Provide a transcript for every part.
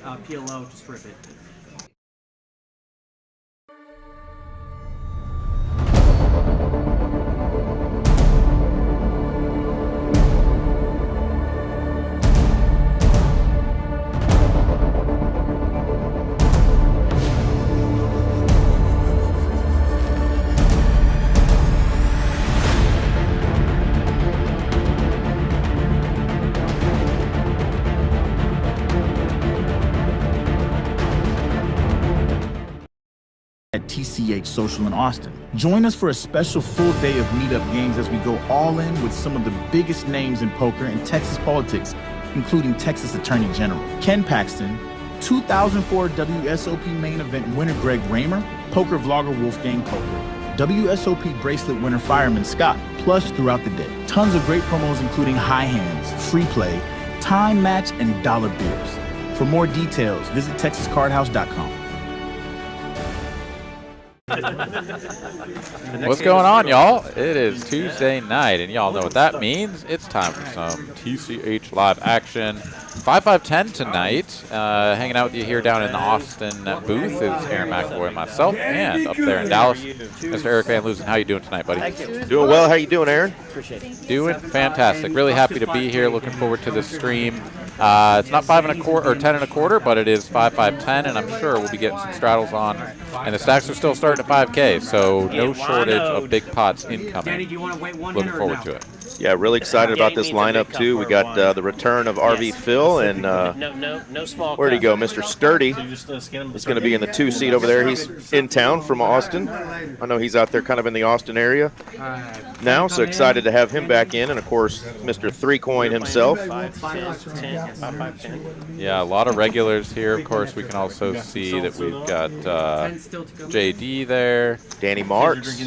PLO, just rip it. At TCH Social in Austin. Join us for a special full day of meetup games as we go all in with some of the biggest names in poker and Texas politics, including Texas Attorney General Ken Paxton, 2004 WSOP main event winner Greg Raymer, poker vlogger Wolfgang Poker, WSOP bracelet winner Fireman Scott, plus throughout the day. Tons of great promos including high hands, free play, time match, and dollar beers. For more details, visit texascardhouse.com. What's going on, y'all? It is Tuesday night, and y'all know what that means. It's time for some TCH Live action. 5-5-10 tonight. Hanging out with you here down in the Austin booth is Aaron McAvoy and myself, and up there in Dallas, Mr. Eric Van Loosen. How you doing tonight, buddy? Doing well. How you doing, Aaron? Appreciate it. Doing fantastic. Really happy to be here. Looking forward to this stream. It's not 5 1/4 or 10 1/4, but it is 5-5-10, and I'm sure we'll be getting some straddles on. And the stacks are still starting at 5K, so no shortage of big pots incoming. Looking forward to it. Yeah, really excited about this lineup too. We got the return of RV Phil and where'd he go? Mr. Sturdy is going to be in the 2-seat over there. He's in town from Austin. I know he's out there kind of in the Austin area now, so excited to have him back in. And of course, Mr. 3Coin himself. Yeah, a lot of regulars here. Of course, we can also see that we've got JD there, Danny Marks,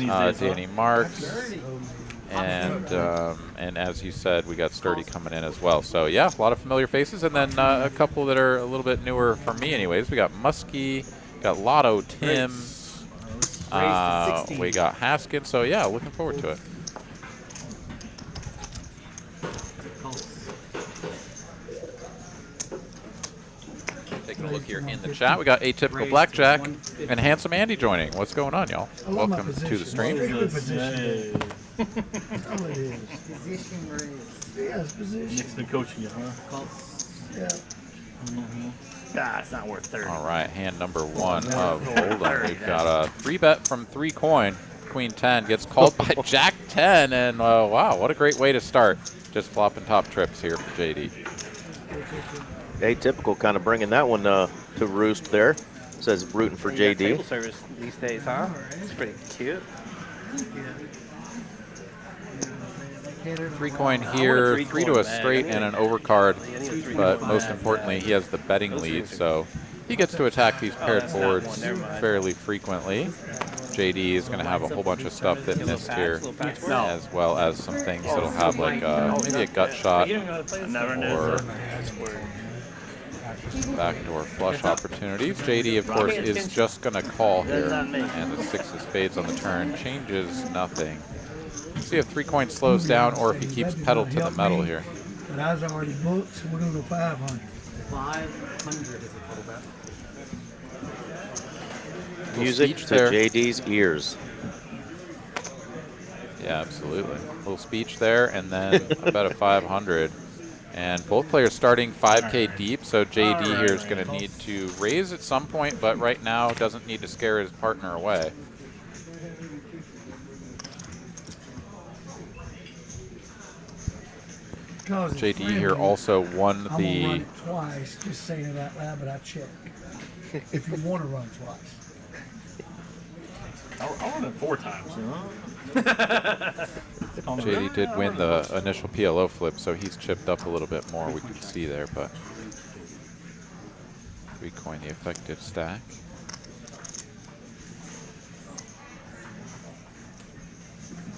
and as you said, we got Sturdy coming in as well. So yeah, a lot of familiar faces, and then a couple that are a little bit newer for me, anyways. We got Muskie, got Lotto, Tim, we got Haskins. So yeah, looking forward to it. Taking a look here in the chat, we got Atypical Blackjack and Handsome Andy joining. What's going on, y'all? Welcome to the stream. Next to coaching you, huh? Yeah. It's not worth 30. All right, hand number 1 of Hold'em. We've got a 3-bet from 3Coin. Queen 10 gets called by Jack 10, and wow, what a great way to start. Just flopping top trips here for JD. Atypical kind of bringing that one to roost there. Says rooting for JD. Table service these days, huh? It's pretty cute. 3Coin here, 3 to a straight and an overcard, but most importantly, he has the betting lead, so he gets to attack these paired boards fairly frequently. JD is going to have a whole bunch of stuff that missed here, as well as some things that'll have like maybe a gut shot or backdoor flush opportunities. JD, of course, is just going to call here, and the 6 of spades on the turn changes nothing. See if 3Coin slows down or if he keeps pedal to the metal here. But I was already booked, so we're doing a 500. 500 is a total bet. Music to JD's ears. Yeah, absolutely. A little speech there, and then a bet of 500. And both players starting 5K deep, so JD here is going to need to raise at some point, but right now doesn't need to scare his partner away. JD here also won the... I'm going to run it twice, just saying it out loud, but I check. If you want to run twice. I'll run it 4 times, you know? JD did win the initial PLO flip, so he's chipped up a little bit more, we can see there, but 3Coin the effective stack.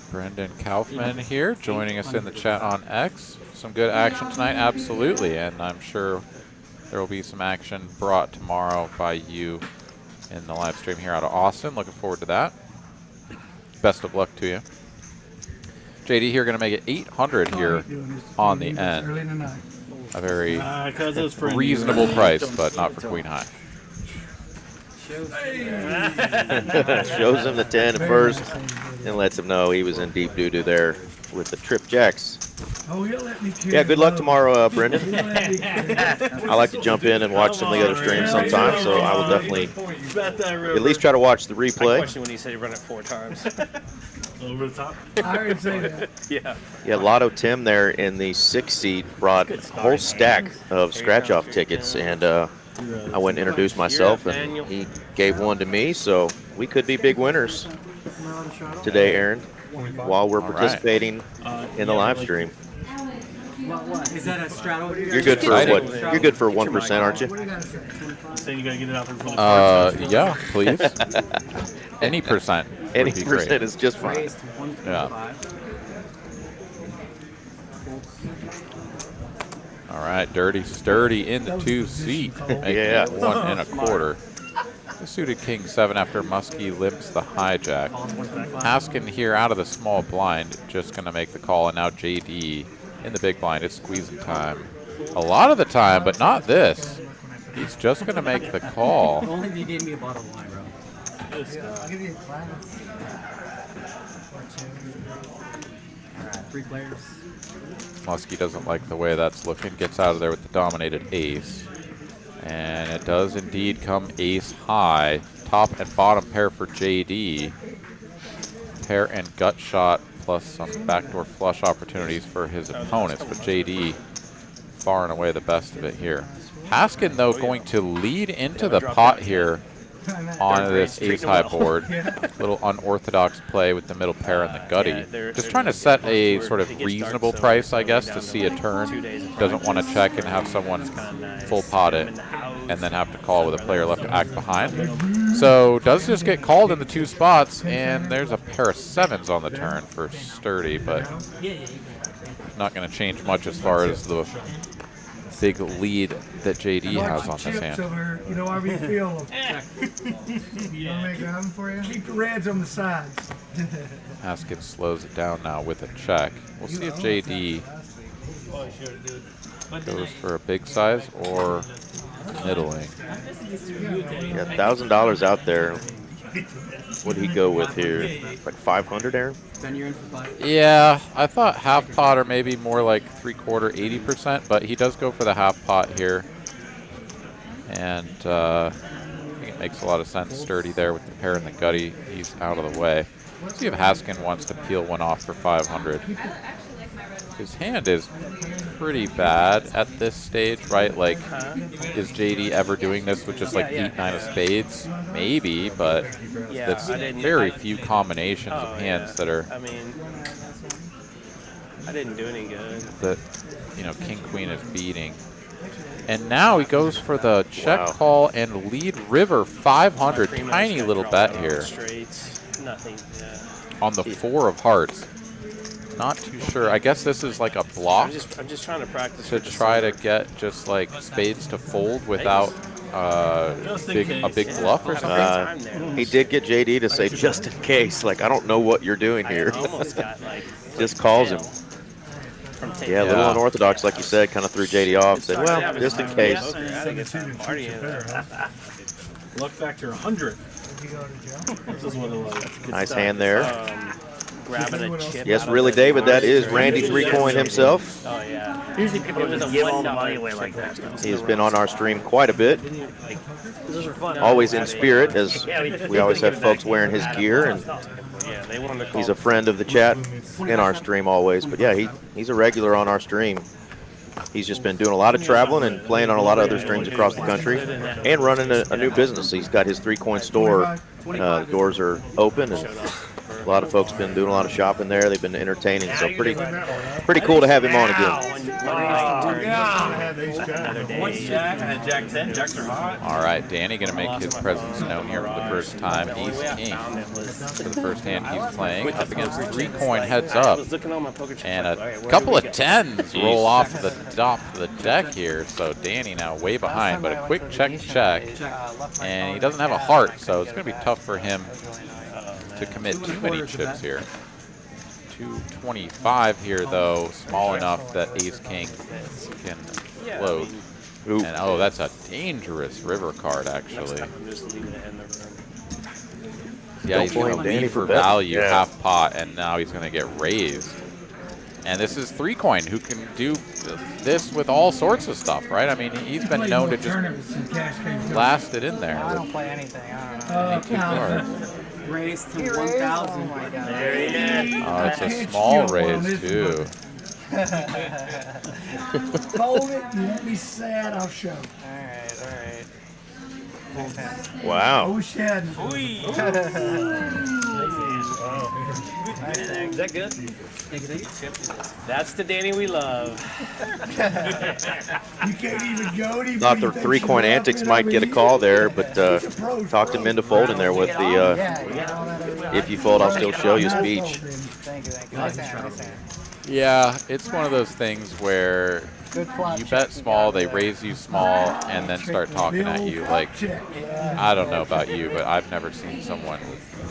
Brendan Kaufman here joining us in the chat on X. Some good action tonight, absolutely, and I'm sure there will be some action brought tomorrow by you in the live stream here out of Austin. Looking forward to that. Best of luck to you. JD here going to make it 800 here on the end. Early in the night. a very 'cause it's for reasonable price, but not for queen high. Shows him the 10 at first and lets him know he was in deep doo-doo there with the trip jacks. Oh, he'll let me carry Yeah, good luck low. tomorrow, Brendan. He'll let me carry- I like to jump in and watch some of the other streams sometimes, so I will definitely at least try to watch the I replay. questioned when you said you run it 4 times. Over the top. I heard say that. Yeah. Yeah, Lotto Tim there in the 6th seat brought a whole stack of scratch-off tickets, and I went and introduced myself, and he gave one to me, so we could be big winners today, Aaron, while we're participating in the live stream. What? Is that a straddle? You're good for what? You're good for 1%, aren't you? Saying you gotta get it out there before the card Yeah, please. Any percent. Any would be great. percent is just fine. Raised 125. All right, Dirty Sturdy in the 2 seat, making Yeah. it 1 1/4. The suited king 7 after Muskie limps the hijack. Haskin here out of the small blind, just gonna make the call, and now JD in the big blind. It's squeezing time. A lot of the time, but not this. He's just gonna make the call. Only if you gave me a bottle of wine, bro. I'll give you a class. Alright, 3 players. Muskie doesn't like the way that's looking, gets out of there with the dominated ace. And it does indeed come ace high. Top and bottom pair for JD. Pair and gut shot plus some backdoor flush opportunities for his opponents, but JD far and away the best of it here. Haskin, though, going to lead into the pot here on this ace high board. Little unorthodox play with the middle pair and the gutty. Just trying to set a sort of reasonable price, I guess, to see a turn. Doesn't want to check and have someone full pot it and then have to call with a player left to act behind. So does just get called in the 2 spots, and there's a pair of 7s on the turn for Sturdy, but not going to change much as far as the big lead that JD has on this hand. Over, you know, however you feel. You want to make it happen for you? Keep the reds on the sides. Haskin slows it down now with a check. We'll see if JD goes for a big size or middling. Yeah, $1,000 out there. What did he go with here? Like 500, Aaron? Then you're in for 5. Yeah, I thought half pot or maybe more like 3/4, 80%, but he does go for the half pot here. And I think it makes a lot of sense. Sturdy there with the pair and the gutty. He's out of the way. Let's see if Haskin wants to peel one off for 500. His hand is pretty bad at this stage, right? Like, is JD ever doing this with just like 8, 9 of spades? Maybe, but that's very few combinations of hands that are I mean, I didn't do any good. that, you know, King Queen is beating. And now he goes for the check call and lead river 500. Tiny little bet here Straights, nothing. Yeah. on the 4 of hearts. Not too sure. I guess this is like a block I'm just trying to practice to try to get just like spades to fold without a big bluff or something. He did get JD to say just in case. Like, I don't know what you're doing here. I almost got like Just calls him. from Yeah, a little Yeah. unorthodox, like you said, kind of threw JD off. Said, well, just in case. Luck factor 100. This is what it was. Nice hand there. Grabbing a chip. Yes, really, David, that is Randy 3-Coin himself. Oh yeah. Usually people It was just a give all the $1 money away chip like that. that He has been on our stream quite a bit. Those are fun. Always in spirit, as we always have folks wearing his gear, and Yeah, they wanted to call. he's a friend of the chat in our stream always. But yeah, he's a regular on our stream. He's just been doing a lot of traveling and playing on a lot of other streams across the country and running a new business. He's got his 3-Coin store. The doors are open, and a lot of folks been doing a lot of shopping there. They've been entertaining, so pretty cool to have him on again. One jack and a jack 10. Jacks are hot. All right, Danny going to make his presence known here for the first time. Ace King for the first hand he's playing up against 3-Coin heads up. And a couple of 10s roll off the top of the deck here. So Danny now way behind, but a quick check. And he doesn't have a heart, so it's going to be tough for him to commit too many chips here. 225 here, though, small enough that Ace King can Yeah, float. Ooh. And oh, that's a dangerous river card, actually. I'm just leaving it in the room. Yeah, he's going to Danny leave for for bet. value Yeah. half pot, and now he's going to get raised. And this is 3 coin, who can do this with all sorts of stuff, right? I mean, he's been Played known more to just tournaments than Cascade blast it in there. I don't play anything. I don't know. Cards. Raise to He raised? 1,000. Oh my god. There he is. Oh, it's Can't a small steal one on raise, this too. Fold it, you won't be sad, I'll show. Alright, alright. I Wow. wish you hadn't. Is that good? Thank you. That's the Danny we love. You can't even go any. Thought the 3 coin antics might get a call there, but talked him into folding there with the Yeah, you get all that every if you fold, I'll still show you speech. Thank you, thank you. Nice hand, nice hand. Yeah, it's one of those things where Good flop you check bet you small, got they there. raise you small, and then start talking at you. Like, I don't know about you, but I've never seen someone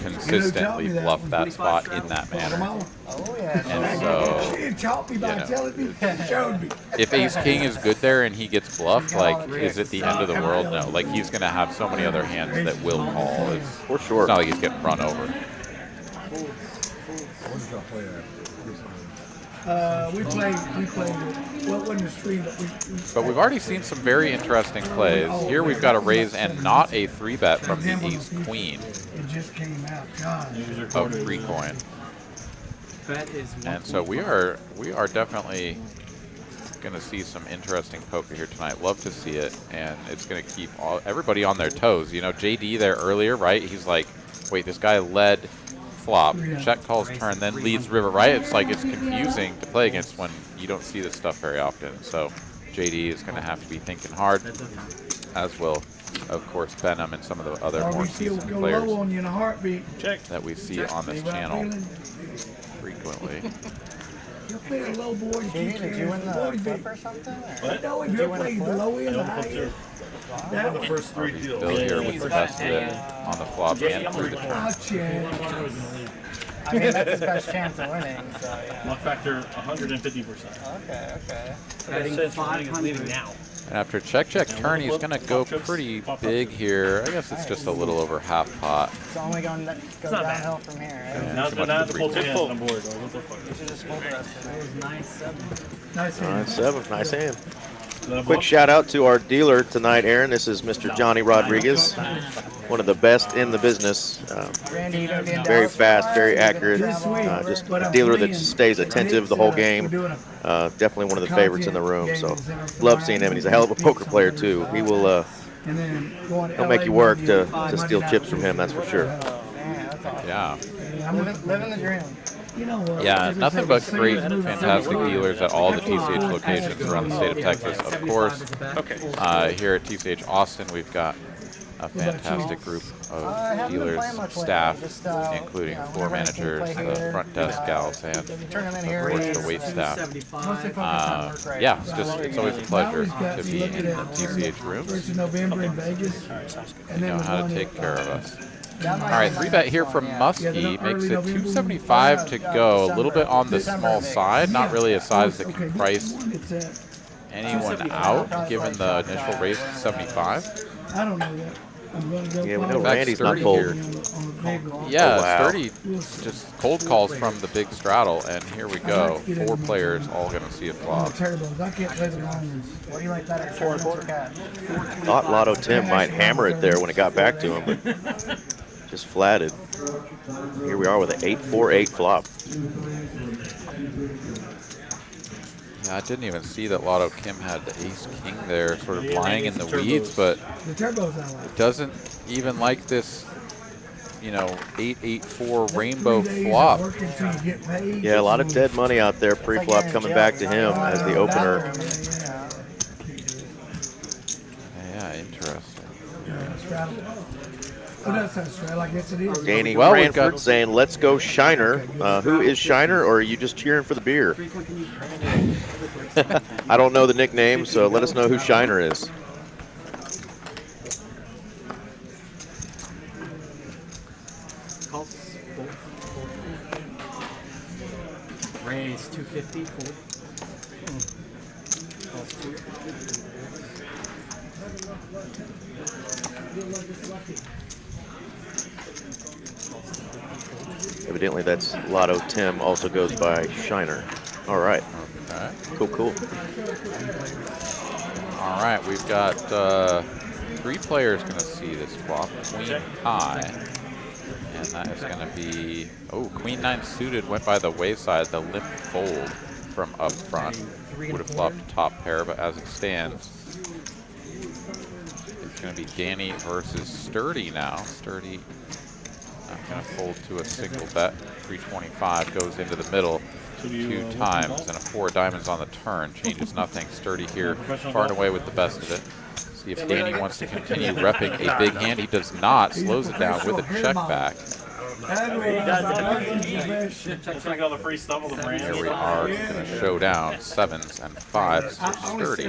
consistently bluff that spot in that manner. Oh yeah. And so, She had taught me by you know. telling me, she showed me. if ace king is good there and he gets bluffed, like, is it the end of the world? No. Like, he's going to have so many other hands that will call. For It's sure. not like he's getting run over. We played, well, it wasn't a stream, but we But we've already seen some very interesting plays. Here we've got a raise and not a 3-bet from the ace queen it just came out, God. of 3 coin. Bet is And so we are definitely going to see some interesting poker here tonight. Love to see it, and it's going to keep everybody on their toes. You know, JD there earlier, right? He's like, wait, this guy led flop, check calls turn, then leads river, right? It's like it's confusing to play against when you don't see this stuff very often. So JD is going to have to be thinking hard, as will, of course, Benham and some of the other more RBC will seasoned go players low on you in a heartbeat. Check. that we see on this Right channel feeling? frequently. You'll play a low board and JD, keep did you your win hands the forty flip big. or something? Or? But no, if you're playing the low end, the high end, that The one, first 3 deals. Bill here with the best of it on the flop and through the turn. I'll check. I mean, that's his best chance of winning, so yeah. Luck factor 150%. Okay, okay. betting 500. now. And after check, check, turn, he's going to go pretty big here. I guess it's just a little over half pot. It's only going to go downhill from here, right? Yeah, Now too much now of the the full free hands throw. on board. What the fuck? You should just hold the rest of That it. was 9-7. Nice hand. 9-7, nice hand. Quick shout out to our dealer tonight, Aaron. This is Mr. Johnny Rodriguez, one of the best in the business. Randy, you gonna be in Very Dallas fast, for a very while? accurate. You gonna travel? Just a dealer that stays attentive the whole game. Definitely one of the favorites in the room. So love seeing him, and he's a hell of a poker player too. He will he'll make you work to steal chips from him. That's for sure. Man, that's awesome. Yeah. Living the dream. Yeah, nothing but great, fantastic dealers at all the TCH locations around the state of Texas. Of course, here at TCH Austin, we've got a fantastic group I of haven't been dealers, playing much lately. staff, Just, including you know, floor whenever I can managers, play the here, front desk gals, and Turn them in of here. course is the wait staff. mostly 275. focused on work right Yeah, now. it's always a pleasure to be in the TCH rooms. First of November in Vegas. And They then know how the to one take at, care of us. That might All right, be my 3-bet next here one, from yeah. Muskie makes it 275 to go. A little bit on the small side, not really a size that can price anyone out, given the initial raise to 75. I don't know that. I'm gonna go Yeah, we follow know it. Randy's not Sturdy cold. here. On the big one. Yeah, Oh, wow. Sturdy just cold calls from the big straddle, and here we go. 4 players all going to see a On flop. the turbos. I can't play the long ones. What do you like better? 4 or cat? Thought Lotto Tim might hammer it there when it got back to him, but just flatted. Here we are with an 8-4-8 flop. Yeah, I didn't even see that Lotto Kim had the ace-king there, sort of lying in the weeds, but The turbos I like. doesn't even like this, you know, 8-8-4 rainbow 3 days of flop. working till you get paid. Yeah, a lot of dead money out there pre-flop coming back to him as the opener. Yeah, interesting. Straddle. Oh, that's not straddle. I guess it is. Danny Well, we've Ranford got- saying, let's go Shiner. Who is Shiner, or are you just cheering for the beer? I don't know the nickname, so let us know who Shiner is. Calls. Fold. Raise 250. Fold. Calls 2. Evidently, that's Lotto Tim, also goes by Shiner. All right. Okay. Cool, cool. All right, we've got 3 players going to see this flop. Queen high. And that is going to be, oh, Queen 9 suited went by the wayside. The limp fold from up front. Would have flopped top pair, but as it stands, it's going to be Danny versus Sturdy now. Sturdy not going to fold to a single bet. 325 goes into the middle 2 times, and a 4 diamonds on the turn. Changes nothing. Sturdy here, far and away with the best of it. See if Danny wants to continue repping a big hand. He does not. Slows it down with a check back. Here we are going to show down 7s and 5s for Sturdy.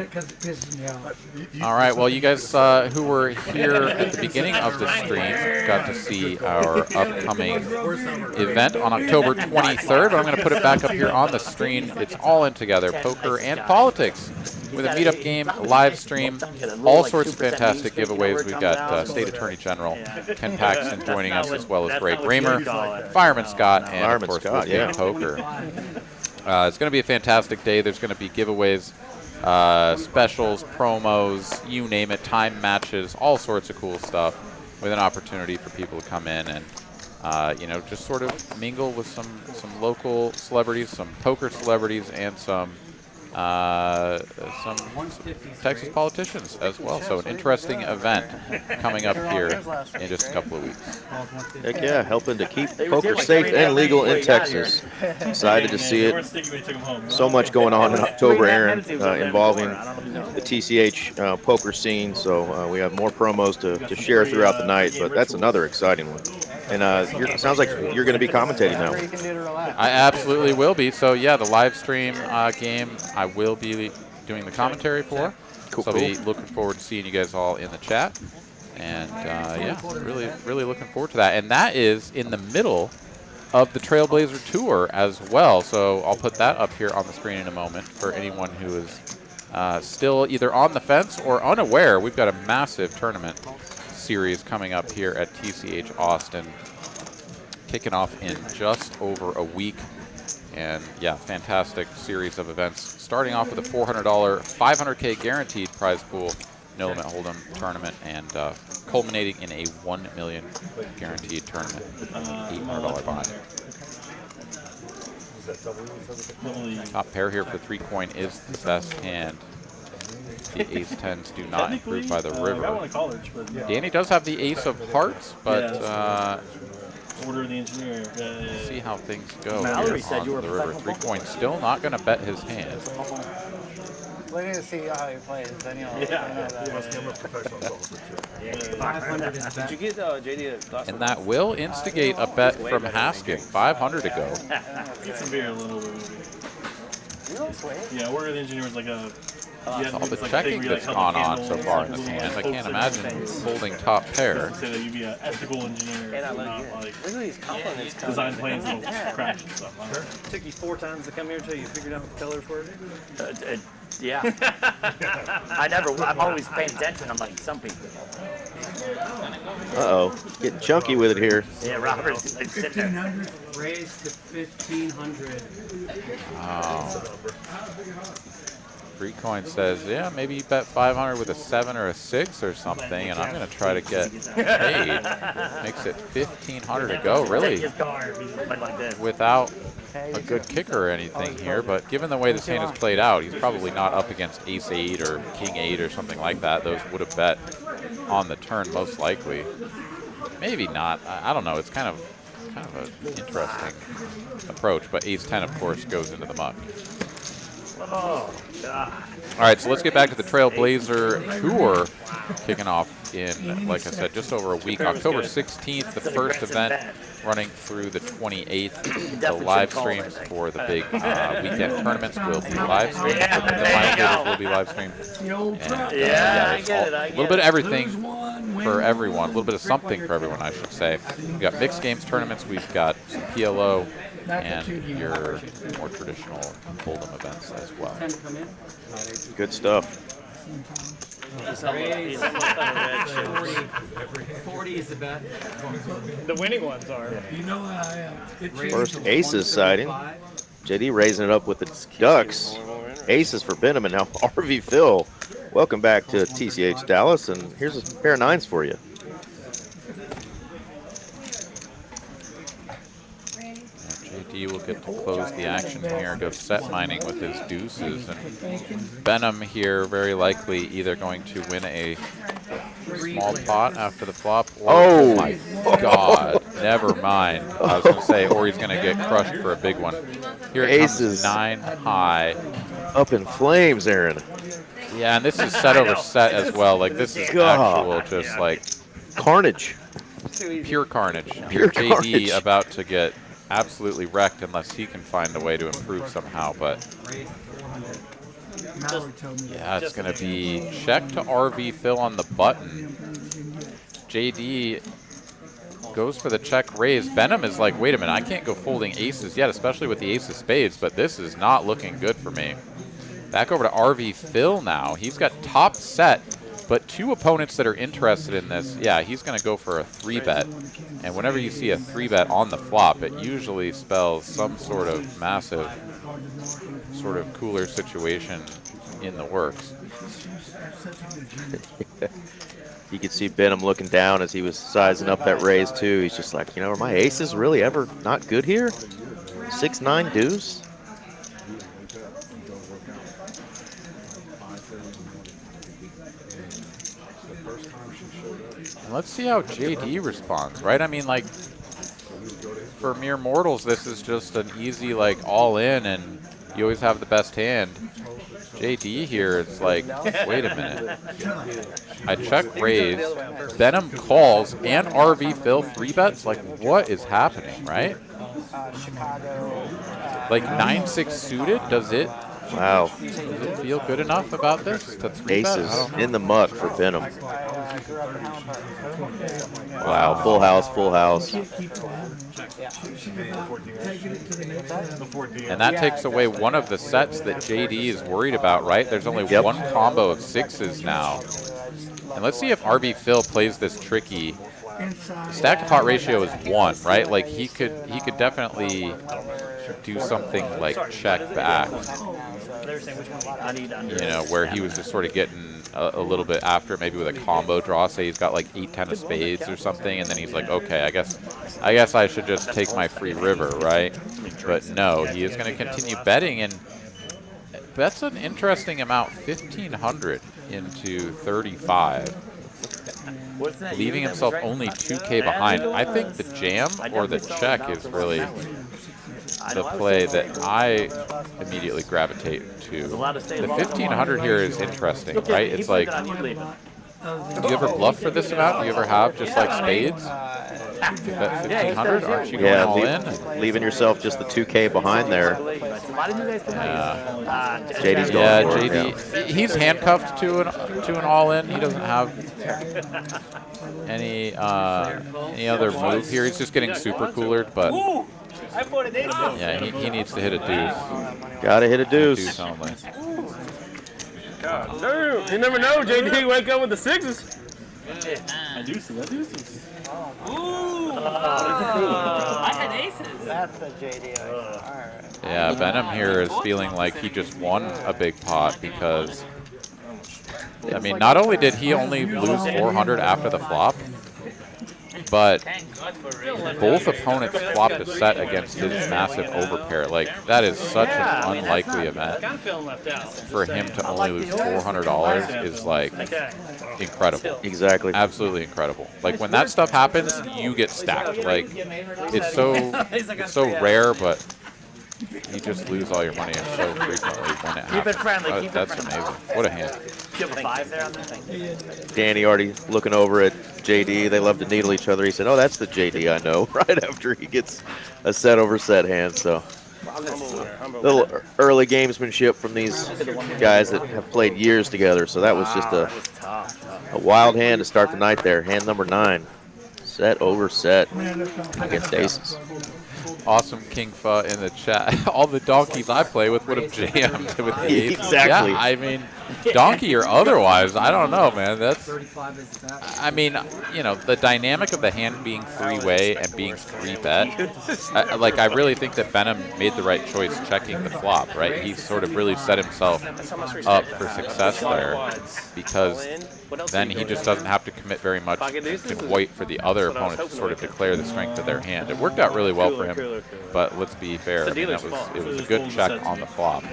All right, well, you guys who were here at the beginning of the stream got to see our upcoming event on October 23rd. But I'm going to put it back up here on the screen. It's all in together, poker and politics, with a meetup game, live stream, all sorts of fantastic giveaways. We've got State Attorney General Ken Paxton joining us, as well as Greg Raymer, Fireman Scott, and of course Wolfgang Poker. It's going to be a fantastic day. There's going to be giveaways, specials, promos, you name it, time matches, all sorts of cool stuff, with an opportunity for people to come in and you know, just sort of mingle with some local celebrities, some poker celebrities, and some Texas politicians as well. So an interesting event coming up here in just a couple of weeks. Heck yeah, helping to keep poker safe and legal in Texas. Excited to see it. So much going on in October, Aaron, involving the TCH poker scene. So we have more promos to share throughout the night, but that's another exciting one. And it sounds like you're going to be commentating now. I absolutely will be. So yeah, the live stream game I will be doing the commentary for. Cool, so I'll be looking forward to seeing you guys all in the chat. And yeah, really looking forward to that. And that is in the middle of the Trailblazer Tour as well. So I'll put that up here on the screen in a moment for anyone who is still either on the fence or unaware. We've got a massive tournament series coming up here at TCH Austin, kicking off in just over a week. And yeah, fantastic series of events, starting off with a $400 $500K guaranteed prize pool, no limit hold'em tournament, and culminating in a $1 million guaranteed tournament, $800 buy. Top pair here for 3-coin is the best hand. The ace-10s do not improve by the river. Danny does have the ace of hearts, but Order of the Engineer. see how things go here on the river. 3-coin still not going to bet his hand. Waiting to see how he plays, then you'll know that. Did you get JD And that will instigate a bet from Haskin. 500 to go. Get some beer a little bit. Yeah, Order of the Engineer was like a... All the checking that's gone on so far in this hand, I can't imagine holding top pair. Say that you'd be an ethical engineer, not like Look at these compliments coming. design planes that'll crash and stuff. Took you 4 times to come here until you figured out what the colors were? Yeah. I'm always paying attention. I'm like, some people. Uh-oh, getting chunky with it here. Yeah, Robert's like sitting there. 1,500 raised to 1,500. Oh. 3-coin says, yeah, maybe you bet 500 with a 7 or a 6 or something, and I'm going to try to get paid. Makes it 1,500 to go, really, without a good kicker or anything here. But given the way this hand is played out, he's probably not up against ace-8 or king-8 or something like that. Those would have bet on the turn most likely. Maybe not. I don't know. It's kind of an interesting approach. But ace-10, of course, goes into the muck. Oh, God. All right, so let's get back to the Trailblazer Tour, kicking off in, like I said, just over a week. October 16th, the first event, running through the 28th. The live streams for the big weekend tournaments will be live streamed. The final tables will be live streamed. And, yeah, I get it. A little bit of everything for everyone, a little bit of something for everyone, I should say. We've got mixed games tournaments, we've got some PLO, and your more traditional hold'em events as well. Good stuff. Raise 40 is the bet. The winning ones are. You know how I am. First aces siding. JD raising it up with the Ducks. Aces for Benham, and now RV Phil. Welcome back to TCH Dallas, and here's a pair of nines for you. JD will get to close the action here, go set mining with his deuces, and Benham here very likely either going to win a small pot after the flop, or oh my God, never mind. I was going to say, or he's going to get crushed for a big one. Here it Aces. comes 9 high. Up in flames, Aaron. Yeah, and this is set over set as well. Like, this is actual just like Carnage. pure carnage. Pure JD carnage. about to get absolutely wrecked unless he can find a way to improve somehow. But yeah, it's going to be check to RV Phil on the button. JD goes for the check raise. Benham is like, wait a minute, I can't go folding aces yet, especially with the ace of spades, but this is not looking good for me. Back over to RV Phil now. He's got top set, but two opponents that are interested in this. Yeah, he's going to go for a 3-bet. And whenever you see a 3-bet on the flop, it usually spells some sort of massive, sort of cooler situation in the works. You could see Benham looking down as he was sizing up that raise too. He's just like, you know, are my aces really ever not good here? 6-9 deuce. And let's see how JD responds, right? I mean, like, for mere mortals, this is just an easy, like, all in, and you always have the best hand. JD here, it's like, wait a minute. I check raise, Benham calls, and RV Phil 3-bets? Like, what is happening, right? Like, 9-6 suited, does it? Wow. Does it feel good enough about this? To 3-bet? Aces in the muck for Benham. Wow, full house, full house. And that takes away one of the sets that JD is worried about, right? There's only one combo of 6s now. And let's see if RV Phil plays this tricky. Stack to pot ratio is 1, right? Like, he could definitely do something like check back. You know, where he was just sort of getting a little bit after, maybe with a combo draw. Say he's got like 8-10 of spades or something, and then he's like, okay, I guess I should just take my free river, right? But no, he is going to continue betting, and that's an interesting amount, 1,500 into 35. Leaving himself only 2K behind. I think the jam or the check is really the play that I immediately gravitate to. The 1,500 here is interesting, right? It's like, do you ever bluff for this amount? Do you ever have just like spades? You bet 1,500? Aren't you going all in? Leaving yourself just the 2K behind there. JD's going for it, JD. He's handcuffed to an all in. He doesn't have any other move here. He's just getting super coolered, but yeah, he needs to hit a deuce. Gotta hit a deuce. Deuce only. God damn. You never know, JD. Wake up with the 6s. I do see that. I had aces. That's the JD. Alright. Yeah, Benham here is feeling like he just won a big pot because, I mean, not only did he only lose 400 after the flop, but both opponents flopped a set against his massive overpair. Like, that is such an unlikely event. For him to only lose $400 is, like, incredible. Exactly. Absolutely incredible. Like, when that stuff happens, you get stacked. Like, it's so rare, but you just lose all your money so frequently when it happens. Keep it friendly. That's amazing. What a hand. Do you have a 5 there on that? Danny already looking over at JD. They love to needle each other. He said, oh, that's the JD I know, right after he gets a set over set hand. So little early gamesmanship from these guys that have played years together. So that was just a wild hand to start the night there. Hand number 9. Set over set against aces. Awesome King Pho in the chat. All the donkeys I play with would have jammed with the ace. Exactly. Yeah, I mean, donkey or otherwise, I don't know, man. That's. I mean, you know, the dynamic of the hand being three-way and being 3-bet. Like, I really think that Venom made the right choice checking the flop, right? He sort of really set himself up for success there because then he just doesn't have to commit very much and can wait for the other opponent to sort of declare the strength of their hand. It worked out really well for him, but let's be fair. I mean, it was a good check on the flop.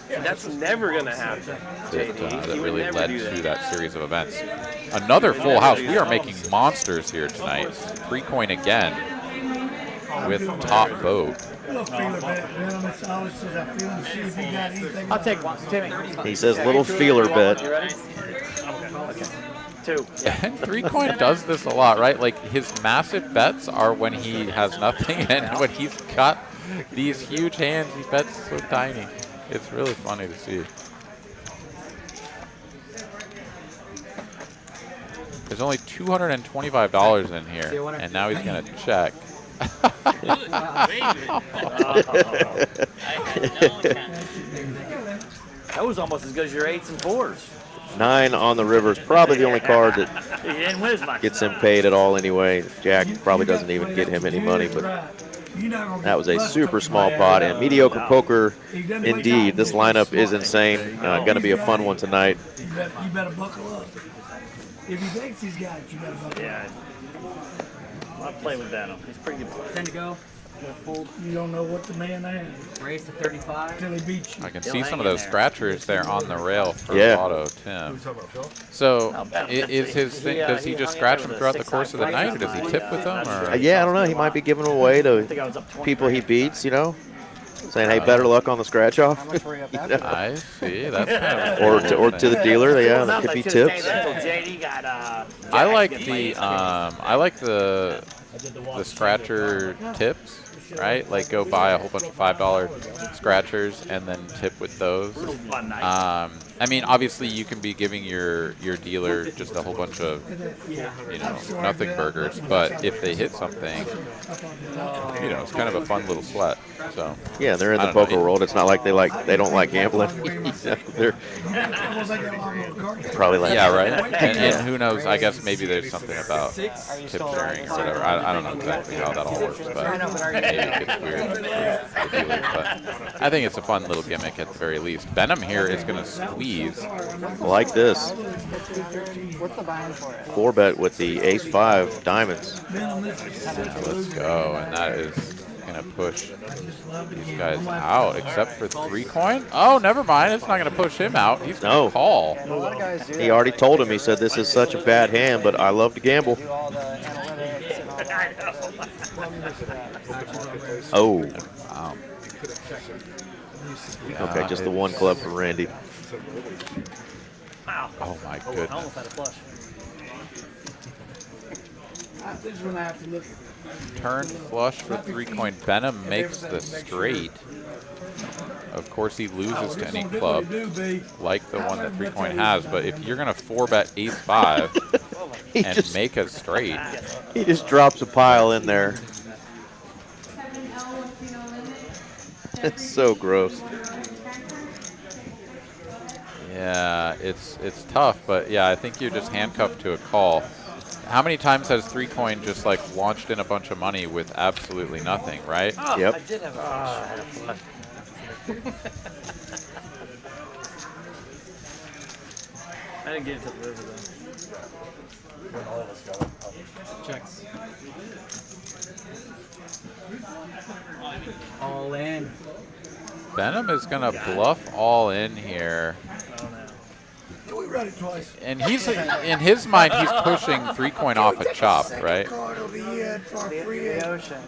That's never going to happen, That really led to that series of events. Another full house. We are making monsters here tonight. 3-coin again with top boat. I'll take one. Timmy. He says little feeler bet. You ready? Okay. 2. And 3-coin does this a lot, right? Like, his massive bets are when he has nothing, and when he's got these huge hands, he bets so tiny. It's really funny to see. There's only $225 in here, and now he's going to check. That was almost as good as your 8s and 4s. 9 on the river is probably the only card that He didn't win as much. gets him paid at all anyway. Jack probably doesn't even get him any money, but that was a super small pot and mediocre poker indeed. This lineup is insane. Going to be a fun one tonight. You better buckle up. If he thinks he's got it, you better buckle up. I'll play with Venom. He's pretty good. 10 to go. You don't know what the man has Raise to 35. until he beats you. I can see some of those scratchers there on the rail for Yeah. Auto Tim. So, is his thing? Does he just scratch them throughout the course of the night, or does he tip with them? Or? Yeah, I don't know. He might be giving them away to people he beats, you know, saying, hey, better luck on the scratch off. I see. That's kind of or to the dealer, yeah, that could be tips. JD got I like the scratcher tips, right? Like, go buy a whole bunch of $5 scratchers and then tip with those. I mean, obviously, you can be giving your dealer just a whole bunch of, you know, nothing burgers, but if they hit something, you know, it's kind of a fun little sweat. So Yeah, they're in I the don't poker know. world. It's not like they don't like gambling. They're probably like, Yeah, right. And who knows? I guess maybe there's something about tip sharing or whatever. I don't know exactly how that all works, but maybe it gets weird for the dealers. But I think it's a fun little gimmick at the very least. Venom here is going to squeeze. like this. What's the buy-in for it? 4-bet with the ace-5 diamonds. Let's go, and that is going to push these guys out, except for 3-coin. Oh, never mind. It's not going to push him out. He's going to call. A lot of guys do He already told him. He said, this is such a bad hand, but I love to gamble. do all the analytics and Oh, all Wow. okay, just the one club for Randy. Oh, my goodness. Almost had a flush. This one I have to look at. Turn flush for 3-coin. Venom makes the straight. Of course, he loses to any club, like the one that 3-coin has. But if you're going to 4-bet ace-5 and make a straight, He just drops a pile in there. It's so gross. yeah, it's tough. But yeah, I think you're just handcuffed to a call. How many times has 3-coin just like launched in a bunch of money with absolutely nothing, right? Yep. I did have a flush. I didn't get it to the river though. Checks. All in. Venom is going to bluff all in here. We read it twice. And he's, in his mind, he's pushing 3-coin off a chop, right? Card over here for our free the ocean.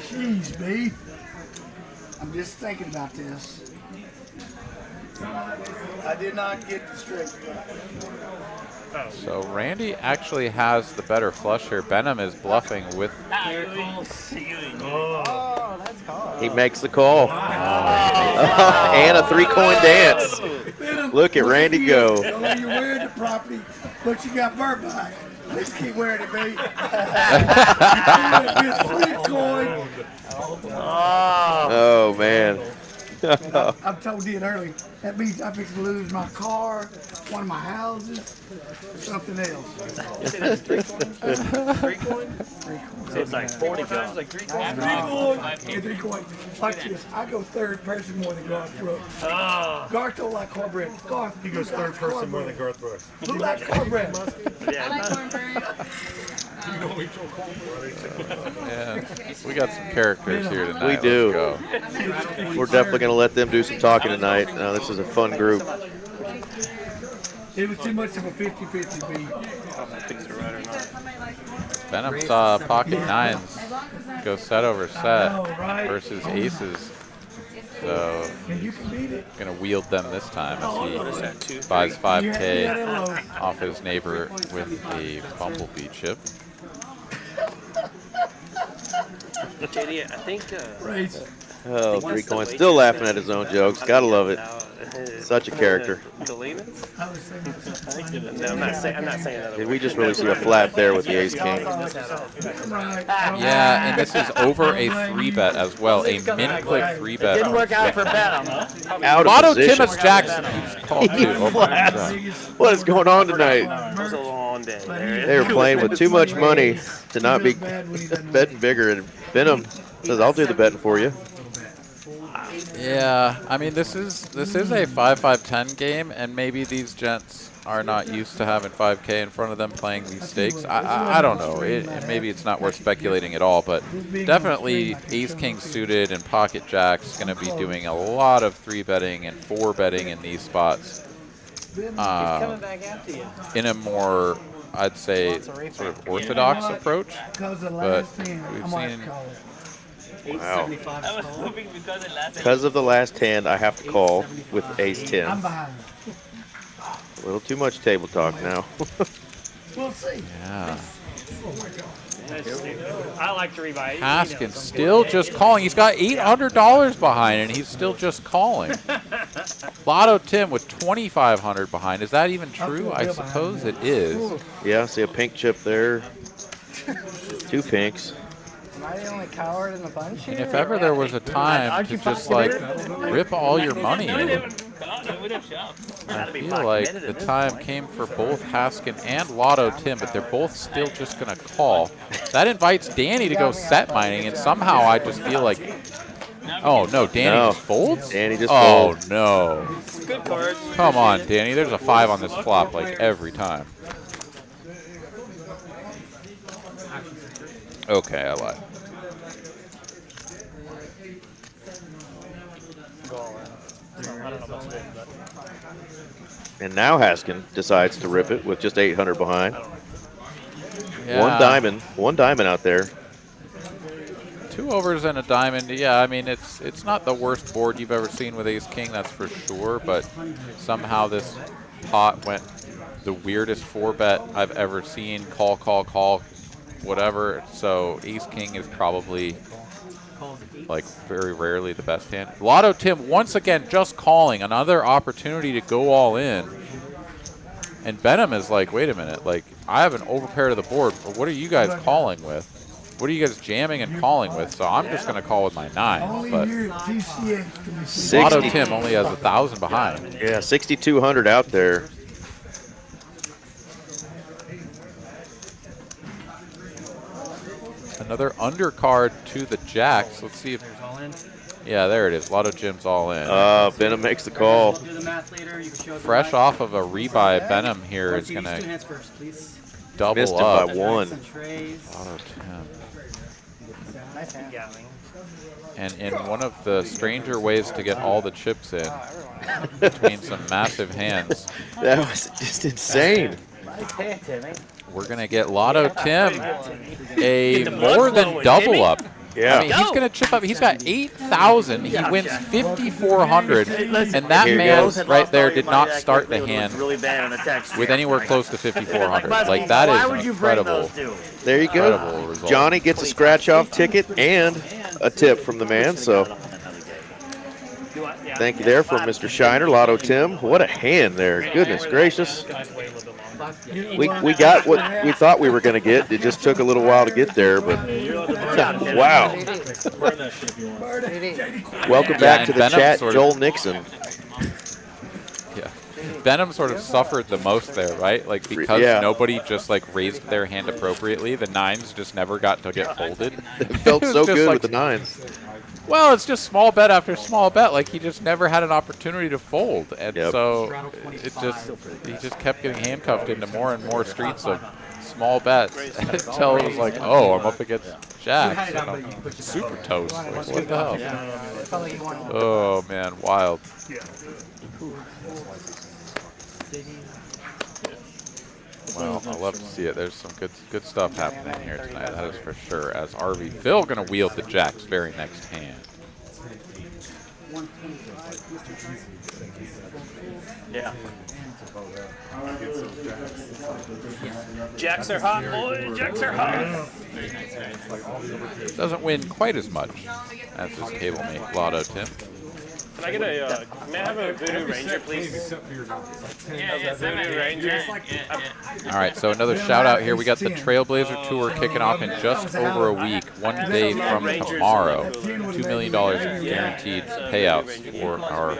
Jeez, B. I'm just thinking about this. I did not get the straight. So Randy actually has the better flush here. Venom is bluffing with. Oh, that's called. He makes the call. And a 3-coin dance. Look at Randy go. You're wearing the property, but you got burnt by it. Let's keep wearing it, baby. Coin. Oh, man. I told you it earlier. That means I'm fixing to lose my car, one of my houses, something else. So it's like 40 times, like 3 coins. 3 coins. Watch this. I go third person more than Garth Brooks. Oh. Garth don't like cornbread. Garth, He goes third person more than Garth Brooks. Who likes cornbread? Yeah, we got some characters here tonight. We do. Let's go. We're definitely going to let them do some talking tonight. This is a fun group. It was too much of a 50-50 beat. Venom saw pocket nines go set over set versus aces. So gonna wield them this time as he buys 5K off his neighbor with a bumblebee chip. JD, I think. Oh, 3 coins. Still laughing at his own jokes. Gotta love it. Such a character. No, I'm not saying that. Did we just really see a flat there with the ace king? Yeah, and this is over a 3-bet as well, a min-click 3-bet. Didn't work out for Venom. Out of Lotto position. Timmons Jackson. He's called too. Oh my God. What is going on tonight? It was a long day. They were playing with too much money to not be betting bigger, and Venom says, "I'll do the betting for you." Yeah, I mean this is a 5-5-10 game, and maybe these gents are not used to having 5K in front of them playing these stakes. I don't know. Maybe it's not worth speculating at all, but definitely ace king suited and pocket jacks going to be doing a lot of 3-betting and 4-betting in these spots. In a more, I'd say, sort of orthodox approach, but we've seen. Wow. Because of the last hand, I have to call with ace 10. I'm behind. A little too much table talk now. We'll see. Yeah. I like to rebuy. Haskins still just calling. He's got $800 behind, and he's still just calling. Lotto Tim with $2,500 behind. Is that even true? I suppose it is. Yeah, see a pink chip there. 2 pinks. Am I the only coward in the bunch here? And if ever there was a time to just like rip all your money in, I feel like the time came for both Haskin and Lotto Tim, but they're both still just going to call. That invites Danny to go set mining, and somehow I just feel like, oh no, Danny just folds? Danny just folds. Oh no. Good cards. Come on, Danny. There's a 5 on this flop like every time. Okay, I lied. And now Haskin decides to rip it with just 800 behind. Yeah. One diamond out there. 2 overs and a diamond. Yeah, I mean it's not the worst board you've ever seen with ace king, that's for sure. But somehow this pot went the weirdest 4-bet I've ever seen. Call, whatever. So ace king is probably like very rarely the best hand. Lotto Tim once again just calling, another opportunity to go all in. And Benham is like, wait a minute, like I have an overpair to the board. What are you guys calling with? What are you guys jamming and calling with? So I'm just gonna call with my 9. But Lotto Tim only has 1,000 behind. Yeah, 6,200 out there. Another undercard to the jacks. Let's see if. Yeah, there it is. Lotto Jim's all in. Benham makes the call. Fresh off of a rebuy, Benham here is going to double Missed him up. by 1. Lotto Tim. And in one of the stranger ways to get all the chips in, between some massive hands. That was just insane. We're going to get Lotto Tim a more than double up. Yeah. I mean, he's going to chip up. He's got 8,000. He wins 5,400. And that Here he man goes. right there did not start the hand with anywhere close to 5,400. Like, that is an incredible. There you go. Incredible result. Johnny gets a scratch-off ticket and a tip from the man, so thank you there from Mr. Shiner. Lotto Tim. What a hand there. Goodness gracious. We got what we thought we were going to get. It just took a little while to get there, but wow. Burn that shit if you want. Welcome back to the Venom chat, sort of- Joel Nixon. Yeah. Venom sort of suffered the most there, right? Like, because nobody just, like, raised their hand appropriately, the 9s just never got to get folded. It felt so good like, with the 9s. Well, it's just small bet after small bet. Like, he just never had an opportunity to fold. And so he just kept getting handcuffed into more and more streets of small bets until it was like, oh, I'm up against jacks. And I'm super toast. Like, what the hell? Oh, man, wild. Well, I love to see it. There's some good stuff happening here tonight. That is for sure. As RV Phil going to wield the jacks very next hand. Yeah. Jacks are hot, boys. Jacks are hot. Doesn't win quite as much as his table mate, Lotto Tim. Can I get a, may I have a Voodoo Ranger, please? Yeah, Voodoo Ranger. All right, so another shout out here. We got the Trailblazer Tour kicking off in just over a week, one day from tomorrow. $2 million in guaranteed payouts for our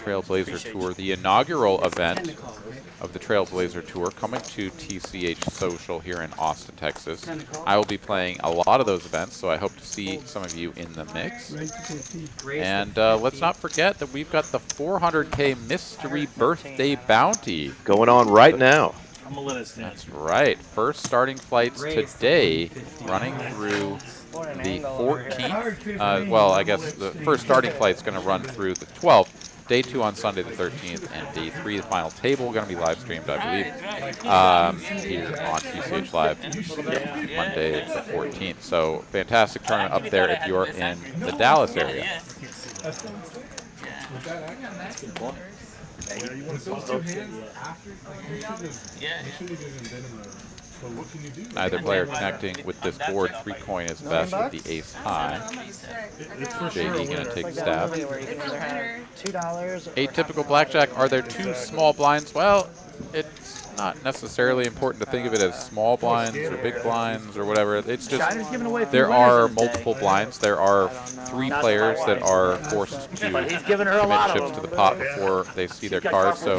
Trailblazer Tour, the inaugural event of the Trailblazer Tour, coming to TCH Social here in Austin, Texas. I will be playing a lot of those events, so I hope to see some of you in the mix. And let's not forget that we've got the 400K mystery birthday bounty going on right now. I'm gonna let it stand. That's right. First starting flights today, running through the 14th. Well, I guess the first starting flight's going to run through the 12th. Day 2 on Sunday the 13th, and Day 3, the final table, going to be live streamed, I believe, here on TCH Live Monday the 14th. So fantastic tournament up there if you're in the Dallas area. Neither player connecting with this board. 3 coin is best with the ace high. JD going to take a stab. Atypical blackjack. Are there 2 small blinds? Well, it's not necessarily important to think of it as small blinds or big blinds or whatever. It's just there are multiple blinds. There are 3 players that are forced to commit chips to the pot before they see their cards. So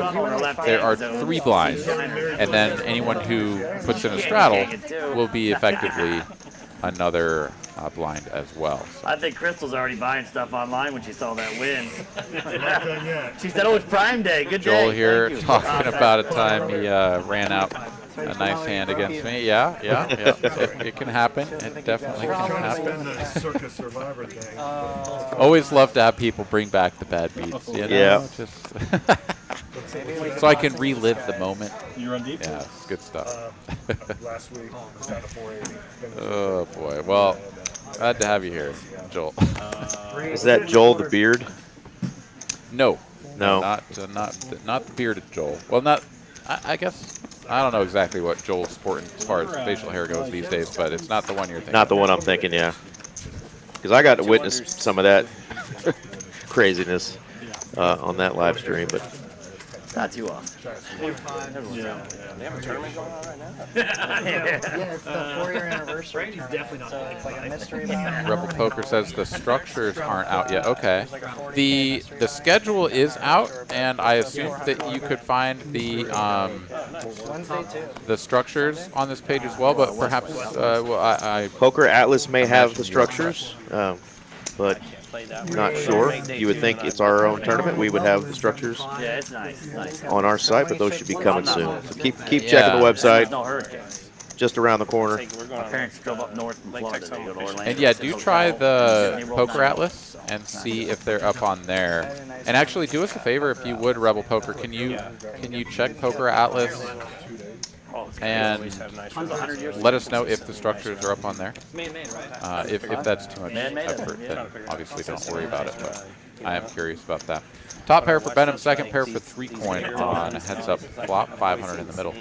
there are 3 blinds, and then anyone who puts in a straddle will be effectively another blind as well. So. I think Crystal's already buying stuff online when she saw that win. She said, "Oh, it's Prime Day. Good Joel day." here talking about a time he ran out a nice hand against me. Yeah. It can happen. It definitely can happen. Circus Survivor thing. Always love to have people bring back the bad beats. You know? Yeah. Just so I can relive the moment. You run deep? Yeah, it's good stuff. Last week, was down to 480. Oh boy. Well, glad to have you here, Joel. Is that Joel the beard? No. No. Not the bearded Joel. Well, not. I guess I don't know exactly what Joel's sporting as far as facial hair goes these days, but it's not the one you're thinking. Not the one I'm thinking, yeah. Because I got to witness some of that craziness on that live stream, but. Not too often. They have a tournament going on right now? Yeah, it's the 4-year anniversary. Brady's definitely not. So it's like a mystery box. Rebel Poker says the structures aren't out yet. Okay. The schedule is out, and I assume that you could find the Wednesday too. the structures on this page as well, but perhaps I Poker Atlas may have the structures, but not sure. You would think it's our own tournament. We would have the structures Yeah, it's nice. on our site, but those should be coming soon. So keep checking the website. No hurricanes. Just around the corner. My parents drove up north from Florida to go to Orlando. and yeah, do try the Poker Atlas and see if they're up on there. And actually, do us a favor if you would, Rebel Poker. Can you check Poker Atlas and let us know if the structures are up on there? If that's too much effort, then obviously don't worry about it. But I am curious about that. Top pair for Benham, second pair for 3 coin on heads up flop, 500 in the middle.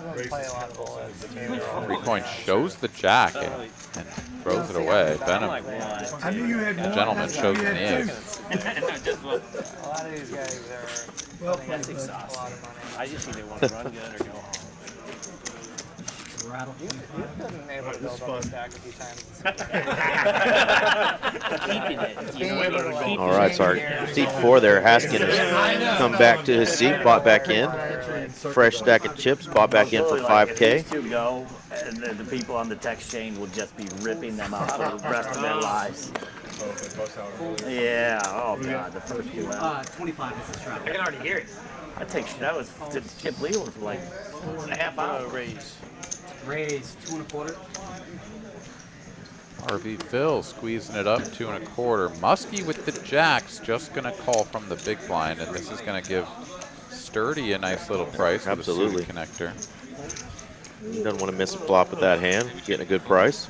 don't play a lot of bullets. 3 coin shows the jack and throws it away. Venom, I knew you had the one. gentleman, That's why shows you the had ace. A lot of these guys are. Well I think played, that's bud. exhausting. A lot of money. I just either want to run good or go home. Rattle. You've been able to build up a stack a few times. Keeping it. You know, able to, keep All right, so our seat 4 there, Haskin has come back to his seat, bought back in. Fresh stack of chips, bought back in for Like, if 5K. these two go, and then the people on the text chain will just be ripping them out for the rest of their lives. Yeah, oh god, the first 2 out. 25 is his travel. I can already hear it. I that was to Chip Leland for like 4.5 hours. Raise. Raise 2 1/4. RV Phil squeezing it up 2 1/4. Muskie with the jacks, just going to call from the big blind, and this is going to give Sturdy a nice little price. Absolutely. With a suited connector. He doesn't want to miss a flop with that hand. Getting a good price.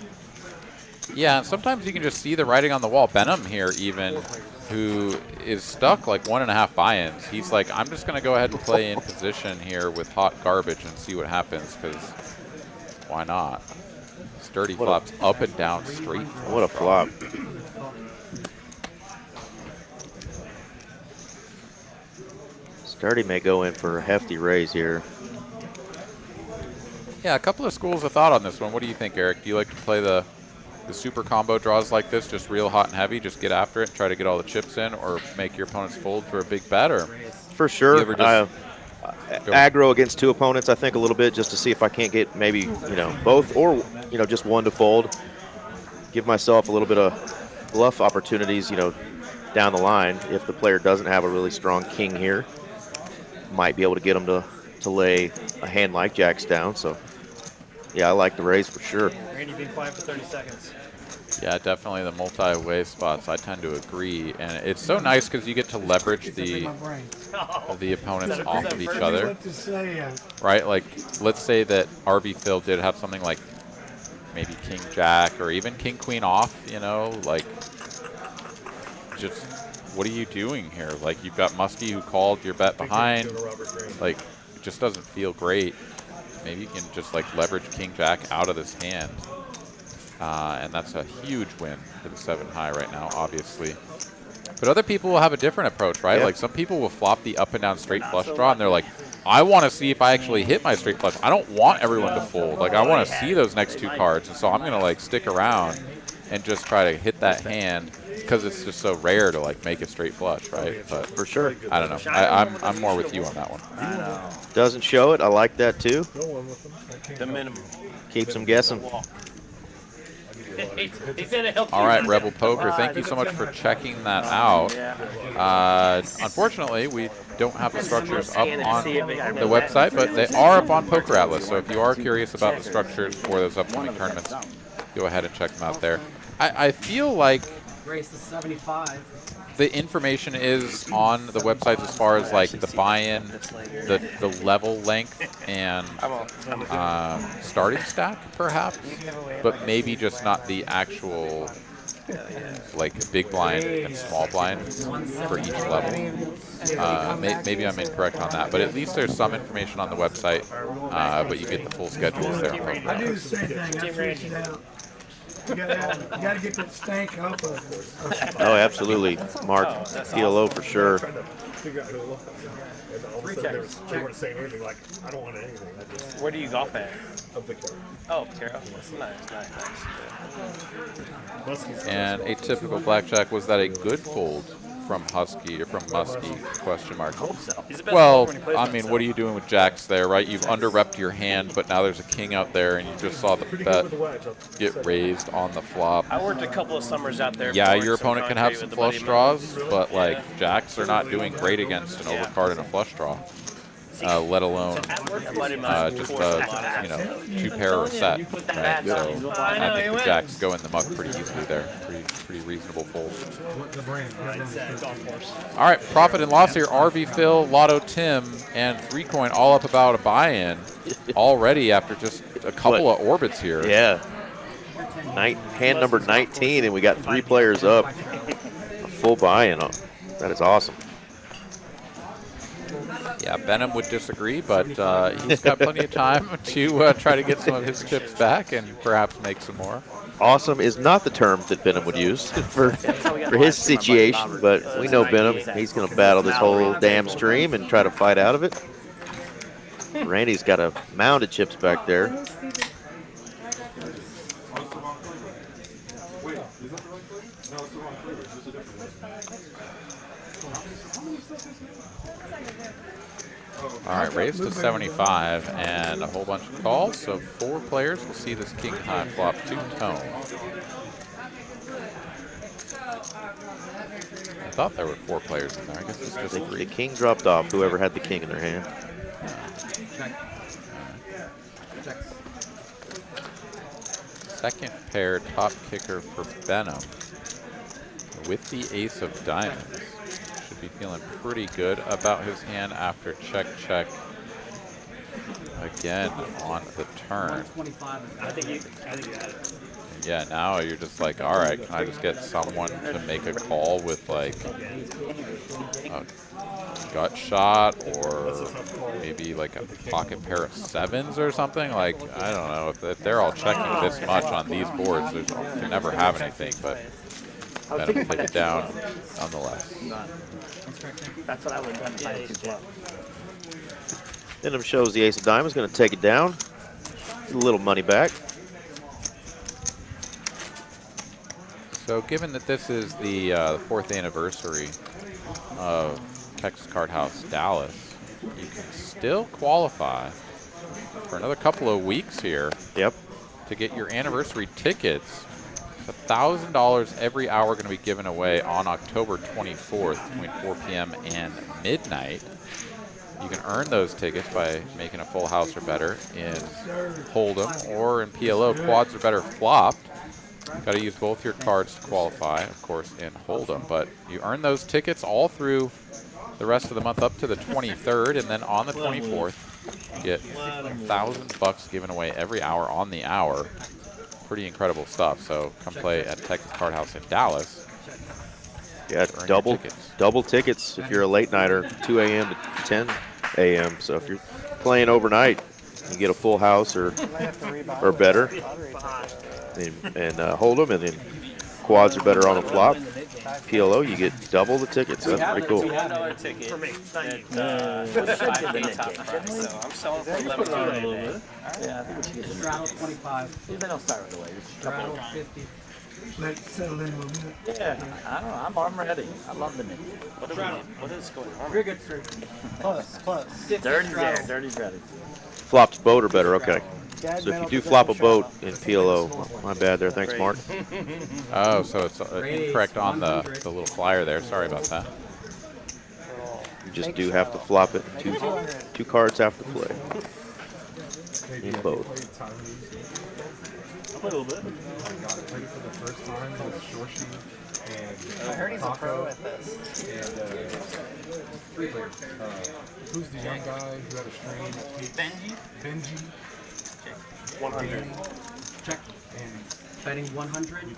Yeah, and sometimes you can just see the writing on the wall. Benham here even, who is stuck like 1.5 buy-ins. He's like, I'm just going to go ahead and play in position here with hot garbage and see what happens, because why not? Sturdy flops up and down straight. What a flop. Sturdy may go in for a hefty raise here. Yeah, a couple of schools of thought on this one. What do you think, Eric? Do you like to play the super combo draws like this, just real hot and heavy, just get after it and try to get all the chips in, or make your opponents fold for a big bet? Or for sure, you ever just aggro against 2 opponents, I think, a little bit, just to see if I can't get maybe, both, or, just one to fold. Give myself a little bit of bluff opportunities, down the line. If the player doesn't have a really strong king here, might be able to get them to lay a hand like jacks down. So, yeah, I like the raise for sure. Randy, be quiet for 30 seconds. Yeah, definitely the multi-way spots. I tend to agree, and it's so nice because you get to leverage the opponents off of each other, What to say? right? Like, let's say that RV Phil did have something like maybe King Jack or even King Queen off. Like, just what are you doing here? Like, you've got Muskie who called your bet behind. Like, it just doesn't feel great. Maybe you can just like leverage King Jack out of this hand. And that's a huge win for the 7 high right now, obviously. But other people will have a different approach, right? Yeah. Like, some people will flop the up and down straight flush draw, and they're like, I want to see if I actually hit my straight flush. I don't want everyone to fold. Like, I want to see those next 2 cards, and so I'm going to like stick around and just try to hit that hand, because it's just so rare to like make a straight flush, right? But For sure. I don't know. I'm more with you on that one. Doesn't show it. I like that too. The minimum. Keeps them guessing. He's in a healthy. All right, Rebel Poker, thank you so much for checking that out. Unfortunately, we don't have the structures up on the website, but they are up on Poker Atlas. So if you are curious about the structures for those upcoming tournaments, go ahead and check them out there. I feel like Raise to 75. the information is on the website as far as like the buy-in, the level length, and starting stack perhaps, but maybe just not the actual like big blind and small blind for each level. Maybe I'm incorrect on that, but at least there's some information on the website, but you get the full schedules there. I do the same thing. I switch it out. You gotta get that stank off of it. Oh, absolutely. Mark, PLO for sure. They weren't saying anything like, I don't want anything. Where do you golf at? Up the carrot. Oh, Carol. Nice. And a typical blackjack, was that a good fold from Husky or from Muskie? Question mark. Well, I mean, what are you doing with jacks there, right? You've under-repped your hand, but now there's a king out there, and you just saw the bet get raised on the flop. I worked a couple of summers out there. Yeah, pouring your some opponent can have concrete some with a buddy flush of draws, mine. but like jacks are not doing great against an overcard and a flush draw, let alone A buddy of mine just poured a lot of that. 2-pair or a set. Right? So I think the jacks go in the muck pretty easily there. Pretty reasonable fold. All right, profit and loss here. RV Phil, Lotto Tim, and 3 coin all up about a buy-in already after just a couple of orbits here. Yeah. Hand number 19, and we got 3 players up. A full buy-in. That is awesome. Yeah, Benham would disagree, but he's got plenty of time to try to get some of his chips back and perhaps make some more. Awesome is not the term that Benham would use for his situation, but we know Benham. He's going to battle this whole damn stream and try to fight out of it. Randy's got a mound of chips back there. All right, raised to 75 and a whole bunch of calls. So 4 players will see this king high flop to tone. I thought there were 4 players in there. I guess it's just 3. The king dropped off, whoever had the king in their hand. Second pair top kicker for Benham with the ace of diamonds. Should be feeling pretty good about his hand after check again on the turn. I think you got it. Yeah, now you're just like, all right, can I just get someone to make a call with like a gut shot or maybe like a pocket pair of 7s or something? Like, I don't know, if they're all checking this much on these boards, you can never have anything, but Benham will take it down nonetheless. That's what I would have done if I Benham shows the ace of diamonds, going to take it down. Get a little money back. So given that this is the 4th anniversary of Texas Card House Dallas, you can still qualify for another couple of weeks here. Yep. To get your anniversary tickets. $1,000 every hour going to be given away on October 24th between 4 p.m. and midnight. You can earn those tickets by making a full house or better in Hold'em or in PLO. Quads or better flopped. Got to use both your cards to qualify, of course, in Hold'em. But you earn those tickets all through the rest of the month up to the 23rd, and then on the 24th, you get $1,000 given away every hour on the hour. Pretty incredible stuff. So come play at Texas Card House in Dallas. Yeah, double tickets if you're a late nighter, 2 a.m. to 10 a.m. So if you're playing overnight, you get a full house or better. And hold them, and then quads are better on the flop. PLO, you get double the tickets. That's pretty cool. $1 ticket. For me. So I'm selling for $11. Yeah, I think we should get Straddle 25. They don't start right away. Straddle 50. Let it settle in a little bit. Yeah, I'm ready. I love the name. What is going on? Very good, sir. Close. Dirty's ready. Flopped boat or better, okay. So if you do flop a boat in PLO, my bad there, thanks Mark. Oh, so it's incorrect on the little flyer there. Sorry about that. You just do have to flop it two cards after play. In both. A little bit. I got it played for the first time with Shorshi and I heard he's a pro at this. And 3 players. Who's the young guy who had a stream? Benji. 100. Check. And betting 100.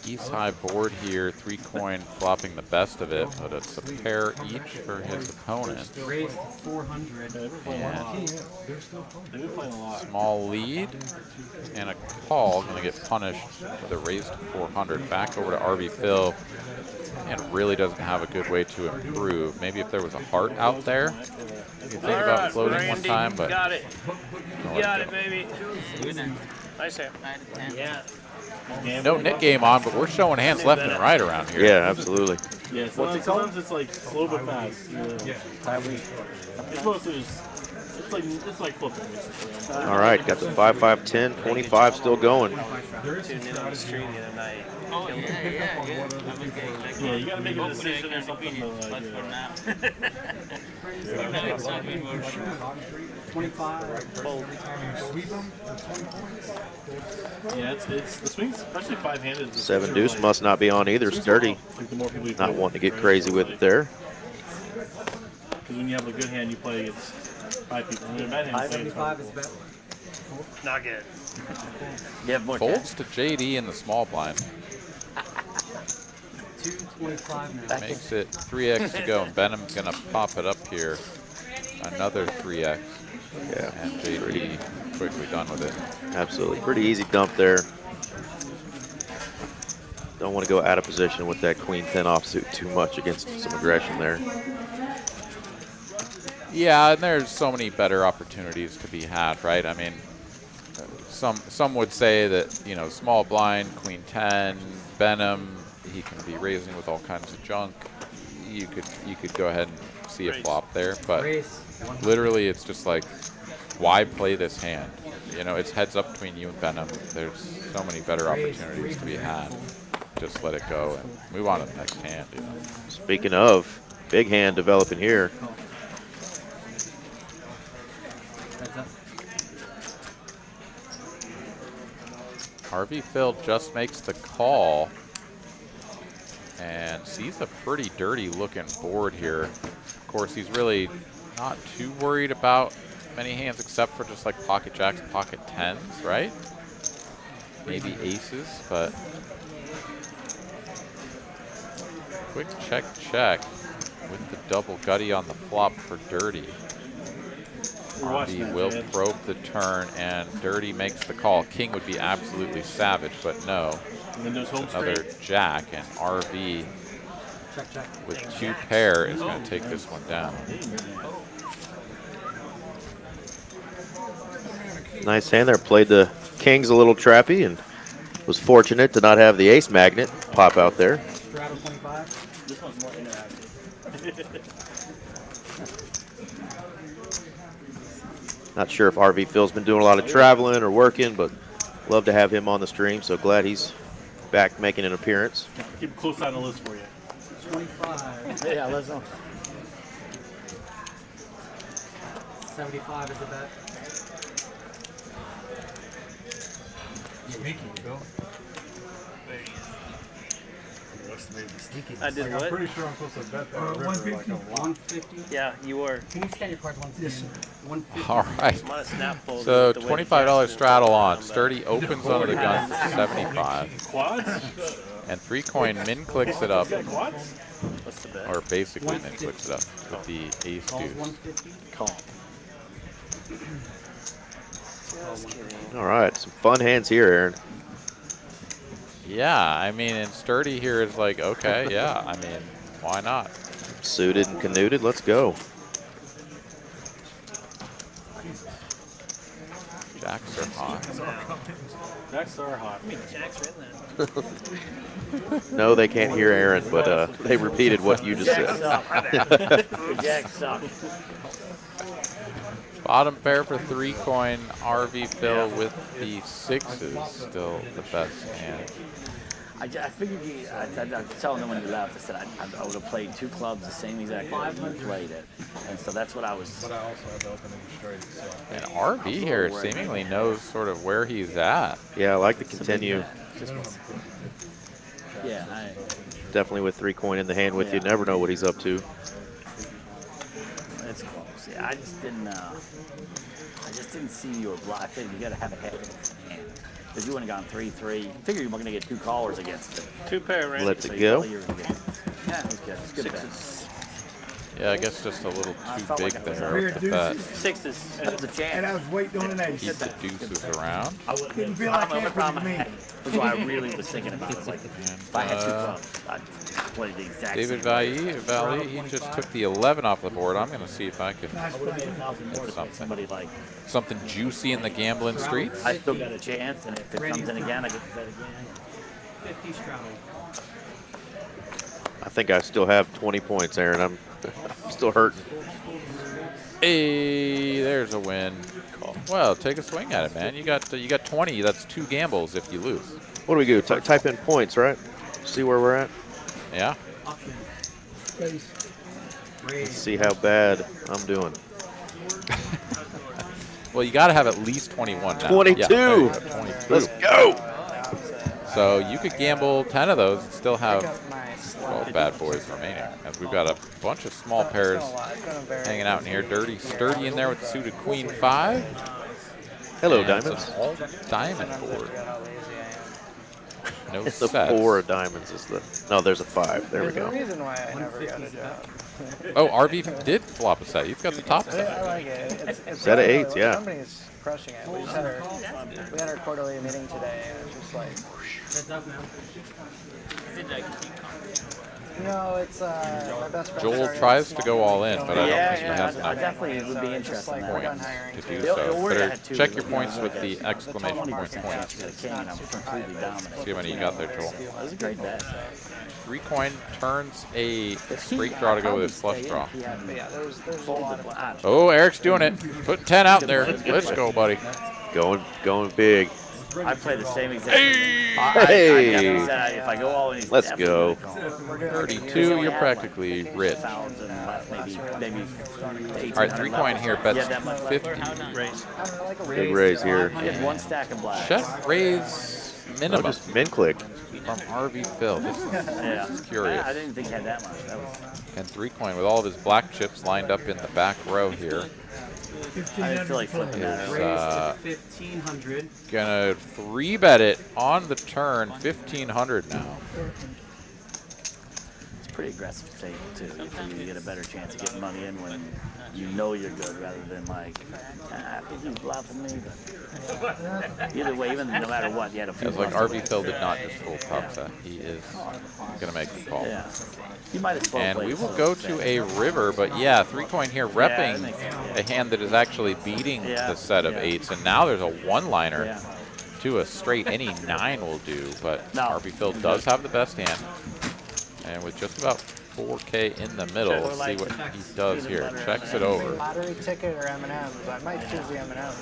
East high board here, 3 coin flopping the best of it, but it's a pair each for his opponent. Raised to 400. And small lead and a call, going to get punished with a raise to 400. Back over to RV Phil, and really doesn't have a good way to improve. Maybe if there was a heart out there, you could think about floating Randy, one time, but got it. You got it, baby. Nice hand. Yeah. no Nick game on, but we're showing hands left and right around here. Yeah, absolutely. Yeah, sometimes it's like slow but fast. Yeah. It's mostly just, it's like flipping basically. All right, got the 5, 5, 10, 25 still going. Tuned in on the stream the other night. Oh, yeah. Yeah, you gotta make a decision or something. But 25. yeah, it's the swings, especially 5-handed. 7 deuce must not be on either. Sturdy, not wanting to get crazy with it there. Because when you have a good hand, you play against 5 people. When you're a bad hand, 75 is better. Not good. You have more Folds to JD in the small blind. 25 now. Makes it 3x to go, and Benham's going to pop it up here. Another 3x. Yeah. And JD quickly done with it. Absolutely. Pretty easy dump there. Don't want to go out of position with that queen 10 offsuit too much against some aggression there. Yeah, and there's so many better opportunities to be had, right? I mean, some would say that, you know, small blind, queen 10, Benham, he can be raising with all kinds of junk. You could go ahead and see a flop there, but literally it's just like, why play this hand? You know, it's heads up between you and Benham. There's so many better opportunities to be had. Just let it go and move on to the next hand. You know? Speaking of, big hand developing here. RV Phil just makes the call and sees a pretty dirty looking board here. Of course, he's really not too worried about many hands except for just like pocket jacks, pocket 10s, right? Maybe aces, but quick check with the double gutty on the flop for dirty. RV will probe the turn, and dirty makes the call. King would be absolutely savage, but no. Another jack, and RV with 2 pair is going to take this one down. Nice hand there. Played the kings a little trappy and was fortunate to not have the ace magnet pop out there. Straddle 25. This one's more interactive. Not sure if RV Phil's been doing a lot of traveling or working, but love to have him on the stream. So glad he's back making an appearance. Keep a close eye on the list for you. 25. Yeah, let's go. 75 is a bet. Sneaky, Phil. I did I'm what? pretty sure I'm supposed to bet that river 150. like a lot. 150. Yeah, you were. Can you scan your cards once again? 150. All right. I'm on a snap fold So with the way $25 Jackson straddle was on. but Sturdy opens under the gun 75. Quads? And 3-coin min clicks it up, Quads? What's the bet? or basically min clicks it up with the ace Calls deuce. 150. Call. Just kidding. All right, some fun hands here, Aaron. Yeah, I mean, and Sturdy here is like, okay, yeah, I mean, why not? Suited and canuted, let's go. Jacks are hot. Jacks are hot. I mean, Jack's written that. No, they can't hear Aaron, but they repeated what you just Jack said. suck. Jack suck. Bottom pair for 3-coin, RV Phil with the 6s, still the best hand. I figured I was telling them when you left, I said I would have played 2 clubs the same exact way you played it. And so that's what I was. But I also had to open it straight. So. And RV here seemingly knows sort of where he's at. Yeah, I like to continue. Yeah, Definitely with 3-coin in the hand with you. Never know what he's up to. it's close. Yeah, I just didn't see your bluff. I think you got to have a head hand. Because you wouldn't have gone 3-3. Figure you were going to get 2 callers against it. 2 pair, right? Let So it you go. thought you were gonna get- Yeah, it's good. It's good bet. Yeah, I guess just a little too felt big like I was there with the bet. 6s. That was a And chance. I was waiting on an ace. Keep the deuces around. I wouldn't Didn't have feel like the that problem with I me. had. That's why I really was thinking about it. It's like, if I had 2 clubs, I'd play the exact David same Valley, he just took the 11 off the board. I'm going to see if I can Nice I would have play. been 1,000 more to play somebody like, something juicy in the gambling streets. I still got a chance, and if it comes in again, I get to bet again. 50 straddle. I think I still have 20 points, Aaron. I'm still hurting. Hey, there's a win. Well, take a swing at it, man. You got 20. That's 2 gambles if you lose. What do we do? Type in points, right? See where we're at. Yeah. Option. Space. Let's see how bad I'm doing. Well, you got to have at least 21 now. 22. Yeah, there you go, 22. Let's go. So you could gamble 10 of those and still have 12 bad boys remaining. And we've got a bunch of small pairs hanging out in here. Dirty, Sturdy in there with the suited queen 5. Hello, And diamonds. some all diamond board. no The sets. 4 of diamonds is the. No, there's a 5. There we There's a go. reason why I never got a job. Oh, RV did flop a set. He's got the top I set. like it. It's Set of really- 8s, yeah. The company's crushing it. We had our quarterly meeting today, and it's just like, Heads up now. no, it's my best friend. Joel started tries a to small go all in, business. but I don't think he Yeah, has I enough definitely would be So it's just interested in like that. we're done points hiring to too. do so. We're Better at 2, check your but points with like the a exclamation 20% point chance points. to get a king, and I'm completely dominant. See how many you got there, Joel. That was a great bet. 3 coin turns a straight draw to go with his flush draw. But yeah, there's a lot of Oh, Eric's doing it. Put 10 out there. Let's go, buddy. Going big. I play the same exact. Hey! I definitely said if I go all in, he's Let's definitely go. gonna call. 32, you're practically rich. 1,000 left, maybe 1800 All right, 3 coin here, bets Yeah, that much left. 50. like a Big raise here. He had 1 stack of black. Check raise No, minimum just min click. from RV Phil. This Yeah. is curious. I didn't think he had that much. That was, And 3 coin with all of his black chips lined up in the back row here. I didn't feel like flipping that. Is Raise to 1,500. gonna 3-bet it on the turn, 1,500 now. It's pretty aggressive tape too. If you get a better chance of getting money in when you know you're good, rather than like, I think he's bluffing me. But either way, even no matter what, you had a few. It's like bluffs. RV Phil did not just full top set. He is gonna make the call. Yeah. You might as well And play we it will slow. go to a river, but yeah, 3 coin here repping that makes sense, a hand that is actually beating Yeah, the set of yeah. 8s, and now there's a one-liner Yeah. to a straight. Any 9 will do, but No. RV Phil does have the best hand, and with just about 4K in the middle, let's see what he does here. Checks it over. lottery ticket or M&M's. I might choose the M&M's.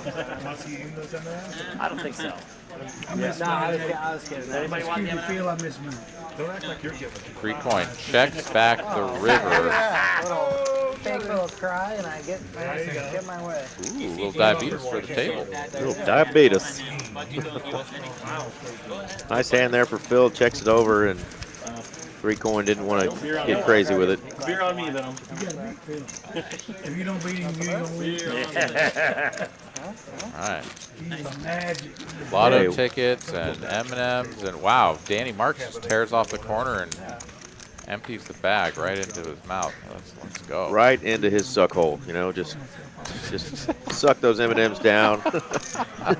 I don't think so. No, I was kidding. Anybody want the You M&M? feel I miss money. Don't act like you're getting it. 3 coin checks back the river. Little fake little cry, and I get my way. Ooh, a little diabetes for the table. Little diabetes. Nice hand there for Phil. Checks it over, and 3 coin didn't want to get crazy with it. Beer on me, then. You gotta beat Phil. If you don't beat him, you ain't gonna win. All right. He's magic. Lotto Hey. tickets and M&Ms, and wow, Danny Marks just tears off the corner and empties the bag right into his mouth. Let's go. Right into his suck hole. You know, just suck those M&Ms down. I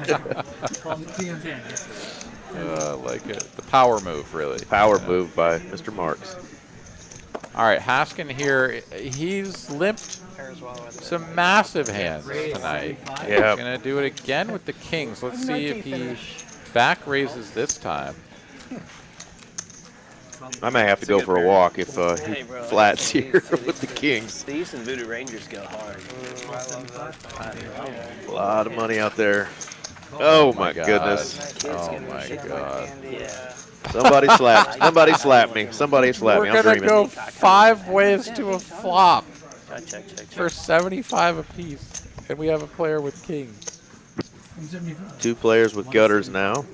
like it. The power move, really. Power move by Mr. Marks. All right, Haskin here, he's limped some massive hands tonight. Yeah. He's going to do it again with the kings. Let's see if he back raises this time. I may have to go for a walk if he flats here with the kings. The East and Voodoo Rangers go hard. A lot of money out there. Oh my God. goodness. Oh my God. Somebody slapped. Somebody slapped me. Somebody slapped me. We're I'm going to dreaming. go 5 ways to a flop Check. for 75 apiece. And we have a player with kings. 2 players with gutters now.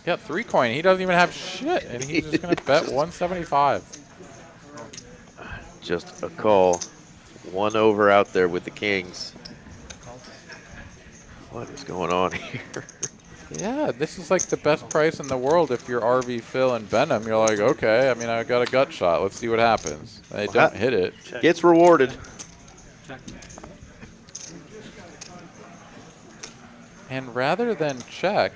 Yeah, 3 coin. He doesn't even have shit, and he's just going to bet 175. Just a call. 1 over out there with the kings. What is going on here? Yeah, this is like the best price in the world if you're RV Phil and Benham. You're like, okay, I mean, I got a gut shot. Let's see what happens. They don't hit it. Gets rewarded. And rather than check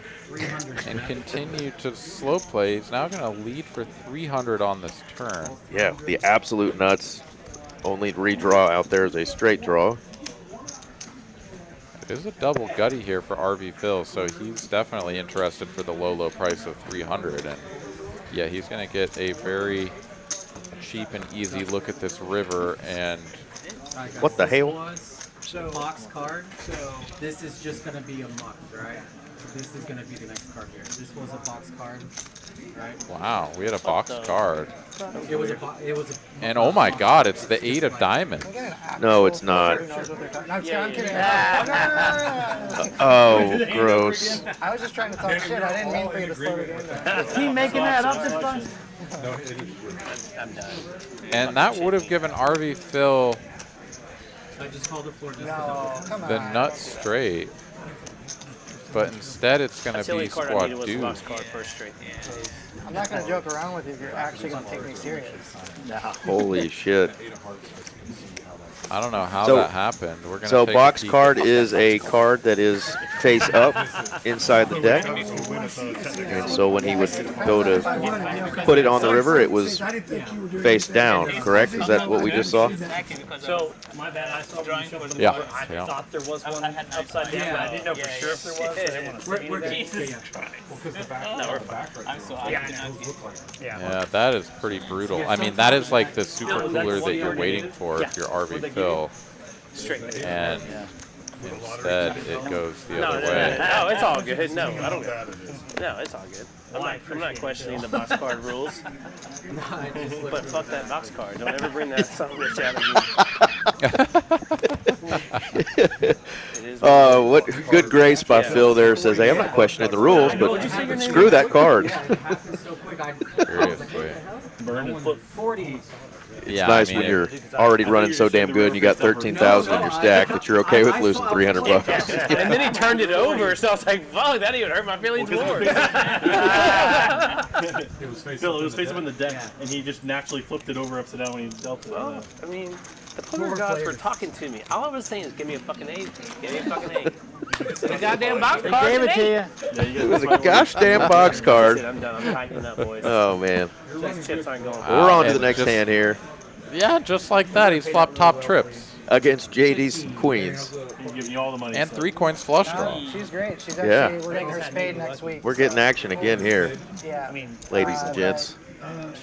and continue to slow play, he's now going to lead for 300 on this turn. Yeah, the absolute nuts. Only redraw out there is a straight draw. It is a double gutty here for RV Phil, so he's definitely interested for the low price of 300. And yeah, he's going to get a very cheap and easy look at this river. And What the hell? Box card. So this is just going to be a muck, right? This is going to be the next card here. This was a box card, right? wow, we had a box card. It was a. And oh my God, it's the 8 of diamonds. No, it's not. I'm kidding. Oh, gross. I was just trying to talk shit. I didn't mean for you to slow the game down. Is he making that up this time? I'm done. And that would have given RV Phil I just called the floor just No, come on. the nut straight. but instead it's going That's to the only be card I squad needed was the deuce. box card first straight. I'm not gonna joke around with you if you're actually gonna take me serious. No. Holy shit. I don't know how So- that happened. We're going to So take box a peek card at- is a card that is face up inside the deck. And so when he would go to put it on the river, it was face down, correct? Is that what we just saw? So, my bad, I saw drawing. Yeah. I Yeah. thought there was one upside down, but I didn't know for sure if there was. So I didn't want to say anything. Jesus No, we're fine. I'm so Yeah, that is pretty brutal. I mean, that is like the super cooler that you're waiting for if you're RV Phil, straight. and instead it goes the No, other no, way. no, it's all good. No, I don't. No, it's all good. I'm not questioning the box card rules. But fuck that box card. Don't ever bring that son of a bitch out of me. What good grace by Phil there says, hey, I'm not questioning the rules, but screw that card. Seriously. Burn flip 40. Yeah, It's nice I mean, when you're already running so damn good and you got 13,000 in your stack that you're okay with losing 300 bucks. And then he turned it over, so I was like, fuck, that even hurt my feelings more. It was face up in the deck, and he just naturally flipped it over upside down when he dealt it. Well, I mean, the poker gods were talking to me. All I was saying is, give me a fucking 8. Give me a fucking 8. The goddamn box They card. gave it to you. It was a gosh damn box card. I'm done. I'm tightening up, boys. Oh, man. Those chips aren't going. We're on to the and next just- hand here yeah, just like that, he's flopped top trips against JD's Queens. He's giving you all the money. and 3 coins flush draw. She's great. She's Yeah. actually, we're getting her spade next week. We're getting action again here, Yeah. ladies and gents.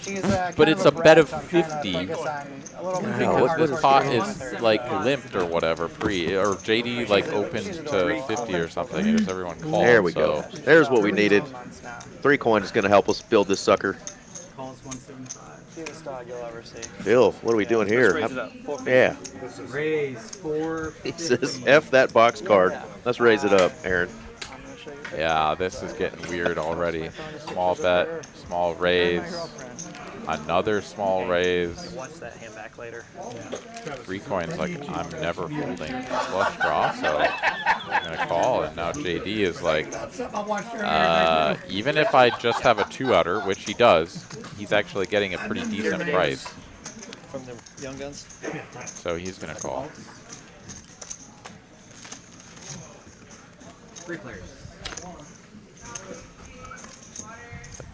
She's, But kind it's of a bet of brat, so I'm trying to 50. focus on a little bit Because harder the towards pot the is third. like limped or whatever pre, or JD like opened to 50 or something, and just everyone called. There we go. so- There's what we needed. Months now. 3 coin is going to help us build this sucker. Calls 175. Cutest dog you'll ever see. Bill, what are we doing here? Raise it up. 450. Yeah. Raise 4. He says, F that box card. Let's raise it up, Aaron. I'm gonna show you. Yeah, this is getting weird already. Small bet, small raise, another small raise. Watch that hand back later. 3 coins, like I'm never folding flush draw, so I'm gonna call. And now JD is like, Something I watched earlier. even if I just have a 2-outer, which he does, he's actually getting a pretty decent price. From the Young Guns. So he's gonna call. 3 players.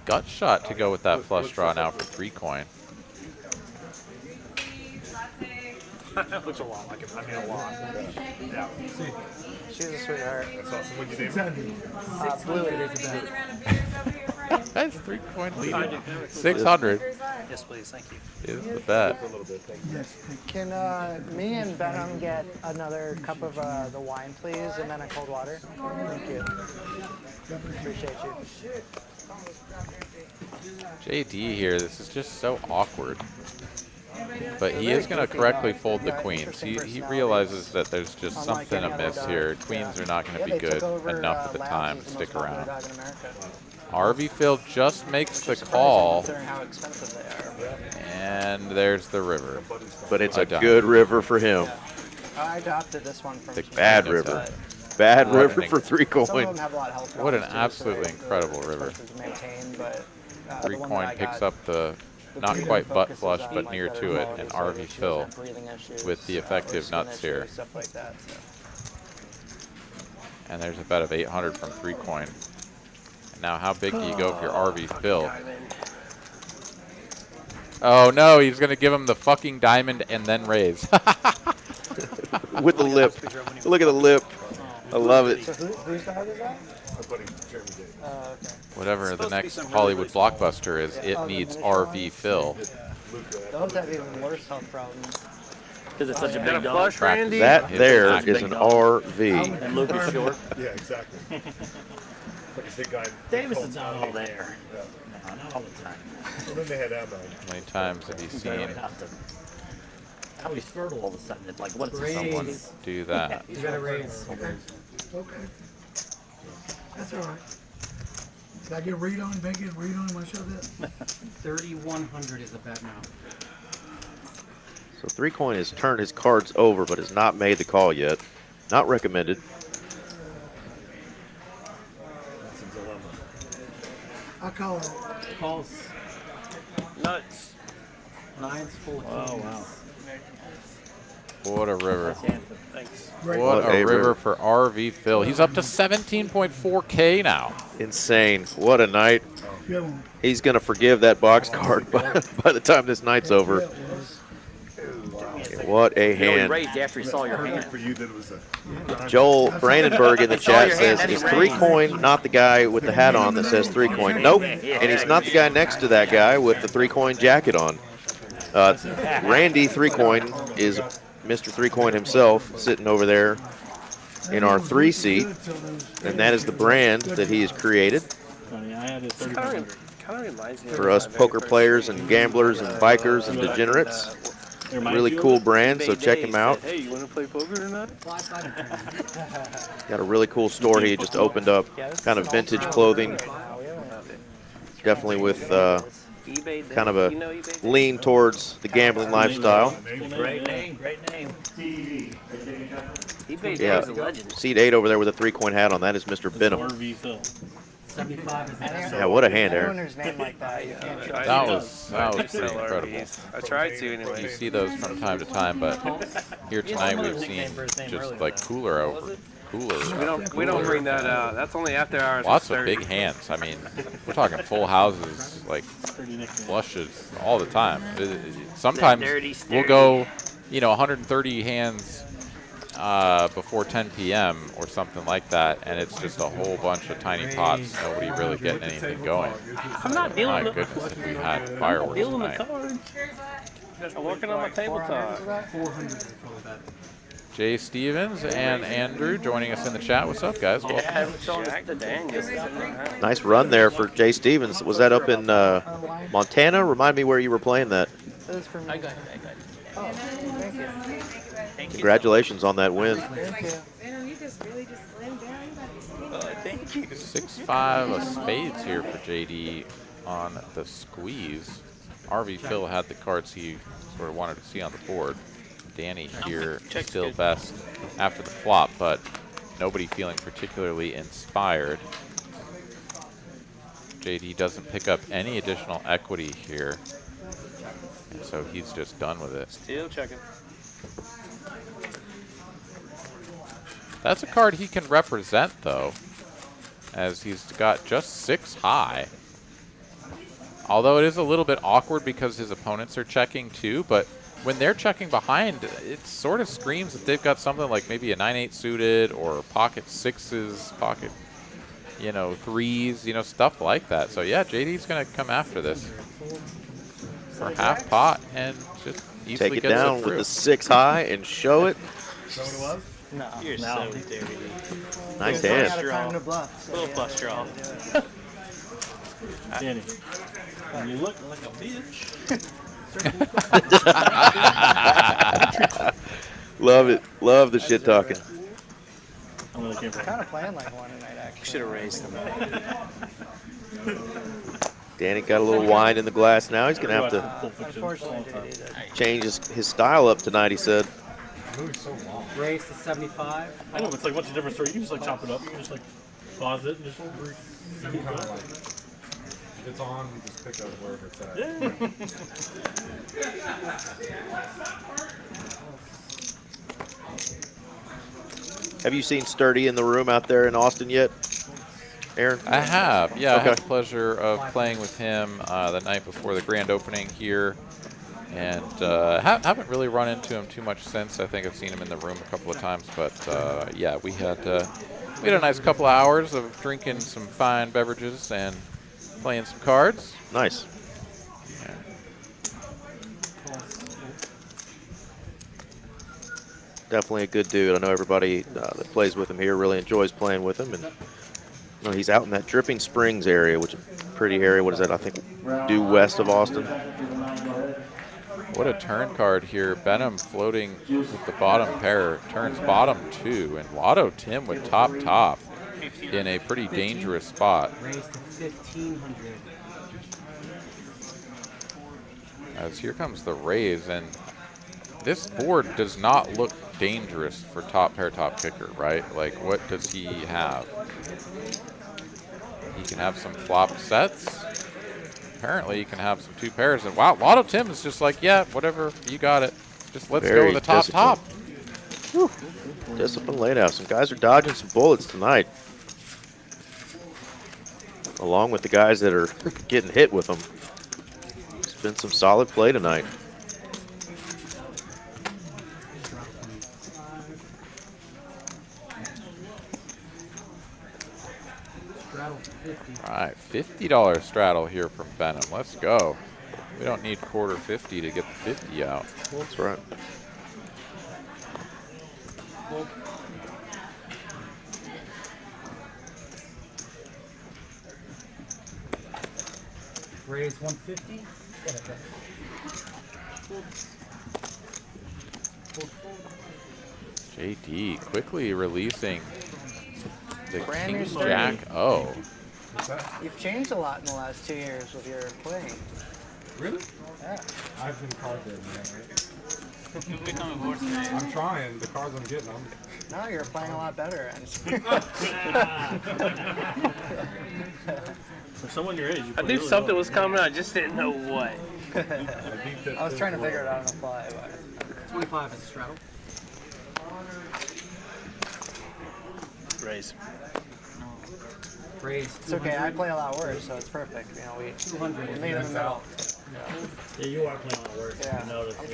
Gut shot to go with that flush draw now for 3 coin. That looks a lot like it. I mean, a lot. Yeah. She's a sweetheart. That's awesome. What'd you name Bluey. That's 3 coin lead. 600 Yes, please. Thank you. is the bet. Can me and Benham get another cup of the wine, please, and then a cold water? Thank you. Appreciate you. JD here, this is just so awkward. But he is going to correctly fold the queens. He realizes that there's just something amiss here. Queens are not going to be good enough at the time to stick around. RV Phil just makes the call, How expensive they are. and there's the river. But it's a Done. good river for him. I adopted this one from The Bad Chicago, river. but Bad What river an for 3 Some of coin. them have a lot of health What an problems, too, so absolutely they're incredible river. expensive to maintain, but, 3 the one coin that I picks got, up the the not breeding quite butt focuses flush, on, but like, near better to it, quality, and so RV she doesn't Phil have breathing issues, with the effective skin nuts issues, here. Stuff like that, so. And there's a bet of 800 from 3 coin. And now how big do you go if you're RV Phil? Oh no, he's going to give him the fucking diamond and then raise. With the lip. Look at the lip. I love it. So whose dog is that? buddy Jeremy did. Okay. Whatever the next Hollywood blockbuster is, it needs RV Phil. Those have even worse health problems. Because it's such a Got big a dog. flush, Randy? That His there attack is big an dog. RV. And Luke is short. Yeah, exactly. Like a big guy. Davison's not all there. Yeah. No, not all the time. Well, then they had ammo. How many times have you You seen don't have to. How he's fertile all of a sudden. It's like, what's Raise. someone this? do that? You gotta raise. Okay. That's all right. Did I get a read on, make it read on when I show that? 3,100 is the bet now. So 3 coin has turned his cards over, but has not made the call yet. Not recommended. I call it. Calls. Nuts. Nines full of Oh, kings. wow. What a river. Thanks. Great. What What a a river river. for RV Phil. He's up to 17.4K now. Insane. What a night. Good one. He's going to forgive that box card by the time this night's over. What a hand. raised after he saw your hand. For you, that it was a Joel Brandenburg in the Saw chat your hand, says, that's is right. 3-coin not the guy with the hat on that says 3-coin? Nope. And he's not the guy next to that guy with the 3-coin jacket on. Randy 3-coin is Mr. 3-coin himself sitting over there in our 3 seat. And that is the brand that he has created Funny, I had it Kind 3,500. of reminds me for of us my very poker first players and game. gamblers and bikers and degenerates. It reminds Really you of cool it? brand, so eBay check Day him out. said, hey, you want to play poker or not? Got a really cool store he just opened up, kind of vintage clothing, definitely with eBay Day. kind of a You know eBay Day? lean towards the gambling lifestyle. Great name, great name. eBay Day Yeah, is a legend. seat 8 over there with a 3-coin hat on. That is Mr. Benham. RV Phil. 75 is next. Yeah, what a hand, Anyone Aaron. whose name like that, you can't choose. That was pretty Sell incredible. RVs. I tried to You anyway. see those from time to time, but here tonight we've seen just like cooler over cooler. We don't bring that out. That's only after hours. Lots of big hands. I mean, we're talking full houses, like flushes all the time. Sometimes dirty, we'll go, 130 hands before 10 p.m. or something like that, and it's just a whole bunch of tiny pots. Nobody really getting anything going. I'm not My dealing with goodness, if we had fireworks dealing with tonight. cards. I'm working on my tabletop. 400 is probably that. Jay Stevens and Andrew joining us in the chat. What's up, guys? Welcome. Jack Daniels. Nice run there for Jay Stevens. Was that up in Montana? Remind me where you were playing that. This is for me. I got it. Oh, thank you. Congratulations on that win. Thank you. Thank you. 6-5 of spades here for JD on the squeeze. RV Phil had the cards he sort of wanted to see on the board. Danny here still best after the flop, but nobody feeling particularly inspired. JD doesn't pick up any additional equity here, and so he's just done with it. Still checking. That's a card he can represent, though, as he's got just 6 high. Although it is a little bit awkward because his opponents are checking too, but when they're checking behind, it sort of screams that they've got something like maybe a 9-8 suited or pocket 6s, pocket, 3s, stuff like that. So yeah, JD's going to come after this for half pot and just easily Take it gets down it with through. the 6 high and show it. No. You're so dirty. Nice Running out hand. of time to bluff. So, Little bust draw. Danny, you look like a bitch. Love it. Love the shit talking. I'm really careful. kind of playing like one tonight, actually. Should have raised them. Danny got a little wine in the glass now. He's going to have to Pulp Fiction. Unfortunately, JD did. change his style up tonight, he said. Raise to 75. I know, but it's like what's the difference? You can just like chop it up. You can just like pause it and just. If it's on, we just pick up wherever it's at. Have you seen Sturdy in the room out there in Austin yet, Aaron? I have, yeah. I Okay. had the pleasure of playing with him the night before the grand opening here, and haven't really run into him too much since. I think I've seen him in the room a couple of times, but yeah, we had a nice couple of hours of drinking some fine beverages and playing some cards. Nice. Yeah. Definitely a good dude. I know everybody that plays with him here really enjoys playing with him. And he's out in that Dripping Springs area, which is a pretty area. What is that? I think due west of Austin. What a turn card here. Benham floating with the bottom pair. Turns bottom 2, and Lotto Tim with top in a pretty dangerous spot. Raise to 1,500. As here comes the raise, and this board does not look dangerous for top pair, top kicker, right? Like, what does he have? He can have some flop sets. Apparently, you can have some 2 pairs. And wow, a lot of Tim's just like, yeah, whatever, you got it. Just let's go with the top top. Whew. Discipline laid out. Some guys are dodging some bullets tonight, along with the guys that are getting hit with them. It's been some solid play tonight. All right, $50 straddle here from Benham. Let's go. We don't need quarter 50 to get the 50 out. That's right. Raise 150. JD quickly releasing the Brand new King story. Jack O. You've changed a lot in the last 2 years with your playing. Really? Yeah. I've been card dead, man, right? I'm trying. The cards I'm getting, No, you're playing a lot better. For someone your age, you I play knew really something well. was coming. I just didn't know what. I was trying to figure it out on the fly. But 25 is straddle. Raise. Raise. it's okay. I play a lot worse, so it's perfect. You know, we 200 is made it in the middle. Yeah, you are playing a lot worse. Yeah, I noticed. I'm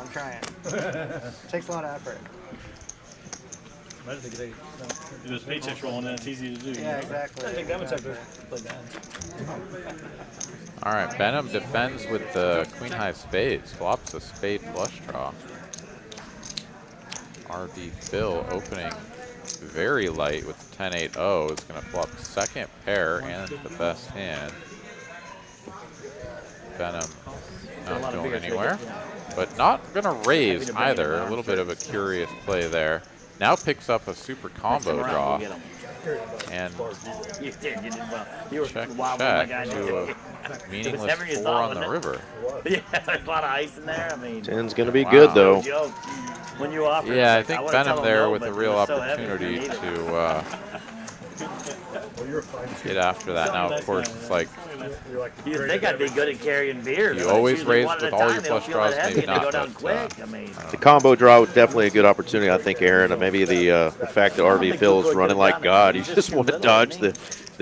trying. Takes a lot of effort. Do this paycheck roll and then it's easy to do. Yeah, exactly. All right, Benham defends with the queen high spades, flops a spade flush draw. RV Phil opening very light with the 10-8-0 is going to flop second pair and the best hand. Benham not going anywhere, but not going to raise either. A little bit of a curious play there. Now picks up a super combo draw. And You did well. You were check wild check like I to did. a meaningless heavier than you 4 thought, on the wasn't it? river. Yeah, there's a lot of ice in there. I mean, 10's going to be Wow. good, though. no joke. When you offered, Yeah, I like, think would've Benham told him there no, with but a it real was so heavy, opportunity he needed it. to get after that. Now, of course, it's like You'd think I'd be good at carrying beer. You but always it's usually raise one at with a all time. your They don't flush feel draws, that heavy maybe and they go not, down but, quick. I mean, The combo draw was definitely a good opportunity, I think, Aaron. And maybe the fact that RV Phil's running like God. He just wanted to dodge the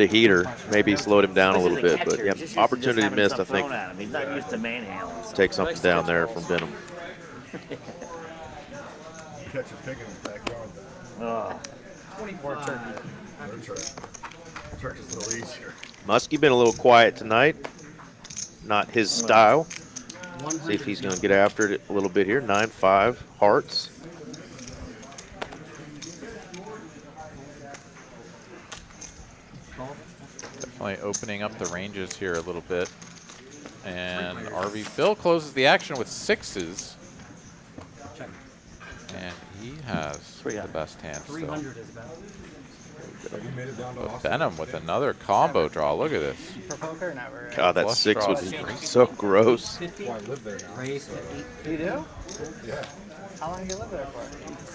heater. Maybe slowed him down a little bit. But, yeah, opportunity missed, I think. He's not used to manhandling. Take something down there from Benham. Catch a pig in his backyard. Oh. 25. Turkey's a little easier. Muskie been a little quiet tonight. Not his style. See if he's going to get after it a little bit here. 9-5 hearts. definitely opening up the ranges here a little bit. And RV Phil closes the action with 6s. And he has the best hand still. 300 is about. But Benham with another combo draw. Look at this. For poker, never. God, that Flush 6 would draws. be so gross. 50. Well, I live there now. Raise to 8. You do? Yeah. How long do you live there for?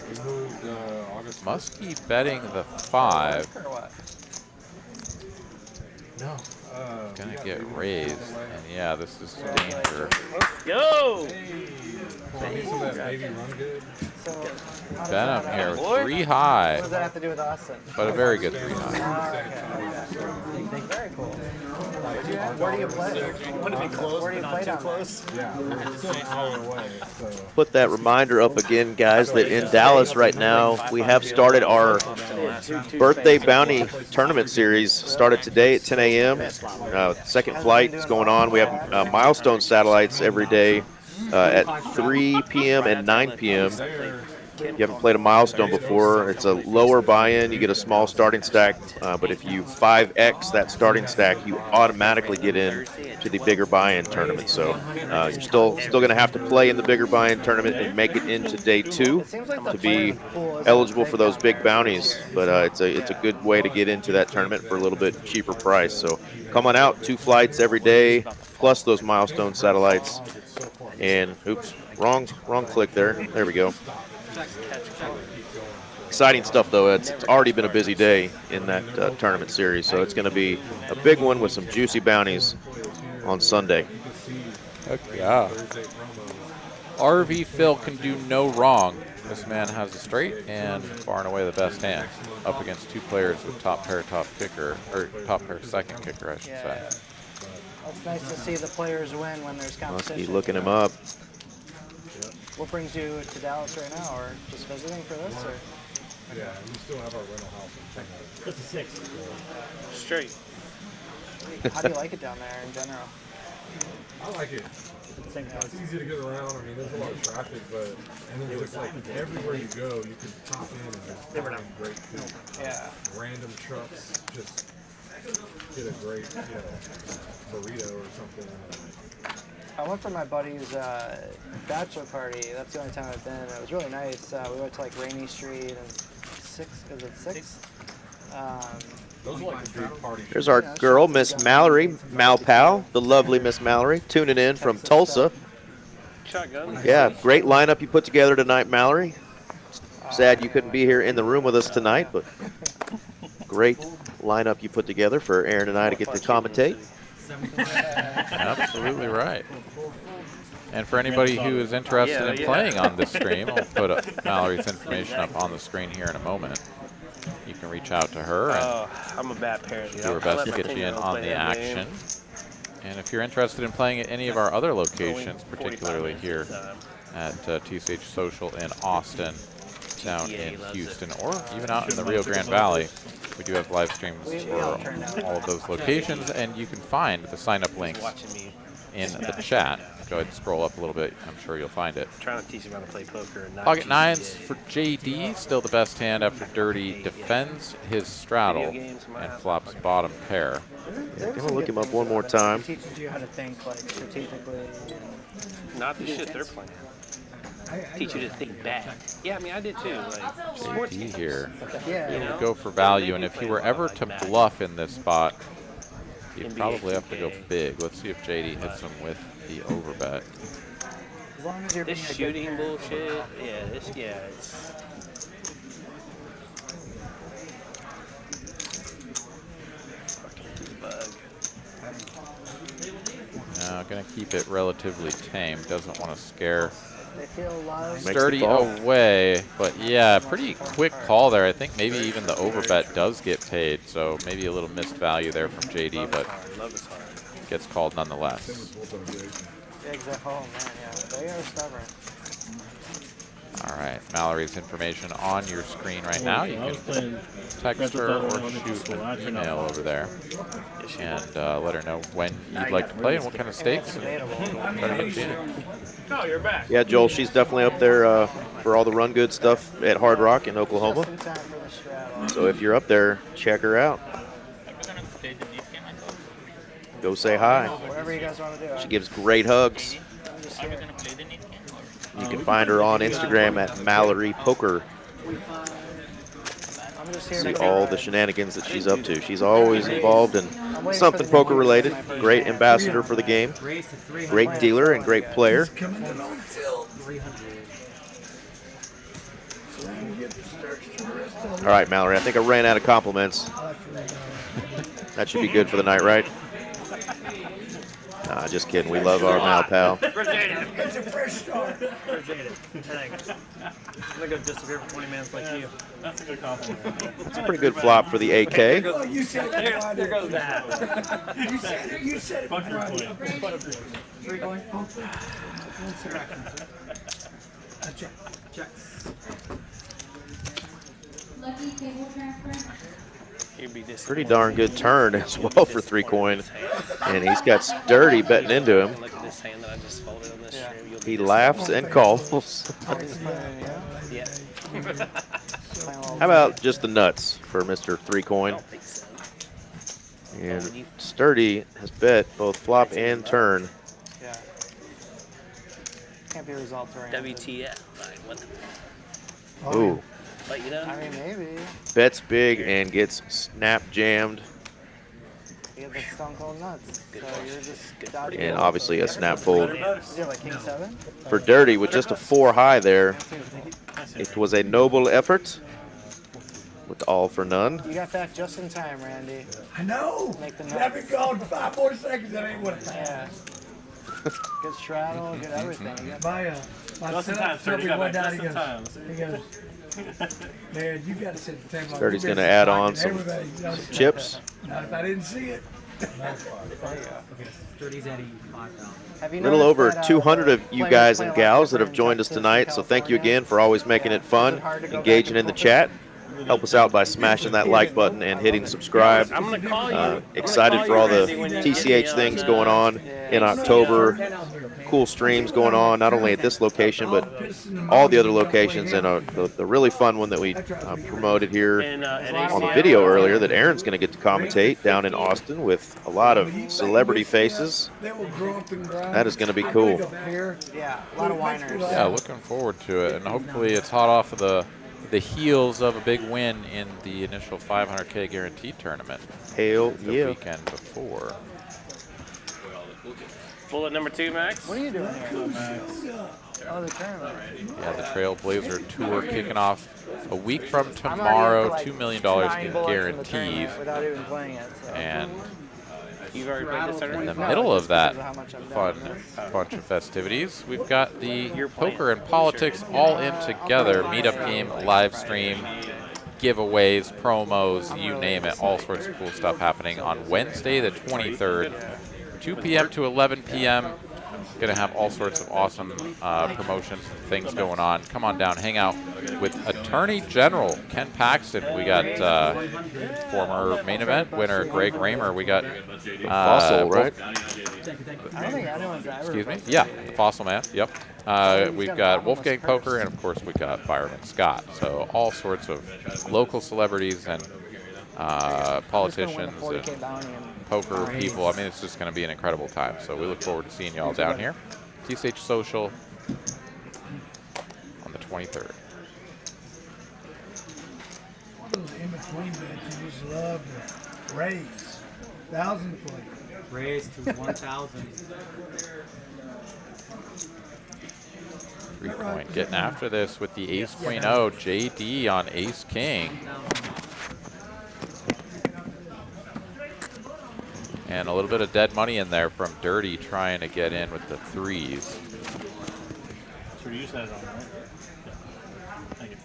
We moved August. Must be betting the 5. Or what? No. Gonna get raised. And yeah, this is danger. Go! So I need some of that baby run good. So, how does Benham that- here, boy. 3 high. What does that have to do with Austin? But a very good 3 high. Okay. Very cool. Where do you play? Where do you play down there? Yeah. It's still an hour away. So. Put that reminder up again, guys, that in Dallas right now, we have started our birthday bounty tournament series. Started today at 10 a.m. Second flight is going on. We have milestone satellites every day at 3 p.m. and 9 p.m. If you haven't played a milestone before, it's a lower buy-in. You get a small starting stack, but if you 5x that starting stack, you automatically get in to the bigger buy-in tournament. So you're still going to have to play in the bigger buy-in tournament and make it into day 2 to be eligible for those big bounties. But it's a good way to get into that tournament for a little bit cheaper price. So come on out, 2 flights every day, plus those milestone satellites. And oops, wrong click there. There we go. exciting stuff, though. It's already been a busy day in that tournament series, so it's going to be a big one with some juicy bounties on Sunday. Heck yeah. RV Phil can do no wrong. This man has a straight and far and away the best hand up against two players with top pair, top kicker, or top pair, second kicker, I should say. It's nice to see the players win when there's competition. Must be looking him up. What brings you to Dallas right now, or just visiting for this? Or? Yeah, we still have our rental house in That's a 6. Straight. How do you like it down there in general? I like it. It's easy to get around. I mean, there's a lot of traffic, but and then just like everywhere you go, you can pop in and just find great food. Yeah. Random trucks just get a great, burrito or something. I went for my buddy's bachelor party. That's the only time I've been. It was really nice. We went to like Rainy Street and Sixth. Is it Sixth? Those are like the big parties. There's our girl, Miss Mallory, Malpal, the lovely Miss Mallory, tuning in from Tulsa. Shotgun. Yeah, great lineup you put together tonight, Mallory. Sad you couldn't be here in the room with us tonight, but great lineup you put together for Aaron and I to get to commentate. Absolutely right. And for anybody who is interested in playing on this stream, I'll put Mallory's information up on the screen here in a moment. You can reach out to her and I'm a bad parent. do her best to get you in on the action. And if you're interested in playing at any of our other locations, particularly here at TCH Social in Austin, down in Houston, or even out in the Rio Grande Valley, we do have live streams for all of those locations, and you can find the sign-up links in the chat. Go ahead and scroll up a little bit. I'm sure you'll find it. I'm trying to teach him how to play poker. And not Pocket nines for JD, still the best hand after Dirty defends his straddle and flops bottom pair. Yeah, I'm gonna look him up one more time. Teaches you how to think like strategically. Not the shit they're playing. Teach you to think bad. Yeah, I mean, I did too. Like, JD here. Yeah. He would go for value, and if he were ever to bluff in this spot, he'd probably have to go big. Let's see if JD hits him with the overbet. As long as you're this shooting bullshit. Yeah, it's. Fucking bug. Now, gonna keep it relatively tame. Doesn't want to scare Sturdy away, but yeah, pretty quick call there. I think maybe even the overbet does get paid, so maybe a little missed value there from JD, but gets called nonetheless. Bigs at home, man. Yeah, they are stubborn. All right, Mallory's information on your screen right now. You can text her or shoot an email over there and let her know when you'd like to play and what kind of stakes. Oh, you're back. Yeah, Joel, she's definitely up there for all the run good stuff at Hard Rock in Oklahoma. So if you're up there, check her out. Go say hi. Whatever you guys want to do. She gives great hugs. You can find her on Instagram at Mallory Poker. See all the shenanigans that she's up to. She's always involved in something poker related. Great ambassador for the game. Great dealer and great player. All right, Mallory, I think I ran out of compliments. That should be good for the night, right? Nah, just kidding. We love our Mal pal. It's a fresh start. Thanks. I'm gonna go disappear for 20 minutes like you. That's a good compliment. It's a pretty good flop for the AK. You said it. There goes that. You said it. You said it. Fuck your point. Three going. Checks. Lucky cable transfer. Pretty darn good turn as well for 3 coin. And he's got Sturdy betting into him. Look at this hand that I just folded on this stream. You'll He laughs and calls. Yeah. How about just the nuts for Mr. 3 coin? And Sturdy has bet both flop and turn. Yeah. Can't be results oriented. WTF. Like, what the Ooh. But you know? I mean, maybe. Bets big and gets snap jammed. You have the stone cold nuts. So you're just dodging. And obviously a snap fold. Is it like King 7? For Dirty with just a 4 high there. It was a noble effort. with all for none. You got back just in time, Randy. I know. Make the I've been gone 5 more seconds. That ain't what it Yeah. Good straddle, good everything. You got My Just in setup time, sir. told You me got one back night, just in time. he goes, man, you got to set the table. Sturdy's going to add on some chips. Not if I didn't see it. Sturdy's at 85,000. A little over 200 of you guys and gals that have joined us tonight, so thank you again for always making it fun, engaging in the chat. Help us out by smashing that like button and hitting subscribe. I'm gonna call you. Excited for all the TCH things going on in October. Cool streams going on, not only at this location, but all the other locations, and the really fun one that we promoted here on the video earlier that Aaron's going to get to commentate down in Austin with a lot of celebrity faces. That is going to be cool. Yeah, a lot of whiners. Yeah, looking forward to it, and hopefully it's hot off of the heels of a big win in the initial 500K guaranteed tournament. Hell the yeah. weekend before. Bullet number 2, Max. What are you doing here? Oh, the tournament. Yeah, the Trailblazer Tour kicking off a week from tomorrow. $2 million in guarantees. Without even playing it. So. And You've already played this in tournament? the middle of that fun bunch of festivities, we've got the poker and politics all in together. Meetup game, live stream, giveaways, promos, you name it. All sorts of cool stuff happening on Wednesday the 23rd, 2 p.m. to 11 p.m. Going to have all sorts of awesome promotions and things going on. Come on down, hang out with Attorney General Ken Paxton. We got former main event winner Greg Raymer. We got Fossil, right? I don't think anyone's ever. Excuse me? Yeah, the Fossil Man. Yep. We've got Wolfgang Poker, and of course we got Byron Scott. So all sorts of local celebrities and politicians and poker people. I mean, it's just going to be an incredible time. So we look forward to seeing y'all down here. TCH Social on the 23rd. One of those in-between bets you just love to raise. 1,000 points. Raise to 1,000. 3-point getting after this with the Ace Queen O. JD on Ace King. And a little bit of dead money in there from Dirty trying to get in with the threes. So you said it on, right? Yeah. Thank you.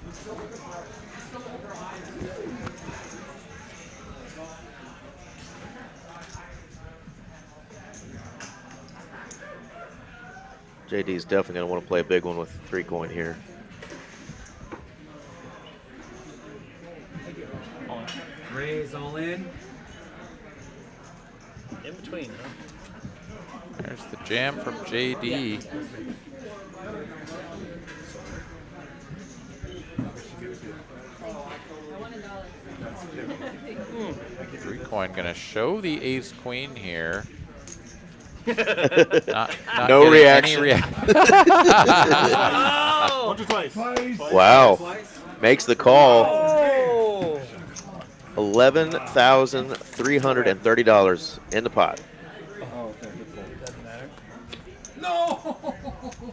JD's definitely going to want to play a big one with 3-coin here. Raise all in. In between, huh? There's the jam from JD. Three-coin going to show the Ace Queen here. not No reaction. Once or twice. Wow. Makes the call. $11,330 in the pot. No!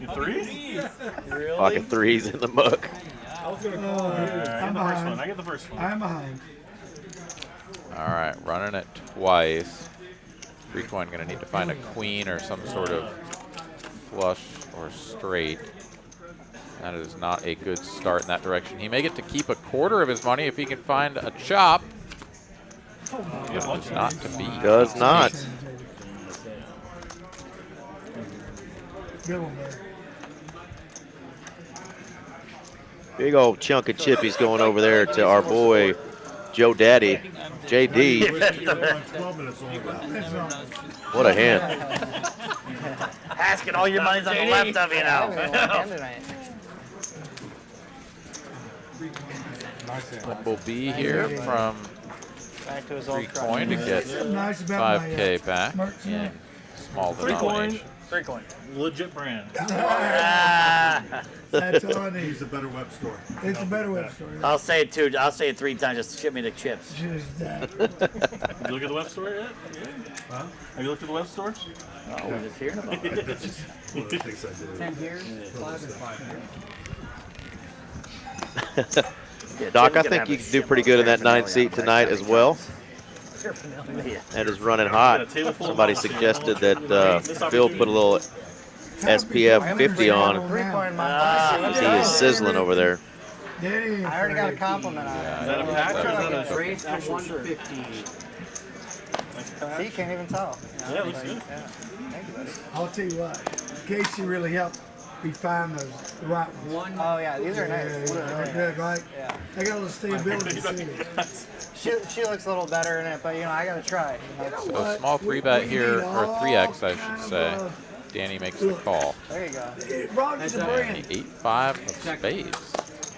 You threes? Really? Pocket threes in the muck. I was going to call it. I get the first one. I get the first one. I'm behind. All right, running it twice. Three-coin going to need to find a queen or some sort of flush or straight. That is not a good start in that direction. He may get to keep a quarter of his money if he can find a chop. Does not to be. Does not. Good one, man. Big old chunk of chippies going over there to our boy Joe Daddy, JD. What a hand. Asking all your money's on the left of you now. Will be here from Back to his old 3-coin to get Nice about my, 5K back merch, in small 3-coin. denomination. 3-coin. Legit brand. That's all I need. He's a better web store. It's a better web store. I'll say it 2. I'll say it 3 times. Just ship me the chips. Just that. Have you looked at the web store yet? Huh? Have you looked at the web store? Oh, we're just hearing about it. 10 here, 5 and 5 here. Yeah, Doc, Tim's I gonna think have you a can do shitload pretty good in that paraphernalia 9 seat on the tonight next as time he well. comes. Paraphernalia. That is running hot. Somebody suggested that Phil put a little SPF 50 on. He is sizzling over there. I already got a compliment on it. Is that a pack or is that a Raise to actual shirt? 150. See, you can't even tell. Yeah, it looks good. Thank you, buddy. I'll tell you what, Casey really helped me find the right ones. Oh yeah, these are nice. Yeah, These are they're really good, nice. right? Yeah. They got a little stability to it. She looks a little better in it, but I gotta try. So a small 3-bet here, or 3x I should say. Danny makes the call. There you go. It brought you the And brand. the 8-5 of spades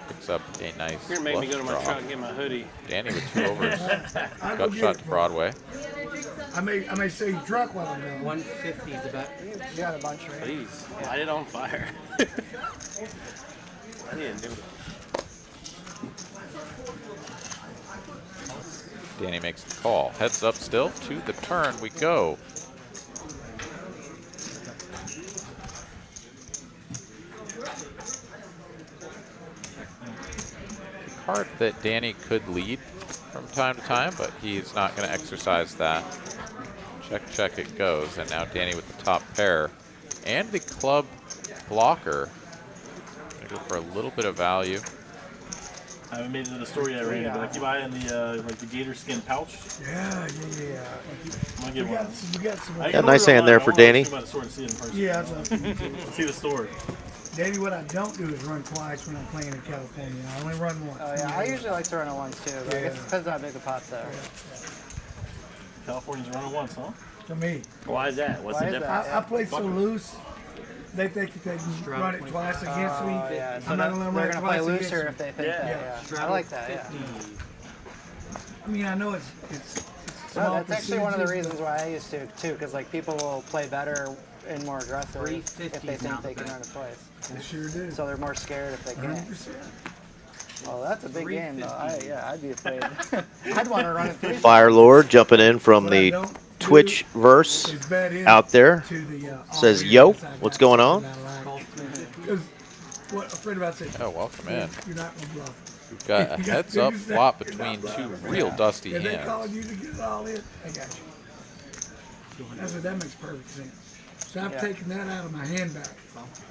picks up a nice You're gonna make me go to my bluff truck draw. and get my hoodie. Danny with 2 overs. I'll go Gut get shot it, to bro. Broadway. I may say you drunk while I'm gone. 150 is about. You got a bunch right? Please, light it on fire. I didn't do it. Danny makes the call. Heads up still. To the turn we go. The card that Danny could lead from time to time, but he's not going to exercise that. Check, check it goes. And now Danny with the top pair. And the club blocker. Gonna go for a little bit of value. I haven't made it to the store yet, Randy, but I keep eyeing the like the gator skin pouch. Yeah. I'm gonna get We one. got some. I Yeah, can nice order hand there online, for but I wanna Danny. see by the store to see it in person. Yeah, that's what- See the store. Danny, what I don't do is run twice when I'm playing in California. I only run once. Oh yeah, I usually like to run it once too, but I guess it depends on how big the pot's are. California's running once, huh? To me, Why is that? What's Why the is difference? that? I play so loose. They think that they can run it twice against me. Oh, yeah, so I'm not gonna let them they're run it gonna play twice looser against if they think that. Yeah. I like that. Yeah. I mean, I know it's No, small that's actually one of the percentages, reasons why I used to too, because like people will play better and more aggressive if 350 they think now. they can run it twice. They sure do. So they're more scared if they can't. 100%. Oh, that's a big game though. I'd be afraid. I'd want to run it 3. Fire Lord jumping in from What I the don't Twitch do verse is bet in out there. to the, Says, all yo, the guys I what's got going on? that I like. 'Cause what a friend of mine said, Oh, welcome in. you're not gonna bluff. We've got a You got heads up things that flop you're between not two bluffing. real dusty If they hands. call you to get it all in, I got you. That makes perfect sense. So I've Yeah. taken that out of my hand bag.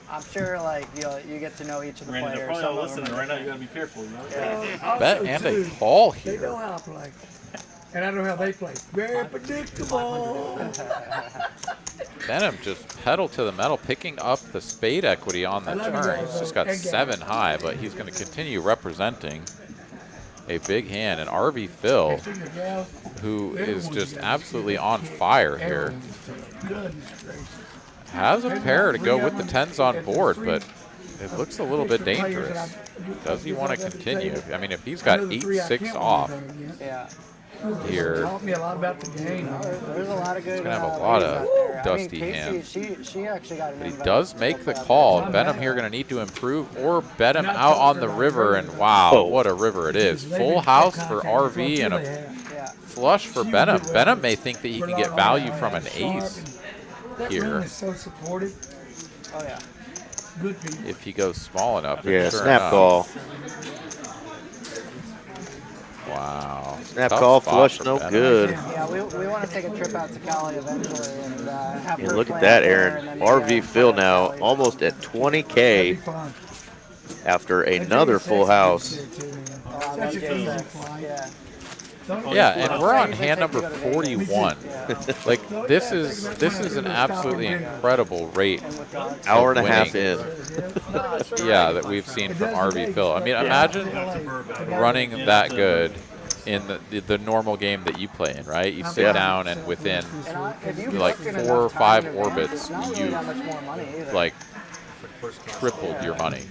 I'm sure like you get to know each of the Randy, they're players. probably Some all of them listening are right now. You different. gotta be careful, you know? Bet Also, and too, a call They here. know how I play. And I know how they play. Very predictable. Benham just pedal to the metal, picking up the spade equity on the I love you turn. guys, He's just got though. And 7 high, but he's going to continue representing a big hand. And RV Phil, Finger gal, who is everyone's just got absolutely on fire here, goodness gracious. has a pair to go with the 10s on board, but it looks a little bit dangerous. Does he want to continue? I mean, if he's got 8-6 off Yeah. here, Taught me a lot about the game. There's a lot of good. He's gonna have a lot ladies of out there. dusty I mean, hands. Casey, she actually got an but he invite does to make go the play out call. there. Benham here going to need to improve or bet him out on the river, and wow, what a river it is. Full house for RV and a Yeah. flush for Benham. Benham may think that he can get value from an ace That here room is so supportive. Oh yeah. Good people. if he goes small enough. and Yeah, sure snap enough- call. Wow. Snap Tough call, spot flush for no Benham. good. Yeah, we want to take a trip out to Cali eventually and have Yeah, her look play at that, out there, Aaron. and then RV play Phil out now Cali. almost at That'd be 20K fun. after another full house. Oh, I love Such an easy J6. flight. Yeah. Yeah, and we're on Usually hand take you number to Vegas. 41. Like this is an absolutely incredible rate. Hour and a winning. half in. Yeah, that we've seen from RV Phil. I mean, imagine running that good in the normal game that you play in, right? You sit Yeah. down and within If you like book in 4 or enough 5 time in advance, orbits, it's not really you that much more money either. like tripled your money,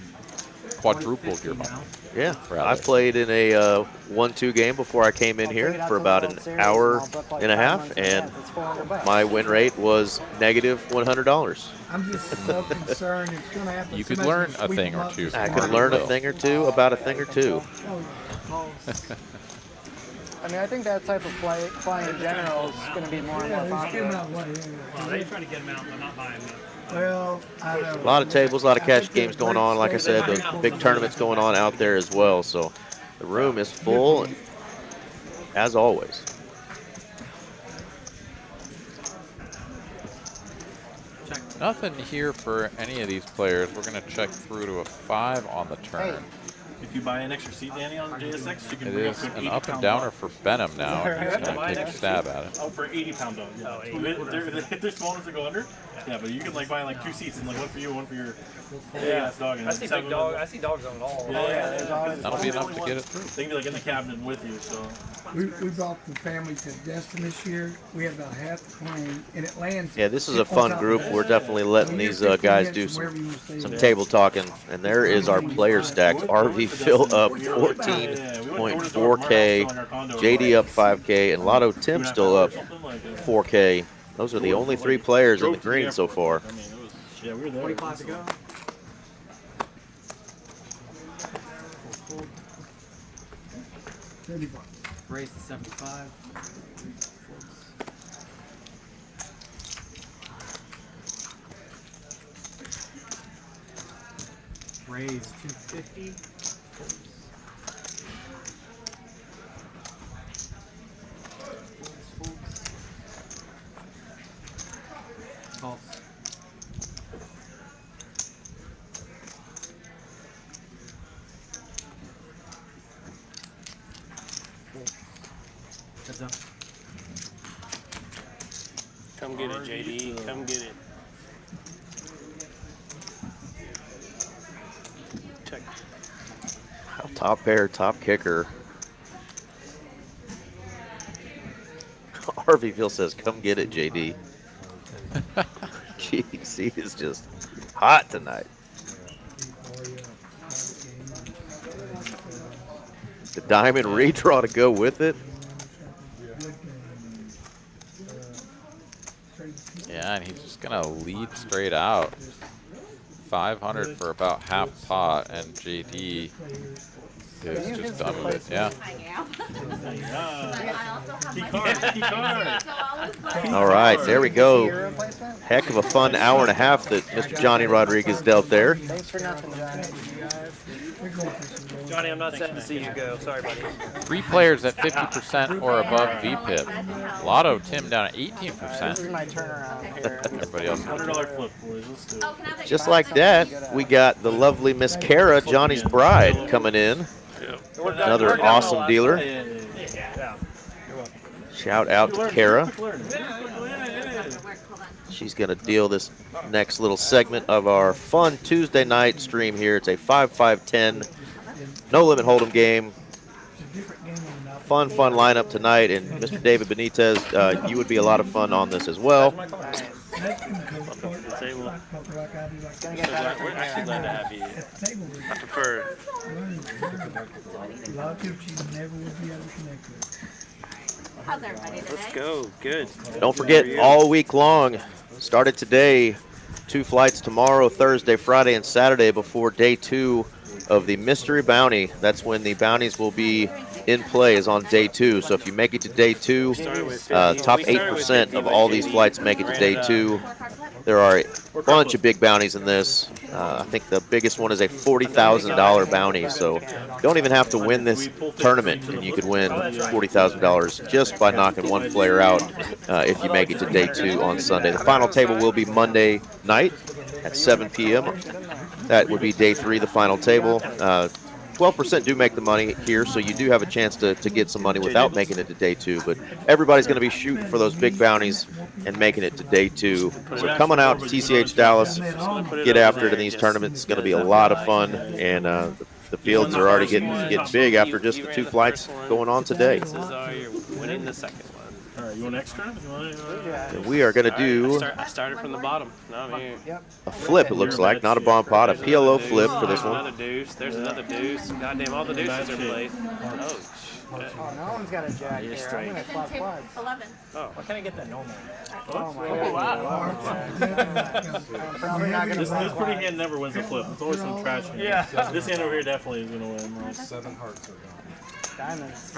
quadrupled your money. Yeah, Rather. I played in a 1-2 game before I came in here for about an hour and a half, and my win rate was negative $100. I'm just so concerned it's going to happen. You could learn a thing or two. I from could RV learn a Phil. thing or two about a thing or two. I mean, I think that type of play in general is going to be more and more popular. They trying to get them out, but not buying them. Well, I A lot of tables, a lot of cash games going on. Like I said, the big tournaments going on out there as well. So The room is full, as always. Nothing here for any of these players. We're going to check through to a 5 on the turn. If you buy an extra seat, Danny, on JSX, you can It bring is up to an 80 up and pound downer dog. for Benham now. He's going to Buy an take a extra stab seat. at it. Oh, for 80-pound dog. Yeah. If there's small ones that go under, yeah, but you can like buy like 2 seats and like one for you, one for your ass dog. And I see big dog. I see dogs on it all. That'll be enough to get it through. They can be like in the cabinet with you. So We brought the family to Destin this year. We had about half the plane, and it lands. Yeah, this is a fun group. We're definitely letting these guys do some table talking. And there is our player stacks. RV Phil up 14.4K, JD up 5K, and Lotto Tim still up 4K. Those are the only 3 players in the green so far. yeah, we were there. 25 to go. Raise to 75. Raise 250. False. Heads up. Come get it, JD. Come get it. Check. Top pair, top kicker. RVville says, come get it, JD. Jeez, he is just hot tonight. The diamond redraw to go with it. Yeah, and he's just going to lead straight out. 500 for about half pot, and JD is just done with it. Yeah. All right, there we go. Heck of a fun hour and a half that Mr. Johnny Rodriguez dealt there. Thanks for nothing, Johnny. Johnny, I'm not sad to see you go. Sorry, buddy. 3 players at 50% or above VPIP. Lotto Tim down at 18%. This is my turnaround here. Everybody else. $100 flip, boys. Let's do it. Just like that, we got the lovely Miss Kara, Johnny's bride, coming in. Another awesome dealer. Shout out to Kara. She's going to deal this next little segment of our fun Tuesday night stream here. It's a 5-5-10 no limit hold'em game. Fun lineup tonight, and Mr. David Benitez, you would be a lot of fun on this as well. We're actually glad to have you. I prefer. How's everybody today? Let's go. Good. Don't forget, all week long, started today, 2 flights tomorrow, Thursday, Friday, and Saturday before day 2 of the Mystery Bounty. That's when the bounties will be in play, is on day 2. So if you make it to day 2, top 8% of all these flights make it to day 2. There are a bunch of big bounties in this. I think the biggest one is a $40,000 bounty. So you don't even have to win this tournament, and you could win $40,000 just by knocking one player out if you make it to day 2 on Sunday. The final table will be Monday night at 7 p.m. That would be day 3, the final table. 12% do make the money here, so you do have a chance to get some money without making it to day 2. But everybody's going to be shooting for those big bounties and making it to day 2. So coming out to TCH Dallas, get after it in these tournaments. It's going to be a lot of fun, and the fields are already getting big after just the 2 flights going on today. You're winning the second one. All right, you want extra? And we are going to do I started from the bottom. Now I'm here. a flip, it looks like, not a bomb pot, a PLO flip for this one. Another deuce. There's another deuce. Goddamn, all the deuces are played. Oh, shit. Oh, no one's got a jack You're here. straight. I'm going to flop clubs. 11. Oh. Why can't I get that normal? Oh, my Oh, wow. I'm probably not going to This pretty hand never wins a flip. It's always some trash hand. Yeah. This hand over here definitely is going to win. Like. 7 hearts are gone. diamonds.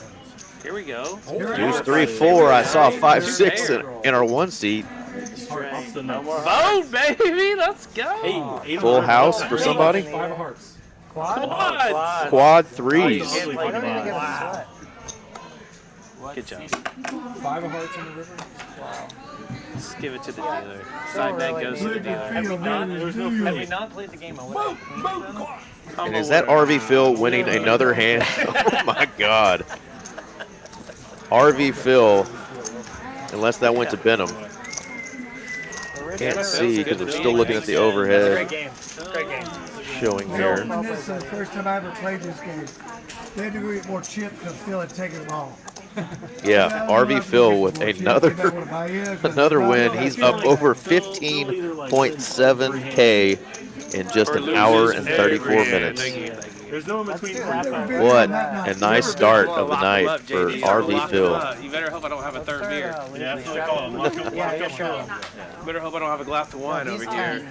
Here we go. Deuce 3-4. I saw 5-6 in our 1 seat. Vote, baby. Let's go. Full house for somebody. 5 of hearts. Quad threes. Good job. 5 of hearts in the river. Just give it to the dealer. Side bet goes to the dealer. Have we not played the game already? And is that RV Phil winning another hand? Oh my God. RV Phil, unless that went to Benham. Can't see because we're still looking at the overhead. Great game. Great game. Showing here. And this is the first time I ever played this game. They had to go get more chips because Phil had taken them all. Yeah, RV Phil with another win. He's up over 15.7K in just an hour and 34 minutes. There's no in between. What a nice start of the night for RV Phil. You better hope I don't have a third beer. Yeah, that's what they call it. Better hope I don't have a glass of wine over here.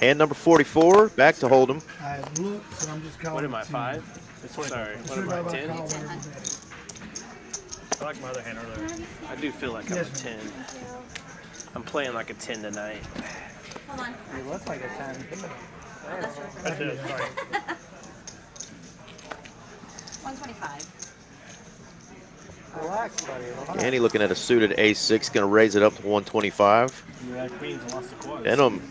Hand number 44, back to Hold'em. I looked, so I'm just calling. What am I, it 5? Sorry, what am I, 10? I like my other hand earlier. I do feel like I'm a 10. I'm playing like a 10 tonight. Hold on. You look like a 10. That's it. Sorry. 125. Relax, buddy. Relax. Danny looking at a suited ace-6, going to raise it up to 125. You had queens and lost the quads. Benham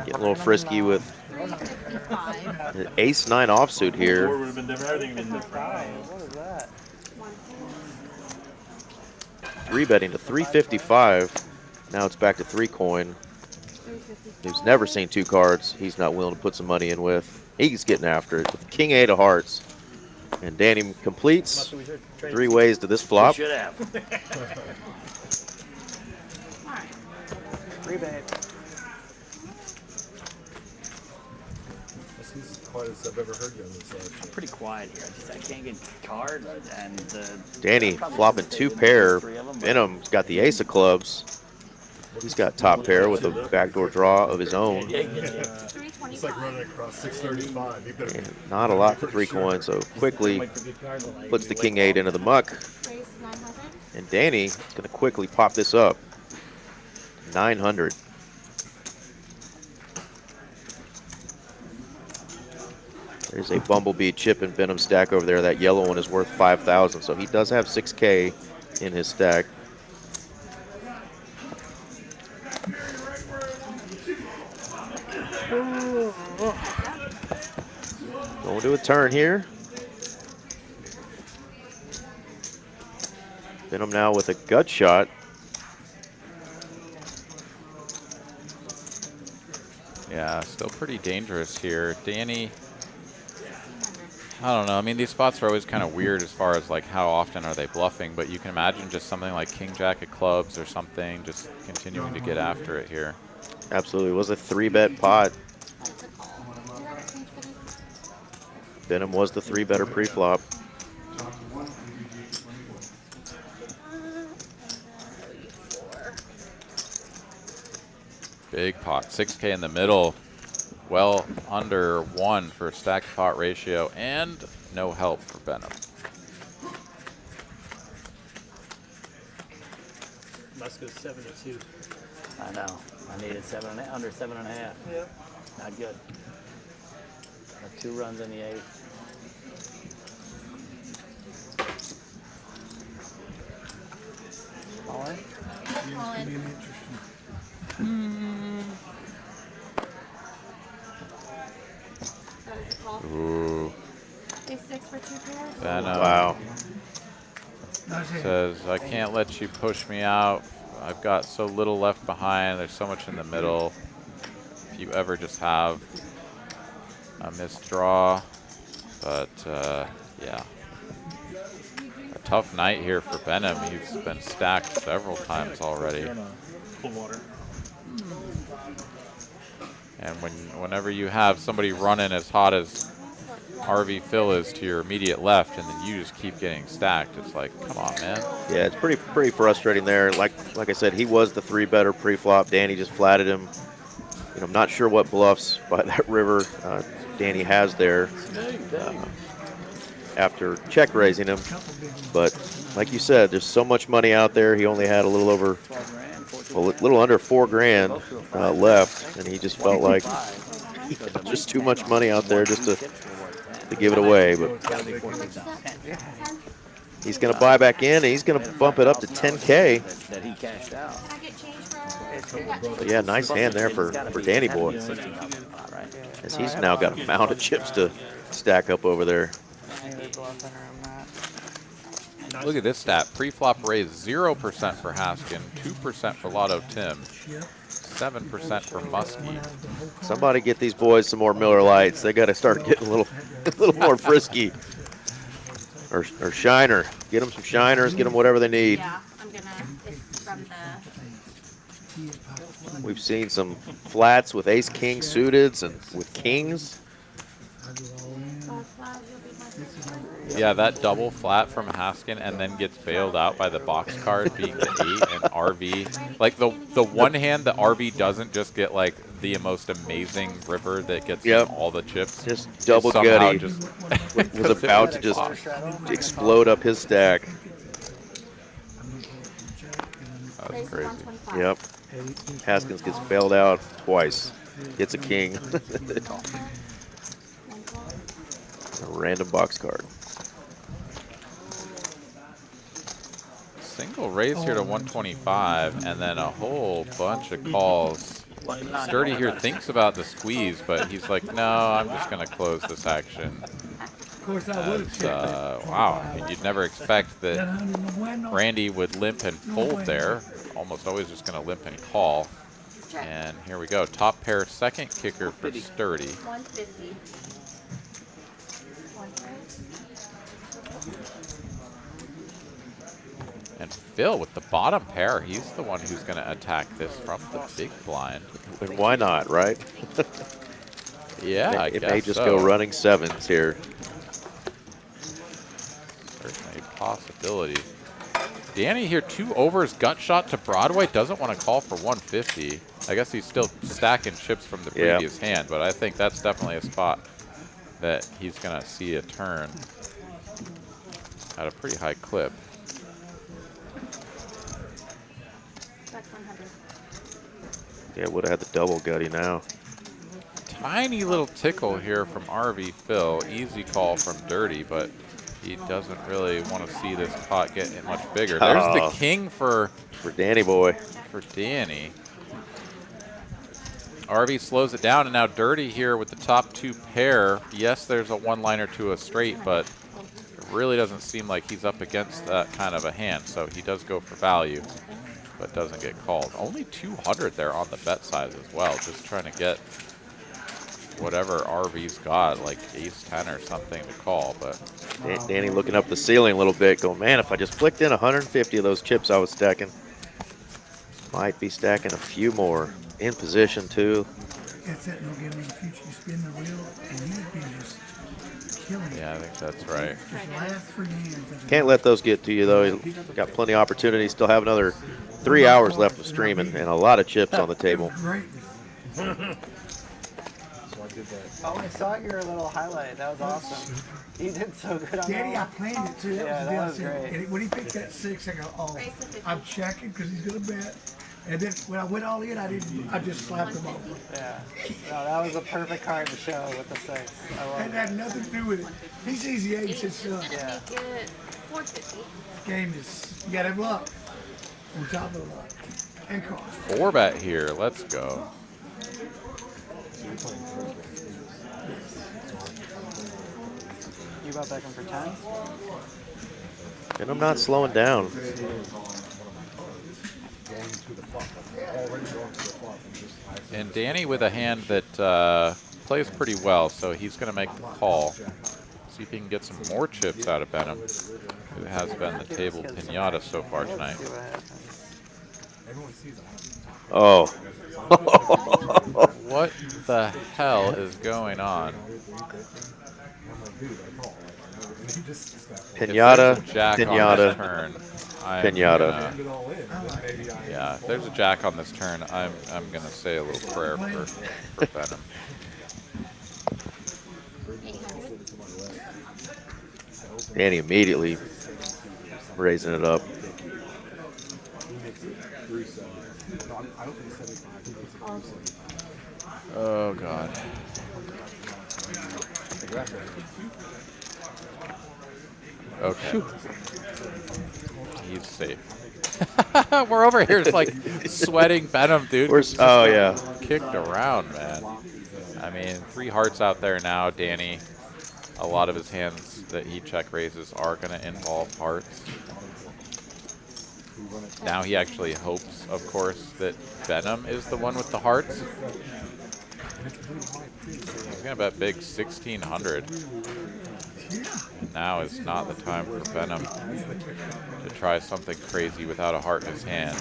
getting a little frisky with 355. an ace-9 offsuit here. Board would have been different. Everything would have been different. What is that? 3-betting to 355. Now it's back to 3 coin. He's never seen 2 cards. He's not willing to put some money in with. He's getting after it with King 8 of hearts. And Danny completes 3 ways to this flop. Should have. Rebate. This is the quietest I've ever heard you on this side. Pretty quiet here. I can't get cards. And Danny flopping 2 pair. Benham's got the ace of clubs. He's got top pair with a backdoor draw of his own. It's like running across 635. You better And not a lot for 3 coins, so quickly puts the King 8 into the muck. Raise 900. And Danny is going to quickly pop this up. 900. There's a Bumblebee chip in Benham stack over there. That yellow one is worth 5,000, so he does have 6K in his stack. Going to a turn here. Benham now with a gut shot. Yeah, still pretty dangerous here. Danny, I don't know. I mean, these spots are always kind of weird as far as like how often are they bluffing, but you can imagine just something like King Jack of clubs or something, just continuing to get after it here. Absolutely. It was a 3-bet pot. Benham was the 3-better pre-flop. Big pot, 6K in the middle. Well under 1 for stack pot ratio and no help for Benham. Must go 7 to 2. I know. I needed under 7.5. Yep. Not good. Got 2 runs in the 8th. All in? All in. That is a call. Ooh. Ace 6 for 2 pairs. Benham Wow. says, I can't let you push me out. I've got so little left behind. There's so much in the middle. If you ever just have a missed draw. But, yeah. A tough night here for Benham. He's been stacked several times already. Cold water. And whenever you have somebody running as hot as RV Phil is to your immediate left, and then you just keep getting stacked, it's like, come on, man. Yeah, it's pretty frustrating there. Like I said, he was the 3-better pre-flop. Danny just flatted him. You know, I'm not sure what bluffs by that river Danny has there after check raising him. But like you said, there's so much money out there. He only had a little over, well, a little under $4 grand left, and he just felt like Just too much money out there just to give it away. But he's going to buy back in, and he's going to bump it up to 10K. That he cashed out. But yeah, nice hand there for Danny Boy. As he's now got a mound of chips to stack up over there. Look at this stat. Pre-flop raise 0% for Haskin, 2% for Lotto Tim, 7% for Muskie. Somebody get these boys some more Miller Lights. They got to start getting a little more frisky. Or Shiner. Get them some Shiners. Get them whatever they need. Yeah, I'm gonna. It's from the. We've seen some flats with ace king suiteds and with kings. Yeah, that double flat from Haskin and then gets bailed out by the box card being the 8 and RV. Like the one hand that RV doesn't just get like the most amazing river that gets all the chips. Just double gutty. Was about to just explode up his stack. That's crazy. Yep. Haskins gets bailed out twice. Gets a king. A random box card. Single raise here to 125 and then a whole bunch of calls. Sturdy here thinks about the squeeze, but he's like, no, I'm just going to close this action. Wow, I mean, you'd never expect that Randy would limp and fold there. Almost always just going to limp and call. And here we go. Top pair, second kicker for Sturdy. 150. And Phil with the bottom pair, he's the one who's going to attack this from the big blind. And why not, right? Yeah, I it guess may just so. go running sevens here. Certainly a possibility. Danny here, 2 overs, gut shot to Broadway, doesn't want to call for 150. I guess he's still stacking chips from the previous hand, but I think that's definitely a spot that he's going to see a turn at a pretty high clip. Yeah, would have had the double gutty now. Tiny little tickle here from RV Phil. Easy call from Dirty, but he doesn't really want to see this pot get much bigger. There's the king for Danny Boy. For Danny. RV slows it down, and now Dirty here with the top 2 pair. Yes, there's a one-liner to a straight, but it really doesn't seem like he's up against that kind of a hand, so he does go for value, but doesn't get called. Only 200 there on the bet size as well, just trying to get whatever RV's got, like ace-10 or something to call. But Danny looking up the ceiling a little bit, going, man, if I just flicked in 150 of those chips I was stacking, might be stacking a few more. In position, too. That's it. No getting in the future. You spin the wheel, and you'd be just killing it. yeah, I think that's right. Just last 3 hands. Can't let those get to you, though. You've got plenty of opportunities. Still have another 3 hours left of streaming and a lot of chips on the table. Great. Oh, I saw your little highlight. That was awesome. You did so good on Danny, I that. planned it too. Yeah, that was great. And when he picked that 6, I go, oh, I'm checking because he's gonna bet. And then when I went all in, I just slapped him over. Yeah. No, that was a perfect card to show with the 6. I love That had nothing to do with it. He sees the 8 and says, son, Make it 450. game is, you gotta have luck. On top of the luck. And cost. 4-bet here. Let's go. You got back in for 10? And I'm not slowing down. And Danny with a hand that plays pretty well, so he's going to make the call. See if he can get some more chips out of Benham, who has been the table pinata so far tonight. Oh. What the hell is going on? Pinata, If there's a jack on pinata, this turn, pinata. Yeah, if there's a jack on this turn, I'm gonna say a little prayer for Benham. Danny immediately raising it up. Oh, God. Okay. He's safe. We're over here just like sweating Venom, dude. Oh, yeah. Kicked around, man. I mean, 3 hearts out there now, Danny. A lot of his hands that he check raises are going to involve hearts. Now he actually hopes, of course, that Venom is the one with the hearts. He's going to bet big 1,600. And now is not the time for Venom to try something crazy without a heart in his hand.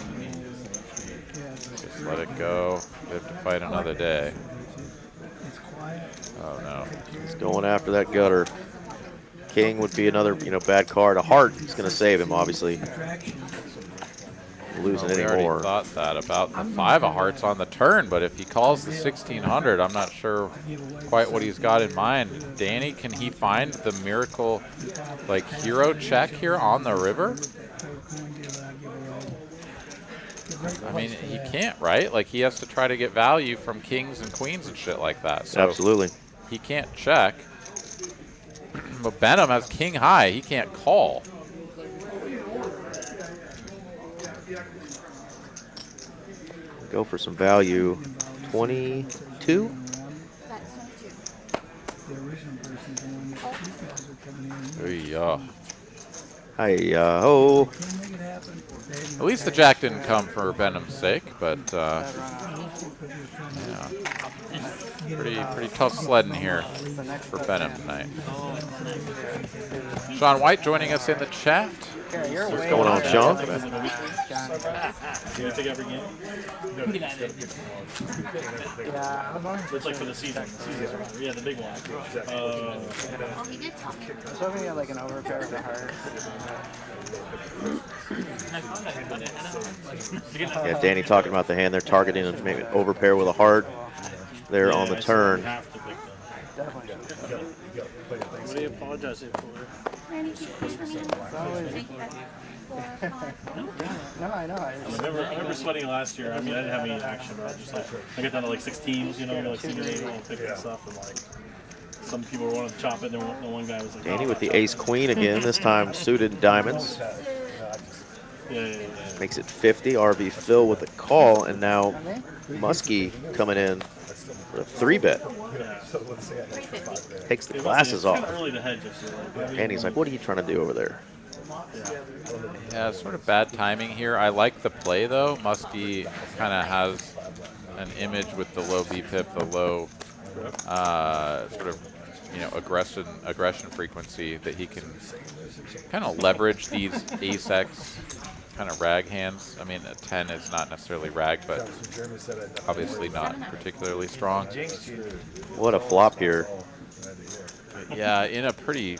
Just let it go. They have to fight another day. Oh, no. He's going after that gutter. King would be another, bad card. A heart is going to save him, obviously. Losing We any already more. thought that about the 5 of hearts on the turn, but if he calls the 1,600, I'm not sure quite what he's got in mind. Danny, can he find the miracle, like, hero check here on the river? I mean, he can't, right? Like, he has to try to get value from kings and queens and shit like that. So Absolutely. he can't check. But Venom has king high. He can't call. Go for some value. 22? Yeah. Hi-yo. At least the jack didn't come for Venom's sake, but yeah, pretty tough sledding here for Venom tonight. Sean White joining us in the chat. What's going on, Sean? Do you take every game? Yeah, It's like for the season. Yeah, the big one. Oh, he did tell me. I was hoping to get like an overpair of the heart. Yeah, Danny talking about the hand they're targeting and maybe overpair with a heart there on the turn. What are you apologizing for? Randy, keep pushing me. Thank you. No, I know. I remember sweating last year. I mean, I didn't have any action, but I just like I got down to like 6 teams, like senior league, all pick that stuff, and like some people wanted to chop it, and then one guy was like, Danny with the ace queen again, this time suited diamonds. Yeah. Makes it 50. RV Phil with a call, and now Muskie coming in with a 3-bet. Takes the glasses off. Early to hedge, And he's like, what are you trying to do over there? Yeah, sort of bad timing here. I like the play though. Muskie kind of has an image with the low BPIP, the low sort of aggression frequency that he can kind of leverage these ace-X kind of rag hands. I mean, a 10 is not necessarily rag, but obviously not particularly strong. What a flop here. Yeah, in a pretty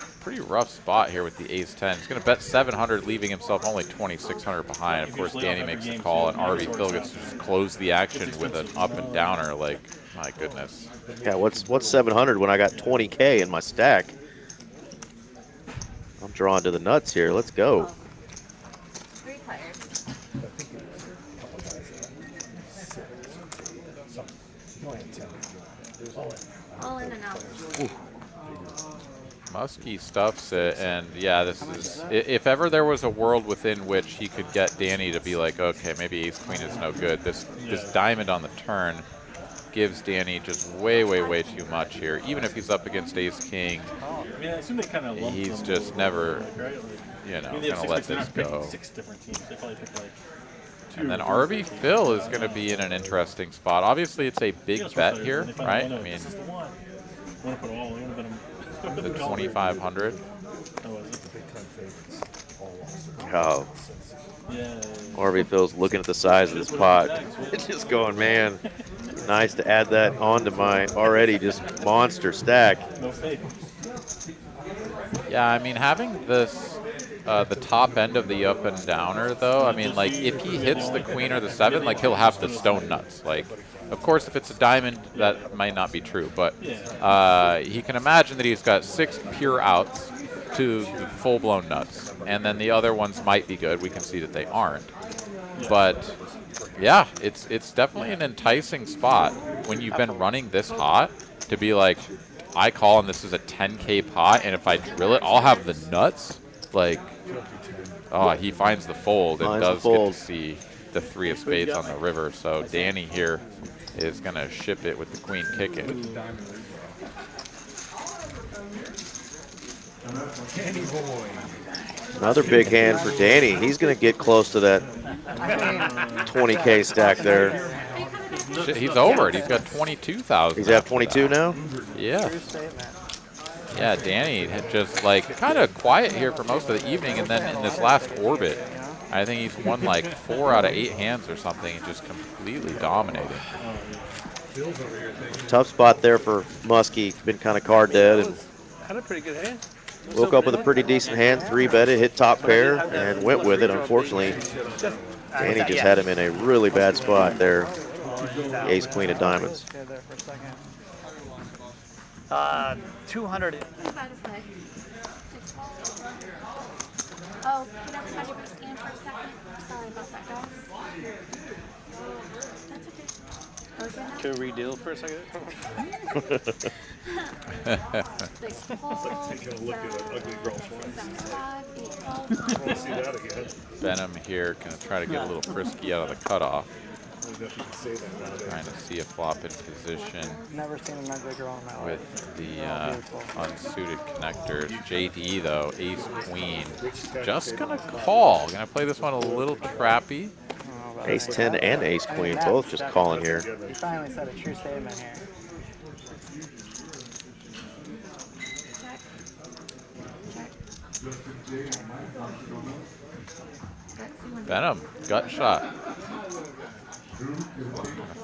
rough spot here with the ace-10. He's going to bet 700, leaving himself only 2,600 behind. Of course, Danny makes the call, and RV Phil gets to just close the action with an up and downer. Like, my goodness. Yeah, what's 700 when I got 20K in my stack? I'm drawing to the nuts here. Let's go. 3 players. All in and out. Muskie stuffs it, and yeah, this is, if ever there was a world within which he could get Danny to be like, okay, maybe ace-queen is no good, this diamond on the turn gives Danny just way too much here. Even if he's up against ace-king, I assume they kind of he's just never, going to let this go. 6 different teams. They probably picked like 2. And then RV Phil is going to be in an interesting spot. Obviously, it's a big bet here, right? I mean, the 2,500. Oh. RV Phil's looking at the size of this pot. It's just going, man, nice to add that onto my already just monster stack. Yeah, I mean, having this, the top end of the up and downer, though, I mean, like, if he hits the queen or the 7, like, he'll have the stone nuts. Like, of course, if it's a diamond, that might not be true, but he can imagine that he's got 6 pure outs to the full-blown nuts, and then the other ones might be good. We can see that they aren't. But Yeah, it's definitely an enticing spot when you've been running this hot to be like, I call and this is a 10K pot, and if I drill it, I'll have the nuts. Like, oh, he finds the fold and does get to see the 3 of spades on the river. So Danny here is going to ship it with the queen kicking. Danny boy. Another big hand for Danny. He's going to get close to that 20K stack there. Shit, he's over it. He's got 22,000. He's at 22 now? Yeah. Yeah, Danny had just like kind of quiet here for most of the evening, and then in this last orbit, I think he's won like 4 out of 8 hands or something and just completely dominated. Tough spot there for Muskie. Been kind of card dead. And Had a pretty good hand. woke up with a pretty decent hand, 3-betted, hit top pair, and went with it. Unfortunately, Danny just had him in a really bad spot there. The ace, queen of diamonds. 200. Oh, can I have you scan for a second? Sorry about that, guys. That's okay. Okay, now? Can we redeal for a second? Benham here going to try to get a little frisky out of the cutoff. Trying to see a flop in position Never seen a ugly girl in my life. with the unsuited connectors. JD though, ace queen, just gonna call. Gonna play this one a little trappy. Ace 10 and ace queen, both just calling here. He finally said a true statement here. Benham, gut shot.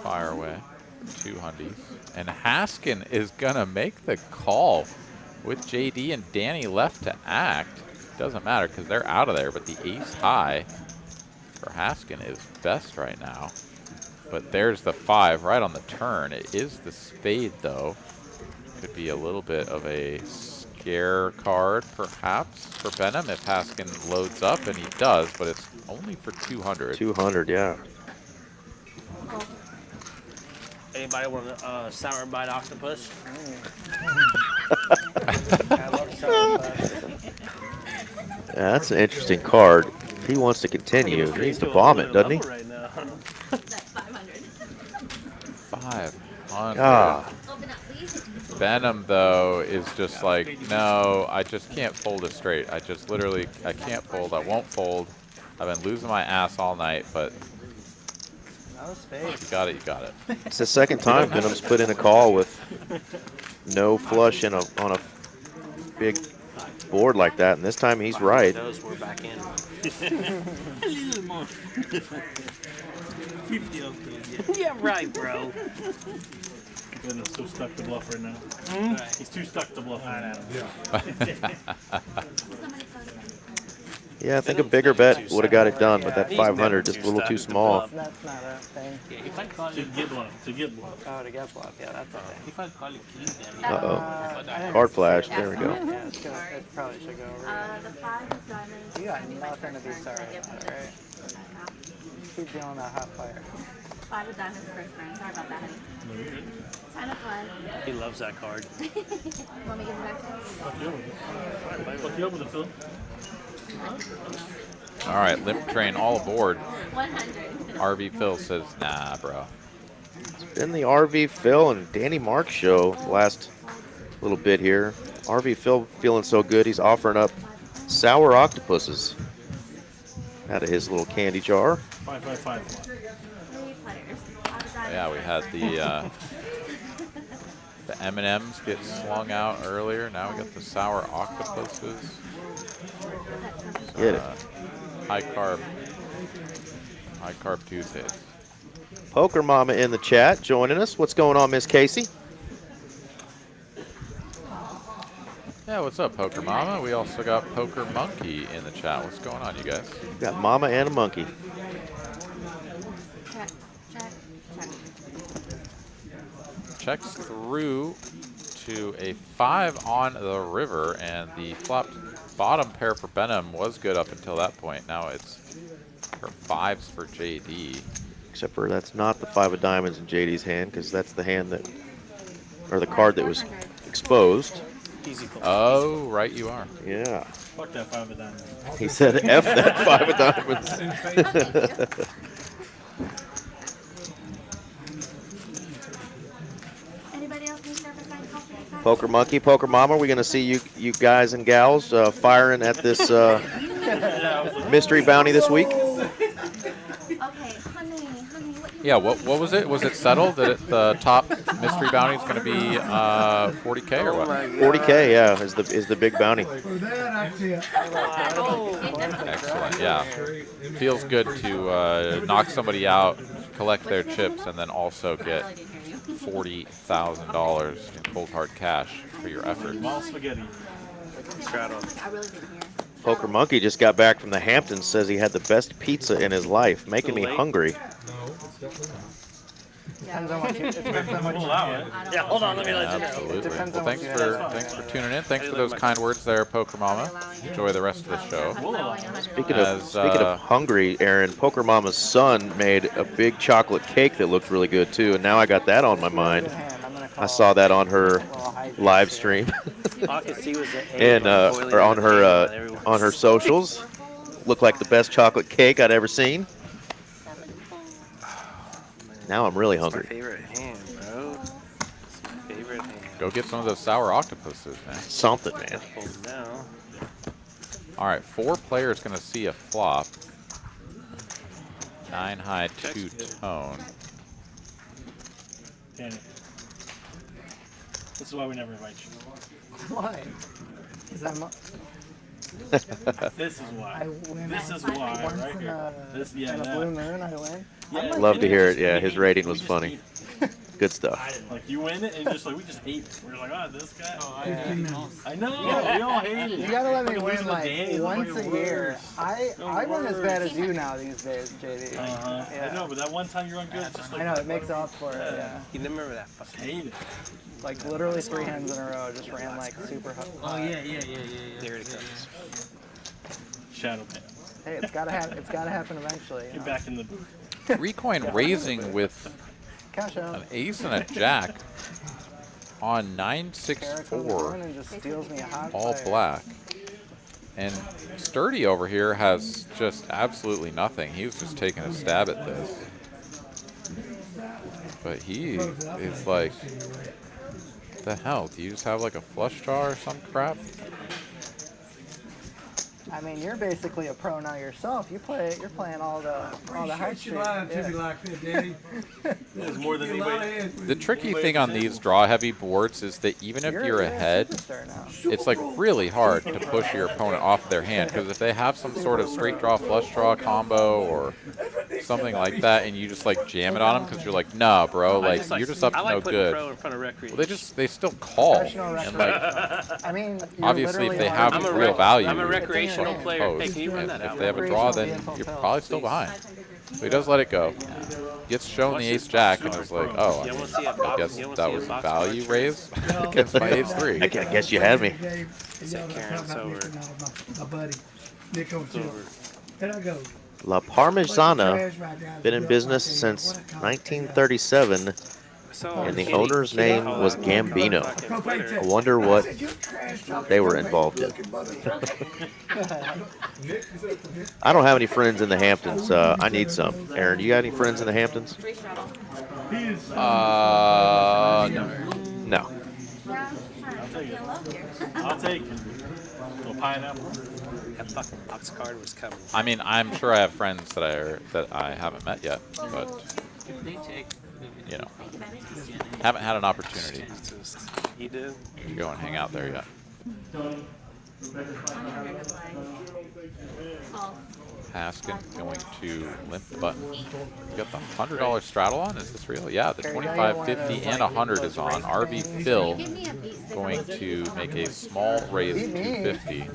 Fire away, 2 hundies. And Haskin is gonna make the call with JD and Danny left to act. Doesn't matter because they're out of there, but the ace high for Haskin is best right now. But there's the 5 right on the turn. It is the spade though. Could be a little bit of a scare card perhaps for Benham if Haskin loads up, and he does, but it's only for 200. 200, yeah. Anybody want a sour bite octopus? Yeah, that's an interesting card. If he wants to continue, he needs to bomb it, doesn't he? Right now. 500. Ah. Benham, though, is just like, no, I just can't fold it straight. I just literally, I can't fold. I won't fold. I've been losing my ass all night, but you got it, you got it. It's the second time Benham's put in a call with no flush on a big board like that, and this time he's right. We're back in. A little more. 50 of those, Yeah, right, bro. Ben is so stuck to bluff right now. He's too stuck to bluff right now. Yeah, I think a bigger bet would have got it done, but that 500 just a little too small. That's not a thing. Yeah, if I call To it, get bluff, to get bluff. Oh, to get blocked. Yeah, that's a thing. if I call it king, then Uh-oh. Card flash, there we go. Yeah, it's gonna, it probably should go over. The 5 of diamonds. You got nothing to be sorry about, right? Keep dealing that hot fire. 5 of diamonds first round. Sorry about that, honey. 10 of blood. He loves that card. Want me to give it back to you? Fuck you up with the film. All right, limp train all aboard. 100. RV Phil says, nah, bro. It's been the RV Phil and Danny Mark show the last little bit here. RV Phil feeling so good, he's offering up sour octopuses out of his little candy jar. 5. 3 players. Yeah, we had the M&Ms get slung out earlier. Now we got the sour octopuses. Get it. High carb Tuesdays. Poker Mama in the chat joining us. What's going on, Miss Casey? Yeah, what's up, Poker Mama? We also got Poker Monkey in the chat. What's going on, you guys? We got Mama and a monkey. Check, check, check. Checks through to a 5 on the river, and the flopped bottom pair for Benham was good up until that point. Now it's her 5s for JD. Except for that's not the 5 of diamonds in JD's hand, because that's the hand that, or the card that was exposed. Oh, right you are. Yeah. Fuck that 5 of diamonds. He said F that 5 of diamonds. Anybody else need their besides coffee? Poker Monkey, Poker Mama, we're going to see you guys and gals firing at this mystery bounty this week. Yeah, what was it? Was it settled that the top mystery bounty is going to be 40K or what? 40K, yeah, is the big bounty. Excellent, yeah. Feels good to knock somebody out, collect their chips, and then also get $40,000 in cold hard cash for your efforts. Small spaghetti. Poker Monkey just got back from the Hamptons, says he had the best pizza in his life, making me hungry. Depends on what you, it depends on what you Yeah, hold on, let me let you know. Absolutely. Well, thanks for tuning in. Thanks for those kind words there, Poker Mama. Enjoy the rest of the show. Speaking of hungry, Aaron, Poker Mama's son made a big chocolate cake that looked really good too, and now I got that on my mind. I saw that on her live stream and or on her socials. Looked like the best chocolate cake I'd ever seen. Now I'm really hungry. It's my favorite hand, bro. It's my favorite hand. Go get some of those sour octopuses, man. Something, man. All right, 4 players going to see a flop. 9 high, 2 tone. Danny. This is why we never invite you. Why? Because I'm. This is why. I win. This is why, Once right in here. a blue moon, I win. Yeah. Love to hear it. Yeah, his rating was funny. Good stuff. Like you win it, and just like we just hate it. We're like, oh, this guy. I know. Yeah. We all hate it. You gotta let me Fucking win losing to like Danny, once fucking a year. worst. I win as bad as you now these days, JD. I know, but that one time you're on good, it's just like. I know, it makes up for it, yeah. You remember that fucking hate it. Like literally 3 hands in a row, just ran like super hot. Oh yeah. There it comes. Shadow Pan. Hey, it's gotta happen eventually. Get back in the. 3 coin raising with Cash out. an ace and a jack on 964, And just steals me a hot all player. black. And Sturdy over here has just absolutely nothing. He was just taking a stab at this. But he is like, what the hell? Do you just have like a flush draw or some crap? I mean, you're basically a pro now yourself. You're playing all the high street. There's more than anybody. The tricky thing on these draw-heavy boards is that even if you're ahead, it's like really hard to push your opponent off their hand, because if they have some sort of straight draw, flush draw combo or something like that, and you just like jam it on them because you're like, nah, bro, like you're just up to no good. Pro in front of recreation. Well, they still call, and like, I mean, obviously if they have real value, I'm a recreational player. Hey, post. can you run And that if out? they have a draw, then you're probably still behind. So he does let it go. Gets shown the ace jack and is like, oh, I guess that was value raise against my ace 3. I guess you had me. Karen's over. My buddy, Nick O'Toole. There I go. La Parmesana, been in business since 1937, and the owner's name was Gambino. I wonder what they were involved in. I don't have any friends in the Hamptons. I need some. Aaron, do you got any friends in the Hamptons? No. I'll take it. Little pineapple. That fucking box card was coming. I mean, I'm sure I have friends that I haven't met yet, but you know, haven't had an opportunity You do? to go and hang out there yet. Haskin going to limp button. You got the $100 straddle on. Is this real? Yeah, the 25, 50, and 100 is on. RV Phil going to make a small raise to 250.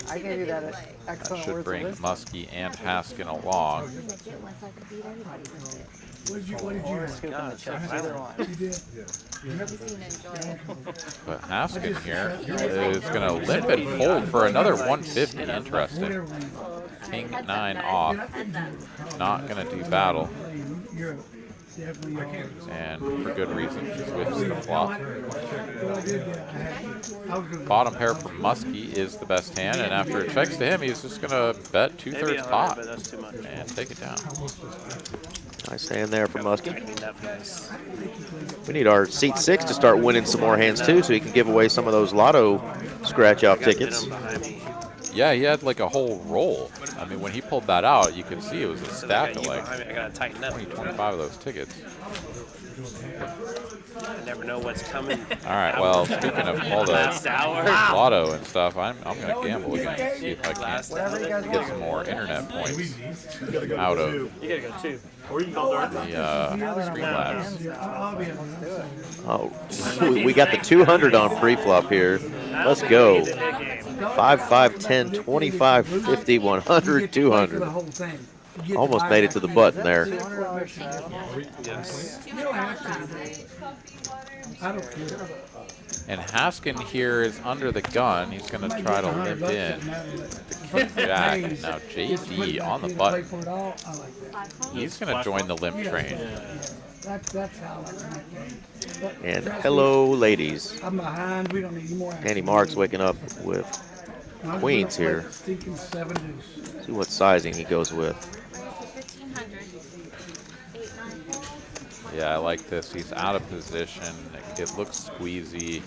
I gave you that That excellent should words bring of wisdom. Muskie and Haskin along. What did you Or scoop in the chips, either one. You did? But Haskin here is going to limp and fold for another 150. Interesting. king 9 off. Not going to do battle. And for good reason, whiffs the flop. Bottom pair for Muskie is the best hand, and after it checks to him, he's just going to bet 2/3 pot and take it down. Nice hand there for Muskie. We need our seat 6 to start winning some more hands too, so he can give away some of those lotto scratch-off tickets. Yeah, he had like a whole roll. I mean, when he pulled that out, you could see it was a stack of like 20, 25 of those tickets. I never know what's coming. All right, well, speaking of all the lotto and stuff, I'm going to gamble again and see if I can get some more internet points out of You gotta go 2. Or you can go dark. the Streamlabs. Oh, we got the 200 on pre-flop here. Let's go. 5, 5, 10, 25, 50, 100, 200. Almost made it to the button there. And Haskin here is under the gun. He's going to try to limp in. The king jack. Now JD on the button. He's going to join the limp train. And hello, ladies. I'm behind. We don't need any more. Danny Mark's waking up with queens here. See what sizing he goes with. Yeah, I like this. He's out of position. It looks squeezy.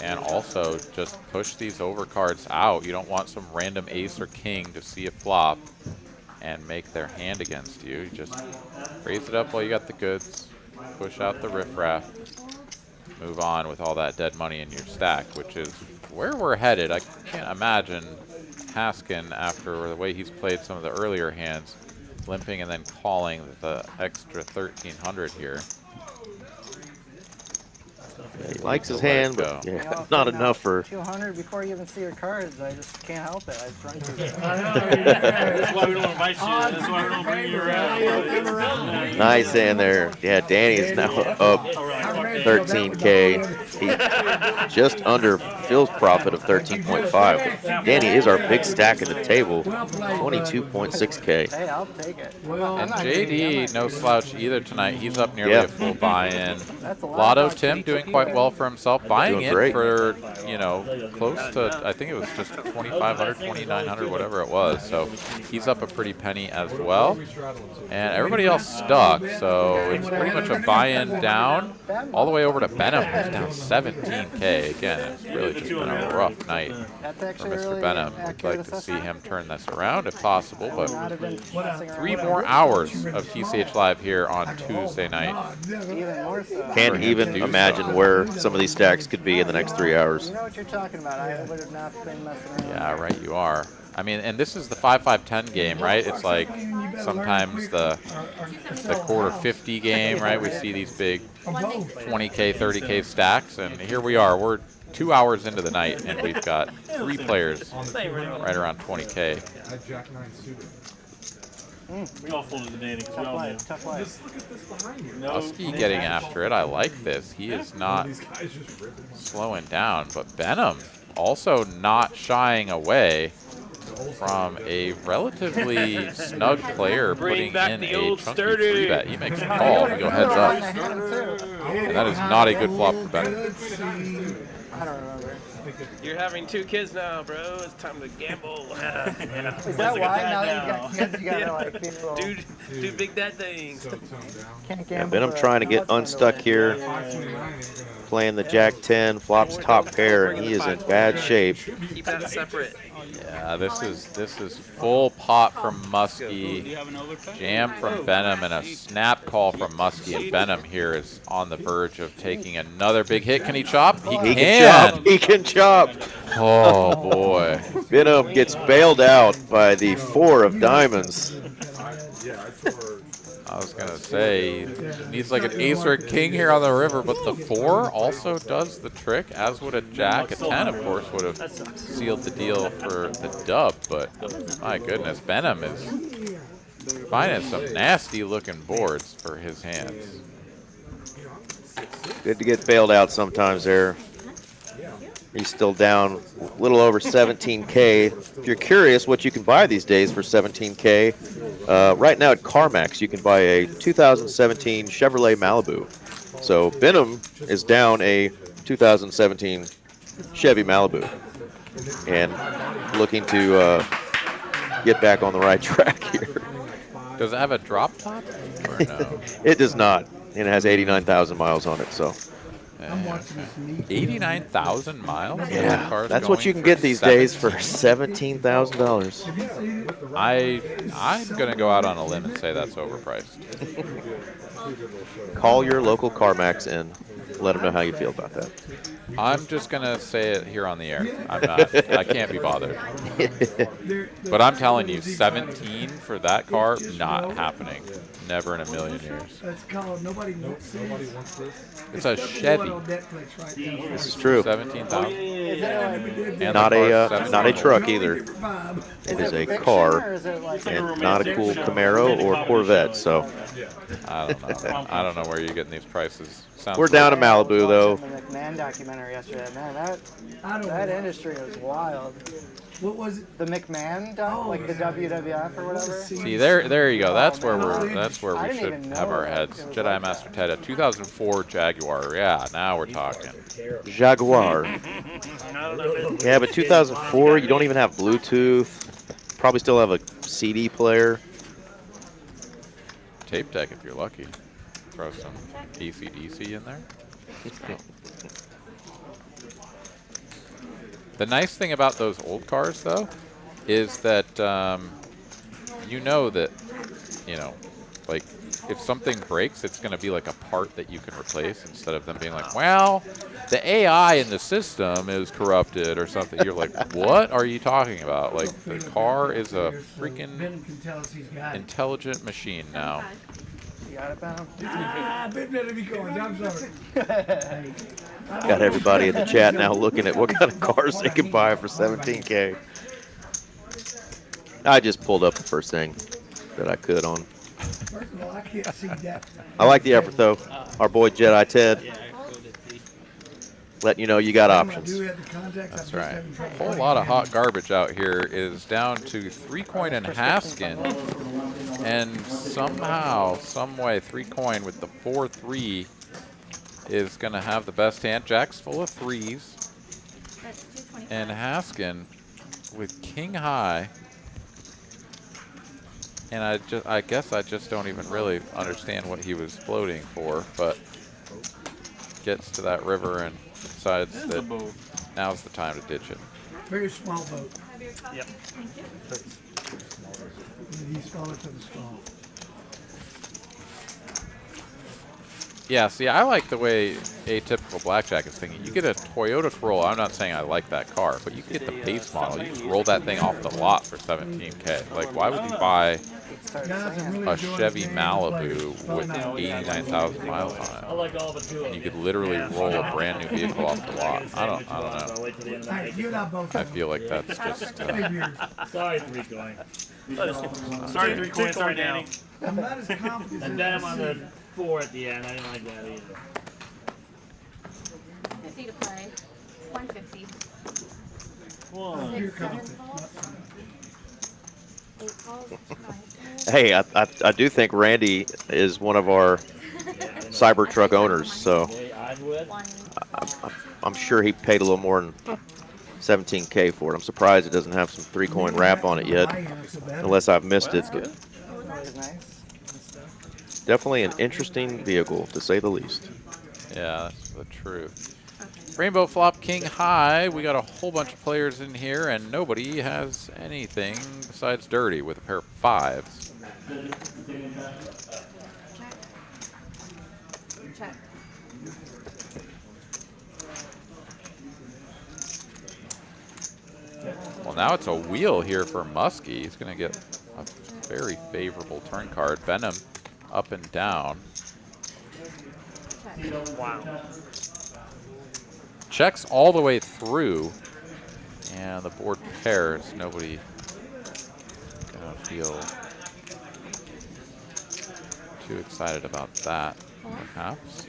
And also, just push these overcards out. You don't want some random ace or king to see a flop and make their hand against you. You just raise it up while you got the goods. Push out the riffraff. Move on with all that dead money in your stack, which is where we're headed. I can't imagine Haskin, after the way he's played some of the earlier hands, limping and then calling the extra 1,300 here. He likes his hand, but yeah, not enough for 200 before you even see your cards. I just can't help it. I drunk you. That's why we don't invite you. That's why we don't bring you around. nice hand there. Yeah, Danny is now up 13K. He's just under Phil's profit of 13.5. Danny is our big stack at the table, 22.6K. Hey, I'll take it. And JD, no slouch either tonight. He's up nearly a full buy-in. Lotto Tim doing quite well for himself, buying in for, you know, close to, I think it was just 2,500, 2,900, whatever it was. So he's up a pretty penny as well. And everybody else stuck, so it's pretty much a buy-in down all the way over to Benham, who's down 17K. Again, it's really just been a rough night for Mr. Benham. We'd like to see him turn this around if possible, but 3 more hours of TCH Live here on Tuesday night. Can't even imagine where some of these stacks could be in the next 3 hours. You know what you're talking about. I would have not been messing around. Yeah, right, you are. I mean, and this is the 5-5-10 game, right? It's like sometimes the quarter 50 game, right? We see these big 20K, 30K stacks, and here we are. We're 2 hours into the night, and we've got 3 players right around 20K. We all folded the Danny because we all knew. Muskie getting after it. I like this. He is not slowing down, but Benham also not shying away from a relatively snug player putting in a chunky 3-bet. He makes a call. We go heads up. And that is not a good flop for Benham. I don't remember. You're having 2 kids now, bro. It's time to gamble. Is that why? Now that you got kids, you gotta like be a little... do big dad things. Can't Yeah, gamble. Benham trying to get unstuck here. Playing the Jack 10, flops top pair, and he is in bad shape. Keep that separate. Yeah, this is full pot from Muskie, jam from Benham, and a snap call from Muskie. And Benham here is on the verge of taking another big hit. Can he chop? He can. He can chop. Oh boy. Benham gets bailed out by the 4 of diamonds. I was gonna say, he needs like an ace or a king here on the river, but the 4 also does the trick, as would a jack. A 10, of course, would have sealed the deal for the dub, but my goodness, Benham is finding some nasty looking boards for his hands. Good to get bailed out sometimes there. He's still down a little over 17K. If you're curious what you can buy these days for 17K, right now at CarMax you can buy a 2017 Chevrolet Malibu. So Benham is down a 2017 Chevy Malibu and looking to get back on the right track here. Does it have a drop top or no? It does not, and it has 89,000 miles on it. So. 89,000 miles? Yeah, that's what you can get these days for $17,000. I'm going to go out on a limb and say that's overpriced. Call your local CarMax and let them know how you feel about that. I'm just going to say it here on the air. I can't be bothered. But I'm telling you, 17 for that car, not happening. Never in a million years. Nobody wants this. It's a Chevy. This is true. 17,000. Not a truck either. It is a car, and not a cool Camaro or Corvette. So I don't know. I don't know where you're getting these prices. We're down to Malibu though. The McMahon documentary yesterday. Man, that industry was wild. What was it? The McMahon doc, like the WWF or whatever. See, there you go. That's where we should have our heads. Jedi Master Ted, a 2004 Jaguar. Yeah, now we're talking. Jaguar. Yeah, but 2004, you don't even have Bluetooth. Probably still have a CD player. Tape deck if you're lucky. Throw some AC/DC in there. The nice thing about those old cars, though, is that you know that, like if something breaks, it's going to be like a part that you can replace instead of them being like, well, the AI in the system is corrupted or something. You're like, what are you talking about? Like the car is a freaking intelligent machine now. You got it, Ben? Ben better be going. I'm sorry. Got everybody in the chat now looking at what kind of cars they can buy for 17K. I just pulled up the first thing that I could on. First of all, I can't see that. I like the effort though. Our boy Jedi Ted letting you know you got options. That's right. A whole lot of hot garbage out here is down to 3-coin and Haskin. And somehow, some way, 3-coin with the 4-3 is going to have the best hand. Jack's full of 3s. And Haskin with king high. And I guess I just don't even really understand what he was floating for, but gets to that river and decides that now's the time to ditch it. Very small boat. Yep. He's smaller to the straw. Yeah, see, I like the way Atypical Blackjack is thinking. You get a Toyota Corolla. I'm not saying I like that car, but you get the base model. You just roll that thing off the lot for 17K. Like, why would you buy a Chevy Malibu with 89,000 miles on it? And you could literally roll a brand new vehicle off the lot. I don't know. I feel like that's just... Sorry, 3-coin. Sorry, 3-coin. Sorry, Danny. I'm not as confident. And then I'm on the 4 at the end. I didn't like that either. 50 to play. 150. Whoa. You're 6, 7 confident. calls. 8 calls. 9. Hey, I do think Randy is one of our Cybertruck owners, so I'm sure he paid a little more than 17K for it. I'm surprised it doesn't have some 3-coin wrap on it yet, unless I've missed it. Definitely an interesting vehicle, to say the least. Yeah, that's the truth. Rainbow flop king high. We got a whole bunch of players in here, and nobody has anything besides dirty with a pair of 5s. Check. Well, now it's a wheel here for Muskie. He's going to get a very favorable turn card. Venom up and down. Wow. Checks all the way through, and the board pairs. Nobody gonna feel too excited about that. Perhaps.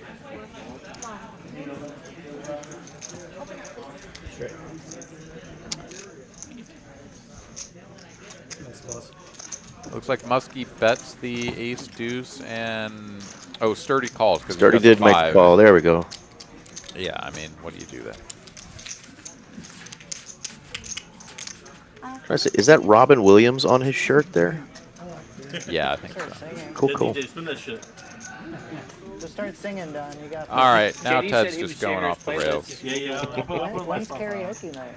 Looks like Muskie bets the ace deuce and Sturdy calls. Sturdy did make the call. There we go. Yeah, I mean, what do you do then? Is that Robin Williams on his shirt there? Yeah, I think so. Cool, cool. DJ, spin that shit. Just start singing, Don. You got. All right, now JD Ted's said he just would share going his off the playlist. rails. Yeah. I'll put When's my karaoke night?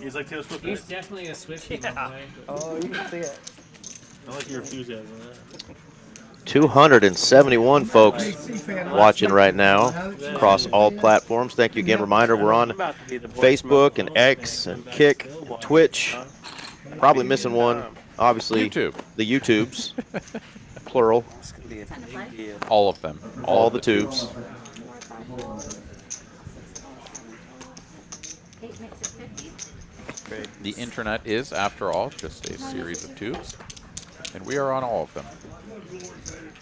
He's like Taylor Swift. He's definitely a Swiftie. By the way. Oh, you can see it. I like your enthusiasm. 271 folks watching right now across all platforms. Thank you again. Reminder, we're on Facebook and X and Kick, Twitch. Probably missing one. Obviously, YouTube. The YouTubes, plural. All of them. All the tubes. The internet is, after all, just a series of tubes, and we are on all of them.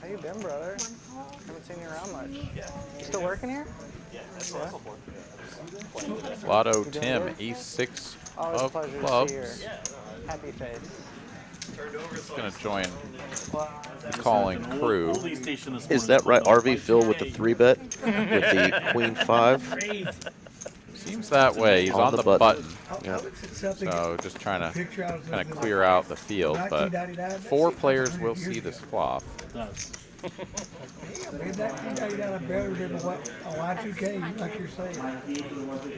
How you been, brother? Haven't seen you around much. You still working here? Yeah, that's what I'm for. Lotto Tim, ace 6 Always a of pleasure to see clubs. your happy face. He's going to join calling crew. Is that right? RV Phil with the 3-bet with the Queen 5. Seems that way. He's on the button. Yep. So just trying to kind of clear out the field. But 4 players will see this flop.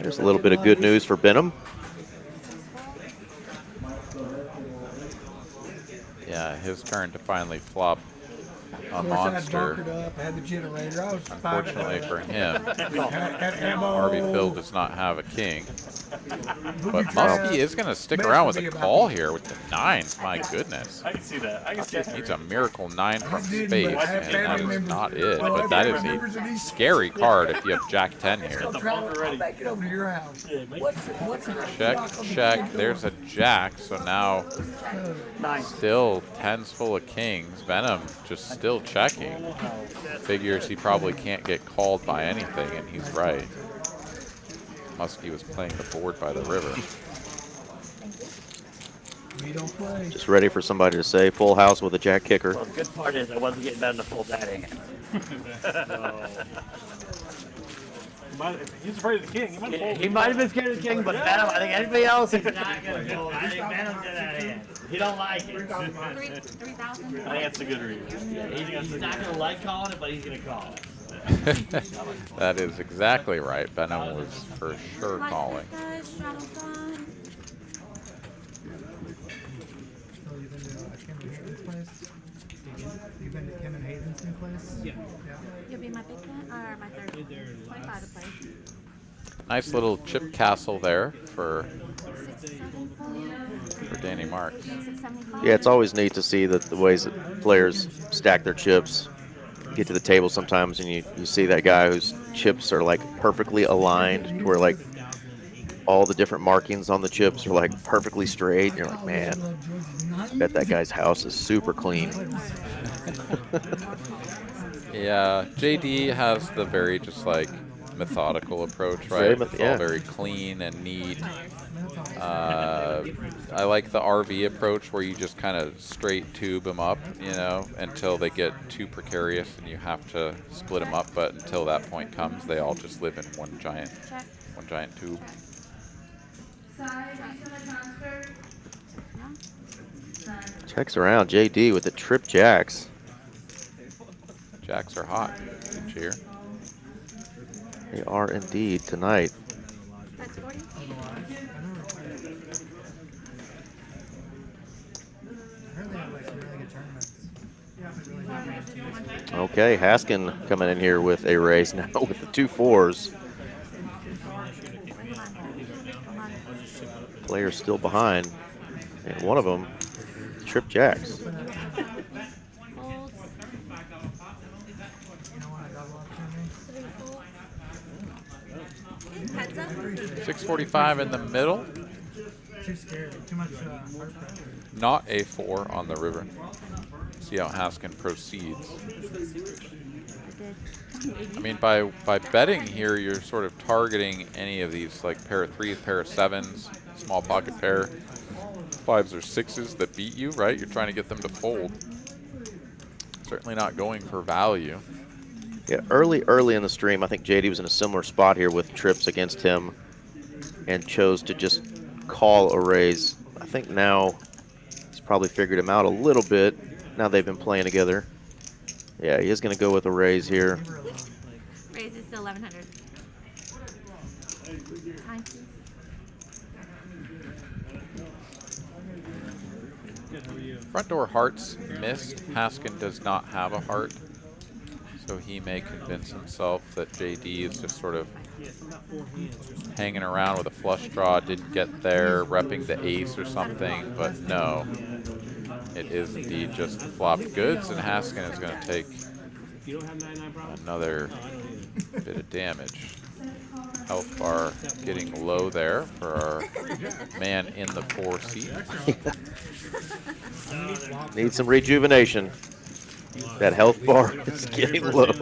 There's a little bit of good news for Benham. Yeah, his turn to finally flop a monster. Unfortunately for him, RV Phil does not have a king. But Muskie is going to stick around with a call here with the 9s. My goodness. I can see that. I can see that. Needs a miracle 9 from spades, and that is not it. But that is a scary card if you have Jack 10 here. Check, check. There's a Jack, so now still 10s full of kings. Venom just still checking. Figures he probably can't get called by anything, and he's right. Muskie was playing the board by the river. Just ready for somebody to say full house with a Jack kicker. Well, the good part is I wasn't getting down to full daddy. He's afraid of the king. He might have been scared of the king, but Venom, I think anybody else is not going to fold. I think Venom's in that hand. He don't like it. 3,000. I think that's a good read. He's not going to like calling it, but he's going to call it. That is exactly right. Venom was for sure calling. You've been to Kim and Hayden's new place? Yeah. You'll be my big man or my third? 25 to play. Nice little chip castle there for Danny Marks. Yeah, it's always neat to see the ways that players stack their chips. Get to the table sometimes and you see that guy whose chips are like perfectly aligned to where like all the different markings on the chips are like perfectly straight. And you're like, man, I bet that guy's house is super clean. Yeah, JD has the very just like methodical approach, right? It's all very clean and neat. I like the RV approach where you just kind of straight tube them up, you know, until they get too precarious and you have to split them up. But until that point comes, they all just live in one giant tube. Checks around JD with the trip jacks. Jacks are hot. Good cheer. They are indeed tonight. Okay, Haskin coming in here with a raise now with the 2 4s. Players still behind, and one of them, trip jacks. 645 in the middle. Too scared. Too much heart pressure. Not a 4 on the river. See how Haskin proceeds. I mean, by betting here, you're sort of targeting any of these, like pair of threes, pair of sevens, small pocket pair, fives or sixes that beat you, right? You're trying to get them to fold. Certainly not going for value. Yeah, early in the stream, I think JD was in a similar spot here with trips against him and chose to just call a raise. I think now he's probably figured him out a little bit. Now they've been playing together. Yeah, he is going to go with a raise here. Raise is still 1100. Time, please. Front door hearts missed. Haskin does not have a heart, so he may convince himself that JD is just sort of hanging around with a flush draw, didn't get there, repping the ace or something, but no. It is indeed just flopped goods, and Haskin is going to take another bit of damage. Health bar getting low there for our man in the 4 seat. Needs some rejuvenation. That health bar is getting low.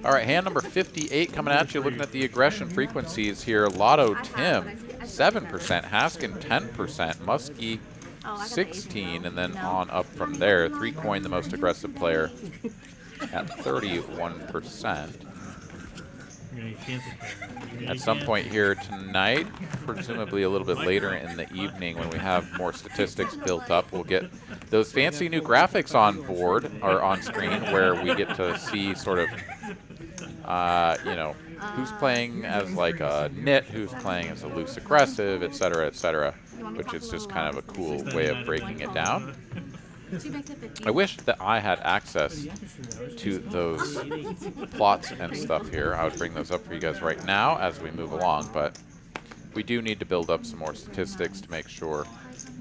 All right, hand number 58 coming at you, looking at the aggression frequencies here. Lotto Tim, 7%, Haskin, 10%, Muskie, 16, and then on up from there. 3 coin, the most aggressive player at 31%. At some point here tonight, presumably a little bit later in the evening when we have more statistics built up, we'll get those fancy new graphics on board or on screen where we get to see sort of, you know, who's playing as like a nit, who's playing as a loose aggressive, et cetera, which is just kind of a cool way of breaking it down. I wish that I had access to those plots and stuff here. I would bring those up for you guys right now as we move along, but we do need to build up some more statistics to make sure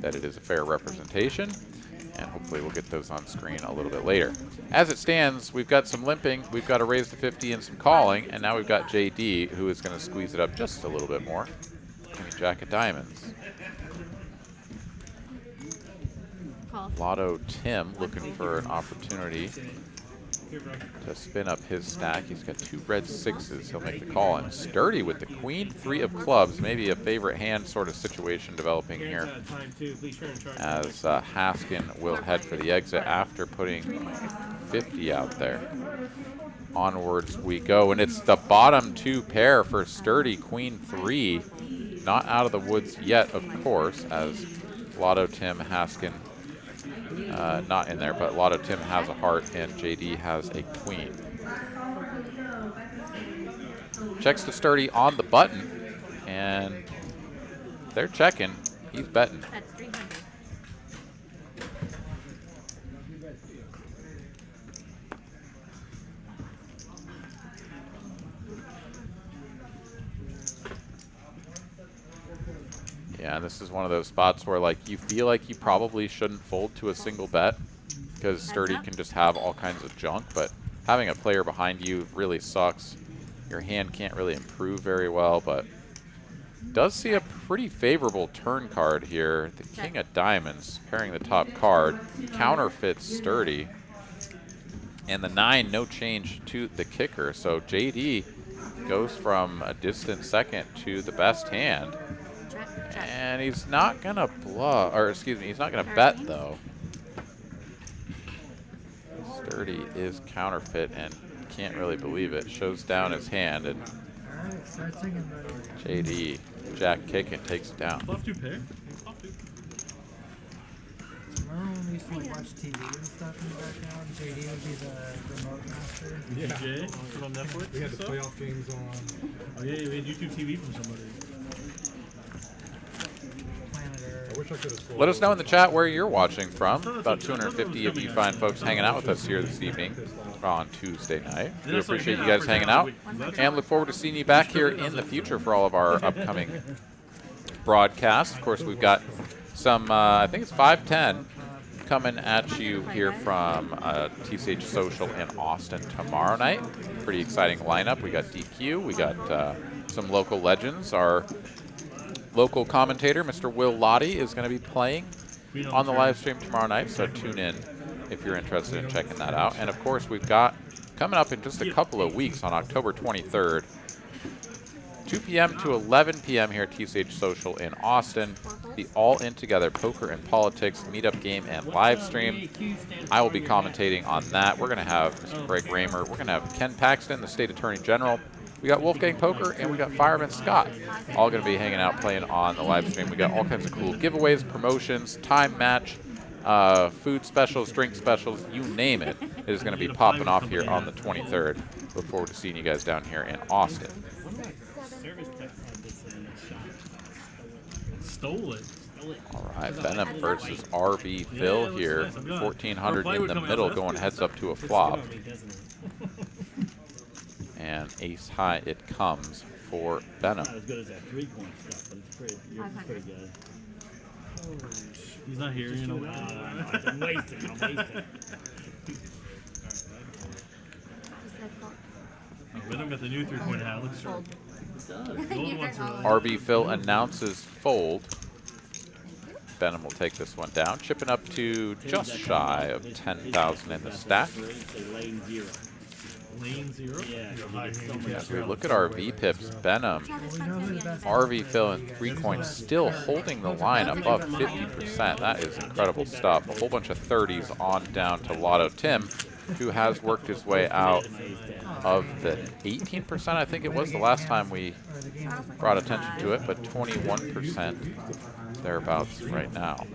that it is a fair representation, and hopefully we'll get those on screen a little bit later. As it stands, we've got some limping, we've got a raise to 50 and some calling, and now we've got JD, who is going to squeeze it up just a little bit more. King Jack of Diamonds. Lotto Tim looking for an opportunity to spin up his stack. He's got 2 red 6s. He'll make the call. And Sturdy with the queen, 3 of clubs. Maybe a favorite hand sort of situation developing here. As Haskin will head for the exit after putting 50 out there. Onwards we go. And it's the bottom 2 pair for Sturdy, queen 3. Not out of the woods yet, of course, as Lotto Tim, Haskin, not in there, but Lotto Tim has a heart and JD has a queen. Checks to Sturdy on the button, and they're checking. He's betting. That's 300. Yeah, this is one of those spots where like you feel like you probably shouldn't fold to a single bet because Sturdy can just have all kinds of junk, but having a player behind you really sucks. Your hand can't really improve very well, but does see a pretty favorable turn card here. The King of Diamonds pairing the top card, counterfeits Sturdy, and the 9 no change to the kicker. So JD goes from a distant second to the best hand. And he's not gonna bluff, or excuse me, he's not gonna bet though. Sturdy is counterfeit and can't really believe it. Shows down his hand, and JD, Jack kicking, takes it down. Bluff 2 pair. Remember when we used to like watch TV and stuff in the background? JD would be the remote master. Yeah. Put on Netflix. We had the playoff games on. Oh yeah, we had YouTube TV from somebody. I wish I could have. Let us know in the chat where you're watching from. About 250 of you fine folks hanging out with us here this evening on Tuesday night. We appreciate you guys hanging out and look forward to seeing you back here in the future for all of our upcoming broadcasts. Of course, we've got some, I think it's 5:10 coming at you here from TCH Social in Austin tomorrow night. Pretty exciting lineup. We got DQ, we got some local legends. Our local commentator, Mr. Will Lottie, is going to be playing on the live stream tomorrow night, so tune in if you're interested in checking that out. And of course, we've got coming up in just a couple of weeks on October 23rd, 2 p.m. to 11 p.m. here at TCH Social in Austin, the All In Together Poker and Politics meetup game and live stream. I will be commentating on that. We're going to have Mr. Greg Raymer. We're going to have Ken Paxton, the State Attorney General. We got Wolfgang Poker, and we got Fireman Scott, all going to be hanging out playing on the live stream. We got all kinds of cool giveaways, promotions, time match, food specials, drink specials, you name it. It is going to be popping off here on the 23rd. Look forward to seeing you guys down here in Austin. Stole it. All right, Venom versus RV Phil here. 1400 in the middle, going heads up to a flop. And ace high it comes for Venom. Not as good as that 3-coin stuff, but it's pretty good. He's not here, you know. I'm wasting. Venom got the new 3-point hat. Looks sharp. RV Phil announces fold. Venom will take this one down, chipping up to just shy of 10,000 in the stack. Lane 0? As we look at our V-pips, Venom, RV Phil, and 3-coin still holding the line above 50%. That is incredible stuff. A whole bunch of 30s on down to Lotto Tim, who has worked his way out of the 18%, I think it was the last time we brought attention to it, but 21% thereabouts right now.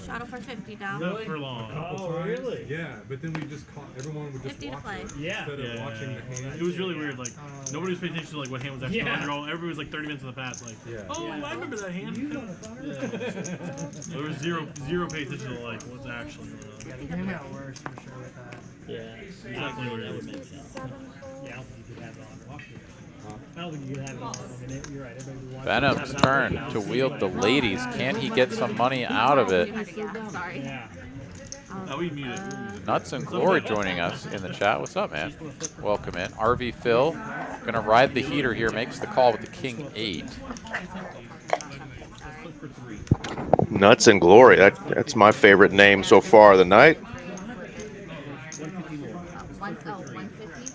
Shadow for 50 down. Not for long. Oh, really? Yeah, but then we just caught, everyone would just 50 to watch play. it Yeah. instead of watching the hand. It was really weird. Like, nobody was paying attention to like what hand was actually on the roll. Everybody was like 30 minutes in the past. Like, oh, I remember that hand. There was zero pay attention to like what's actually going on. Yeah, the game got worse for sure with that. Yeah, Exactly what it that would is. make sense. Yeah, I don't think you could have it on walkthrough. I don't think you could have it on. I mean, you're right. Everybody would want Venom's turn to wield the ladies. Can he get some money out of it? Sorry. Yeah. Oh, we muted. Nuts and Glory joining us in the chat. What's up, man? Welcome in. RV Phil gonna ride the heater here. Makes the call with the King 8. Nuts and Glory. That's my favorite name so far of the night.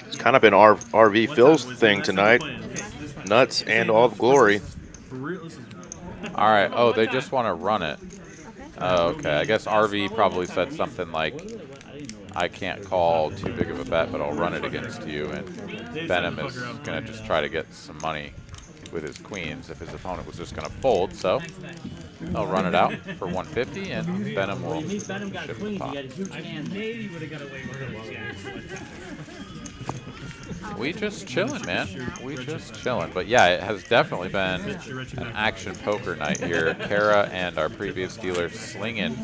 It's kind of been RV Phil's thing tonight. Nuts and all the glory. All right. Oh, they just want to run it. Oh, okay. I guess RV probably said something like, I can't call too big of a bet, but I'll run it against you. And Venom is going to just try to get some money with his queens if his opponent was just going to fold. So he'll run it out for 150, and Venom will ship the pot. Maybe would have got away with it. We just chilling, man. We just chilling. But yeah, it has definitely been an action poker night here. Kara and our previous dealer slinging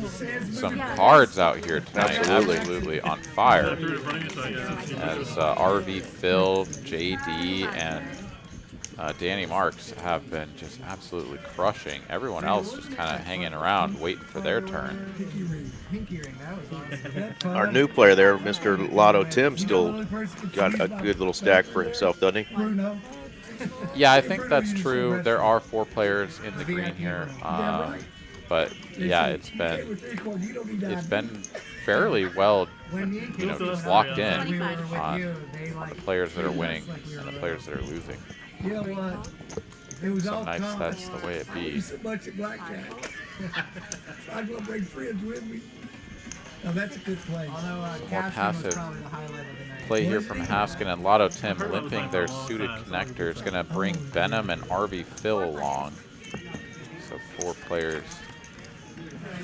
some cards out here tonight. Absolutely on fire. As RV Phil, JD, and Danny Marks have been just absolutely crushing. Everyone else just kind of hanging around, waiting for their turn. Our new player there, Mr. Lotto Tim, still got a good little stack for himself, doesn't he? Yeah, I think that's true. There are 4 players in the green here, but yeah, it's been fairly well, just locked in on the players that are winning and the players that are losing. You know what? It was all Nice, common. that's the way it I be. used so much at blackjack. I'm gonna bring friends with me. Now that's a good play. Although More Caston was passive probably the highlight of the night. play here from Haskin and Lotto Tim limping their suited connectors. Going to bring Venom and RV Phil along. So 4 players.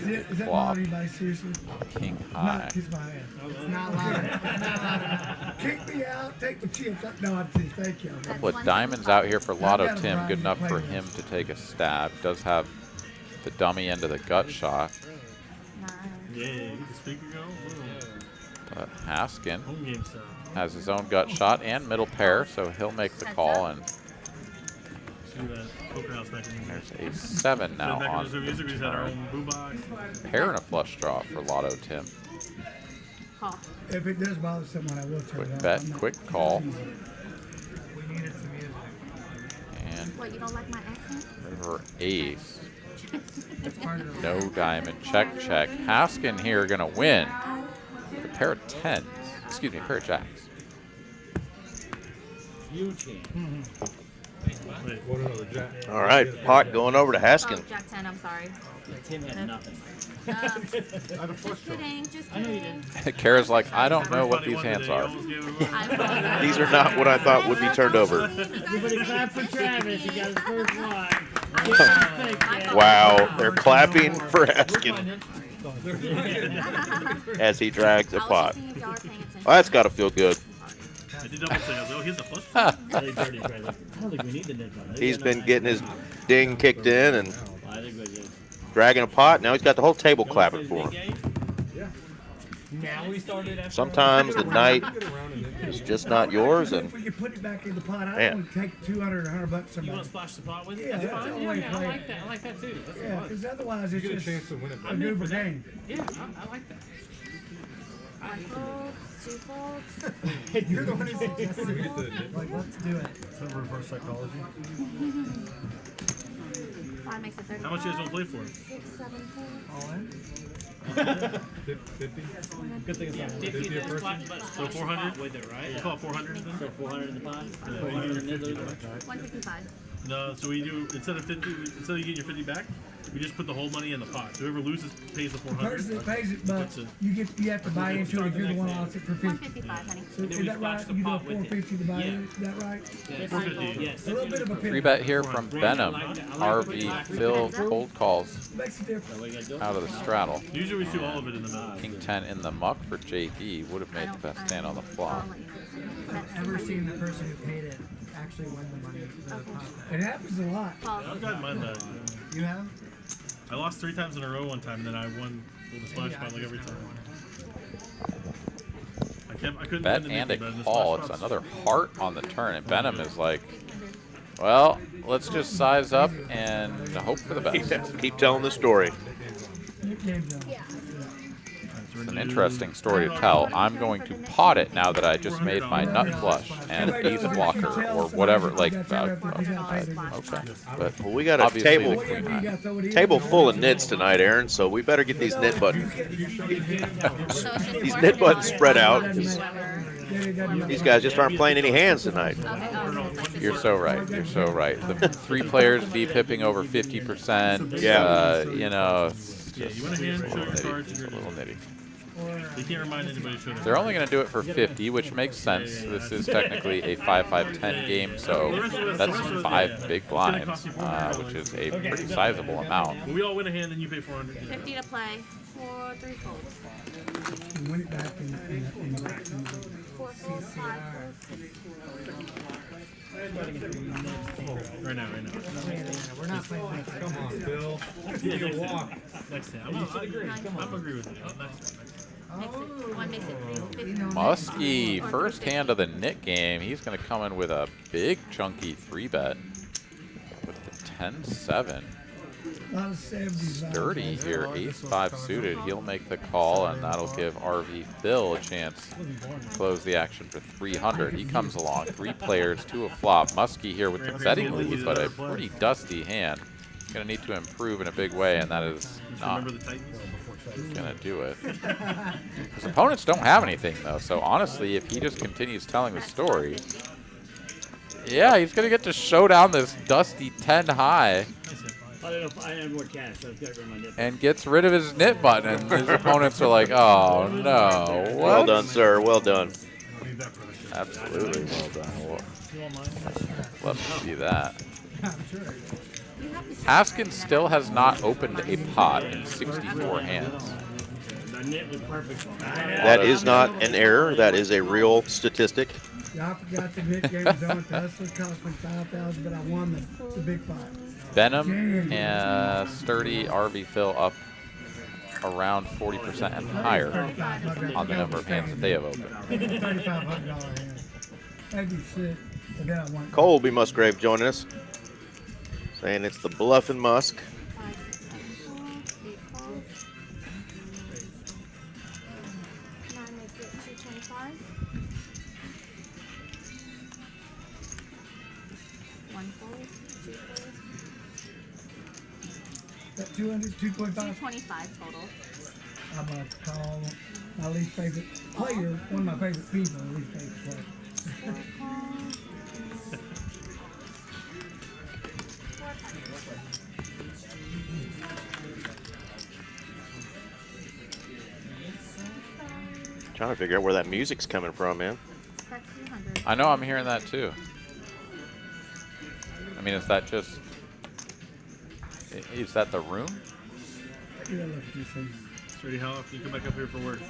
Is that Flop. loud, anybody? Seriously? King high. Not kiss my ass. It's not loud. Kick me out. Take the chips. No, I'm just thank you. Couple of diamonds out here for Lotto Tim. Good enough for him to take a stab. Does have the dummy end of the gut shot. Yeah, get the speaker going. But Haskin Home game style. has his own gut shot and middle pair, so he'll make the call. And See that poker house mechanism. there's a 7 now Back on in the music, we just had our own boombox. pair and a flush draw for Lotto Tim. If it does bother someone, I will turn it Quick off. bet, I'm not- quick call. We needed some music. And What, you don't like my accent? River ace. It's part of the No diamond. Check, check. Haskin here going to win. With a pair of tens. Excuse me, a pair of jacks. Huge game. Want another jack? All right, pot going over to Haskin. Oh, Jack 10, I'm sorry. Tim had nothing. Just kidding, just I know you kidding. didn't. Kara's like, I don't know what these hands are. These are not what I thought would be turned over. Everybody clap for Travis. He got his first one. Wow, they're clapping for Haskin as he drags a pot. Well, that's got to feel good. I did double say, I was like, oh, here's the flush. I don't think we need the net button. He's been getting his ding kicked in and I think we're good. dragging a pot. Now he's got the whole table clapping for him. Now we started after Sometimes the night is just not yours, and If you put it back in the pot, I Man. only take 200 or 100 bucks. You want to splash the pot with it? Yeah, That's that's fine. the Yeah, way yeah, I play like it. that. I like that too. That's Yeah, fun. because otherwise it's You get a just chance to win it a back. goober game. Yeah, I like that. One fold, two folds. You're the one who We get suggested the it. Like, let's do it. some reverse psychology. 5 makes it 35. How much you guys want to play for? 6, 7, 4. All in? 50? Good thing it's not 50 a person? So 400? with it, right? We'll call it 400 then? So 400 in the pot. Yeah, 400 in the 50 loser. 155. No, so we do, instead of 50, instead of you getting your 50 back, we just put the whole money in the pot. So whoever loses pays the The 400. person that pays it, but That's it. you have to buy into it if you're the one that lost it for 50. 155, honey. So is that right? You do a 450 to buy it? Is that right? 450. Yes. A little bit of a Free penny. bet here from Benham. RV Phil cold calls Makes a difference. out of the straddle. Usually we do all of it in the middle. King 10 in the muck for JD. Would have made the best stand on the flop. Ever seen the person who paid it actually win the money? The pot? It happens a lot. I've gotten mine back. You have? I lost 3 times in a row one time, and then I won with a splash pot like every time. I couldn't Bet win the and a Nicky, but the call. splash It's pots- another heart on the turn. And Benham is like, well, let's just size up and hope for the best. keep telling the story. It's an interesting story to tell. I'm going to pot it now that I just made my nut flush and ace blocker or whatever. Like, okay. But Well, we got a obviously table the queen high. table full of nits tonight, Aaron. So we better get these nit buttons these nit buttons spread out. 'Cause these guys just aren't playing any hands tonight. You're so right. You're so right. The 3 players V-pipping over 50%. Yeah. You know, it's Yeah, just you want to hand, a show little your cards, nitty. you're A little nitty. You can't remind anybody to show their They're only going to do it for 50, which makes sense. This is technically a 5-5-10 game, so that's 5 big blinds, which is a pretty sizable amount. When we all win a hand, then you pay 400. 50 to play. 4, 3 folds. Win it back in 4 folds, 5 folds. Right now. We're not playing next Come on, Bill. Yeah, Take a walk. Next hand. I'm agree with you. Next hand. Makes it, 1 makes it 350. Muskie, first hand of the Nick game. He's going to come in with a big chunky 3-bet with the 10-7. a lot of 70s. Sturdy here, ace-5 suited. He'll make the call, and that'll give RV Phil a chance to close the action for 300. He comes along, 3 players, 2 a flop. Muskie here with the betting lead, but a pretty dusty hand. He's going to need to improve in a big way, and that is not Remember the Titans? going to do it. His opponents don't have anything, though, so honestly, if he just continues telling the story, yeah, he's going to get to show down this dusty 10 high. I don't know if I had more cash, so I've got rid of my nip. And gets rid of his nit button, and his opponents are like, oh no, what? Well done, sir. Well done. Absolutely well done. Love to see that. Haskin still has not opened a pot in 64 hands. The nip was perfect. That is not an error. That is a real statistic. Yeah, I forgot the Nick gave his own Tesla. Cost me $5,000, but I won the big pot. Venom and Sturdy RV Phil up around 40% and higher on the number of hands that they have opened. $3,500 hand. That'd be sick. But then I won. Colby Musgrave joining us, saying it's the Bluff and Musk. 5, 6, 7, 4, 8 folds. 9 makes it 225. 1 fold, 2 That 200, 225. 225 total. I'm going to call my least favorite player, one of my favorite people, least favorite player. Trying to figure out where that music's coming from, man. I know, I'm hearing that too. I mean, is that just... Is that the room? Yeah, look at these things. Sturdy, how often you come back up here for work?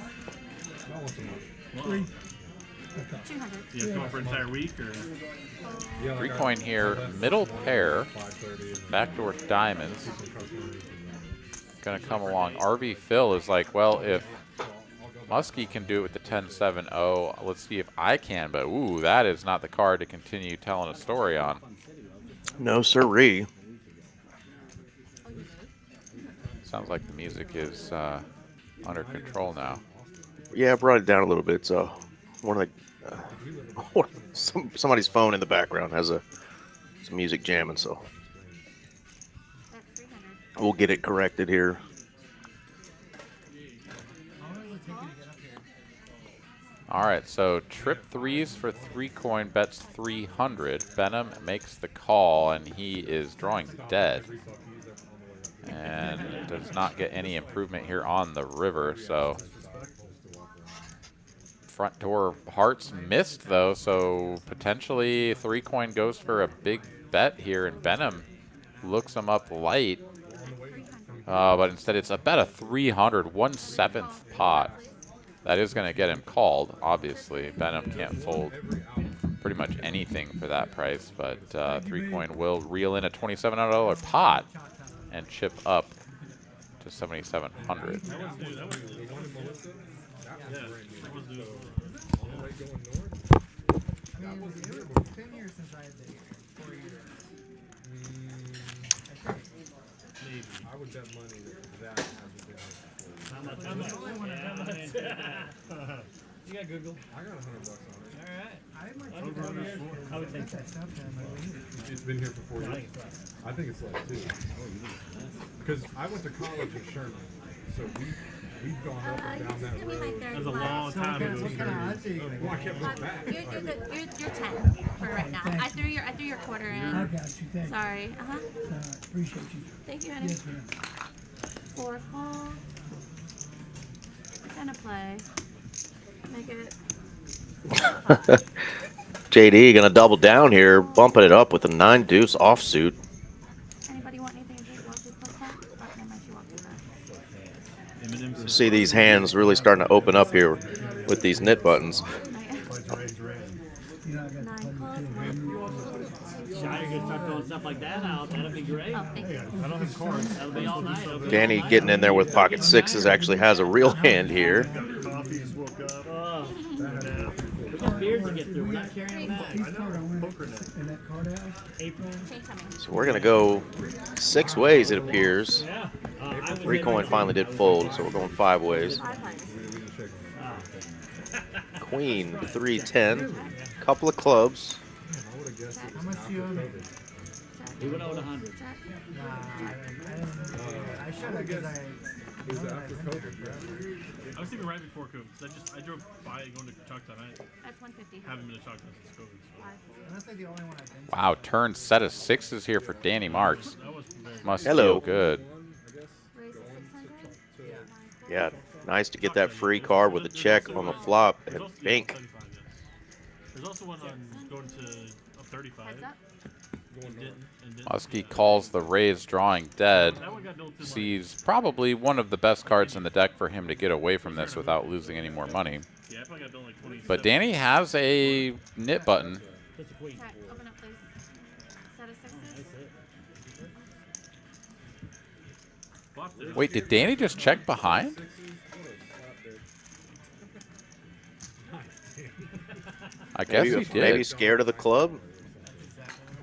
Not once a month. Well, 3. 200. you have to go for an entire week, or? Yeah, 3 like coin here, middle pair, 5:30 backdoor diamonds. Gonna come along. RV Phil is like, well, if Muskie can do it with the 10-7-0, let's see if I can. But ooh, that is not the card to continue telling a story on. No sirree. Sounds like the music is under control now. Yeah, I brought it down a little bit. So one of the somebody's phone in the background has some music jamming, so we'll get it corrected here. All right, so trip threes for 3 coin bets 300. Benham makes the call, and he is drawing dead, and does not get any improvement here on the river. So front door hearts missed though, so potentially 3 coin goes for a big bet here, and Benham looks him up light, but instead it's a bet of 300, 1/7 pot. That is going to get him called, obviously. Benham can't fold pretty much anything for that price, but 3 coin will reel in a $2,700 pot and chip up to 7,700. It was 10 years since I had been here. 4 years. Maybe. I would bet money that hasn't been here before. You got Google. I got $100 on it. Alright. I might I take would, it I would take that. It's been here for 4 years. I think it's less too. Because I went to college in Sherman, so we've gone up and down that road. That's a long time ago. Well, I kept going back. You're 10 for right now. I threw your quarter in. I got you. Thank you. Sorry. Appreciate you. Thank you, honey. Yes, ma'am. 4 call. Gonna play. Make it. JD gonna double down here, bumping it up with a 9 deuce offsuit. Anybody want anything to drink while she plays that? Oh, never mind, she walked in there. See these hands really starting to open up here with these knit buttons. Nine close. Shy, you can start throwing stuff like that out. That'd be great. Oh, thank you. I don't have cards. That'll be all night. Okay? Danny getting in there with pocket sixes actually has a real hand here. Coffee, just woke up. Oh, we got beers to get through. We're not carrying them back. He's card I went in that card house. April. Change coming. So we're gonna go 6 ways, it appears. Yeah. 3 coin finally did fold, so we're going 5 ways. Queen 3-10, couple of clubs. How much do you owe me? We went out 100. Nah, I should have because I. It was after COVID, yeah. I was thinking right before COVID. I drove by going to Choctaw Night. That's 150. Haven't been to Choctaw since COVID. That's like the only one I've been to. Wow, turn set of 6s here for Danny Marks. Must Hello. feel good. Raise to 600. Yeah, nice to get that free card with a check on the flop and bank. There's also one on going to up 35. Heads up. Muskie calls the raise, drawing dead. Sees probably one of the best cards in the deck for him to get away from this without losing any more money. Yeah, I probably got done like 27. But Danny has a knit button. Okay, open up please. Set of 6s. Wait, did Danny just check behind? I guess he did. Maybe scared of the club.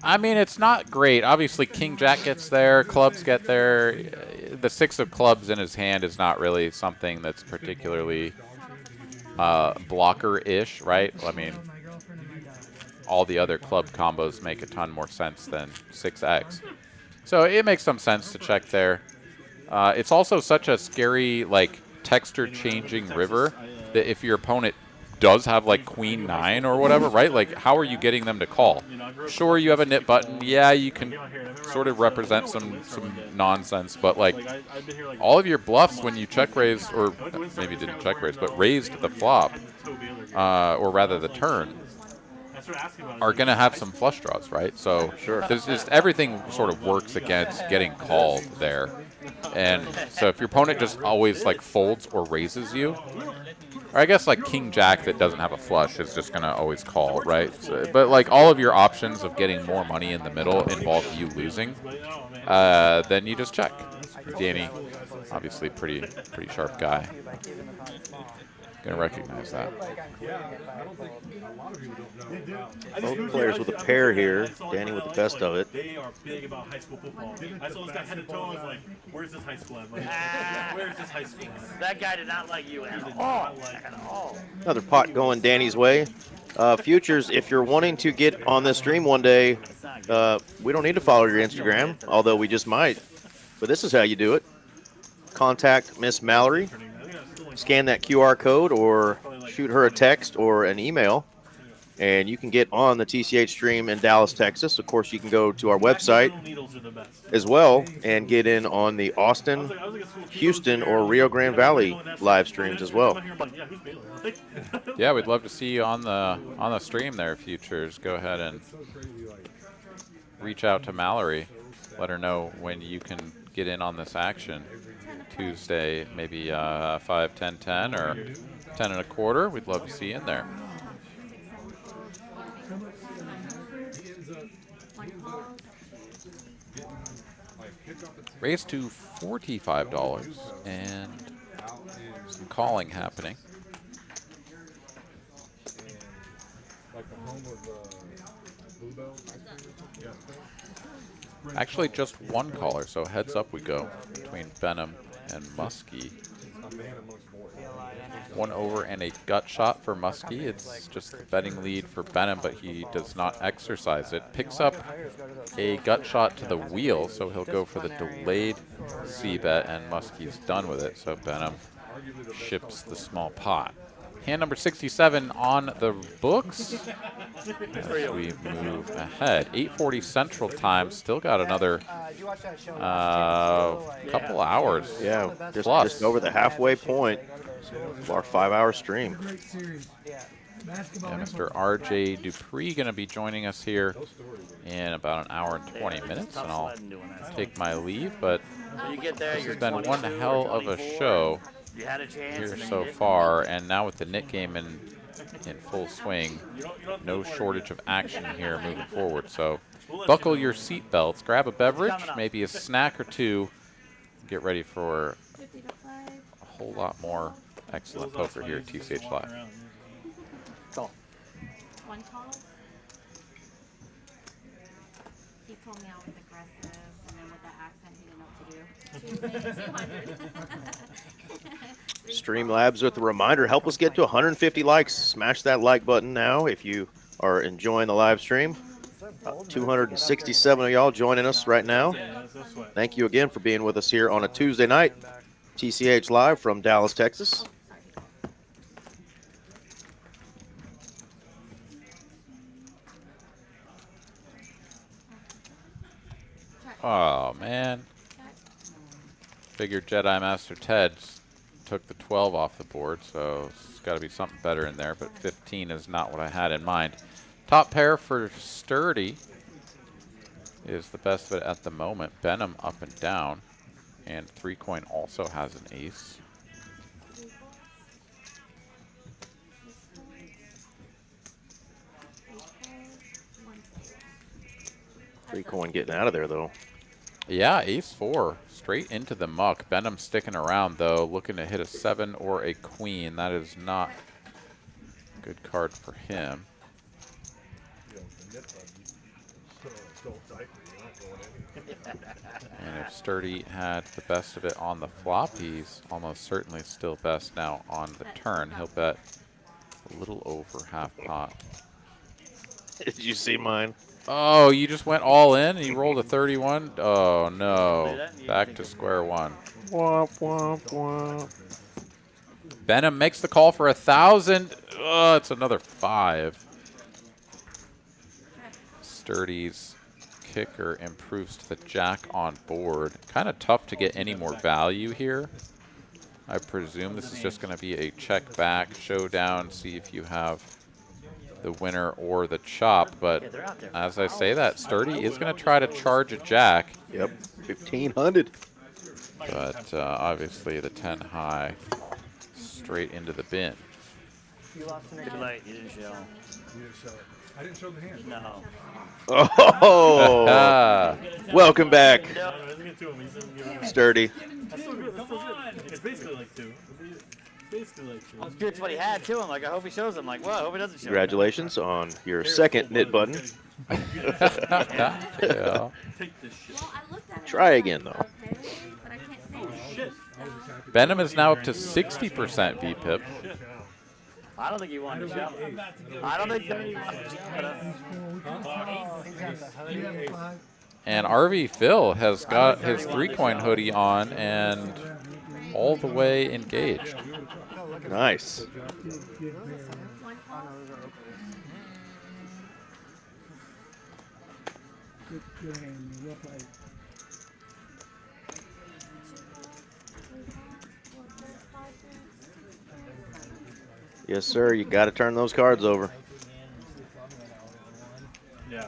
I mean, it's not great. Obviously, King Jack gets there, clubs get there. The 6 of clubs in his hand is not really something that's particularly blocker-ish, right? I mean, all the other club combos make a ton more sense than 6x. So it makes some sense to check there. It's also such a scary, like, texture-changing river that if your opponent does have, like, queen 9 or whatever, right? Like, how are you getting them to call? Sure, you have a nit button. Yeah, you can sort of represent some nonsense, but, like, all of your bluffs when you check raised, or maybe didn't check raise, but raised the flop, or rather the turn, are going to have some flush draws, right? So there's just everything sort of works against getting called there. And so if your opponent just always like folds or raises you, or I guess like king jack that doesn't have a flush is just going to always call, right? So, but like all of your options of getting more money in the middle involve you losing, then you just check. Danny, obviously pretty sharp guy. Gonna recognize that. Both players with a pair here. Danny with the best of it. They are big about high school football. I saw this guy head to toe. I was like, "Where's this high school at? Where's this high school at?" That guy did not like you at all. Another pot going Danny's way. Futures, if you're wanting to get on this stream one day, we don't need to follow your Instagram, although we just might. But this is how you do it. Contact Miss Mallory. Scan that QR code or shoot her a text or an email, and you can get on the TCH stream in Dallas, Texas. Of course, you can go to our website as well and get in on the Austin, Houston, or Rio Grande Valley live streams as well. Yeah, we'd love to see you on the stream there, Futures. Go ahead and reach out to Mallory. Let her know when you can get in on this action. Tuesday, maybe 5, 10, 10, or 10 and a quarter. We'd love to see you in there. Raised to $45 and some calling happening. Actually, just one caller, so heads up we go between Benham and Muskie. 1 over and a gut shot for Muskie. It's just the betting lead for Benham, but he does not exercise it. Picks up a gut shot to the wheel, so he'll go for the delayed C-bet, and Muskie's done with it, so Benham ships the small pot. Hand number 67 on the books as we move ahead. 8:40 Central Time. Still got another couple hours. Yeah, just over the halfway point of our 5-hour stream. Yeah, Mr. R.J. Dupree going to be joining us here in about an hour and 20 minutes, and I'll take my leave. But this has been one hell of a show here so far, and now with the Knit game in full swing, no shortage of action here moving forward. So buckle your seat belts, grab a beverage, maybe a snack or two, get ready for a whole lot more excellent poker here at TCH Live. One call. He told me I was aggressive, and then with that accent, he didn't know what to do. Streamlabs with a reminder, help us get to 150 likes. Smash that like button now if you are enjoying the live stream. 267 of y'all joining us right now. Thank you again for being with us here on a Tuesday night. TCH Live from Dallas, Texas. Oh, man. Figured Jedi Master Ted took the 12 off the board, so it's got to be something better in there, but 15 is not what I had in mind. Top pair for Sturdy is the best of it at the moment. Benham up and down, and 3-coin also has an ace. Three-coin getting out of there, though. Yeah, ace-4, straight into the muck. Benham sticking around, though, looking to hit a 7 or a queen. That is not a good card for him. And if Sturdy had the best of it on the flop, he's almost certainly still best now on the turn. He'll bet a little over half pot. Did you see mine? Oh, you just went all in and you rolled a 31? Oh, no. Back to square one. Womp, womp, womp. Benham makes the call for 1,000. Oh, it's another 5. Sturdy's kicker improves to the jack on board. Kind of tough to get any more value here. I presume this is just going to be a check back, showdown, see if you have the winner or the chop. But as I say that, Sturdy is going to try to charge a jack. Yep, 1,500. But obviously the 10 high straight into the bin. Too late. You didn't show. You didn't show it. I didn't show the hand. No. Oh, welcome back, Sturdy. That's still good. That's still good. It's basically like 2. Basically like 2. I was curious what he had too. I'm like, I hope he shows him. Like, well, I hope he doesn't show. Congratulations on your second knit button. Yeah. Try again, though. Benham is now up to 60% VPIP. I don't think he wanted to show. I don't think he And RV Phil has got his 3-coin hoodie on and all the way engaged. Nice. Yes, sir. You got to turn those cards over. Yeah.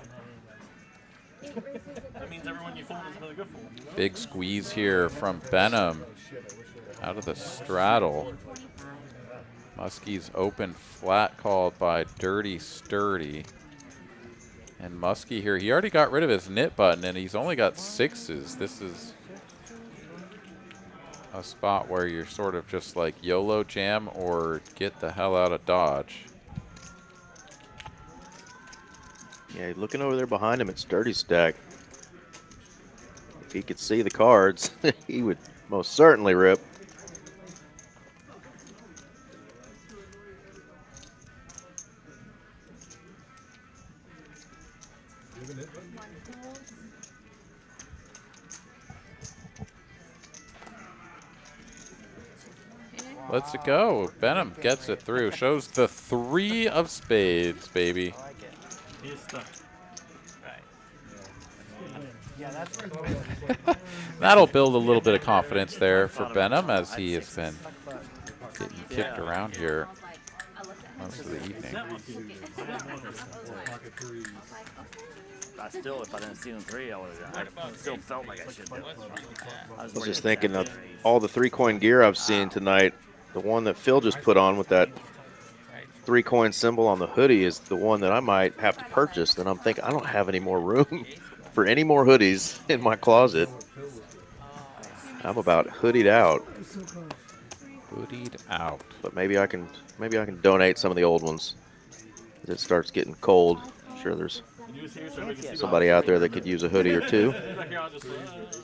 That means everyone you fold is another good fold. Big squeeze here from Benham out of the straddle. Muskie's open flat called by Dirty Sturdy. And Muskie here, he already got rid of his knit button and he's only got 6s. This is a spot where you're sort of just like YOLO jam or get the hell out of Dodge. Yeah, looking over there behind him, it's Sturdy's stack. If he could see the cards, he would most certainly rip. Let's go. Benham gets it through. Shows the 3 of spades, baby. He is stuck. That'll build a little bit of confidence there for Benham as he has been getting kicked around here most of the evening. If I didn't see them 3, I still felt like I should do it. I was just thinking of all the 3-coin gear I've seen tonight. The one that Phil just put on with that 3-coin symbol on the hoodie is the one that I might have to purchase. And I'm thinking, I don't have any more room for any more hoodies in my closet. I'm about hoodied out. Hoodied out. But maybe I can donate some of the old ones as it starts getting cold. I'm sure there's somebody out there that could use a hoodie or two.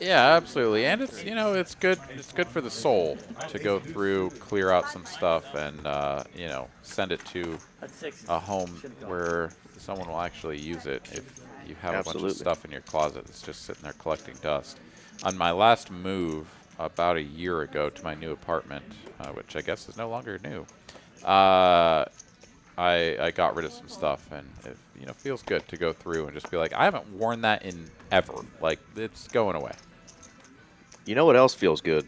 Yeah, absolutely. And it's, you know, it's good for the soul to go through, clear out some stuff and you know, send it to a home where someone will actually use it if you have a bunch of stuff in your closet that's just sitting there collecting dust. On my last move about a year ago to my new apartment, which I guess is no longer new, I got rid of some stuff, and it, you know, feels good to go through and just be like, I haven't worn that in ever. Like, it's going away. You know what else feels good?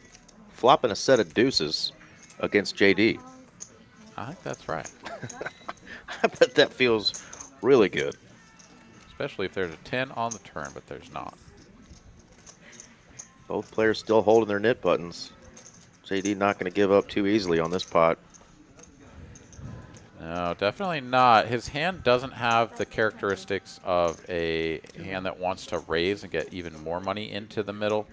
Flopping a set of deuces against JD. I think that's right. I bet that feels really good. Especially if there's a 10 on the turn, but there's not. Both players still holding their knit buttons. JD not going to give up too easily on this pot. No, definitely not. His hand doesn't have the characteristics of a hand that wants to raise and get even more money into the middle,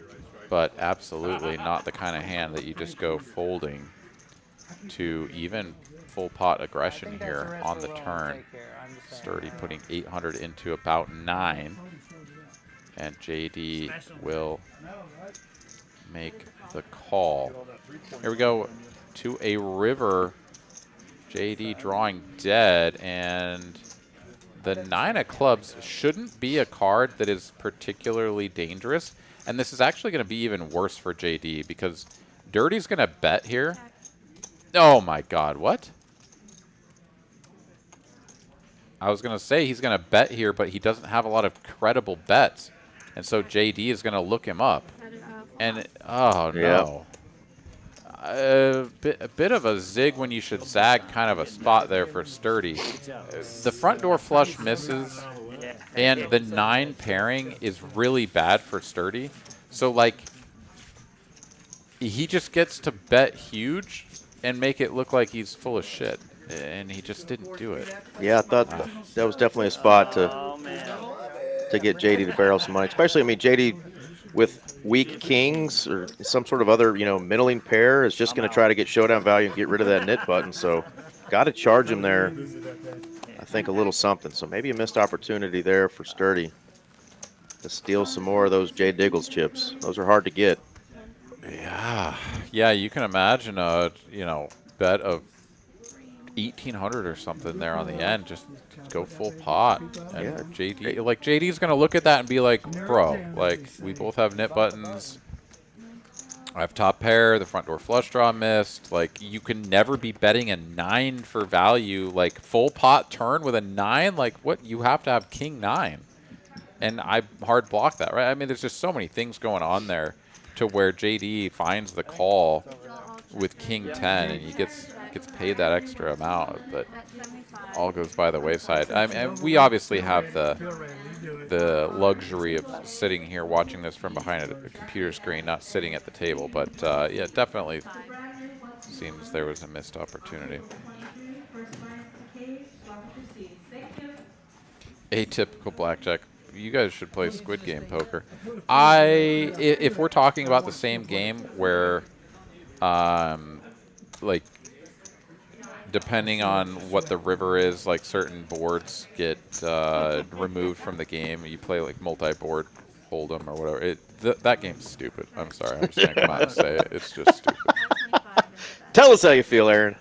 but absolutely not the kind of hand that you just go folding to even full pot aggression here on the turn. Sturdy putting 800 into about 9, and JD will make the call. Here we go to a river. JD drawing dead, and the 9 of clubs shouldn't be a card that is particularly dangerous. And this is actually going to be even worse for JD because Dirty's going to bet here. Oh my God, what? I was going to say he's going to bet here, but he doesn't have a lot of credible bets. And so JD is going to look him up. And, oh no. A bit of a zig when you should zag kind of a spot there for Sturdy. The front door flush misses, and the 9 pairing is really bad for Sturdy. So, like, he just gets to bet huge and make it look like he's full of shit. And he just didn't do it. Yeah, I thought that was definitely a spot to get JD to barrel some money. Especially, I mean, JD with weak kings or some sort of other, you know, middling pair is just going to try to get showdown value and get rid of that knit button. So got to charge him there, I think, a little something. So maybe a missed opportunity there for Sturdy to steal some more of those J Diggles chips. Those are hard to get. Yeah, you can imagine a, you know, bet of 1,800 or something there on the end. Just go full pot. And JD's going to look at that and be like, bro, like, we both have knit buttons. I have top pair. The front door flush draw missed. Like, you can never be betting a 9 for value. Like, full pot turn with a 9. Like, what? You have to have king 9. And I hard block that, right? I mean, there's just so many things going on there to where JD finds the call with king 10 and he gets paid that extra amount, but all goes by the wayside. I mean, we obviously have the luxury of sitting here watching this from behind a computer screen, not sitting at the table, but yeah, definitely seems there was a missed opportunity. Atypical blackjack. You guys should play Squid Game poker. If we're talking about the same game where, like, depending on what the river is, like certain boards get removed from the game. You play like multi-board hold'em or whatever. That game's stupid. I'm sorry. I'm just gonna come out and say it. It's just stupid. Tell us how you feel, Aaron.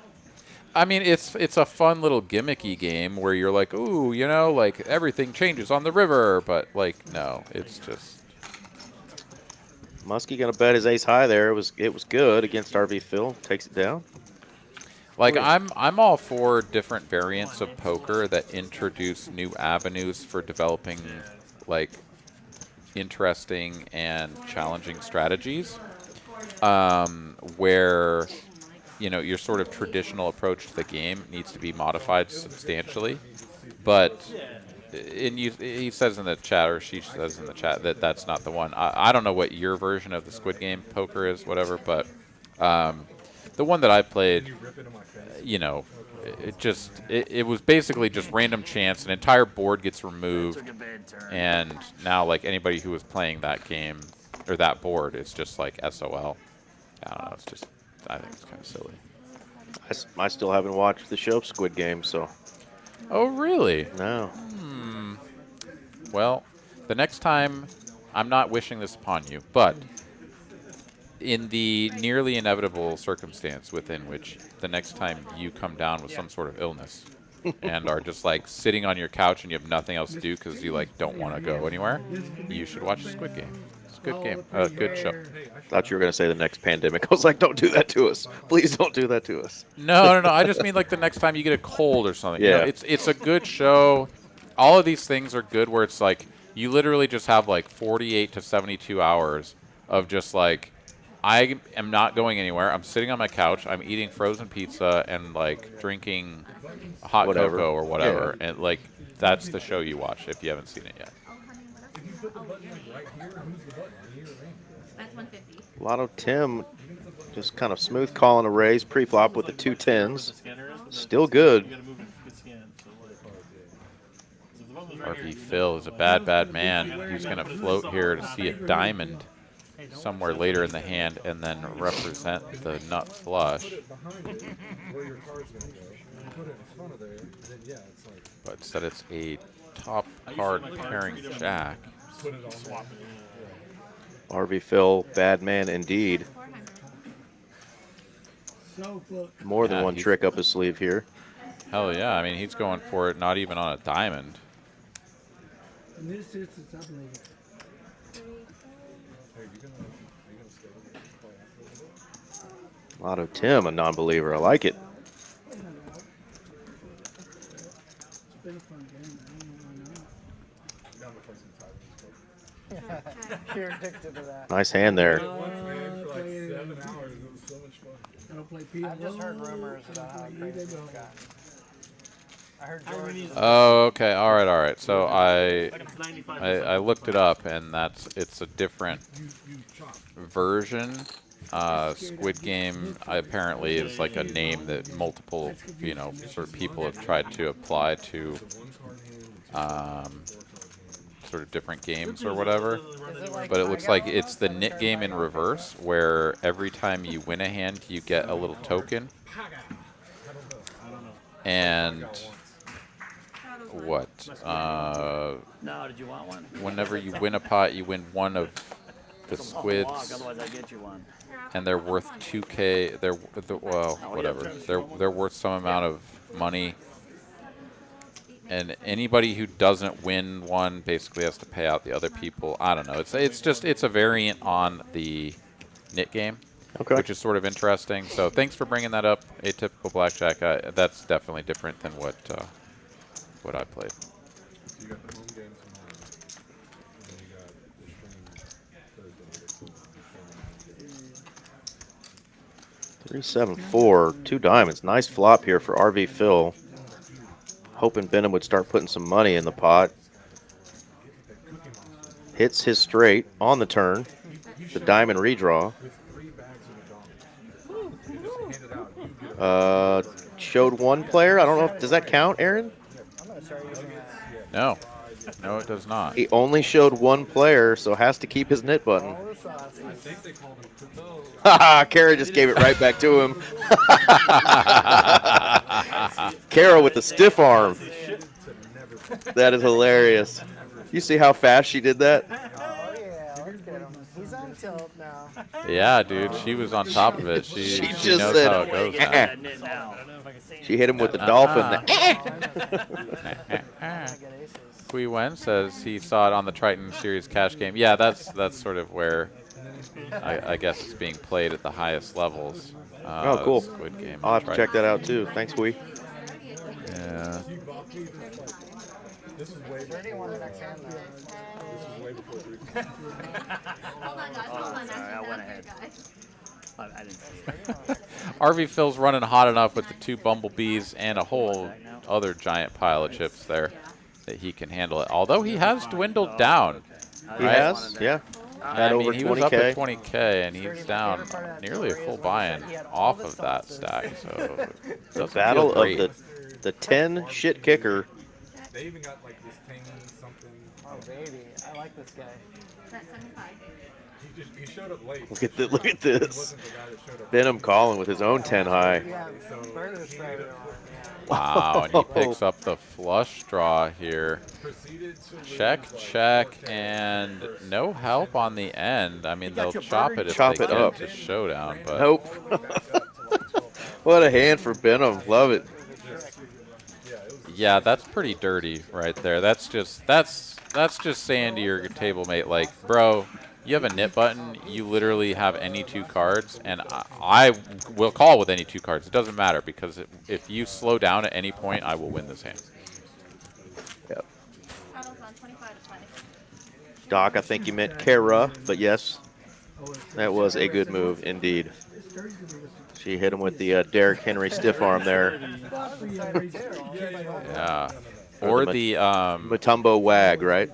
I mean, it's a fun little gimmicky game where you're like, ooh, you know, like everything changes on the river, but like, no, it's just. Muskie gonna bet his ace high there. It was good against RV Phil. Takes it down. Like, I'm all for different variants of poker that introduce new avenues for developing, like, interesting and challenging strategies, where, you know, your sort of traditional approach to the game needs to be modified substantially. But he says in the chat, or she says in the chat, that that's not the one. I don't know what your version of the Squid Game poker is, whatever, but the one that I played, you know, it was basically just random chance. An entire board gets removed, and now, like, anybody who was playing that game or that board is just like SOL. I don't know. It's just, I think it's kind of silly. I still haven't watched the show Squid Game, so. Oh, really? No. Well, the next time, I'm not wishing this upon you, but in the nearly inevitable circumstance within which the next time you come down with some sort of illness and are just like sitting on your couch and you have nothing else to do because you like don't want to go anywhere, you should watch Squid Game. It's a good game. Good show. Thought you were going to say the next pandemic. I was like, don't do that to us. Please don't do that to us. No. I just mean like the next time you get a cold or something. Yeah. You know, it's a good show. All of these things are good where it's like you literally just have like 48 to 72 hours of just like, I am not going anywhere. I'm sitting on my couch. I'm eating frozen pizza and like drinking hot cocoa or whatever. Yeah. And like that's the show you watch if you haven't seen it yet. That's 150. Lotto Tim just kind of smooth calling a raise pre-flop with the 2 10s. Still good. RV Phil is a bad man. He's going to float here to see a diamond somewhere later in the hand and then represent the nut flush. But instead it's a top card pairing jack. RV Phil, bad man indeed. More than one trick up his sleeve here. Hell yeah. I mean, he's going for it not even on a diamond. In this instance, I believe it. Lotto Tim, a non-believer. I like it. It's been a fun game. I don't know why not. You're addicted to that. Nice hand there. For like 7 hours. It was so much fun. I don't play PLO. I've just heard rumors about how crazy it's gotten. I heard George. Oh, okay. All right. So I looked it up, and it's a different version. Squid Game apparently is like a name that multiple, sort of people have tried to apply to sort of different games or whatever. But it looks like it's the nit game in reverse, where every time you win a hand, you get a little token. And what? No, did you want one? Whenever you win a pot, you win one of the squids. Otherwise, I get you one. And they're worth 2K. Well, whatever. They're worth some amount of money. And anybody who doesn't win one basically has to pay out the other people. I don't know. It's a variant on the nit game, which is sort of interesting. So thanks for bringing that up. Atypical blackjack. That's definitely different than what I played. You got the home game tomorrow, and then you got the stream Thursday. 3-7-4, 2 diamonds. Nice flop here for RV Phil. Hoping Benham would start putting some money in the pot. Hits his straight on the turn. The diamond redraw. Showed one player. I don't know. Does that count, Aaron? No. No, it does not. He only showed one player, so has to keep his knit button. Haha, Kara just gave it right back to him. Kara with the stiff arm. That is hilarious. You see how fast she did that? Oh yeah, let's get him. He's on tilt now. Yeah, dude, she was on top of it. She just knows said, how it goes now. She hit him with the dolphin. Kui Wen says he saw it on the Triton Series cash game. Yeah, that's sort of where I guess it's being played at the highest levels. Oh, cool. Squid Game. I'll have to check that out too. Thanks, Kui. Yeah. This is way before. This is way before 3. Hold on, guys. Hold on. Sorry, I went ahead. I didn't see it. RV Phil's running hot enough with the 2 bumblebees and a whole other giant pile of chips there that he can handle it. Although he has dwindled down. He has? Yeah. I mean, he was up at 20K, and he's down nearly a full buy-in off of that stack. So the battle of the 10 shit kicker. They even got like this tangy something. Oh baby, I like this guy. That's 75. He showed up late. Look at this. Benham calling with his own 10 high. Yeah, burgers for everyone. Wow, and he picks up the flush draw here. Check, and no help on the end. I mean, they'll chop it if they get up to showdown, but nope. What a hand for Benham. Love it. Yeah, that's pretty dirty right there. That's just saying to your table mate, like, bro, you have a nit button, you literally have any 2 cards, and I will call with any 2 cards. It doesn't matter, because if you slow down at any point, I will win this hand. Yep. Doc, I think you meant Kara, but yes, that was a good move indeed. She hit him with the Derrick Henry stiff arm there. Yeah. Or the Matumbo wag, right?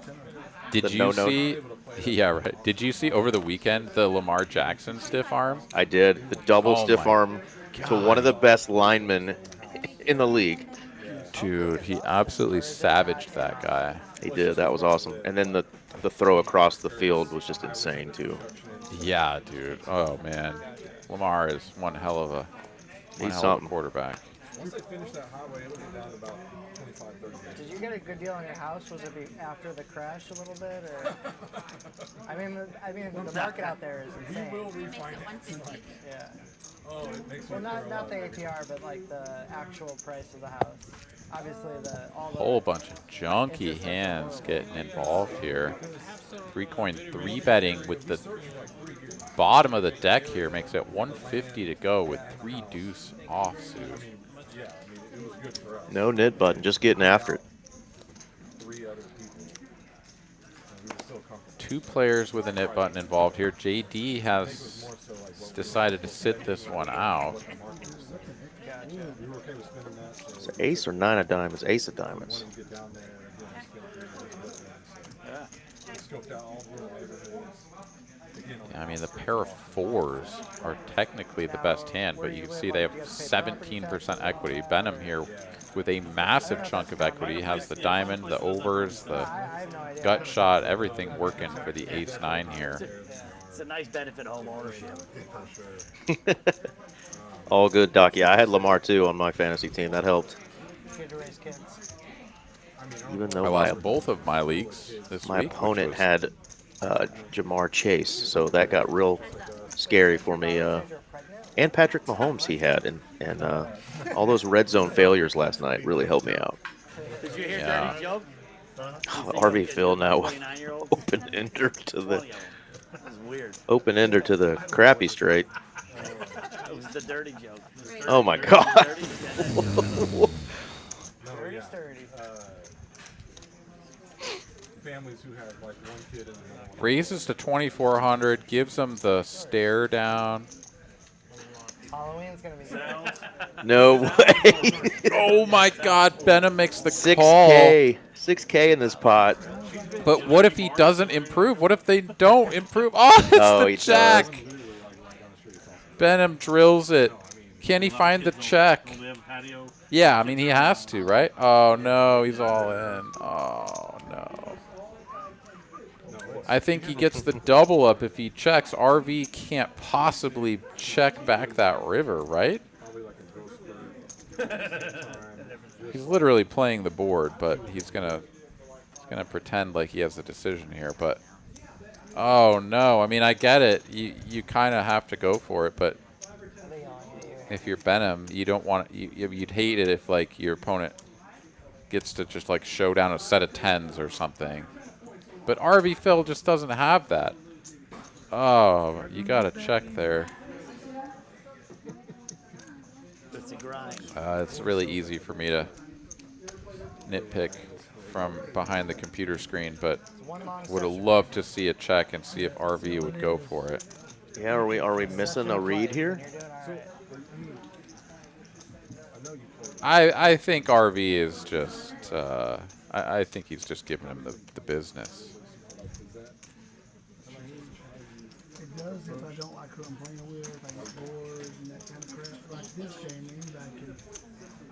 Did you see? Yeah, right. Did you see over the weekend the Lamar Jackson stiff arm? I did. The double stiff arm to one of the best linemen in the league. Dude, he absolutely savaged that guy. He did. That was awesome. And then the throw across the field was just insane too. Yeah, dude. Oh man, Lamar is one hell of a quarterback. Once they finish that highway, it'll be down about 25-30. Did you get a good deal on your house? Was it after the crash a little bit, or? I mean, the market out there is insane. We will refinance. Yeah. Oh, it makes well, not the APR, but like the actual price of the house. Obviously, all the Whole bunch of junky hands getting involved here. 3-coin 3-betting with the bottom of the deck here makes it 150 to go with 3 deuce offsuit. No nit button, just getting after it. 2 players with a nit button involved here. JD has decided to sit this one out. Is it ace or 9 of diamonds? Ace of diamonds. I mean, the pair of 4s are technically the best hand, but you can see they have 17% equity. Benham here with a massive chunk of equity has the diamond, the overs, the gut shot, everything working for the ace-9 here. It's a nice benefit home ownership. All good, Doc. Yeah, I had Lamar too on my fantasy team. That helped. Even though I lost both of my leagues this my week. opponent had Jamar Chase, so that got real scary for me. And Patrick Mahomes he had, and all those red zone failures last night really helped me out. Did you hear Daddy's joke? RV Phil now open ender to the open ender to the crappy straight. It was the dirty joke. Oh my God. Families who have like one kid in the Raises to 2,400, gives them the stare down. Halloween's gonna be No way. Oh my God, Benham makes the 6K. call. 6K in this pot. But what if he doesn't improve? What if they don't improve? Oh, it's the jack. Benham drills it. Can he find the check? Yeah, I mean, he has to, right? Oh, no, he's all in. Oh, no. I think he gets the double up if he checks. RV can't possibly check back that river, right? He's literally playing the board, but he's gonna pretend like he has a decision here. But oh no, I mean, I get it. You kind of have to go for it, but if you're Benham, you don't want you'd hate it if like your opponent gets to just like show down a set of 10s or something. But RV Phil just doesn't have that. Oh, you got to check there. It's a grind. It's really easy for me to nitpick from behind the computer screen, but would have loved to see a check and see if RV would go for it. Yeah, are we missing a read here? I think RV is just I think he's just giving him the business. It does if I don't like who I'm playing with, if I get bored and that kind of crap. Like this game,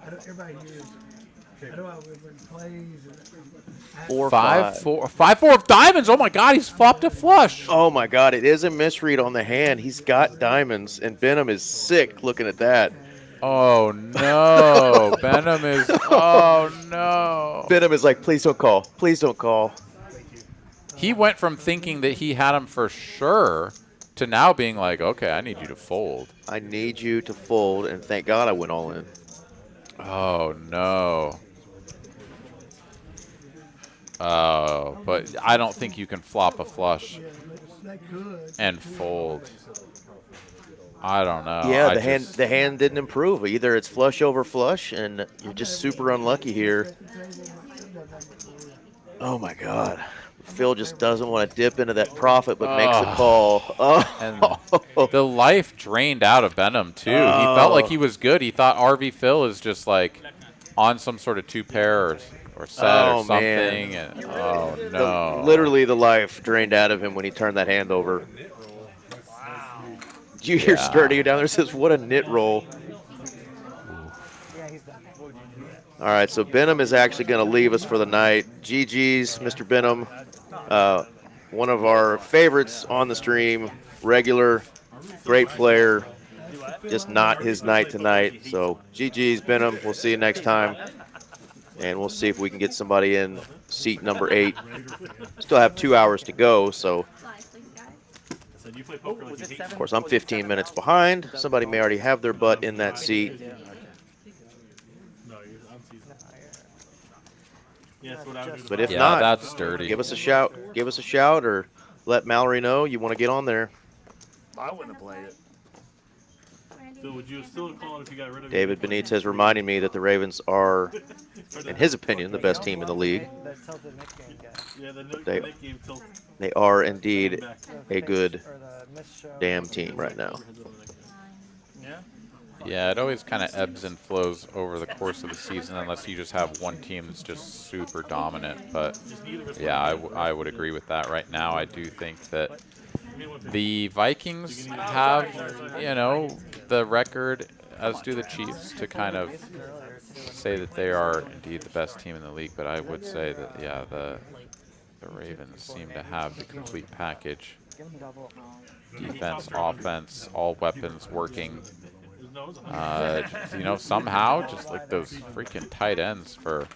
everybody here is, I don't know how everybody plays. 5-4 of diamonds. Oh my God, he's flopped a flush. Oh my God, it is a misread on the hand. He's got diamonds, and Benham is sick looking at that. Oh no, Benham is. Oh no. Benham is like, please don't call. Please don't call. He went from thinking that he had him for sure to now being like, okay, I need you to fold. I need you to fold, and thank God I went all in. Oh no. Oh, but I don't think you can flop a flush and fold. I don't know. Yeah, the hand didn't improve. Either it's flush over flush, and you're just super unlucky here. Oh my God, Phil just doesn't want to dip into that profit, but makes a call. Oh, and the life drained out of Benham too. He felt like he was good. He thought RV Phil is just like on some sort of 2-pair or set or something. Man. And oh no, literally the life drained out of him when he turned that hand over. Did you hear Sturdy down there says, what a nit roll. All right, so Benham is actually going to leave us for the night. GG's, Mr. Benham, one of our favorites on the stream, regular, great player, just not his night tonight. So GG's, Benham. We'll see you next time, and we'll see if we can get somebody in seat number 8. Still have 2 hours to go, so. Of course, I'm 15 minutes behind. Somebody may already have their butt in that seat. Yeah, that's what I would do. But if Yeah, not, that's dirty. give us a shout. Give us a shout, or let Mallory know you want to get on there. I wouldn't have played it. So would you still call it if you got rid of David Benitez reminding me that the Ravens are, in his opinion, the best team in the league. The tilted Nick game guy. Yeah, the They, Nick game tilt. they are indeed a good Or the miss-show. damn team right now. Yeah. Yeah, it always kind of ebbs and flows over the course of the season unless you just have one team that's just super dominant. But yeah, I would agree with that. Right now, I do think that the Vikings have, you know, the record, as do the Chiefs, to kind of say that they are indeed the best team in the league. But I would say that, yeah, the Ravens seem to have the complete package. Defense, offense, all weapons working. You know, somehow, just like those freaking tight ends for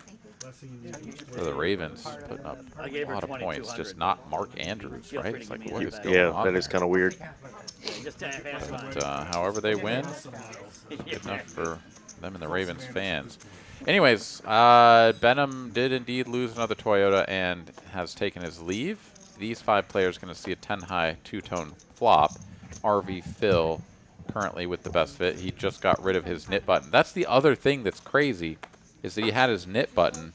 the Ravens, putting up a lot of points, just not Mark Andrews, right? It's like, what is going on? Yeah, that is kind of weird. But however they win, good enough for them and the Ravens fans. Anyways, Benham did indeed lose another Toyota and has taken his leave. These 5 players are going to see a 10-high two-tone flop. RV Phil currently with the best fit. He just got rid of his knit button. That's the other thing that's crazy, is that he had his knit button.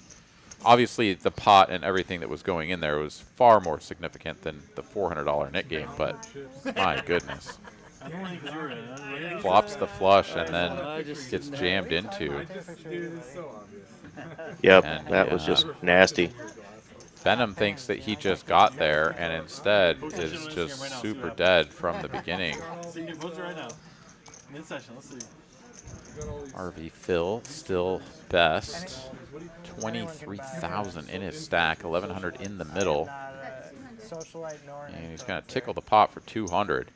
Obviously, the pot and everything that was going in there was far more significant than the $400 knit game, but my goodness. Flops the flush and then gets jammed into. Yep, And, that was just nasty. Benham thinks that he just got there and instead is just super dead from the beginning. RV Phil still best. 23,000 in his stack, 1,100 in the middle. And he's going to tickle the pot for 200.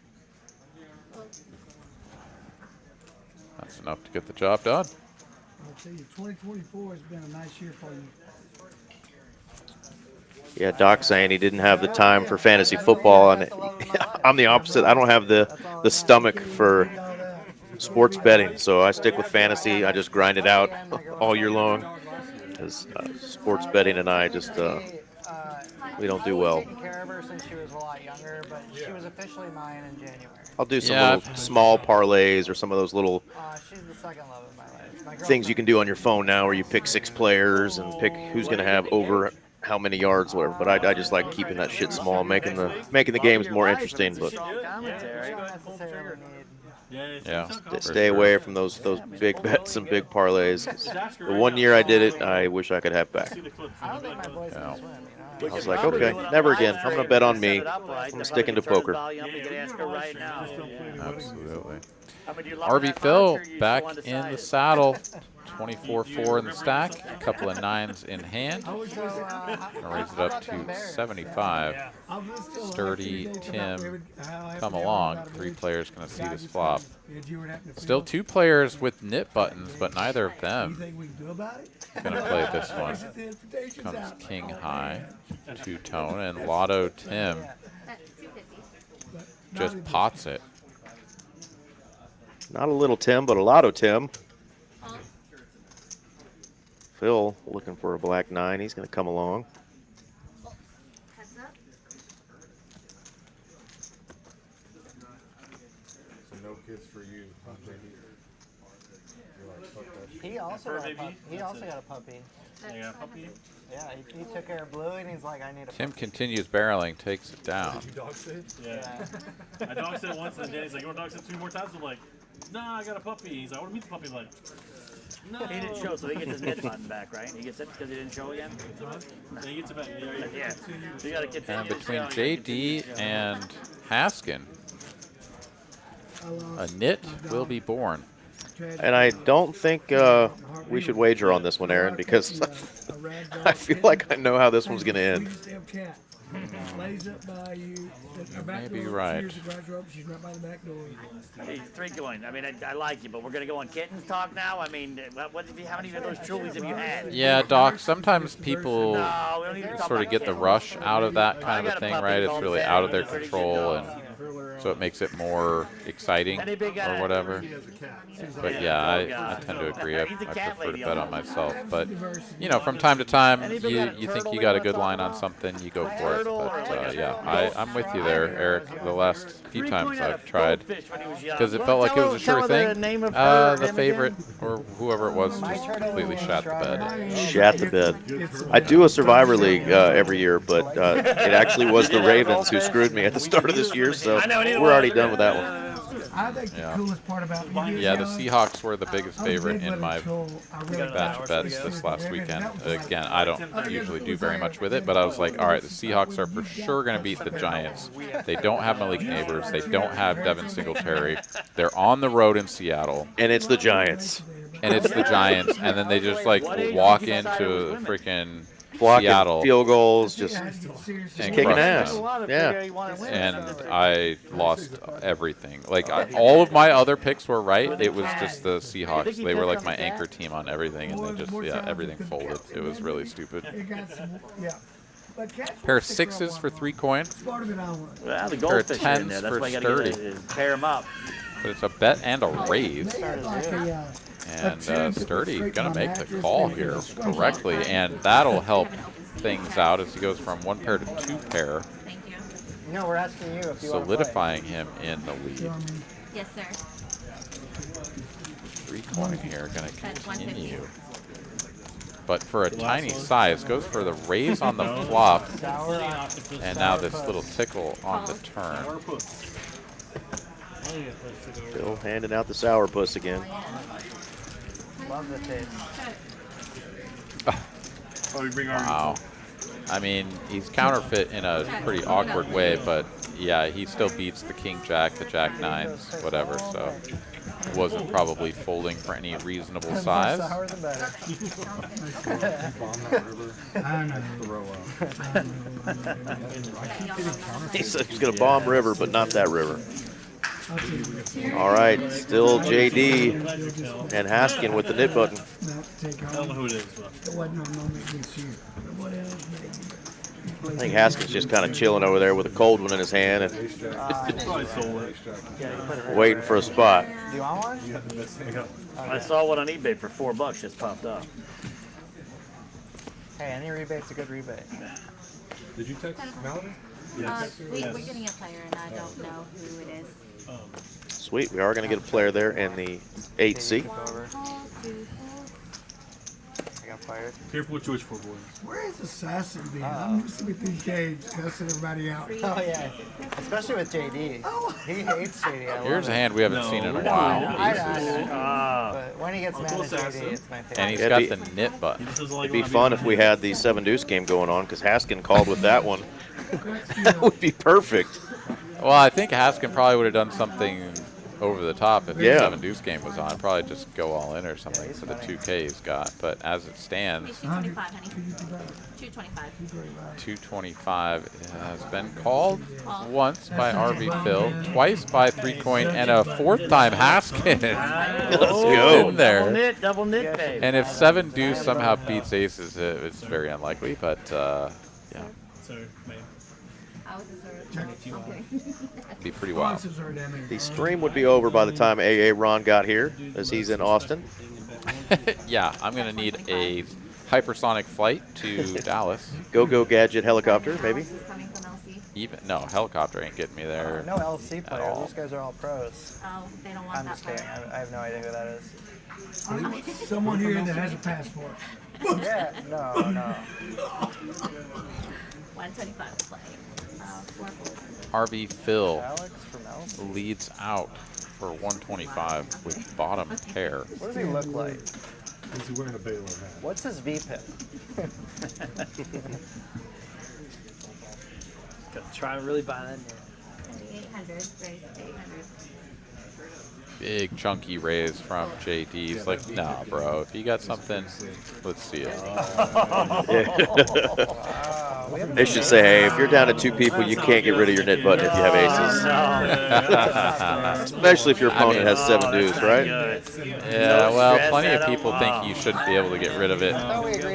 That's enough to get the job done. I'll tell you, 2024 has been a nice year for you. Yeah, Doc saying he didn't have the time for fantasy football, and I'm the opposite. I don't have the stomach for sports betting, so I stick with fantasy. I just grind it out all year long. Because sports betting and I just we don't do well. I've taken care of her since she was a lot younger, but she was officially mine in January. I'll do some little small parlays or some of those little She's the second love of my life. My things you can do on your phone now, where you pick 6 players and pick who's going to have over how many yards, whatever. But I just like keeping that shit small, making the games more interesting. But yeah, stay away from those big bets and big parlays. The one year I did it, I wish I could have back. Yeah. I was like, okay, never again. I'm going to bet on me. I'm sticking to poker. Absolutely. RV Phil back in the saddle. 24-4 in the stack, a couple of 9s in hand. Gonna raise it up to 75. Sturdy Tim come along. 3 players gonna see this flop. Still 2 players with knit buttons, but neither of them gonna play this one. Comes king high, 2-tone, and Lotto Tim just pots it. Not a little Tim, but a lot of Tim. Phil looking for a black 9. He's going to come along. So no kids for you. He also got a puppy. Yeah, puppy. Yeah, he took care of Blue, and he's like, I need a Tim puppy. continues barreling, takes it down. Did you dog sit? Yeah. I dog sit once, and Danny's like, you want to dog sit 2 more times? I'm like, nah, I got a puppy. He's like, I want to meet the puppy. I'm like, no. He didn't show, so he gets his knit button back, right? He gets it because he didn't show again? Yeah, he gets it back. Yeah. So you got to continue. And between JD and Haskin, a knit will be born. And I don't think we should wager on this one, Aaron, because I feel like I know how this one's going to end. Maybe right. Hey, 3 going. I mean, I like you, but we're going to go on kittens talk now? I mean, how many of those trulies have you had? Yeah, Doc, sometimes people No, we don't need to talk sort of about get the kittens. rush out of that kind of a thing, right? It's really out of their control, and so it makes it more exciting or whatever. But yeah, I tend to agree. I prefer to bet on myself. But you know, from time to time, you think you got a good line on something, you go for it. But yeah, I'm with you there, Eric. The last few times I've tried, because it felt like it was a sure thing. The favorite or whoever it was just completely shat the bed. Shat the bed. I do a Survivor League every year, but it actually was the Ravens who screwed me at the start of this year, so we're already done with that one. I think the coolest part about yeah, the Seahawks were the biggest favorite in my batch of bets this last weekend. Again, I don't usually do very much with it, but I was like, all right, the Seahawks are for sure going to beat the Giants. They don't have Malik Neighbors. They don't have Devin Singletary. They're on the road in Seattle. And it's the Giants. And it's the Giants. And then they just, like, walk into freaking blocking Seattle. Field goals, just kicking ass. Yeah. And I lost everything. Like, all of my other picks were right. It was just the Seahawks. They were like my anchor team on everything, and they just, everything folded. It was really stupid. Pair of 6s for 3 coin. Well, the Pair of goldfish are in 10s there. That's for why you got to Sturdy. pair them up. But it's a bet and a raise. And Sturdy going to make the call here correctly, and that'll help things out as he goes from 1 pair to 2 pair. Thank you. No, we're asking you if you Solidifying him in the lead. Yes, sir. 3 coin here, going to continue. But for a tiny size, goes for the raise on the flop, and now this little tickle on the turn. Still handing out the sourpuss again. Love the taste. Wow. I mean, he's counterfeit in a pretty awkward way, but yeah, he still beats the king jack, the jack nines, whatever, so wasn't probably folding for any reasonable size. He said he's going to bomb river, but not that river. All right, still JD and Haskin with the knit button. I don't know who it is, but I think Haskin's just kind of chilling over there with a cold one in his hand and waiting for a spot. Do you want one? I saw one on eBay for $4 just popped up. Hey, any rebate's a good rebate. Did you text Malvin? We're getting a player, and I don't know who it is. Sweet, we are going to get a player there in the 8C. I got fired. Careful what you wish for, boys. Where is Assassin being? I'm used to be these games cussing everybody out. Oh, yeah. Especially with JD. He hates JD. Here's a hand we haven't seen in a while. I know. But when he gets mad at JD, it's my favorite. And he's got the knit button. It'd be fun if we had the 7-deuce game going on, because Haskin called with that one. That would be perfect. Well, I think Haskin probably would have done something over the top if the 7-deuce game was on. Probably just go all in or something for the 2K he's got. But as it stands, 225, honey. 225. 225 has been called once by RV Phil, twice by 3 coin, and a 4th time Haskin. Let's go. In there. Double knit, babe. And if 7-deuce somehow beats aces, it's very unlikely. But yeah. Sorry, man. Be pretty wild. The stream would be over by the time AA Ron got here, as he's in Austin. Yeah, I'm going to need a hypersonic flight to Dallas. Go Gadget helicopter, maybe? No, helicopter ain't getting me there. No LC players. Those guys are all pros. Oh, they don't want I'm just kidding. I have no idea who that is. Someone here that has a passport. Yeah, no. 125 to play. 4 RV Phil Alex from LC. leads out for 125 with bottom pair. What does he look like? Is he wearing a Baylor hat? What's his VPIP? Gotta try to really buy that. 800, raise to 800. Big chunky raise from JD. He's like, nah, bro. If you got something, let's see it. They should say, hey, if you're down to 2 people, you can't get rid of your knit button if you have aces. Especially if your opponent has 7 deuce, right? Yeah, well, plenty of people think you shouldn't be able to get rid of it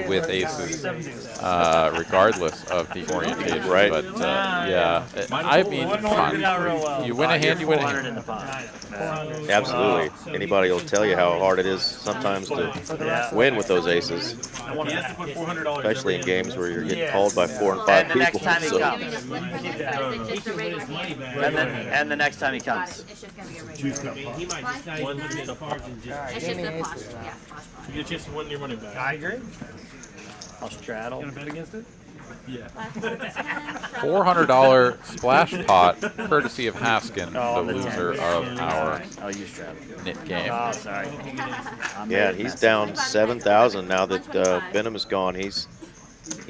with aces, regardless of the orientation. Right. But yeah, I mean, fun. You win a hand, you win a hand. Absolutely. Anybody will tell you how hard it is sometimes to win with those aces. Especially in games where you're getting called by 4 and 5 people. So. And the next time he comes. It's just going to be a regular. He might just one the cards and just. It's just a flush. Yeah, flush. You get a chance to win your money back. I agree. I'll straddle. Gonna bet against it? Yeah. $400 splash pot, courtesy of Haskin, the loser of our knit game. Oh, sorry. Yeah, he's down 7,000 now that Benham is gone. He's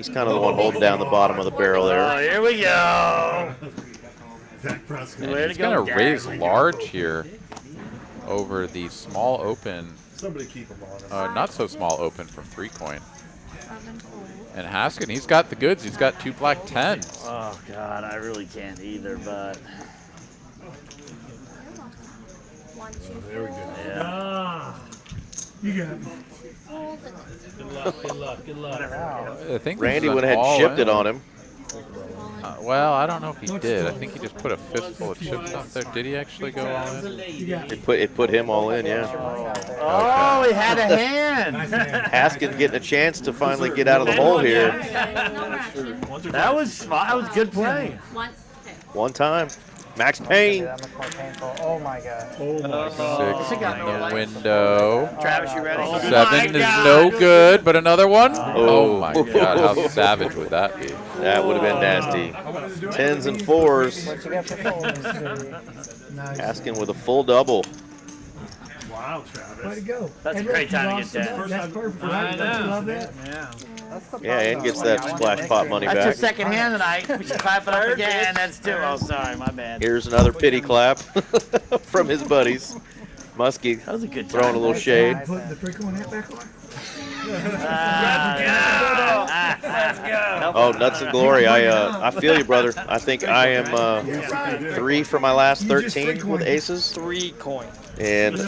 kind of the one holding down the bottom of the barrel Oh, there. here we go. And he's going to raise large here over the small open. Somebody keep him on. Not so small open from 3-coin. And Haskin, he's got the goods. He's got 2 black 10s. Oh, God, I really can't either, but. There we go. Yeah. You got me. Good luck, good luck, good luck. I think Randy went ahead and chipped it on him. Well, I don't know if he did. I think he just put a fistful of chips out there. Did he actually go all in? It put him all in, yeah. Oh, he had a hand. Haskin getting a chance to finally get out of the hole here. That was good play. One time. Max Payne. That much more painful. Oh my god. 6 in the window. Travis, you ready? 7 is no good, but another one? Oh my God, how savage would that be? That would have been nasty. 10s and 4s. What you got for folds? Haskin with a full double. Wow, Travis. Way to go. That's a Hey, great look, time to you get lost that. That's perfect, right? Don't you love that? Yeah. Yeah, and gets that splash pot money That's your back. second hand tonight. We should clap it up again. That's 2. Oh, sorry, my bad. Here's another pity clap from his buddies. Muskie That was a good throwing a little shade. Put the 3-coin hat back on. Let's go. Oh, nuts and glory! I feel you, brother. I think I am 3 for my last 13 with aces. 3 coin. And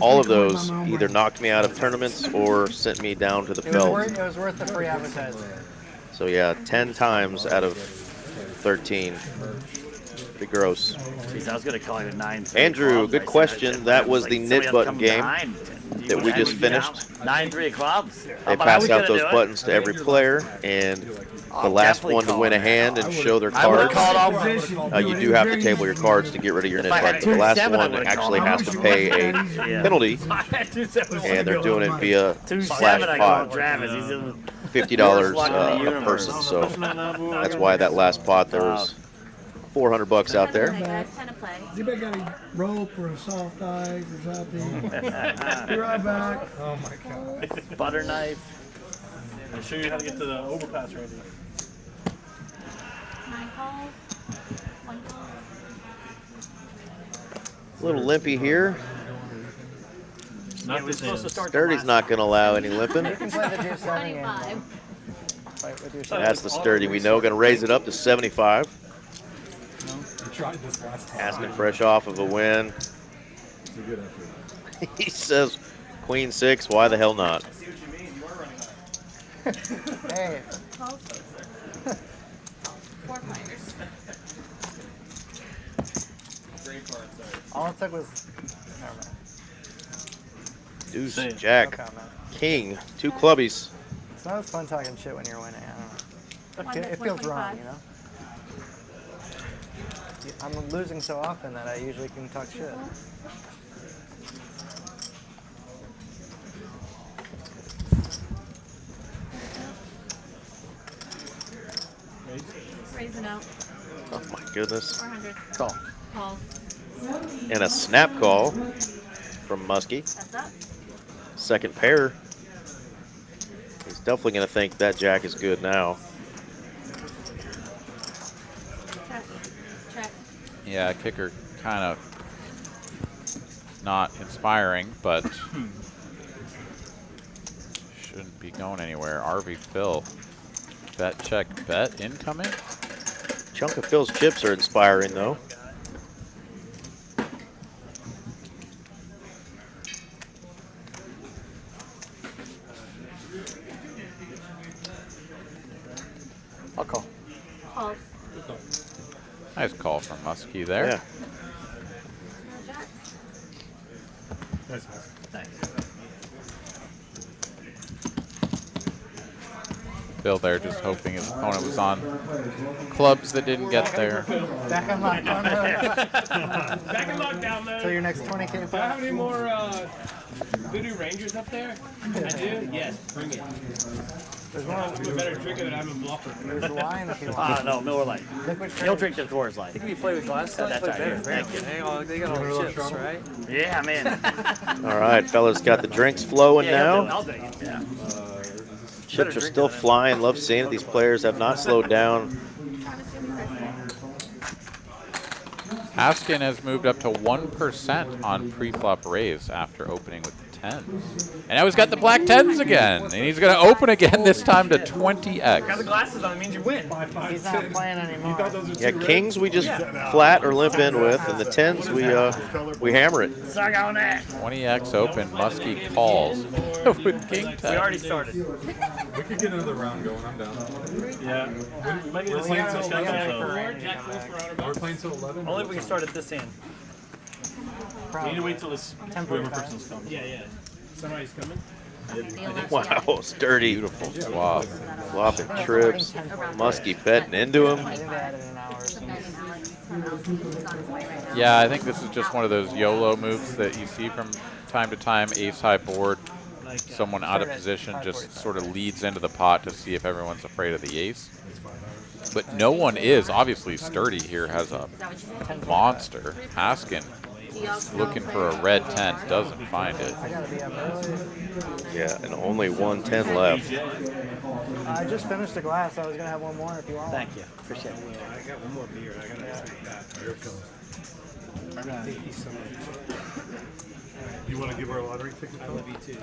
all of those either knocked me out of tournaments or sent me down to the It feld. was worth the free advertising. So yeah, 10 times out of 13. Pretty gross. Jeez, I was going to call you a 9. Andrew, good question. That was the knit button game that we just finished. 9-3 of clubs. They pass out those buttons to every player, and the last one to win a hand and show their cards. You do have to table your cards to get rid of your knit button. The last one actually has to pay a penalty, and they're doing it via splash pot. $50 a person, so that's why that last pot there was $400 out there. Anybody got a rope or a soft ice or something? Be right back. Oh my god. Butter knife. I'll show you how to get to the overpass, Randy. 9 calls. 1 call. A little limpy here. Not this hand. Sturdy's not going to allow any limping. You can play the juice 7 game. 25. Fight with your That's the Sturdy we know. Going to raise it up to 75. We tried this last time. Asking fresh off of a win. It's a good effort. He says, Queen 6, why the hell not? Hey. 12. 4 players. All it took was. Never mind. Deuce, Same. Jack, No comment. King, 2 clubbies. It's not as fun talking shit when you're winning. I don't know. It feels wrong, you know? I'm losing so often that I usually can talk shit. Raise it out. Oh my goodness. 400. Call. Calls. And a snap call from Muskie. That's up. Second pair. He's definitely going to think that Jack is good now. Check. Check. Yeah, kicker kind of not inspiring, but shouldn't be going anywhere. RV Phil Bet, check, bet incoming. Chunk of Phil's chips are inspiring, though. I'll call. Call. Nice call from Muskie there. Yeah. Nice. Bill there just hoping his opponent was on clubs that didn't get there. Back on lockdown. Back in lockdown mode. So your next 20K. Do I have any more Voodoo Rangers up there? I do? Yes, bring it. There's more. I'm a better drinker than I'm a bluffer. There's wine if you want. No, Miller Lite. He'll drink the Coors Light. If you play with glass, That's play right. better. Thank you. They got all the chips, right? Yeah, man. All right, fellas, got the drinks flowing now. I'll take it. Yeah. Chips are still flying. Love seeing it. These players have not slowed down. Haskin has moved up to 1% on pre-flop raise after opening with the 10s. And now he's got the black 10s again. And he's going to open again, this time to 20x. Got the glasses on, it means you win. He's not playing anymore. Yeah, kings we just flat or limp in with, and the 10s we hammer it. Suck on that. 20x open, Muskie calls with king 10. We already started. We could get another round going. I'm down. Yeah. We might get this We're hand till playing 7, till so. We're playing till 11. Only if we can start at this end. We need to wait till this whoever person's coming. Yeah. Somebody's coming. Wow, sturdy. Beautiful swap. Flopping trips. Muskie betting into him. I think they added an hour or something. Yeah, I think this is just one of those YOLO moves that you see from time to time. Ace high board, someone out of position just sort of leads into the pot to see if everyone's afraid of the ace. But no one is. Obviously, Sturdy here has a monster. Haskin looking for a red 10, doesn't find it. I gotta be up early. Yeah, and only 110 left. I just finished the glass. I was gonna have one more if you want. Thank you. Appreciate it. I got one more beer. I gotta thank you so much. You want to give her a lottery ticket? I love you too.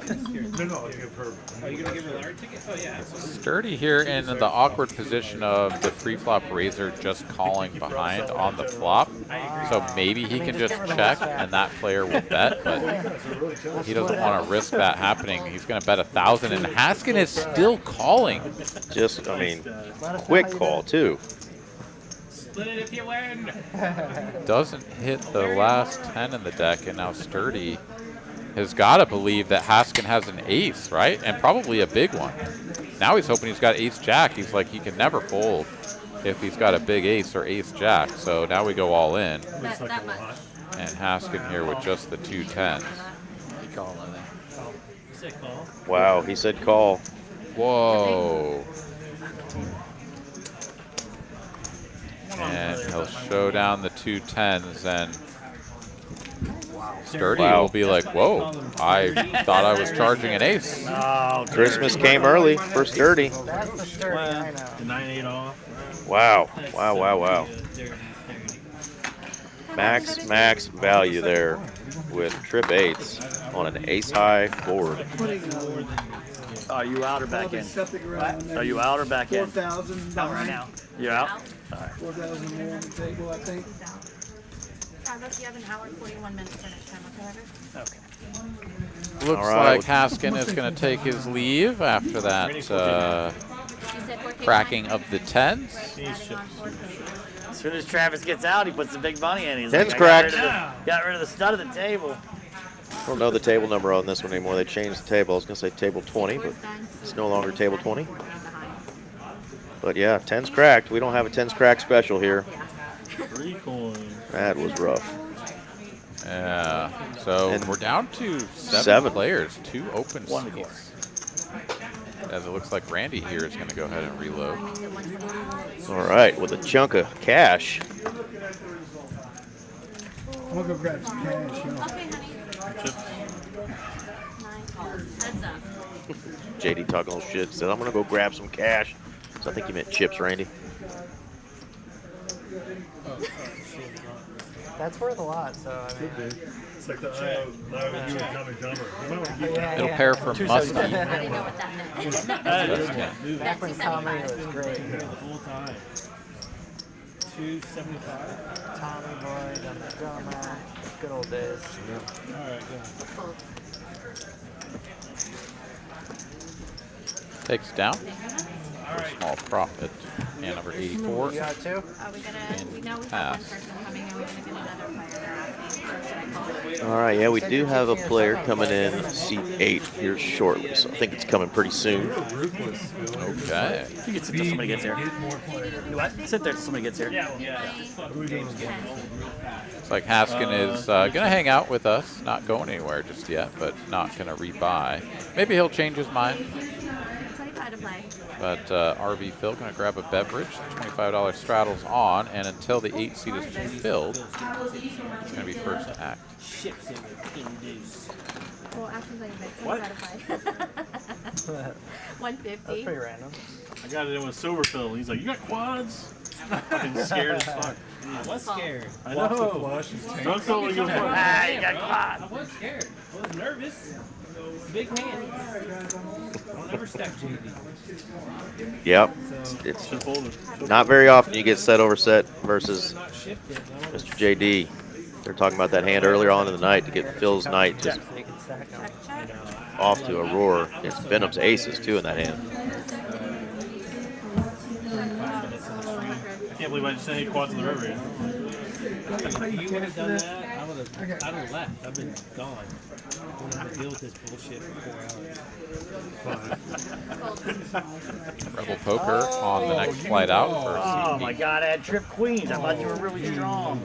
No, I'll give her. Oh, you gonna give her a lottery ticket? Oh yeah. Sturdy here in the awkward position of the pre-flop raiser just calling behind on the flop. So maybe he can just check and that player will bet, but he doesn't want to risk that happening. He's going to bet 1,000 and Haskin is still calling. Just, I mean, quick call too. Split it if you win. Doesn't hit the last 10 in the deck, and now Sturdy has got to believe that Haskin has an ace, right? And probably a big one. Now he's hoping he's got ace-jack. He's like, he can never fold if he's got a big ace or ace-jack. So now we go all in. And Haskin here with just the 2 10s. He called, I think. He said call. Wow, he said call. Whoa. And he'll show down the 2 10s, and Sturdy will be like, whoa, I thought I was charging an ace. Oh, Christmas came early for Sturdy. That's the Sturdy I know. The 9-8 off. Wow, wow. Max value there with trip 8s on an ace high board. Are you out or back in? Are you out or back in? 4,000 Out right now. You're out? All right. 4,000 more on the table, I think. Travis, you have an hour and 41 minutes for next time, okay? Okay. Looks All right. like Haskin is going to take his leave after that cracking of the 10s. As soon as Travis gets out, he puts the big money in. He's Tens like, cracked. Got rid of the stud of the table. I don't know the table number on this one anymore. They changed the table. I was going to say table 20, but it's no longer table 20. But yeah, 10's cracked. We don't have a 10's crack special here. 3 coins. That was rough. Yeah, so And we're down to 7 7. players, 2 open seats. As it looks like Randy here is going to go ahead and reload. All right, with a chunk of cash. I'm gonna go grab some cash, you know. Okay, honey. 9 calls. Heads up. JD talking a little shit. Said, I'm going to go grab some cash. So I think you meant chips, Randy. That's worth a lot, so I mean. It's like the you and Dumb and Dumber. It'll pair for Muskie. I didn't know what that meant. Back when comedy was great. The whole time. 275. Tommy Boy, Dumb and Dumber. Good old days. Alright, go. Takes it down. Small profit. And number 84. You got 2? We know we have one person coming and we're going to get another player. They're asking, or should I call it? All right, yeah, we do have a player coming in seat 8 here shortly, so I think it's coming pretty soon. Okay. You can sit till somebody gets here. What? Sit there till somebody gets here. Looks like Haskin is going to hang out with us. Not going anywhere just yet, but not going to rebuy. Maybe he'll change his mind. 25 to play. But RV Phil going to grab a beverage. $25 straddles on, and until the 8 seat is filled, it's going to be first to act. Ships in induce. Well, after like What? 150. That's pretty random. I got it in with Silver Phil. He's like, you got quads? Fucking scared as fuck. I was scared. I know. Don't tell me you're fun. Ah, you got I caught. was scared. I was nervous. Big hands. Don't ever stack JD. Yep. It's not very often you get set over set versus Mr. JD. They're talking about that hand earlier on in the night to get Phil's night just off to a roar. It's Venom's aces too in that hand. I can't believe I just hit quads in the river. You would have done that, I would have left. I've been gone. I don't have to deal with this bullshit for 4 hours. Rebel Poker on the next flight out. For Oh my god, I had trip queens. I thought you were really strong.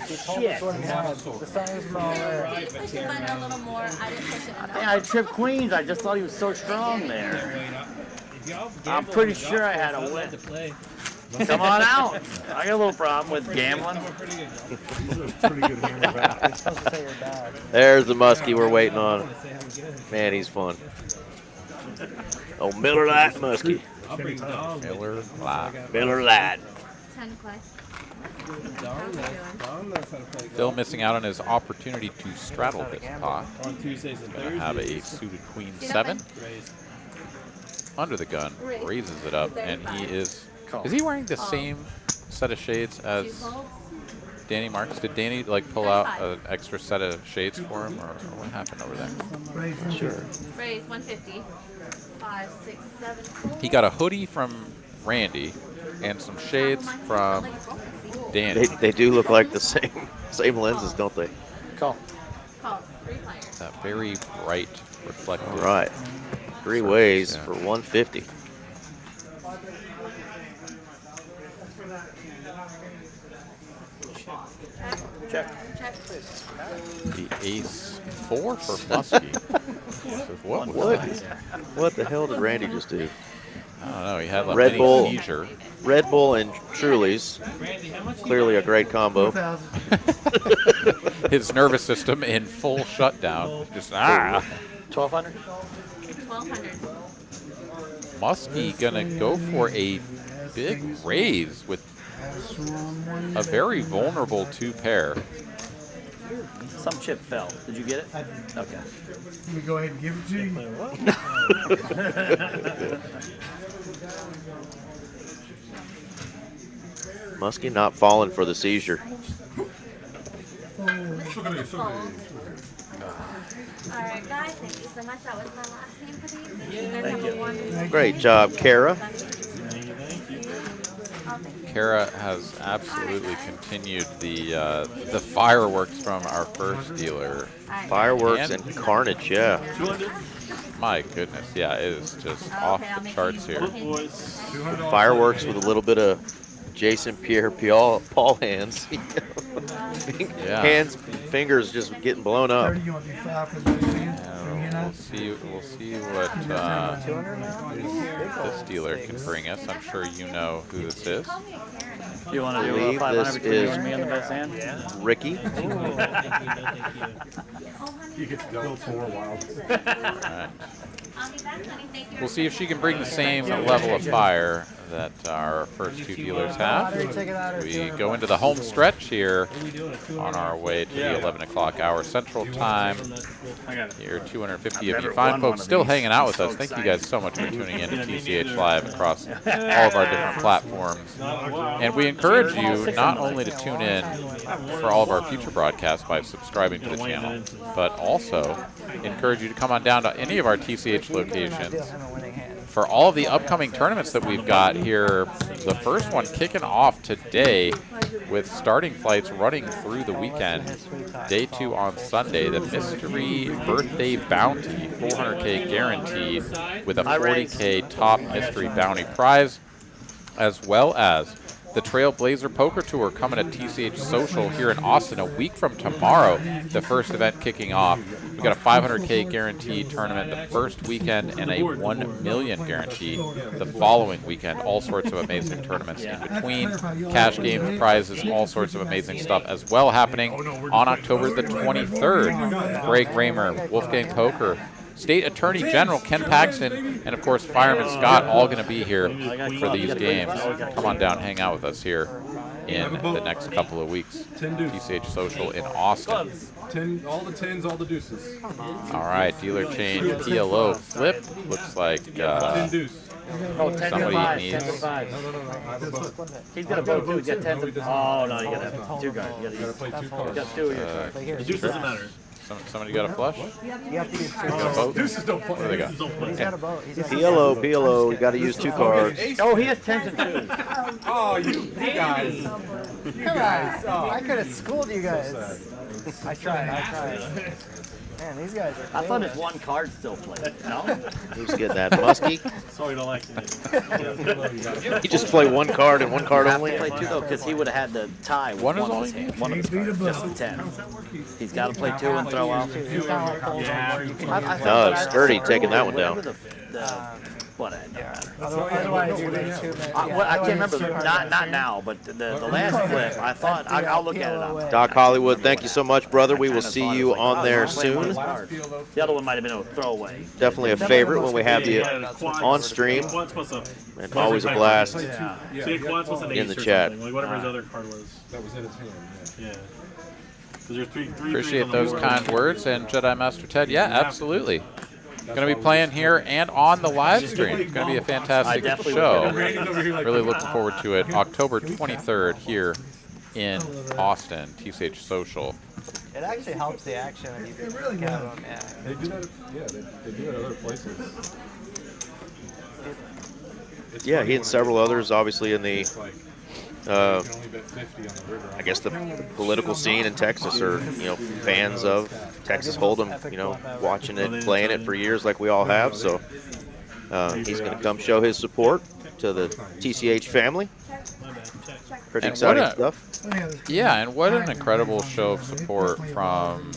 Shit. The sun is small there. Push the button a little more. I didn't push it enough. I had trip queens. I just thought he was so strong there. I'm pretty sure I had a win. Come on out. I got a little problem with gambling. There's the muskie we're waiting on. Man, he's fun. Oh, Miller Lite muskie. Miller Lite. Miller Lite. 10 play. Still missing out on his opportunity to straddle this pot. On Tuesdays and Going to have a suited queen 7. Under the gun, raises it up, and he is... Is he wearing the same set of shades as Danny Marks? Did Danny like pull out an extra set of shades for him, or what happened over there? Sure. Raise 150. 5, 6, 7. He got a hoodie from Randy and some shades from Danny. They do look like the same lenses, don't they? Call. Call. 3 players. That very bright, reflective. All right. 3 ways for 150. Check. Check. The ace 4 for Muskie. What the hell did Randy just do? I don't know. He had like Red a Bull, seizure. Red Bull and Truly's. Clearly a great combo. His nervous system in full shutdown. Just 1200. 1200. Muskie gonna go for a big raise with a very vulnerable 2 pair. Some chip fell. Did you get it? Okay. Let me go ahead and give it to you. Muskie not falling for the seizure. Alright, guys, thank you so much. That was my last name for these. You guys have a wonderful Great job, Kara. Kara has absolutely continued the fireworks from our first dealer. Fireworks and Carnage, yeah. My goodness, yeah, it is just off the charts here. Fireworks with a little bit of Jason Pierre Paul hands. Hands, fingers just getting blown up. You want to do 5 for the We'll see what this dealer can bring us. I'm sure you know who this is. You want to do a believe 500 this between is me and the best hand? Ricky. You get to go 4 wild. All right. We'll see if she can bring the same level of fire that our first two dealers have. Water, We go into the home stretch here on our way to the 11 o'clock hour Central Time. Here, 250 of you fine folks still hanging out with us. Thank you guys so much for tuning in to TCH Live across all of our different platforms. And we encourage you not only to tune in for all of our future broadcasts by subscribing to the channel, but also encourage you to come on down to any of our TCH locations for all of the upcoming tournaments that we've got here. The first one kicking off today with starting flights running through the weekend. Day 2 on Sunday, the Mystery Birthday Bounty, 400K guaranteed with a 40K top Mystery Bounty prize, as well as the Trailblazer Poker Tour coming to TCH Social here in Austin a week from tomorrow, the first event kicking off. We've got a 500K guaranteed tournament the first weekend and a 1 million guarantee the following weekend. All sorts of amazing tournaments in between. Cash games, prizes, all sorts of amazing stuff as well happening on October the 23rd. Greg Raymer, Wolfgang Poker, State Attorney General Ken Paxton, and of course Fireman Scott, all going to be here for these games. Come on down, hang out with us here in the next couple of weeks. TCH Social in Austin. 10, all the 10s, all the deuces. All right, dealer change, PLO flip. Looks like somebody needs. He's got a vote too. He's got 10. Oh, no, you got to have 2 guys. You got to play 2 cards. You got 2 of your cards. Deuce doesn't matter. Somebody got a flush? You have to use 2. Got a boat? Deuces don't play. What do they got? He's got a boat. PLO, you got to use 2 cards. Oh, he has 10s and 2s. Oh, you guys. Come on. I could have schooled you guys. I tried. Man, these guys are I thought his 1 card still played. No? Who's getting that? Muskie? Sorry, don't like it. You just play 1 card and 1 card only? Play 2 though, because he would have had the tie with One is of only? his hand. One of his cards, just the 10. He's got to play 2 and throw out. No, Sturdy taking that one down. Otherwise, you're going to I can't remember. Not now, but the last flip, I thought I'll look at it. Doc Hollywood, thank you so much, brother. We will see you on there soon. The other one might have been a throwaway. Definitely a favorite when we have you on stream. And always a blast in the chat. Whatever his other card was. That was in his hand, yeah. There's 3 Appreciate those kind words. And Jedi Master Ted, yeah, absolutely. Going to be playing here and on the live stream. It's going to be a fantastic show. Really looking forward to it. October 23rd here in Austin, TCH Social. It actually helps the action if you really get them. Yeah. They do that. Yeah, they do that at other places. Yeah, he and several others, obviously in the, I guess the political scene in Texas are, fans of Texas Hold'em, watching it, playing it for years like we all have. So he's going to come show his support to the TCH family. Pretty exciting stuff. Yeah, and what an incredible show of support from,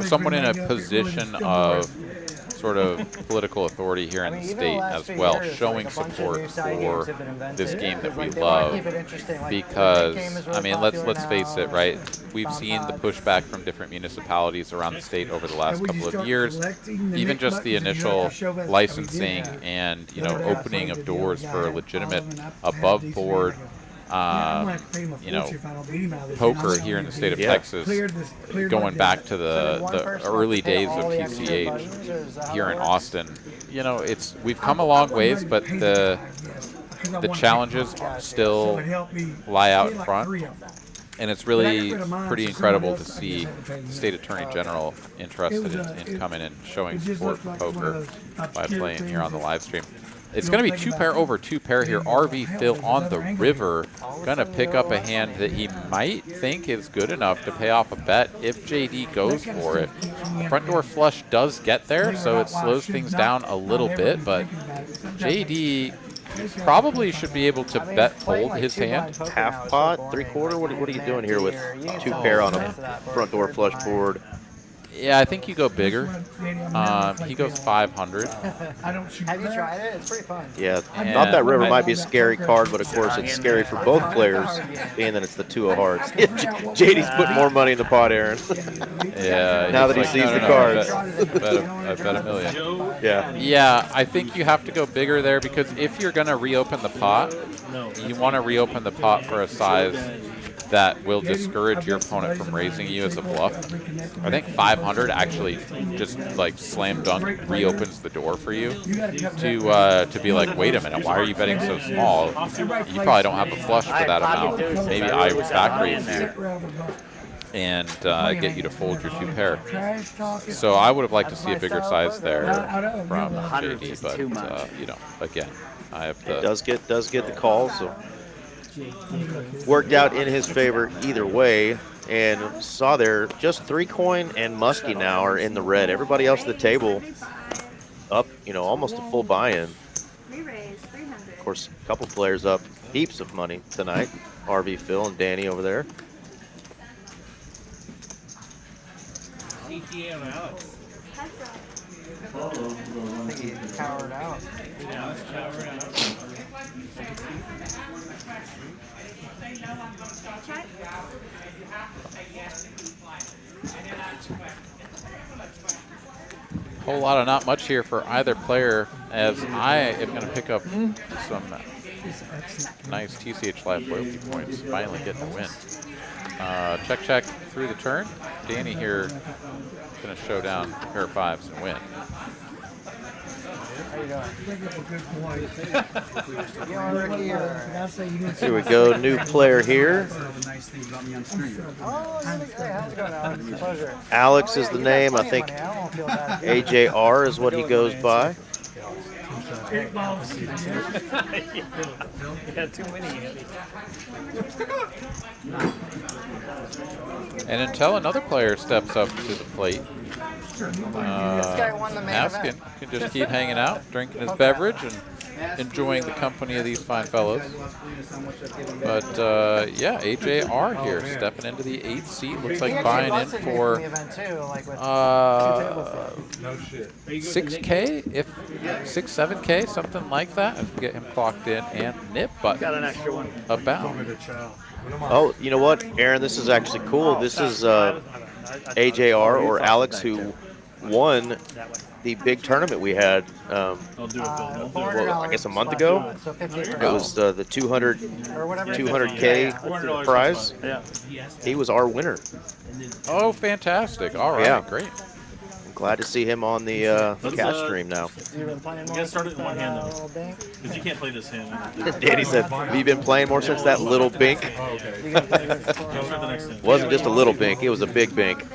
someone in a position of sort of political authority here in the state as well, showing support for this game that we love. Because, I mean, let's face it, right? We've seen the pushback from different municipalities around the state over the last couple of years. Even just the initial licensing and, opening of doors for legitimate above board poker here in the state of Texas, going back to the early days of TCH here in Austin. We've come a long ways, but the challenges still lie out in front. And it's really pretty incredible to see the State Attorney General interested in coming and showing support for poker by playing here on the live stream. It's going to be 2-pair over 2-pair here. RV Phil on the river. Going to pick up a hand that he might think is good enough to pay off a bet if JD goes for it. The front door flush does get there, so it slows things down a little bit, but JD probably should be able to bet fold his hand. Half pot, 3/4? What are you doing here with 2-pair on a front door flush board? Yeah, I think you go bigger. He goes 500. Have you tried it? It's pretty fun. Yeah, thought that river might be a scary card, but of course it's scary for both players, being that it's the 2 of hearts. JD's put more money in the pot, Aaron. Yeah. Now that he sees the cards. I bet $1 million. Yeah. Yeah, I think you have to go bigger there because if you're going to reopen the pot, you want to reopen the pot for a size that will discourage your opponent from raising you as a bluff. I think 500 actually just like slam dunk reopens the door for you to be like, wait a minute, why are you betting so small? You probably don't have a flush for that amount. Maybe I back raise you and get you to fold your 2 pair. So I would have liked to see a bigger size there from JD, but you know, again, I have the does get the call, so worked out in his favor either way. And saw there, just 3 coin and Muskie now are in the red. Everybody else at the table up, you know, almost a full buy-in. Of course, a couple players up heaps of money tonight. RV Phil and Danny over there. CTA on Alex. I think he powered out. Yeah, powered out. whole lot of not much here for either player, as I am going to pick up some nice TCH Live loyalty points, finally getting a win. Check through the turn. Danny here going to show down a pair of 5s and win. Here we go, new player here. Alex is the name. I think AJR is what he goes by. And until another player steps up to the plate, Haskin can just keep hanging out, drinking his beverage, and enjoying the company of these fine fellows. But yeah, AJR here stepping into the 8th seat. Looks like buying in for 6K, if 7K, something like that. And get him clocked in and nip button. Got an extra one. About. Oh, you know what, Aaron? This is actually cool. This is AJR or Alex who won the big tournament we had. Well, I guess a month ago. It was the 200K prize. He was our winner. Oh, fantastic! All right, yeah, great. I'm glad to see him on the cast stream now. You gotta start it in one hand though, because you can't play this hand. Danny said, "Have you been playing more since that little bink?" Wasn't just a little bink; it was a big bink.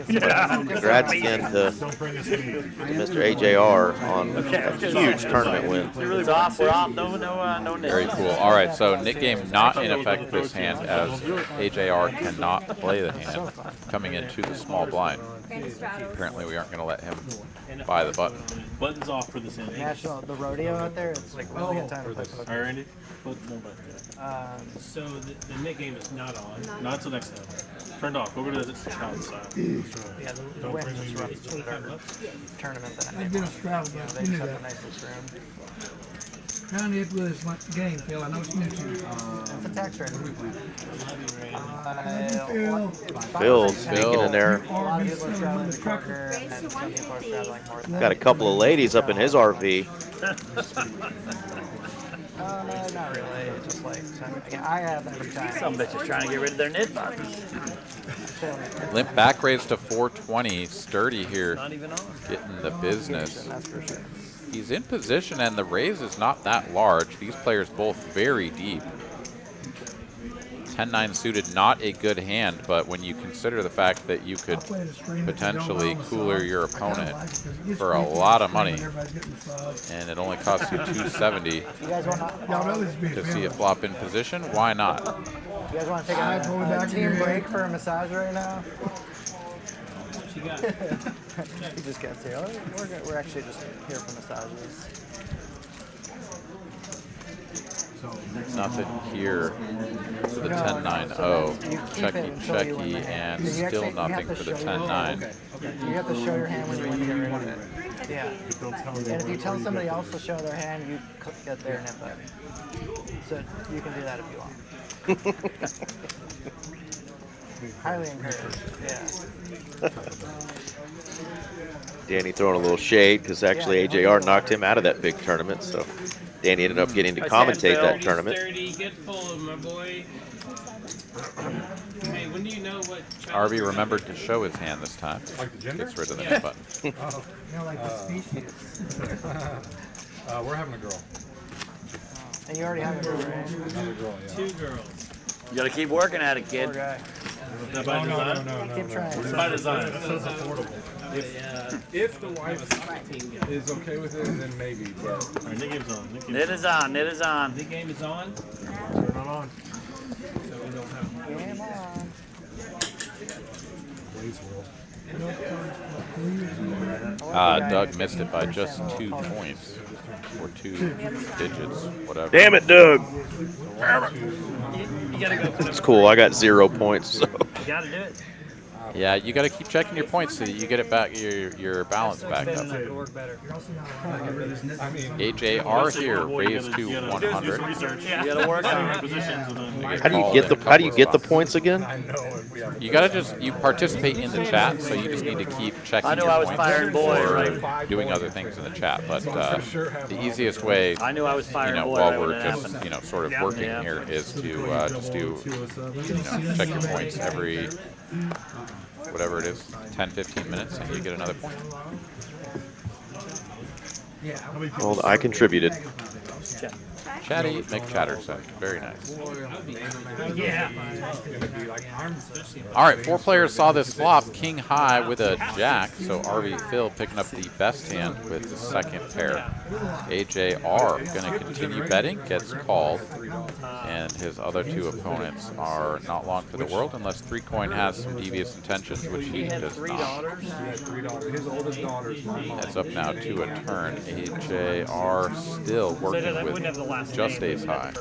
Congrats again to Mr. AJR on a huge tournament win. We're off. No Nick. Very cool. All right, so Nick game not in effect this hand, as AJR cannot play the hand coming into the small blind. Apparently, we aren't going to let him buy the button. Buttons off for this hand. The rodeo out there, it's like really good time to play poker. All right, Randy. So the Nick game is not on. No, that's the next time. Turned off. Go to the challenge side. Yeah, the wind disrupts the tournament that I've been a Scrabble, they but just you knew have the that. nicest room. Trying to influence my game, Phil. I know it's new to you. It's a tax rate. Phil sneaking in there. Got a couple of ladies up in his RV. Not really. Just like I have every time. Some bitches trying to get rid of their nid buttons. Limp back raise to 420. Sturdy here, getting the business. That's for sure. He's in position, and the raise is not that large. These players both very deep. 10-9 suited, not a good hand, but when you consider the fact that you could potentially cooler your opponent for a lot of money, and it only costs you 270 to see it flop in position, why not? You guys want to take a team break for a massage right now? She got He just gets here. We're actually just here for massages. nothing here for the 10-9-0. Checky, and still nothing for the 10-9. You have to show your hand when you want to get rid of it. Yeah. And if you tell somebody else to show their hand, you get their nip button. So you can do that if you want. Highly encouraged. Yeah. Danny throwing a little shade because actually AJR knocked him out of that big tournament, so Danny ended up getting to commentate that tournament. Get full, my boy. Hey, when do you know what? RV remembered to show his hand this time. Like the gender? Gets rid of the nip button. You know, like the species. We're having a girl. And you already have a girl, right? Another girl, yeah. 2 girls. You gotta keep working at it, kid. Poor guy. That by design? No. Keep trying. It's by design. It's affordable. If the wife is okay with it, then maybe. But All right, Nick game's on. It is on. It is on. The game is on. turn it on. So we don't have. Game on. Blaze World. Doug missed it by just 2 points. Or 2 digits, whatever. Damn it, Doug. You gotta go for It's cool. I got 0 points. So. You gotta do it. Yeah, you got to keep checking your points so that you get it back, your balance back up. Work better. AJR here raised to 100. You gotta work on it. Positions and then How do you get the points again? You gotta you participate in the chat, so you just need to keep checking I knew your I was points firing boy, or right? doing other things in the chat. But the easiest way, I knew I was firing boy. while right when we're it just happened. sort of working here, is to just do check your points every whatever it is, 10-15 minutes, and you get another point. Well, I contributed. Chatty, make chatter sound. Very nice. Yeah. All right, 4 players saw this flop. King high with a jack, so RV Phil picking up the best hand with the second pair. AJR going to continue betting, gets called, and his other 2 opponents are not long for the world unless 3Coin has some devious intentions, which he does not. His oldest daughter's my mom. It's up now to a turn. AJR still working with just ace high.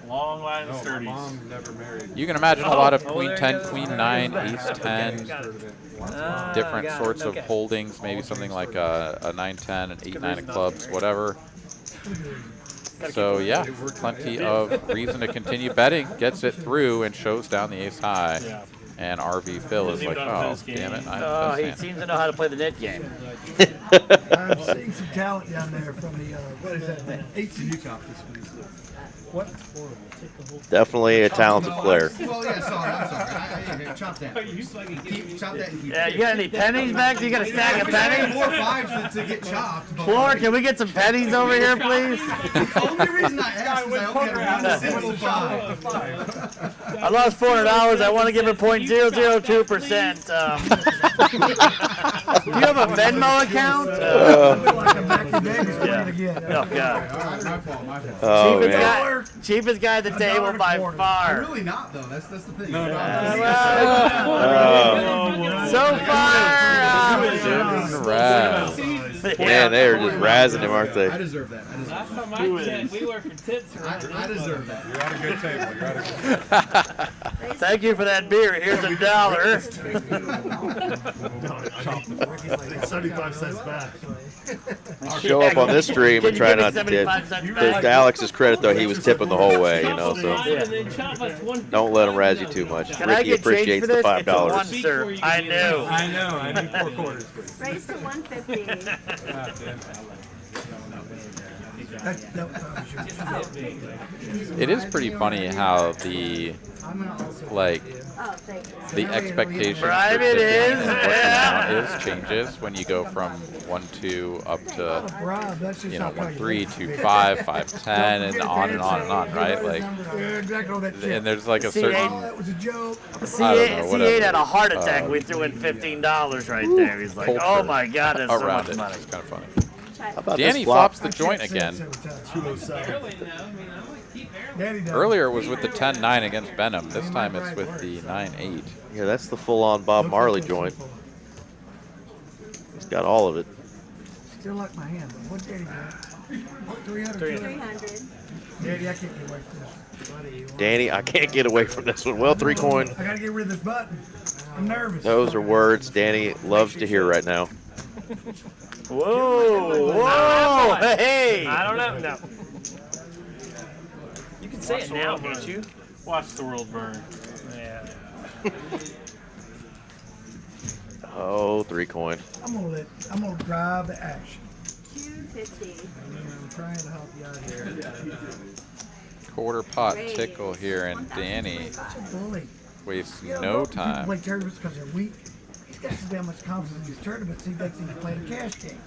long line of My 30s. mom never married. You can imagine a lot of queen 10, queen 9, ace 10, different sorts of holdings, maybe something like a 9-10, an 8-9 of clubs, whatever. So yeah, plenty of reason to continue betting. Gets it through and shows down the ace high. And RV Phil is like, oh, damn it. Oh, he seems to know how to play the net game. I'm seeing some talent down there from the, what is that thing? Utah this week. What? Definitely a talented player. Well, yeah, sorry, I'm sorry. Chop that. Chop that and keep Yeah, you got any pennies, Max? You got a stack of pennies? 4 5s to get chopped. Floor, can we get some pennies over here, please? The only reason I asked is I only had one single 5. I lost $400. I want to give it 0.002%. Do you have a Venmo account? Oh, God. Oh, cheapest, man. cheapest guy at the table by far. Really not, though. That's the thing. So far. Man, they are just razzing him, aren't they? I deserve that. Last time I checked, we were for tips. I deserve that. You're at a good table. You're at a good Thank you for that beer. Here's $1. 75 cents back. Show up on this stream and try not to tip. To Alex's credit, though, he was tipping the whole way, you know, so don't let him razz you too much. Can I Ricky get appreciates change for the this? It's a one, $5. sir. I knew. I know. I need 4 quarters, please. Raise to 150. It is pretty funny how the, like, the expectation for Private tipping is, and what the amount is changes when you go from 1-2 up to, you know, 1-3, 2-5, 5-10, and on and on and on, right? Like, and there's like a certain, I don't know, C8 whatever. had a heart attack. We threw in $15 right there. He's like, oh my God, that's so around much it. money. It's kind of funny. How about Danny this flop? flops the joint again. Earlier it was with the 10-9 against Benham. This time it's with the 9-8. Yeah, that's the full-on Bob Marley joint. He's got all of it. Still like my hand. What did he get? 300. 300. Daddy, I can't get away from this. Danny, I can't get away from this one. Well, 3 coin. I gotta get rid of this button. I'm nervous. Those are words Danny loves to hear right now. Whoa! Whoa! Hey! I don't know. No. You can say it now, can't you? Watch the world burn. Yeah. Oh, 3 coin. I'm gonna drive the action. 250. I'm trying to help you out here. Quarter pot tickle here, and Danny Bully. wastes You know, no most people time. play tournaments because they're weak. He's got so damn much confidence in these tournaments, he thinks he can play the cash game.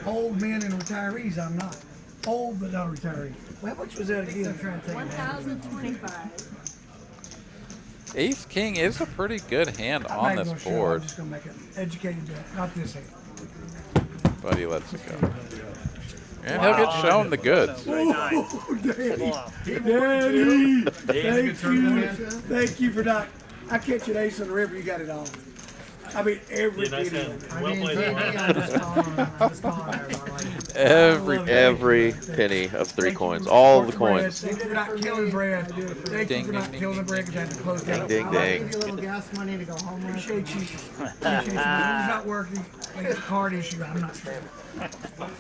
Old men and retirees, I'm not. Old but not retiree. Well, how much was that again? 1,025. Ace King is a pretty good hand on this board, I'm just gonna make an educated bet, not this hand. but he lets it go. And he'll get shown the goods. Oh, Daddy, thank you for not. I catch an ace on the river, you got it all. I mean, every penny. Every penny of 3 coins. All the coins. Thank you for not killing Brad. Thank you for not killing the Brad because I had to close down. Ding, ding. Give you a little gas money to go home with. Appreciate you. Appreciate you. It's not working. Like a card issue, I'm not sure.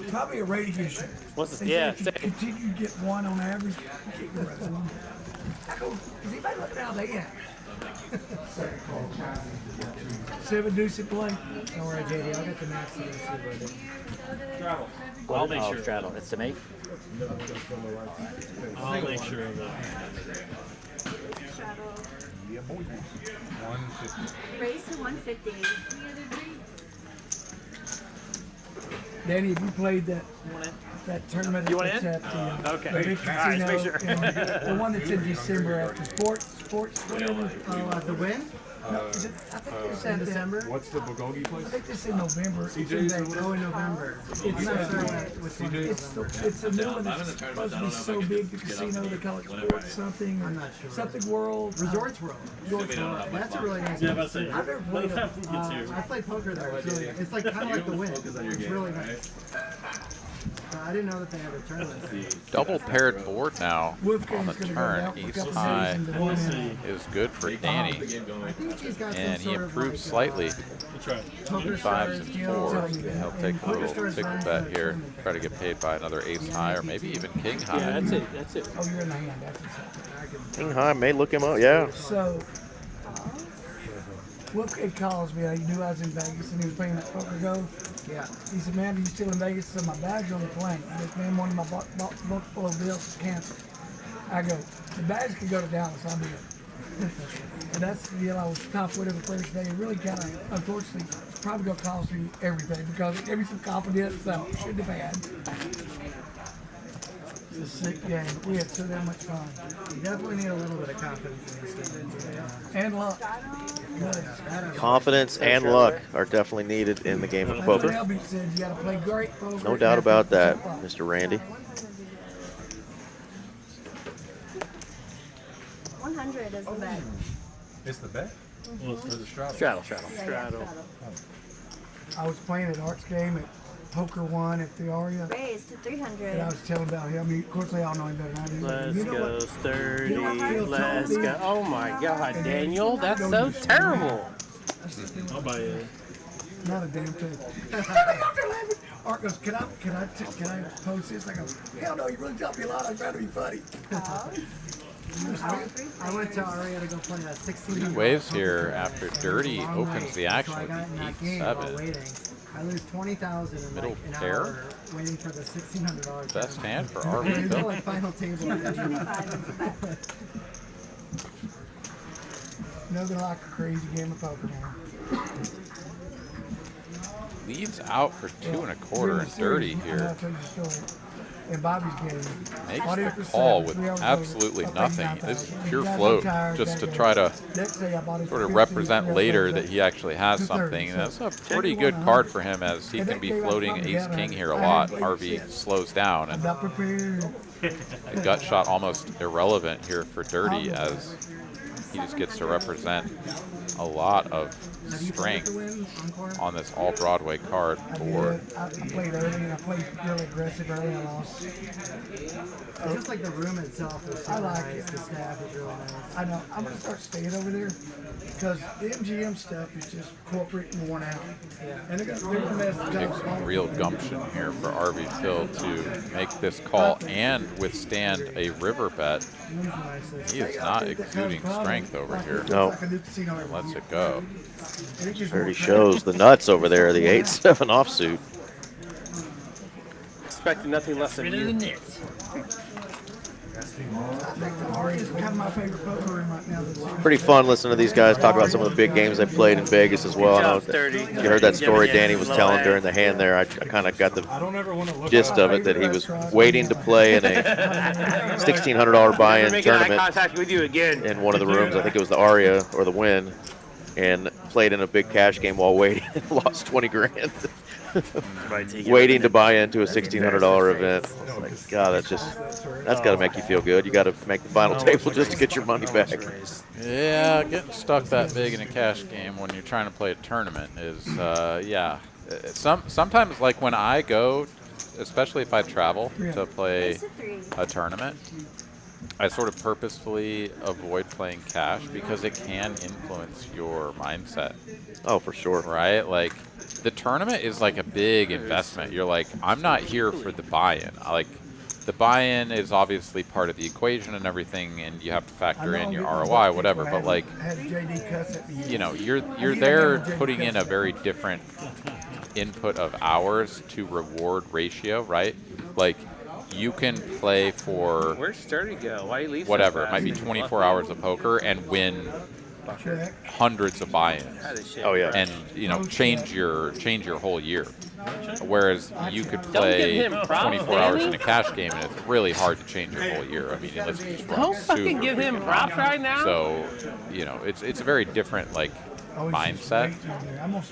Probably a rating issue. What's They the, yeah, say if you continue to get 1 on average, you get the rest of them. I go, is anybody looking out there yet? 7 deuce at play. Don't worry, JD. I'll get the max of this, brother. I'll make sure. Straddle. It's to make. I'll make sure of that. Raise to 150. Danny, have you played that tournament You want that's in? at the, Okay. the big All right, casino, make sure. the one that's in December at the sports, whatever? The win? No, is it, I think it's In at December? What's the bulgogi I place? think this in November. It's in Vegas. Oh, in November. It's, I'm not sure which one is it's, November. it's a new one that's supposed to be so big, the casino, they call it sports something, I'm or not sure. something world. Resorts World. Resorts World. That's a really nice Yeah, place. about to say. I've never By played the time food gets here. I played poker there. It's like kind of like the win. It's really nice. I didn't know that they had a tournament. Double paired board now on the Wolfgang's gonna go turn. down for a Ace couple high days into one. is good for Danny, I think he's got and some he sort of improves slightly. poker 5s stars and deal. 4s. He'll take a little tickle bet here, try to get paid by another ace high or maybe even king high. Yeah, that's it. That's it. Oh, you're in the hand. That's what's King High may look him up, yeah. So, Wolfgang calls me. He knew I was in Vegas and he was playing that poker go. Yeah. He said, man, are you still in Vegas? So my bag's on the plane. He goes, man, one of my multiple deals is canceled. I go, the bags could go to Dallas. I'll do it. And that's the deal I was tough with it the first day. It really kind of, unfortunately, it's probably going to cost me everything because it gave me some confidence that I shouldn't have had. It's a sick game. We had so damn much fun. You definitely need a little bit of confidence in this game. And luck. Good. Confidence and luck are definitely needed in the game of That's what poker. Albie said. You got to play great poker. No doubt about that, Mr. Randy. 100 is the bet. It's the bet? Well, it's for the straddle. Straddle. Yeah, straddle. I was playing at Art's game at Poker One at the Aria. Raise to 300. And I was telling about him. I mean, of course, they all know him better than I do. Let's You know go what? 30. Phil Let's told me- go. Oh my God, Daniel, that's so terrible. I'll buy it. Not a damn thing. Art goes, can I post this? I go, hell no, you really taught me a lot. I'm trying to be funny. I went to Aria to go play a 16. Waves here after Dirty opens the action So I got in with that the game while 8-7. waiting. I lose 20,000 in Middle like an pair? hour waiting for the $1,600. Best hand for tournament. RV It's Phil. like final table. Nothing like a crazy game of poker, man. Leads out for 2 1/4 and Dirty here. In Bobby's game, Makes bought in the for call 7, with 3 hours absolutely later, nothing. up This is 89,000. pure He got float tired just to that try day. to Next day I bought it sort for of 50, represent 3 hours later later, that he actually has 230. something. And that's a So, pretty good card for him as he can be floating ace king here a lot. RV slows down, I'm and not prepared. a gut shot almost irrelevant here for Dirty as he just gets to represent a lot of strength on this all Broadway card board. I played early and I played really aggressive early and I lost. Just like the room itself is I like it. The staff is really nice. I know. I'm going to start staying over there because the MGM stuff is just corporate and worn out. And they're going to mess the Takes some real gumption here for RV Phil to make this call and withstand a river bet. He is not exuding strength over here. No. Lets it go. Sturdy shows the nuts over there, the 8-7 offsuit. Expecting nothing less than you. Aria's kind of my favorite poker room right now. Pretty fun listening to these guys talk about some of the big games they played in Vegas as well. I know you heard that story Danny was telling during the hand there. I kind of got the gist of it, that he was waiting to play in a $1,600 buy-in tournament Contact with you again. in one of the rooms. I think it was the Aria or the Win, and played in a big cash game while waiting and lost 20 grand. Waiting to buy into a $1,600 event. Like, God, that's got to make you feel good. You got to make the final table just to get your money back. Yeah, getting stuck that big in a cash game when you're trying to play a tournament is, yeah. Sometimes, like when I go, especially if I travel to play a tournament, I sort of purposefully avoid playing cash because it can influence your mindset. Oh, for sure. Right? Like, the tournament is like a big investment. You're like, I'm not here for the buy-in. Like, the buy-in is obviously part of the equation and everything, and you have to factor in your ROI, whatever. But like, you know, you're there putting in a very different input of hours to reward ratio, right? Like, you can play for Where's Sturdy go? Why you leave? whatever. It might be 24 hours of poker and win hundreds of buy-ins. Oh yeah. And you know, change your whole year. Whereas you could play 24 hours in a cash game and it's really hard to change your whole year. I mean, unless you just run Don't fucking super give him frequently. props right now. So, you know, it's a very different like mindset,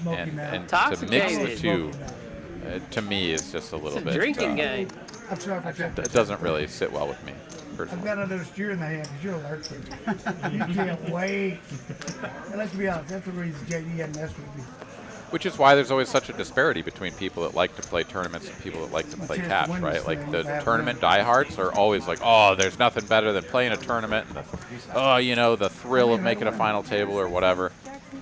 and to mix the two, to me, is just a little bit. Drinking game. It doesn't really sit well with me. I've Personally. got another steer in the hand because you're allergic. You can't wait. And let's be honest, that's the reason JD hadn't messed with me. Which is why there's always such a disparity between people that like to play tournaments and people that like to play cash, right? Like the tournament diehards are always like, oh, there's nothing better than playing a tournament, and oh, you know, the thrill of making a final table or whatever.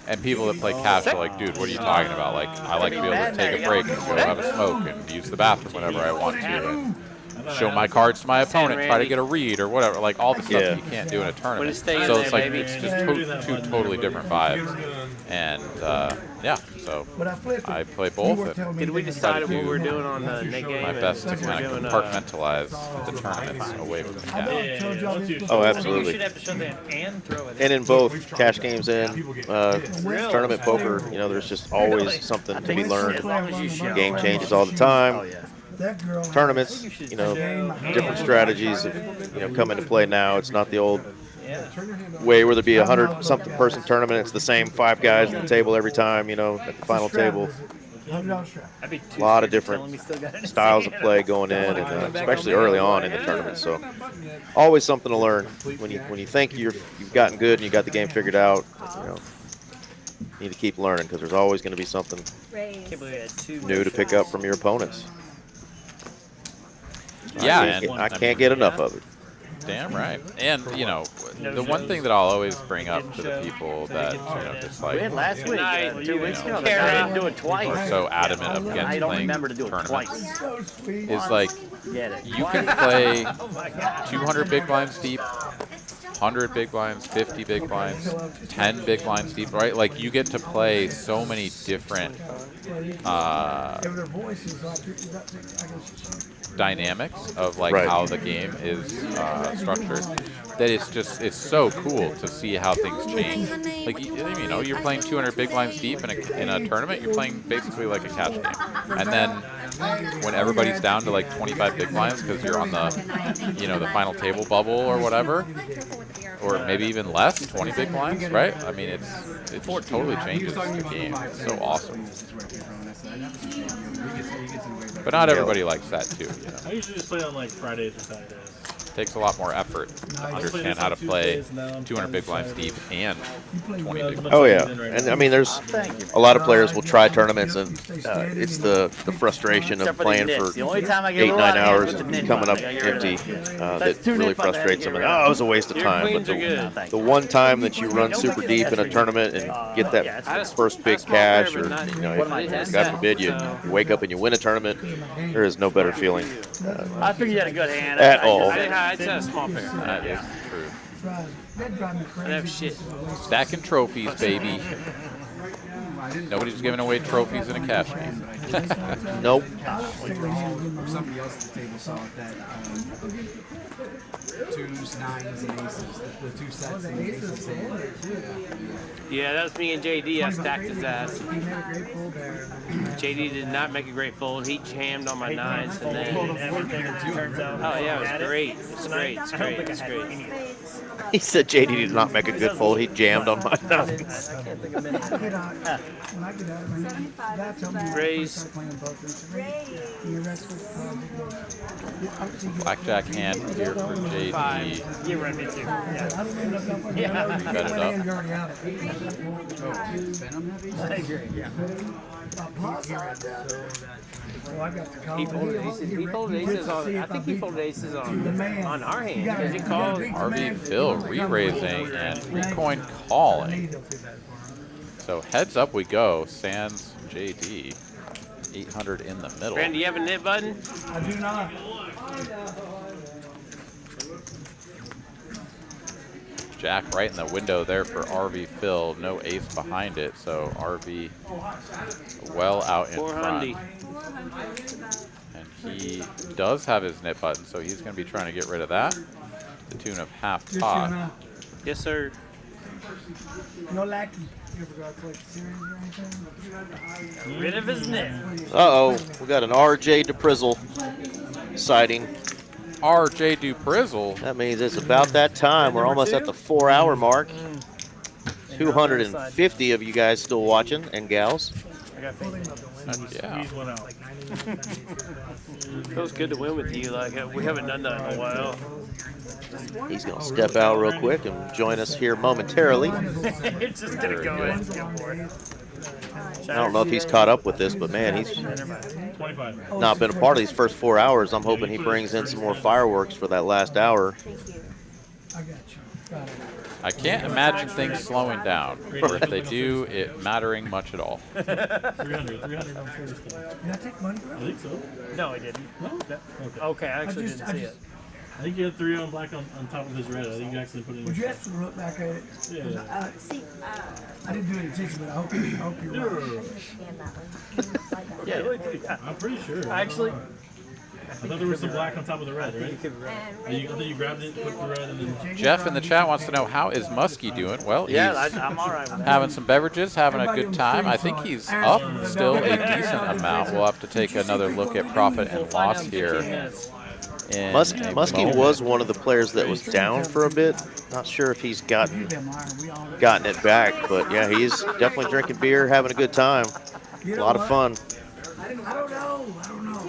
And people that play cash are like, dude, what are you talking about? Like, I like to be able to take a break and go have a smoke and use the bathroom whenever I want to, and show my cards to my opponent, try to get a read or whatever. Like all the stuff that you can't do in a tournament. So it's like it's just two totally different vibes. And yeah, so I play both. And Did we decide what we're doing on the Nick game? my best to kind of compartmentalize the tournaments away from the cash. Oh, absolutely. And in both cash games and tournament poker, you know, there's just always something to be learned. Game changes all the time. Tournaments, you know, different strategies have, you know, come into play now. It's not the old way where there'd be 100-something person tournament. It's the same 5 guys at the table every time, you know, at the final table. A lot of different styles of play going in, and especially early on in the tournament. So always something to learn. When you think you've gotten good and you got the game figured out, you know, you need to keep learning because there's always going to be something new to pick up from your opponents. Yeah, I can't get enough of it. Damn right. And, you know, the one thing that I'll always bring up to the people that, you know, just like, We had last week, 2 weeks ago. I didn't do it twice. are so adamant against I don't playing remember to do it tournaments twice. is like, Get it. you can play 200 big blinds deep, 100 big blinds, 50 big blinds, 10 big blinds deep, right? Like, you get to play so many different dynamics of like how the game is structured, that it's so cool to see how things change. Like, you know, you're playing 200 big blinds deep in a tournament, you're playing basically like a cash game, and then when everybody's down to like 25 big blinds because you're on the, you know, the final table bubble or whatever, or maybe even less, 20 big blinds, right? I mean, it totally changes the game. It's so awesome. But not everybody likes that too, you know. I usually just play on like Fridays or Saturdays. Takes a lot more effort to understand how to play 200 big blinds deep and 20 big blinds. Oh yeah, and I mean, there's a lot of players will try tournaments, and it's the frustration of playing for 8-9 hours and coming up empty that really frustrates them. And, oh, it was a waste of time. But the one time that you run super deep in a tournament and get that first big cash, or God forbid you wake up and you win a tournament, there is no better feeling I figured you had a good hand. at all. I just had a small pair. That is true. I have shit. Stacking trophies, baby. Nobody's giving away trophies in a cash game. Nope. Somebody else at the table saw it that twos, nines, and aces. The two sets and aces. Yeah, that was me and JD. I stacked his ass. JD did not make a great fold. He jammed on my nines, and then oh yeah, it was great. It's great. It's great. It's great. He said JD did not make a good fold. He jammed on my nines. Raise. Blackjack hand here for JD. You run me too. Bet it up. He folded aces. He folded aces on. I think he folded aces on our hand because he called. RV Phil re-raising and 3-coin calling. So heads up we go. Sans JD. 800 in the middle. Brandon, do you have a nit button? I do not. Jack right in the window there for RV Phil. No ace behind it, so RV well out in front. And he does have his nit button, so he's going to be trying to get rid of that. The tune of half pot. Yes, sir. No lacking. You ever got to play series or anything? Rid of his nit. Uh-oh, we got an RJ DePrizzle sighting. RJ DePrizzle. That means it's about that time. We're almost at the 4-hour mark. 250 of you guys still watching, and gals. I got Yeah. one out. Feels good to win with you. Like we haven't done that in a while. He's going to step out real quick and join us here momentarily. It's just gonna go in. I don't know if he's caught up with this, but man, he's not been a part of these first 4 hours. I'm hoping he brings in some more fireworks for that last hour. I can't imagine things slowing down, or if they do, it mattering much at all. 300. Did I take money? I think so. No, I didn't. No? Okay, I actually didn't see it. I think you had 3 on black on top of his red. I think you actually put it in. Would you have to look back at it? Yeah. I didn't do it in 6, but I hope you're right. Yeah, I'm pretty sure. actually. I thought there was some black on top of the red, right? I thought you grabbed it, put the red, and then. Jeff in the chat wants to know, how is Muskie doing? Well, he's I'm all right with that. having some beverages, having a good time. I think he's up still a decent amount. We'll have to take another look at profit and loss here. Muskie was one of the players that was down for a bit. Not sure if he's gotten it back, but yeah, he's definitely drinking beer, having a good time. A lot of fun. I don't know.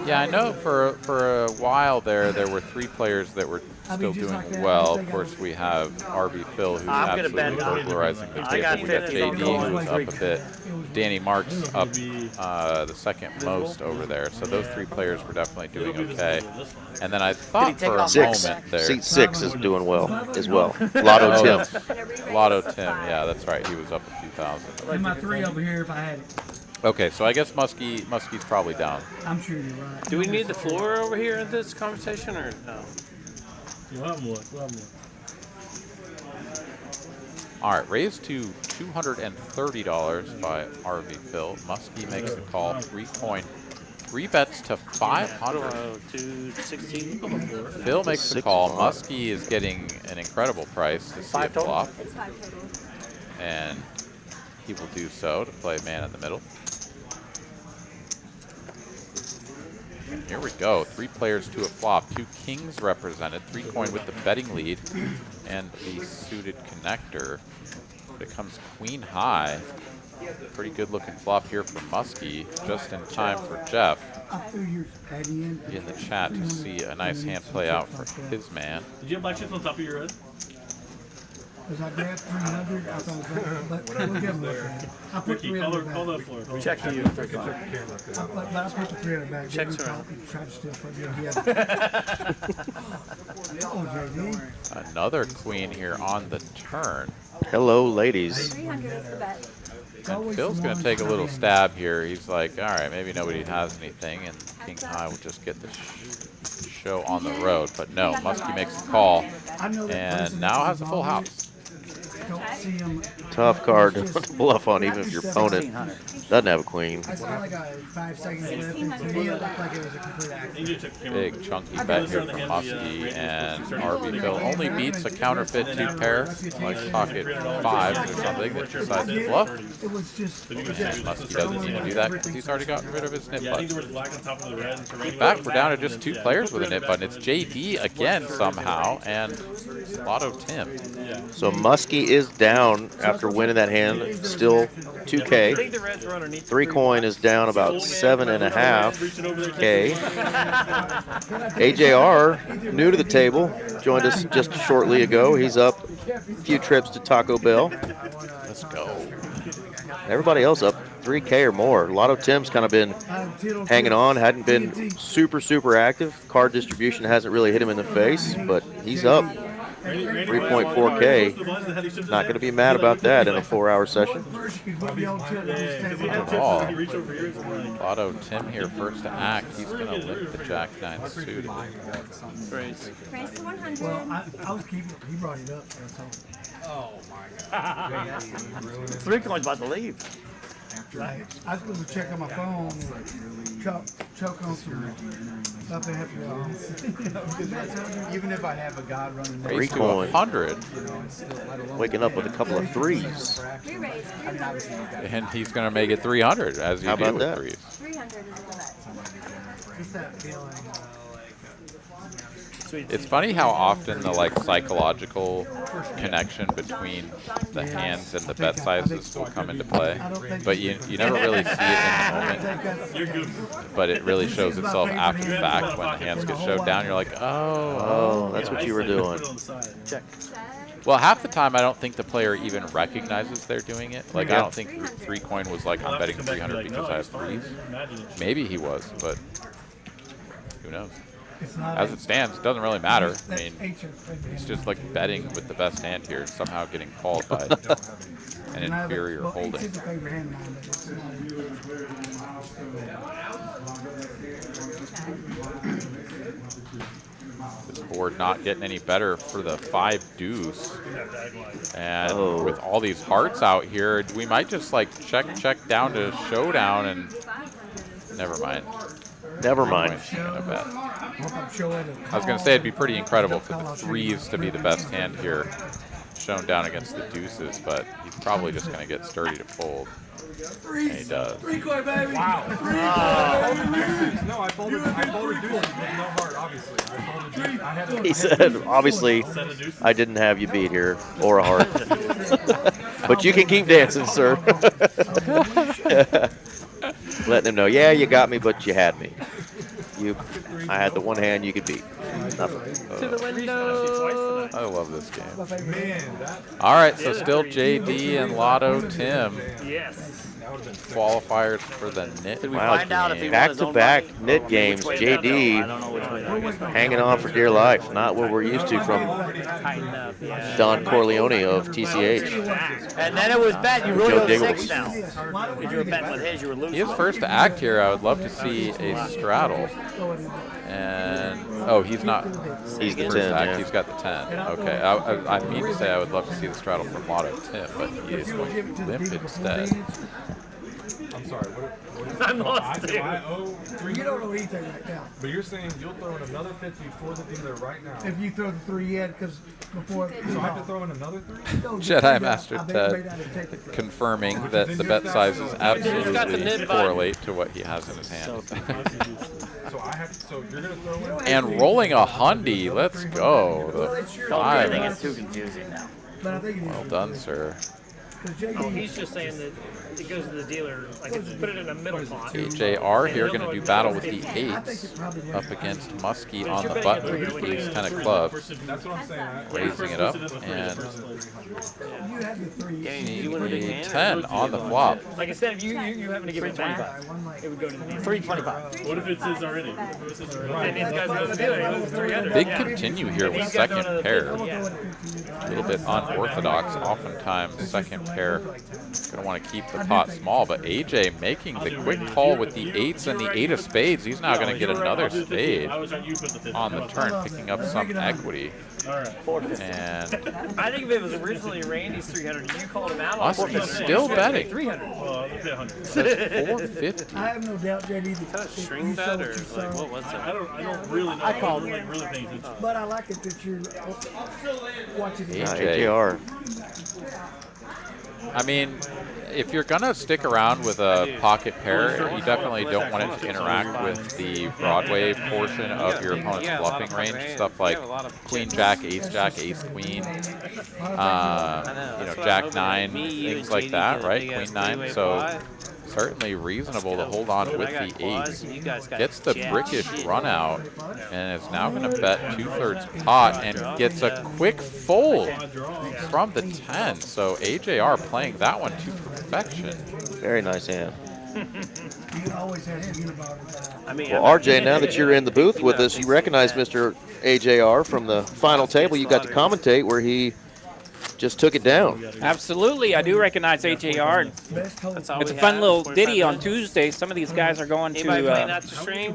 Yeah, I know for a while there were 3 players that were still doing well. Of course, we have RV Phil, who's absolutely burglarizing the table. We got JD, who's up a bit. Danny Mark's up the second most over there. So those 3 players were definitely doing okay. And then I thought for a moment there. Seat 6 is doing well as well. Lotto Tim. Lotto Tim, yeah, that's right. He was up a few thousand. And my 3 over here if I had it. Okay, so I guess Muskie's probably down. I'm sure you're right. Do we need the floor over here in this conversation, or no? We'll have more. All right, raised to $230 by RV Phil. Muskie makes the call, 3-coin. 3 bets to 500. 216. Phil makes the call. Muskie is getting an incredible price to see it flop. And he will do so to play man in the middle. And here we go. 3 players to a flop. 2 kings represented. 3-coin with the betting lead and the suited connector. Becomes queen high. Pretty good looking flop here for Muskie. Just in time for Jeff. in the chat to see a nice hand play out for his man. Did you have black chips on top of your head? Because I grabbed 300, I thought, but we'll give him a I put 300 back. Call the floor. Check to you. But I put the 300 back. Checks are out. Tried to steal from you. Oh, JD. Another queen here on the turn. Hello, ladies. 300 is the bet. And Phil's going to take a little stab here. He's like, all right, maybe nobody has anything, and King High will just get the show on the road. But no, Muskie makes the call, and now has a full house. Tough card to bluff on, even if your opponent doesn't have a queen. I saw like a 5 seconds left, and to me it looked like it was a complete accident. Big chunky bet here from Muskie, and RB Phil only beats a counterfeit 2 pair, like pocket 5s or something, that decides to bluff. It was just. And Muskie doesn't need to do that because he's already gotten rid of his nip Yeah, I think there button. was black on top of the red. In fact, we're down to just 2 players with a nip button. It's JD again somehow, and Lotto Tim. So Muskie is down after winning that hand, still 2K. 3 coin is down about 7.5K. AJR, new to the table, joined us just shortly ago. He's up a few trips to Taco Bell. Let's go. Everybody else up 3K or more. Lotto Tim's kind of been hanging on, hadn't been super active. Card distribution hasn't really hit him in the face, but he's up 3.4K. Not going to be mad about that in a 4-hour session. Lotto Tim here first to act. He's going to limp the Jack-9 suit. Raise to 100. Well, I was keeping it. He brought it up. Oh my God. 3 coins about to leave. Right. I was supposed to check on my phone and choke on some stuff and have to Even if I have a God running 3 coin. 100. Waking up with a couple of 3s. And he's going to make it 300 as you How do about with that? 3s. 300 is the bet. just that feeling. It's funny how often the psychological connection between the hands and the bet sizes will come into play, but you never really see it in the moment. But it really shows itself after the fact when the hands get showed down. You're like, oh, that's what you were doing. Check. Well, half the time I don't think the player even recognizes they're doing it. Like I don't think 3 coin was like, I'm betting 300 because I have 3s. Maybe he was, but who knows? As it stands, it doesn't really matter. I mean, he's just like betting with the best hand here, somehow getting called by an inferior holding. This board not getting any better for the 5 deuce. And with all these hearts out here, we might just check down to showdown and never mind. Never mind. I was going to say it'd be pretty incredible for the 3s to be the best hand here, shown down against the deuces, but he's probably just going to get sturdy to fold. And he does. 3 coin, baby. Wow. No, I folded deuces with no heart, obviously. I folded deuces. He said, obviously, I didn't have you beat here, or a heart. But you can keep dancing, sir. Letting him know, yeah, you got me, but you had me. I had the one hand you could beat. Nothing. To the window. I love this game. All right, so still JD and Lotto Tim. Yes. Qualifiers for the knit. Wow, back-to-back knit games. JD hanging on for dear life. Not what we're used to from Don Corleone of TCH. And then it was bet. You really Joe go Diggles. 6 now. If you were betting with his, you were losing. He is first to act here. I would love to see a straddle. And he's not. He's the first 10. to act. Yeah. He's got the 10. Okay. I mean to say I would love to see the straddle from Lotto Tim, but he is going to limp instead. I'm sorry. What I'm lost, dude. I owe 3. You don't know anything right now. But you're saying you'll throw in another 50 for the dealer right now. If you throw the 3 in, because before. So I have to throw in another 3? Jedi Master Ted confirming that the bet sizes absolutely correlate to what he has in his hand. So you're going to throw in. And rolling a hundy. Let's go. The I think 5. it's too confusing now. Well done, sir. Oh, he's just saying that it goes to the dealer, like it's put it in a middle pot. AJR here going to do battle with the 8s up against Muskie on the button with the ace 10 of clubs. Raising it up and a 10 on the flop. Like instead of you having to give it back, it would go to the dealer. 325. What if it says already? And these guys go to the dealer, it goes 300. Big continue here with second pair. A little bit unorthodox, oftentimes second pair. Going to want to keep the pot small, but AJ making the quick call with the 8s and the 8 of spades. He's now going to get another spade on the turn, picking up some equity. And I think if it was originally Randy's 300, you called him out on Muskie's still betting. 300. That's 450. I have no doubt, JD. Is that a string bet or like what was it? I don't really know. I called like really paying attention. But I like it that you're watching the AJR. I mean, if you're going to stick around with a pocket pair, you definitely don't want it to interact with the Broadway portion of your opponent's bluffing range. Stuff like queen jack, ace queen, jack 9, things like that, right? Queen 9. So certainly reasonable to hold on with the 8s. Gets the brickish run out and is now going to bet 2/3 pot and gets a quick fold from the 10. So AJR playing that one to perfection. Very nice hand. I mean, Well, RJ, now that you're in the booth with us, you recognize Mr. AJR from the final table. You got to commentate where he just took it down. Absolutely, I do recognize AJR. It's a fun little ditty on Tuesday. Some of these guys are going to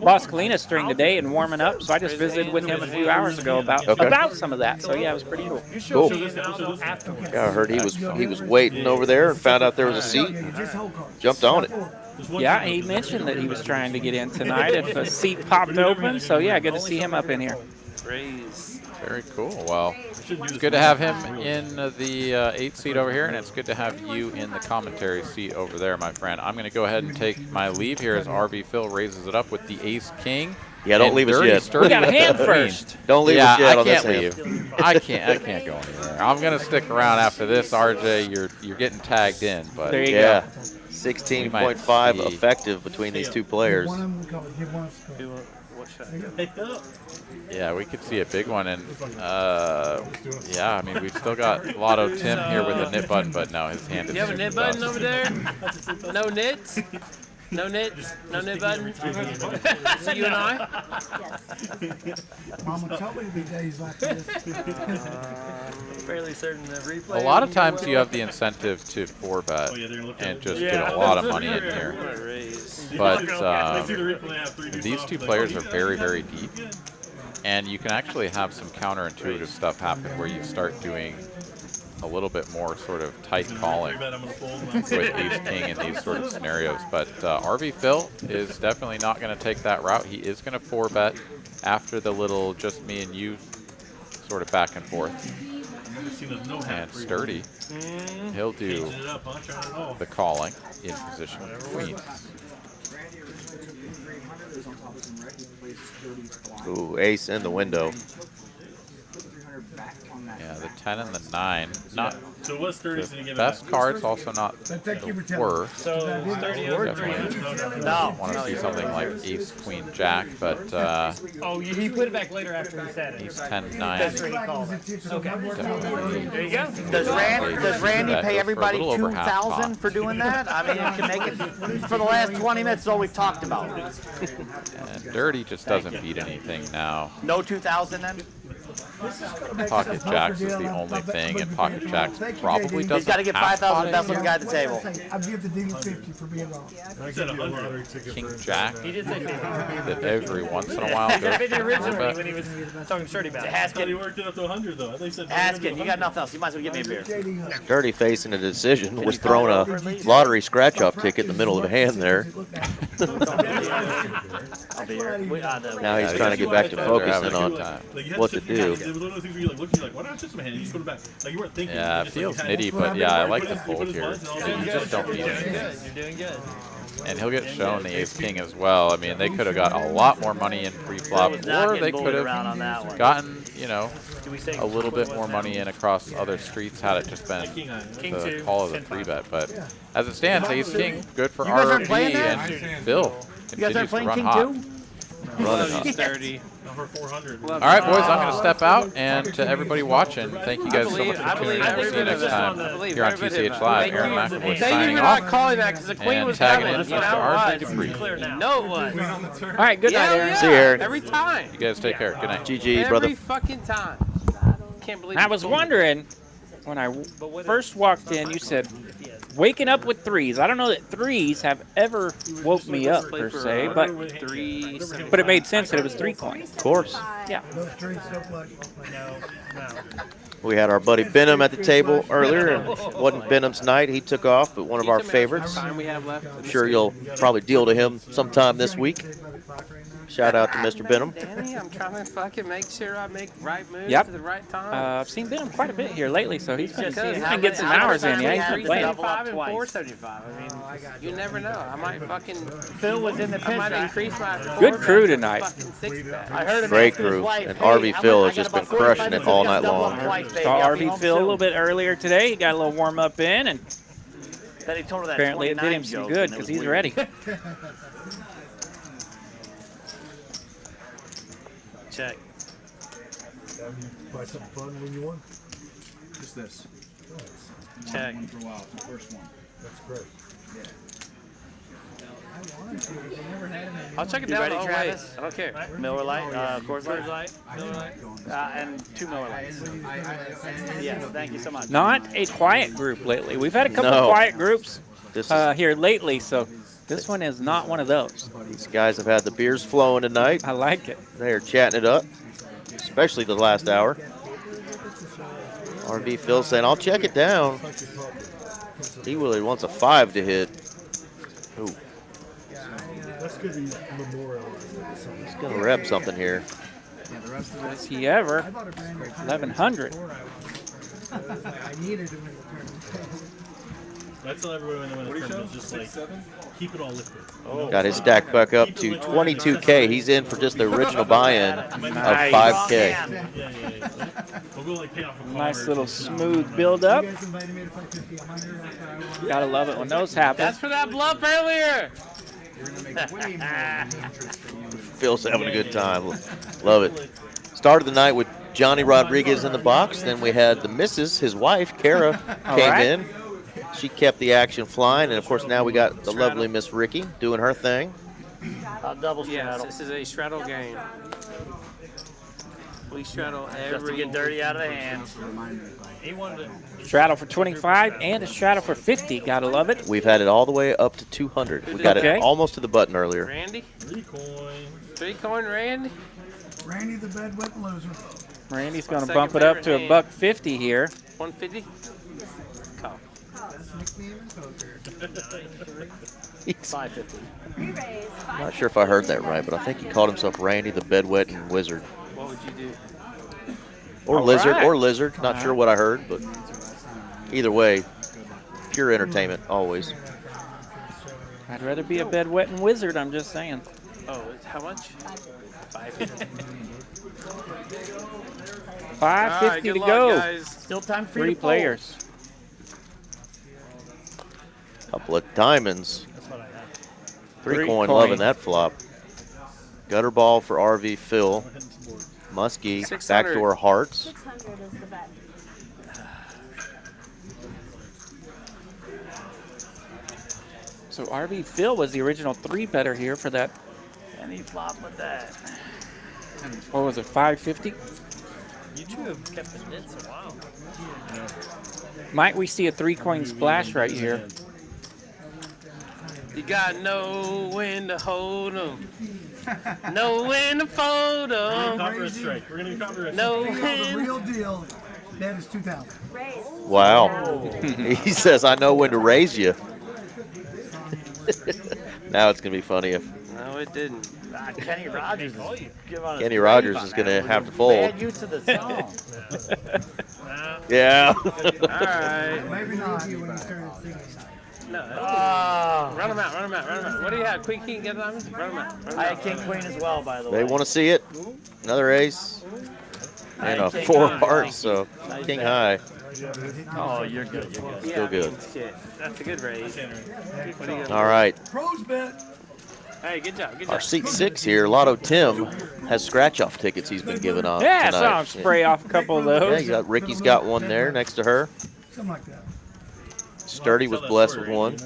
Las Colinas during the day and warming up, so I just visited with him a few hours ago about some of that. So yeah, it was pretty cool. Cool. Yeah, I heard he was waiting over there and found out there was a seat. Jumped on it. Yeah, he mentioned that he was trying to get in tonight if a seat popped open. So yeah, good to see him up in here. Very cool. Well, it's good to have him in the 8th seat over here, and it's good to have you in the commentary seat over there, my friend. I'm going to go ahead and take my leave here as RV Phil raises it up with the ace king. Yeah, don't leave us yet. We got a hand first. Don't leave us yet on this hand. I can't leave. I can't go anywhere. I'm going to stick around after this, RJ. You're getting tagged in, but there you go. 16.5 effective between these two players. Yeah, we could see a big one, and yeah, I mean, we've still got Lotto Tim here with a knit button, but no, his hand is. You have a knit button over there? No knits? No knits? No knit button? So you and I? Mama told me to be days like this. Fairly certain the replay. A lot of times you have the incentive to 4-bet and just get a lot of money in here. But these two players are very, very deep. And you can actually have some counterintuitive stuff happen where you start doing a little bit more sort of tight calling with ace-king in these sort of scenarios. But RV Phil is definitely not going to take that route. He is going to 4-bet after the little just me and you sort of back and forth. And Sturdy, he'll do the calling in position with queens. Ooh, ace in the window. Yeah, the 10 and the 9. Not so what's Sturdy's the best cards, also not the worst. So Sturdy no, want to see something like ace, queen, jack, but oh, he put it back later after he said it. ace 10, 9. That's where he called it. Okay. There you go. Does Randy pay everybody $2,000 for doing that? I mean, you can make it for the last 20 minutes. All we've talked about. And Dirty just doesn't beat anything now. No 2,000 then. Pocket jacks is the only thing, and pocket jacks probably doesn't. He's got to get 5,000 best looking guy at the table. I'll give the dealer 50 for being wrong. King jack. He did say 50. That every once in a while goes. 50 originally when he was talking Sturdy about it. Askin, he worked it up to 100 though. They said Askin, you got nothing else. You might as well give me a beer. Dirty facing a decision was throwing a lottery scratch-off ticket in the middle of a hand there. Now he's trying to get back to focusing on what to do. Yeah, it feels nitty, but yeah, I like the fold here. You just don't beat anything. You're doing good. And he'll get shown the ace-king as well. I mean, they could have got a lot more money in pre-flop, or they could have gotten, you know, a little bit more money in across other streets had it just been the call of the 3-bet. But as it stands, ace-king, good for RB, and Phil continues to run hot. Running hot. 30. All right, boys, I'm going to step out, and to everybody watching, thank you guys so much for tuning in. We'll see you next time here on TCH Live. Aaron McAvoy signing off, and tagging in Mr. RJ Dupree. No it was. All right, good night, Aaron. See you, Aaron. Every time. You guys take care. Good night. GG, brother. Every fucking time. Can't believe I was wondering, when I first walked in, you said, waking up with threes. I don't know that threes have ever woke me up, per se, but it made sense that it was 3 coins. Of course. Yeah. We had our buddy Benham at the table earlier, and it wasn't Benham's night. He took off, but one of our favorites. I'm sure you'll probably deal to him sometime this week. Shout out to Mr. Benham. Danny, I'm trying to fucking make sure I make right moves Yep. at the right time. I've seen Benham quite a bit here lately, so he's been Because getting some hours in. Yeah, he's been playing. 375 and 475. I mean, you never know. I might fucking. Phil was in the I might picture. increase my. Good crew tonight. I heard him Great ask his crew. wife, And hey, RV I Phil got has just about been 45 crushing it minutes all to night double long. up twice, baby. Saw I'll be RV home Phil a soon. little bit earlier today. He got a little warm up in, and Then he told her that apparently it did 29 him some joke, good and it because was he's weird. ready. Check. Buy something fun when you won. Just this. Check. One for a while. It's the first one. That's great. I'll check it You down ready, the whole way. Travis? I don't care. Miller Lite, Coors Light, and 2 Miller Lights. Yes, thank you so much. Not a quiet group lately. We've had a couple No. of quiet groups This is, here lately, so this one is not one of those. these guys have had the beers flowing tonight. I like it. They are chatting it up, especially the last hour. RV Phil saying, I'll check it down. He really wants a 5 to hit. Ooh, That's good to memorialize. he's going to rep something here. Is he ever? 1100. I needed him in the I tell everybody when they win a tournament, just like keep it all liquid. Got his stack back up to 22K. He's in for just the original buy-in of 5K. Yeah. We'll go like pay off a car. Nice little smooth build up. Gotta love it when those happen. That's for that bluff earlier. Phil's having a good time. Love it. Started the night with Johnny Rodriguez in the box. Then we had the missus, his wife, Kara, came in. She kept the action flying. And, of course, now we got the lovely Miss Ricky doing her thing. Double Yes, straddle. this is a straddle game. We straddle Just to every. get dirty out of the hands. Straddle for 25 and a straddle for 50. Gotta love it. We've had it all the way up to 200. We got Okay. it almost to the button earlier. Randy? 3 coin. 3 coin Randy? Randy the bedwetting loser. Randy's gonna Second bump it up to favorite a $150 here. 150? Call. 550. I'm not sure if I heard that right, but I think he called himself Randy the Bedwetting Wizard. What would you do? Or All Lizard, right. or Lizard. Not sure what I heard, but either way, pure entertainment always. I'd rather be a bedwetting wizard, I'm just saying. Oh, it's how much? 550. 550 good to luck, go. guys. Still time for 3 players. Couple of diamonds. Three Three coin coin. loving that flop. Gutter ball for RV Phil. Muskie, 600. backdoor hearts. 600 is the bet. So RV Phil was the original 3-better here for that. And he flopped with that. What was it, 550? You two have kept the nits a while. Might we see a 3-coin splash right here? You gotta know when to hold 'em. Know when to fold 'em. Copyright strike. We're gonna do copyright Know strike. The when. real deal. That is 2,000. Wow. He says, I know when to raise you. Now it's going to be funny if No, it didn't. Kenny Rogers is giving us Kenny a Rogers rave is on going to that. have to fold. Bad use of the song. Yeah. All right. Maybe not when you started singing. No. Run them out. Run them out. Run them out. What do you have? Queen, king, get diamonds? Run them out. I had king, queen as well, by the way. They want to see it. Another ace. And a 4 hearts, so king high. Oh, you're good. You're good. Still good. Shit. That's a good raise. What do you got? All right. Pros bet. Hey, good job. Good job. Our seat 6 here, Lotto Tim has scratch-off tickets he's been giving out Yeah, I tonight. saw him spray off a couple of Yeah, those. you got Ricky's got one there next to her. Something like that. Sturdy was blessed with one.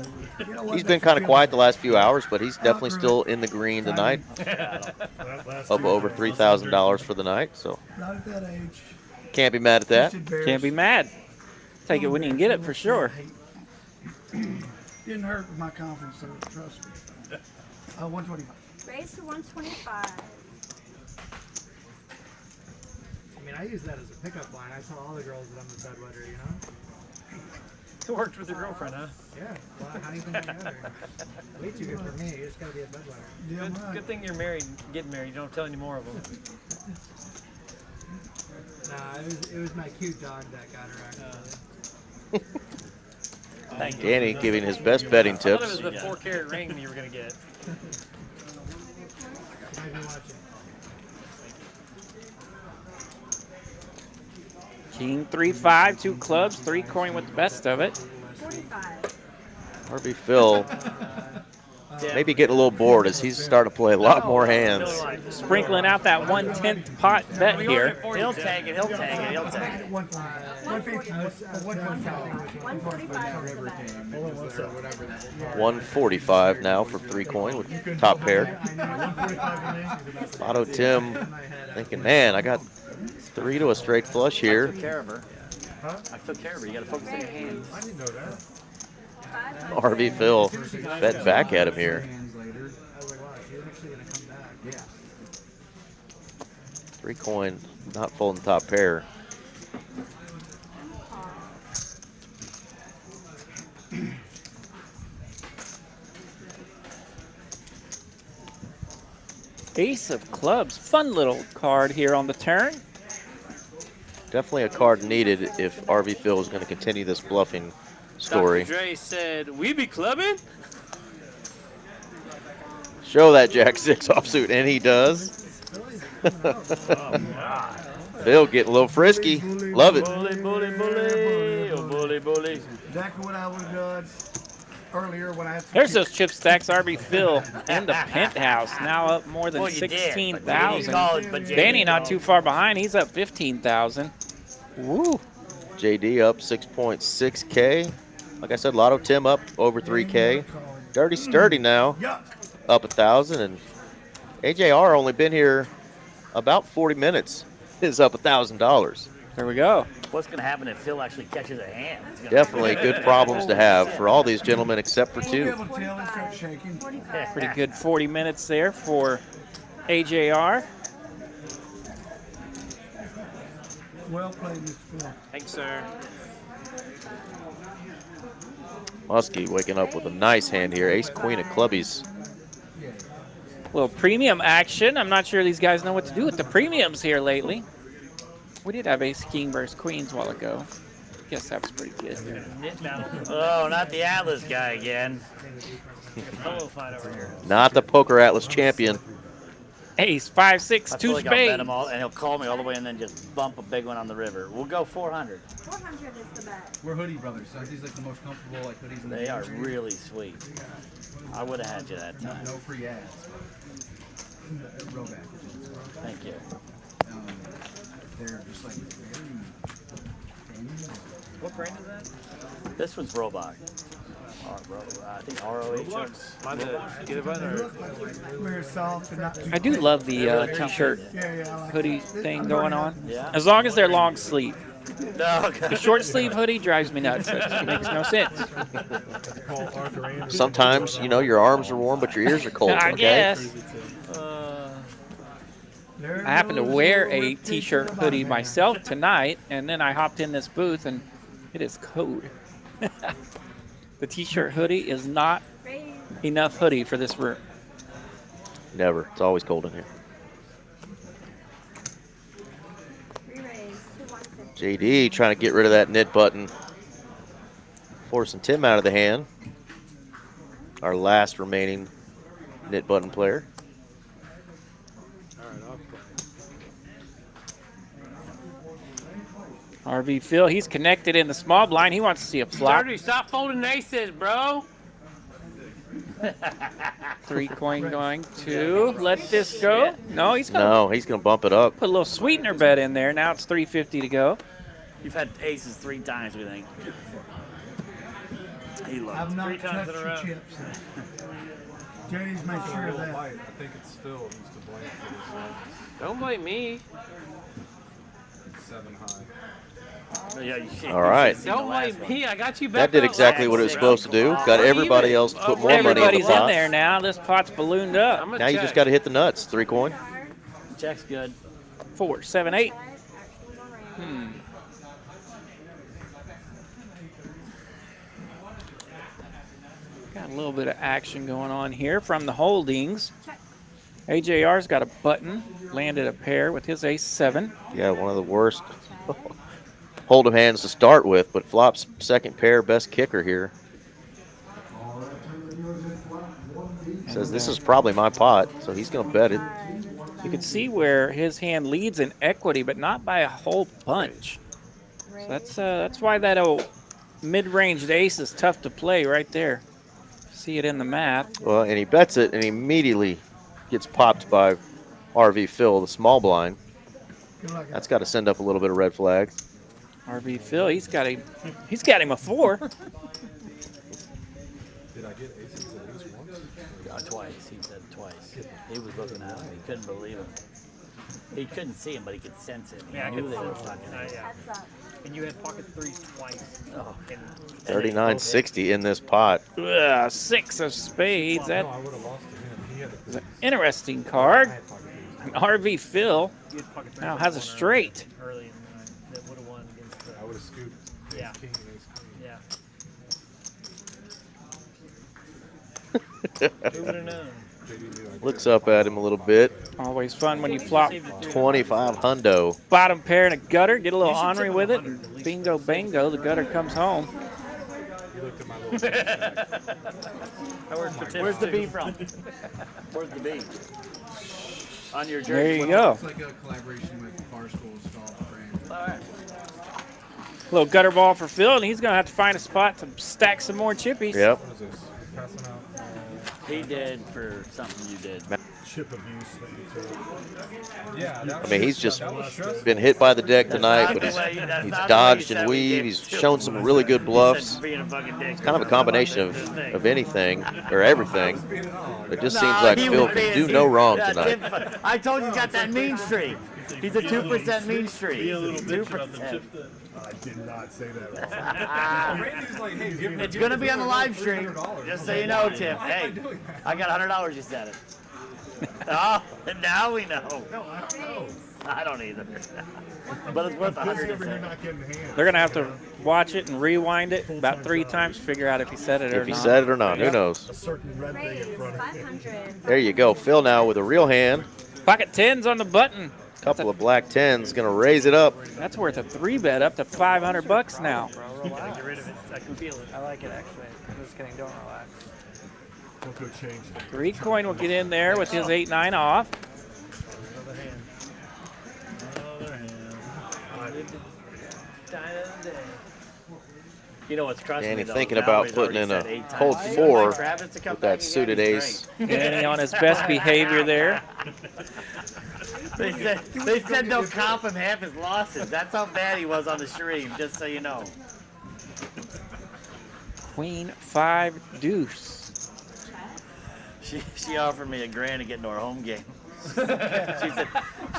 He's been kind of quiet the last few hours, but he's definitely still in the green tonight. Up over $3,000 for the night, so Not at that age. can't be mad at that. Can't be mad. Take it when you can get it for sure. Didn't hurt my confidence, so trust me. 125. Raise to 125. I mean, I use that as a pickup line. I tell all the girls that I'm the bedwetter, you know? It worked with your girlfriend, huh? Yeah. Well, how do you think I got her? Way too good for me. You just gotta be a bedwetter. Good thing you're married, getting married. You don't tell any more of them. Nah, it was my cute dog that got her actually. Thank you. Danny giving his best betting I thought it tips. was the 4-carat ring you were going to get. Might be watching. King 3-5, 2 clubs, 3 coin with the best of it. 45. RB Phil maybe getting a little bored as he's starting to play a lot more hands. Sprinkling out that 1/10 pot bet here. He'll take it. He'll take it. He'll take it. 145 now for 3 coin with top pair. Lotto Tim thinking, man, I got 3 to a straight flush I here. took care of her. I took care of her. You got to focus on your hands. I didn't know that. RV Phil bet back at him here. 3 coin, not folding top pair. Ace of clubs, fun little card here on the turn. Definitely a card needed if RV Phil is going to continue this bluffing story. Dr. Dre said, "We be clubbing." Show that Jack 6 offsuit, and he does. Phil getting a little frisky. Love it. Bully, bully, bully. Oh, bully, bully. Exactly what I would have done earlier when I had to. There's those chip stacks, RB Phil in the penthouse, now up more than Well, you did, but you didn't 16,000. call it, but Danny not too far behind. He's up 15,000. Woo. JD up 6.6K. Like I said, Lotto Tim up over 3K. Dirty Sturdy now up 1,000, and AJR only been here about 40 minutes. Is up $1,000. There we go. What's going to happen if Phil actually catches a hand? Definitely good problems to have for all these gentlemen except for 2. Pretty good 40 minutes there for AJR. Well played, Mr. Phil. Thanks, sir. Muskie waking up with a nice hand here. Ace Queen of clubbies. Little premium action. I'm not sure these guys know what to do with the premiums here lately. We did have Ace King versus Queens a while ago. Guess that was pretty good. Oh, not the Atlas guy again. Hello, fight over here. Not the Poker Atlas champion. Ace 5-6 I 2 feel like I'll bet spades. him all, and he'll call me all the way and then just bump a big one on the river. We'll go 400. 400 is the bet. We're hoodie brothers, so aren't these like the most comfortable like hoodies in the They are industry? really sweet. I would have had you that time. No free ads. Real bad. Thank you. They're just like very thin. What brand is that? This one's Robot. I think ROH. Very soft and not too I do love the t-shirt like hoodie it. thing going on. Yeah. As long as they're long sleeve. No, The short sleeve hoodie drives me nuts. It makes no sense. Sometimes, you know, your arms are warm, but your ears are cold. I Okay? guess. I happen to wear a t-shirt hoodie myself tonight, and then I hopped in this booth, and it is cold. The t-shirt hoodie is not enough hoodie for this room. Never. It's always cold in here. JD trying to get rid of that knit button. Forcing Tim out of the hand. our last remaining knit button player. RV Phil, he's connected in the small blind. He wants to see a flop. Dirty, stop folding aces, bro. 3 coin going to let this go. No, he's gonna. No, he's gonna bump it up. Put a little sweetener bet in there. Now it's 350 to go. You've had aces 3 times, we think. He loves I've not 3 times touched in a your row. chips. Jenny's made sure of that. I think it's Phil who's to blame for this. Don't blame me. 7 high. All right. Don't blame me. I got you back. That did exactly what it was supposed to do. Got everybody else to put more money in the Everybody's pot. in there now. This pot's ballooned up. Now you just got to hit the nuts. 3 coin. Check's good. 4, 7, 8. Got a little bit of action going on here from the holdings. AJR's got a button, landed a pair with his ace-7. Yeah, one of the worst hold'em hands to start with, but flops second pair, best kicker here. Says this is probably my pot, so he's going to bet it. You can see where his hand leads in equity, but not by a whole bunch. So that's why that old mid-ranged ace is tough to play right there. See it in the math. Well, and he bets it, and he immediately gets popped by RV Phil, the small blind. That's got to send up a little bit of red flag. RV Phil, he's got him a 4. Did I get aces at least once? Twice. He said twice. He was looking at him. He couldn't believe him. He couldn't see him, but he could sense it. He knew they were fucking aces. And you had pocket 3s twice. Oh. 39.60 in this pot. 6 of spades. Well, That no, I would have lost to him. He had is an interesting card. And RV Phil now has a straight. Early in the night that would have won against the. I would have scooped. Yeah. King and ace queen. Yeah. Who would have known? Looks up at him a little bit. Always fun when you flop 25 hundo. bottom pair and a gutter, get a little ornery with it, and bingo bango, the gutter comes home. Where's the B from? Where's the B? On your jersey. There you go. It's like a collaboration with Barstool's golf brand. All right. Little gutter ball for Phil, and he's going to have to find a spot to stack some more chippies. Yep. He did for something you did. Chip abuse that you took. Yeah, I mean, he's just been hit by the deck tonight, but he's dodged and weaved. He's shown some really good bluffs. It's kind of a combination of anything or everything. It just seems like Phil can do no wrong tonight. I told you he's got that mean streak. He's a 2% mean streak. 2%. I did not say that. It's going to be on the live stream. Just so you know, Tim. Hey, I got $100 you said it. Oh, and now we know. No, I don't know. I don't either. But it's worth $100. They're going to have to watch it and rewind it about 3 times to figure out if he said it or not. If he said it or not, who knows? A certain red thing in front of him. There you go. Phil now with a real hand. Pocket 10s on the button. Couple of black 10s, going to raise it up. That's worth a 3-bet up to $500 now. Relax. Get rid of it. I can feel it. I like it actually. I'm just kidding. Don't relax. Don't go change it. 3 coin will get in there with his 8-9 off. Another hand. Another hand. You know what's crushing And me, he's though? thinking Now about he's putting already in said a 8 cold times. 4 Travis to come with that back suited again, ace. Danny on his best behavior there. They said don't comp him half his losses. That's how bad he was on the stream, just so you know. Queen 5 deuce. She offered me $1,000 to get into our home game. she said,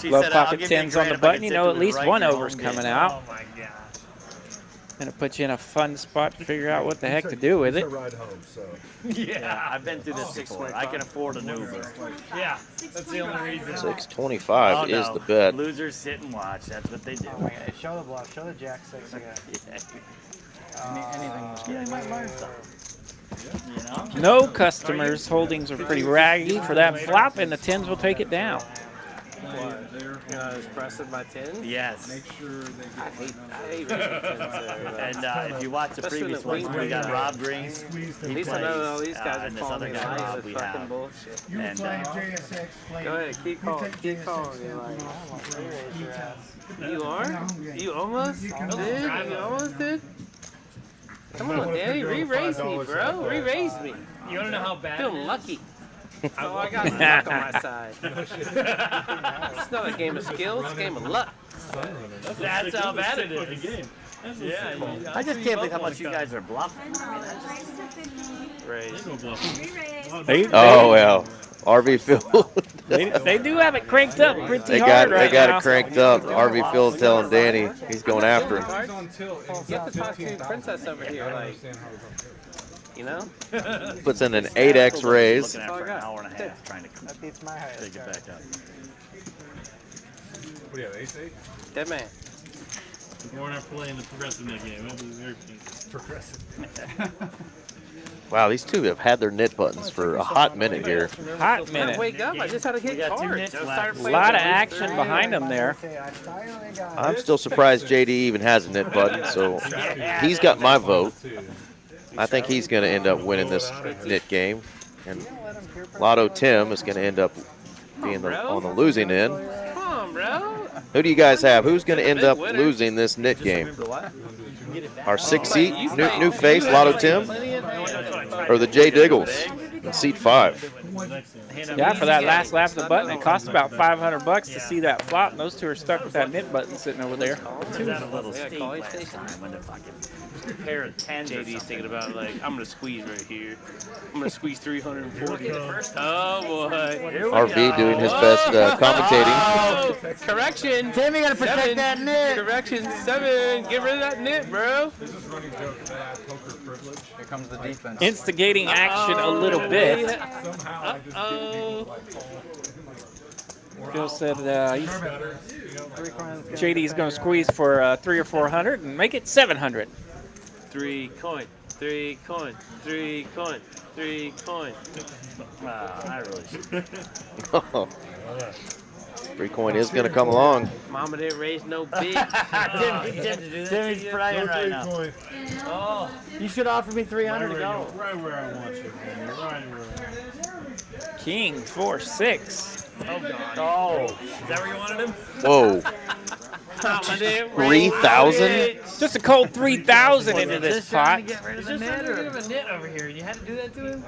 Love I'll pocket give you 10s on $1,000 the if I button. can You sit know to at the least right one in your over's home coming game. out. Oh my god. Gonna put you in a fun spot to figure out what the heck to do with it. Ride home, so. Yeah, I've been through this before. I can afford an Uber. Yeah, that's the only reason. 625 is the bet. Losers sit and watch. That's what they do. Oh my God. Show the bluff. Show the jack 6 again. Yeah, he might learn something. You know? No customers. Holdings are pretty raggy for that flop, and the 10s will take it down. It's pressing by 10? Yes. I hate raising 10s. And if you watch the previous ones, we got Rob Green. At least I know all these guys and are this calling other me guy, light Rob, with we fucking have. bullshit. You were And, playing JSX. Playing. Go ahead, keep calling. Keep calling. You are? You almost did? You almost did? Come on, Danny, re-raise me, bro. Re-raise me. You want to know how bad I feel lucky. Oh, I got luck on my side. It's not a game of skill, it's a game of luck. That's how bad it is. Yeah, I just can't believe how much you guys are bluffing. Raise. Oh well, RV Phil. They do have it cranked up pretty They hard got right they got now. it cranked up. RV Phil's telling Danny he's going after him. You have to talk to Princess over here, like, you know? Puts in an 8x raise. Looking at it for an hour and a half trying to That beats my highest. take it back up. What do you have, ace-8? Dead man. We're not playing the progressive net game. It'll be very progressive. Wow, these two have had their knit buttons for a hot minute here. Hot minute. Wake up, I just had to hit cards. A lot of action behind them there. I'm still surprised JD even has a knit button, so he's got my vote. I think he's going to end up winning this knit game, and Lotto Tim is going to end up being on the losing end. Come on, bro. Who do you guys have? Who's going to end up losing this knit game? Our 6th seat, new face, Lotto Tim, or the J Diggles in seat 5? Yeah, for that last lap of the button, it cost about $500 to see that flop. And those two are stuck with that knit button sitting over there. Two a little steep last time when the fucking pair of 10s. JD's thinking about, like, I'm going to squeeze right here. I'm going to squeeze 340. Oh, boy. RV doing his best commentating. Oh, correction. Tim, you got to protect that knit. Correction, 7. Get rid of that knit, bro. This is running joke that I have poker privilege. Here comes the defense. Instigating action a little bit. Somehow I just get people like Phil said JD's going to squeeze for 300 or 400 and make it 700. 3 coin, 3 coin, 3 coin, 3 coin. I really should. 3 coin is going to come along. Mama didn't raise no big. Timmy's praying right now. Oh, you should offer me 300 to go. Right where I want you, man. Right where. King 4-6. Oh, God. Oh. Is that where you wanted him? Whoa. 3,000? Just a cold 3,000 into this pot. He's just trying to get rid of a knit over here. You had to do that to him?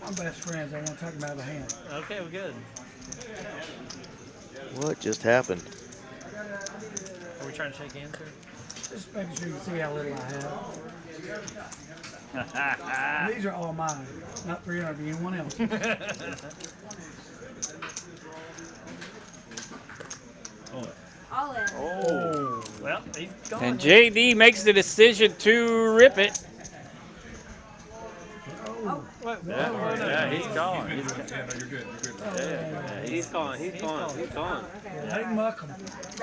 I'm best friends. I want to talk about the hand. Okay, well, good. What just happened? Are we trying to shake hands here? Just making sure you see how little I have. These are all mine, not 300 of anyone else. All in. Oh. Well, he's gone. And JD makes the decision to rip it. Yeah, he's gone. Yeah, no, you're good. He's gone. He's gone. He's gone. They muck 'em.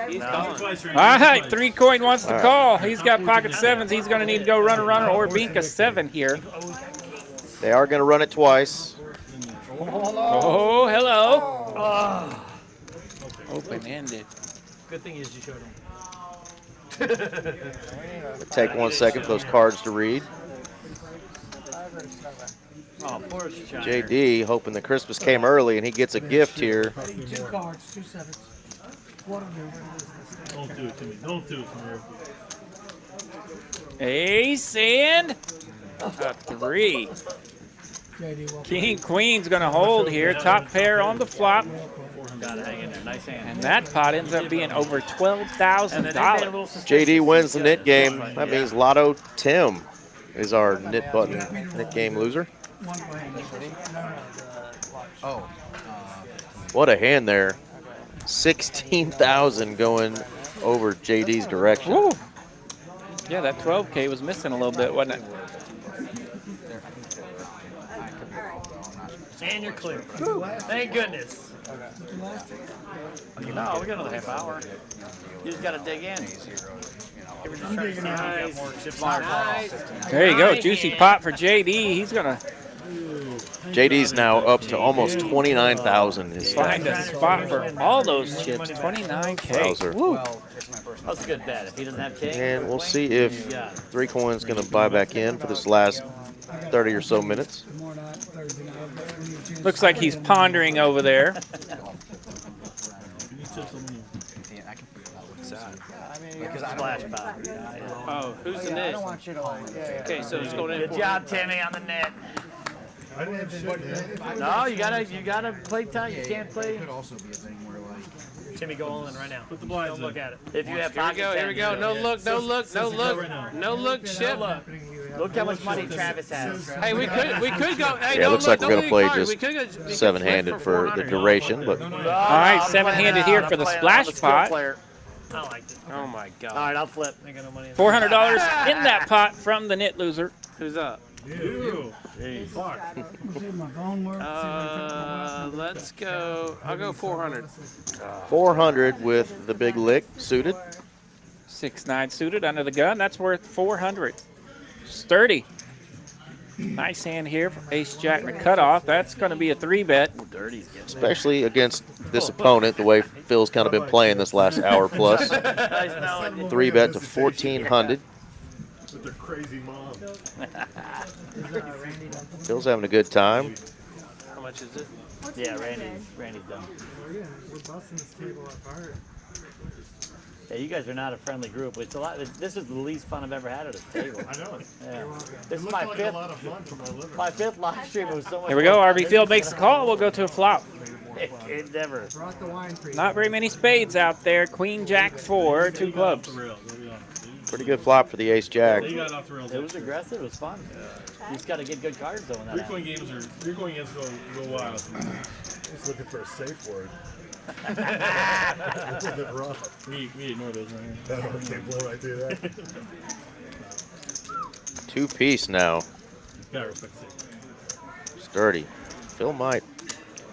He's gone. All right, 3 coin wants to call. He's got pocket 7s. He's going to need to go runner or bink a 7 here. They are going to run it twice. Oh, hello. Oh. Open-ended. Good thing is you showed him. It'll take 1 second for those cards to read. Oh, poor Shiner. JD hoping that Christmas came early and he gets a gift here. 2 cards, 2 7s. What'll do? Don't do it to me. Don't do it to me. Ace and a 3. King, Queen's going to hold here. Top pair on the flop. Gotta hang in there. Nice hand. And that pot ends up being over $12,000. JD wins the knit game. That means Lotto Tim is our knit game loser. Oh. What a hand there. 16,000 going over JD's direction. Woo. Yeah, that 12K was missing a little bit, wasn't it? And you're clear. Thank goodness. No, we got another half hour. You just gotta dig in. There you go, juicy pot for JD. He's gonna JD's now up to almost 29,000. His Find a spot for all those chips. 29K. Woo. That's a good bet. If he doesn't have king. And we'll see if 3 Coin's going to buy back in for this last 30 or so minutes. Looks like he's pondering over there. Splash pad. Oh, who's the net? Okay, so it's going in. Good job, Timmy, on the net. No, you gotta play tight. You can't play. Could also be a thing where like Timmy, go all in right now. Put the blinds. Don't look at it. If you have Here we go. Here we go. No look. No look. No look. No look. Ship. Look how much money Travis has. Hey, we could go. Hey, Yeah, it looks like we're going to play just just 7-handed for the duration, but All right, 7-handed here for the splash pot. I liked it. Oh my god. All right, I'll flip. I got no money. $400 in that pot from the knit loser. Who's up? You. Let's go. I'll go 400. 400 with the big lick suited. 6-9 suited under the gun. That's worth 400. Sturdy. Nice hand here for Ace Jack to cut off. That's going to be a 3-bet. Especially against this opponent, the way Phil's kind of been playing this last hour plus. 3-bet to 1,400. With their crazy mom. Phil's having a good time. How much is it? Yeah, Randy's done. We're busting this table apart. Yeah, you guys are not a friendly group. It's a lot. This is the least fun I've ever had at a table. I know. Yeah. This is my fifth. A lot of fun for my liver. My 5th live stream. It was so much. Here we go. RV Field makes the call. We'll go to a flop. It never. Brought the wine for you. Not very many spades out there. Queen, Jack, 4, 2 clubs. Pretty good flop for the Ace Jack. It was aggressive. It was fun. You just got to get good cards though. In that 3-coin games are 3-coin games go wild. Just looking for a safe word. It's a bit rough. We ignore those, man. Okay, blow right through that. 2-piece now. Gotta respect safe. Sturdy. Phil might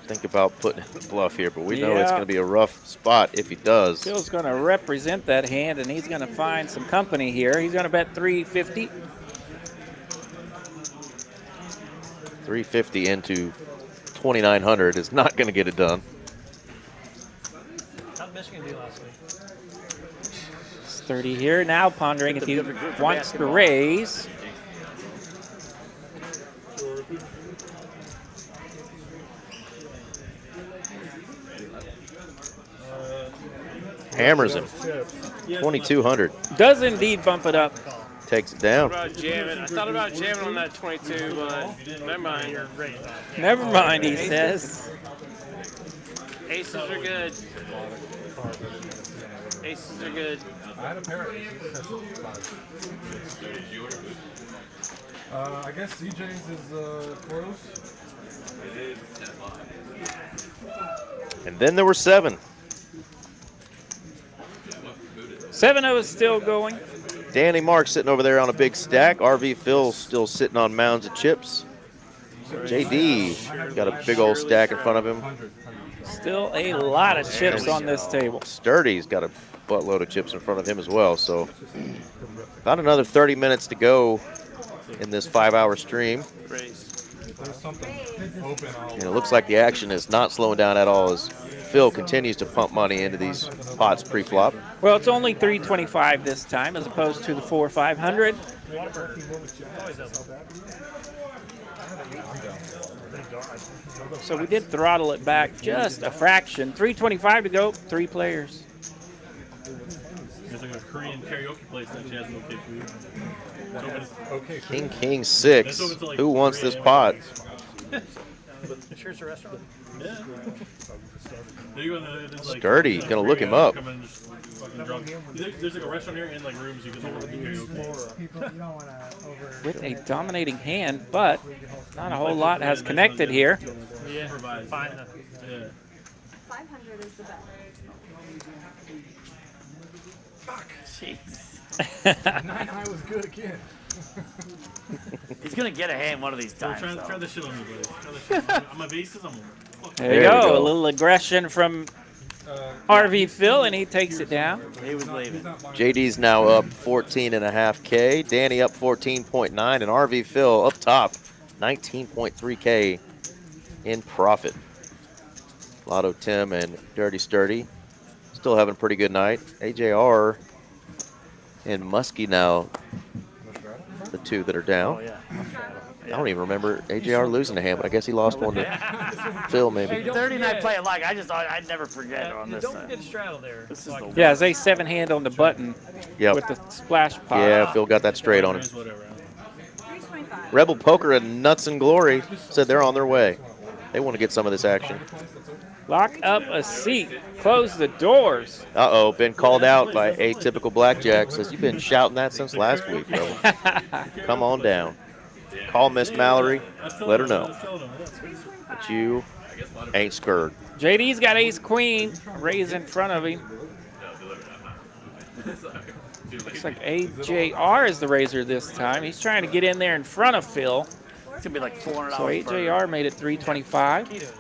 think about putting in the bluff here, but we know it's going to be a rough spot if he does. Phil's going to represent that hand, and he's going to find some company here. He's going to bet 350. 350 into 2,900 is not going to get it done. How did Michigan do last week? Sturdy here, now pondering if he wants to raise. Hammers him. 2,200. Does indeed bump it up. Takes it down. I thought about jamming on that 22, but never mind. Never mind, he says. Aces are good. Aces are good. I had a pair of I guess CJ's is close. And then there were 7. 7-0 is still going. Danny Mark sitting over there on a big stack. RV Phil still sitting on mounds of chips. JD got a big old stack in front of him. Still a lot of chips on this table. Sturdy's got a buttload of chips in front of him as well. So about another 30 minutes to go in this 5-hour stream. And it looks like the action is not slowing down at all as Phil continues to pump money into these pots pre-flop. Well, it's only 325 this time as opposed to the 4,500. So we did throttle it back just a fraction. 325 to go, 3 players. There's like a Korean karaoke place that she has no food. King, King, 6. Who wants this pot? Sure it's a restaurant? Yeah. Sturdy, gonna look him up. There's like a restaurant here and like rooms you can order karaoke. With a dominating hand, but not a whole lot has connected here. Yeah, 500 is the best. Jeez. 9 high was good again. He's gonna get a hand one of these times. Try this shit on me, buddy. On my bases, I'm There you go. A little aggression from RV Phil, and he takes it down. He was leaving. JD's now up 14.5K. Danny up 14.9, and RV Phil up top 19.3K in profit. Lotto Tim and Dirty Sturdy still having a pretty good night. AJR and Muskie now, the two that are down. Oh, yeah. I don't even remember AJR losing to him, but I guess he lost one to Phil maybe. 39 play alike. I just thought I'd never forget on this. Don't forget straddle there. This is the Yeah, it's a 7-hand on the button with the splash pot. Yeah, Phil got that straight on him. Rebel Poker and Nuts and Glory said they're on their way. They want to get some of this action. Lock up a seat. Close the doors. Uh-oh, been called out by Atypical Blackjack. Says, you've been shouting that since last week, bro. Come on down. Call Miss Mallory. Let her know that you ain't scared. JD's got ace-queen. Raise in front of him. Looks like AJR is the raiser this time. He's trying to get in there in front of Phil. It's going to be like $400. So AJR made it 325.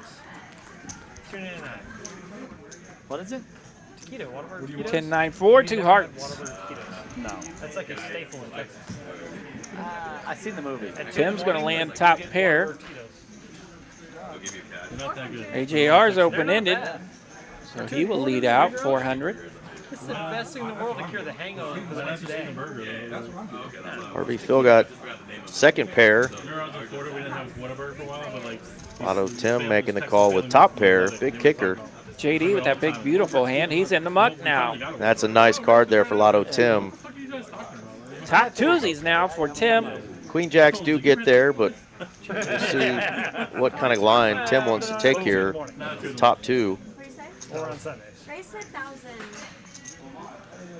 What is it? Taquito, Whataburger taquitos? 10-9-4, 2 hearts. No. That's like a staple in Texas. I seen the movie. Tim's going to land top pair. Not that good. AJR's open-ended, so he will lead out 400. This is the best thing in the world to cure the hangover for the next day. RV Phil got second pair. Lotto Tim making the call with top pair. Big kicker. JD with that big, beautiful hand. He's in the muck now. That's a nice card there for Lotto Tim. Top twosies now for Tim. Queen Jacks do get there, but we'll see what kind of line Tim wants to take here. Top two.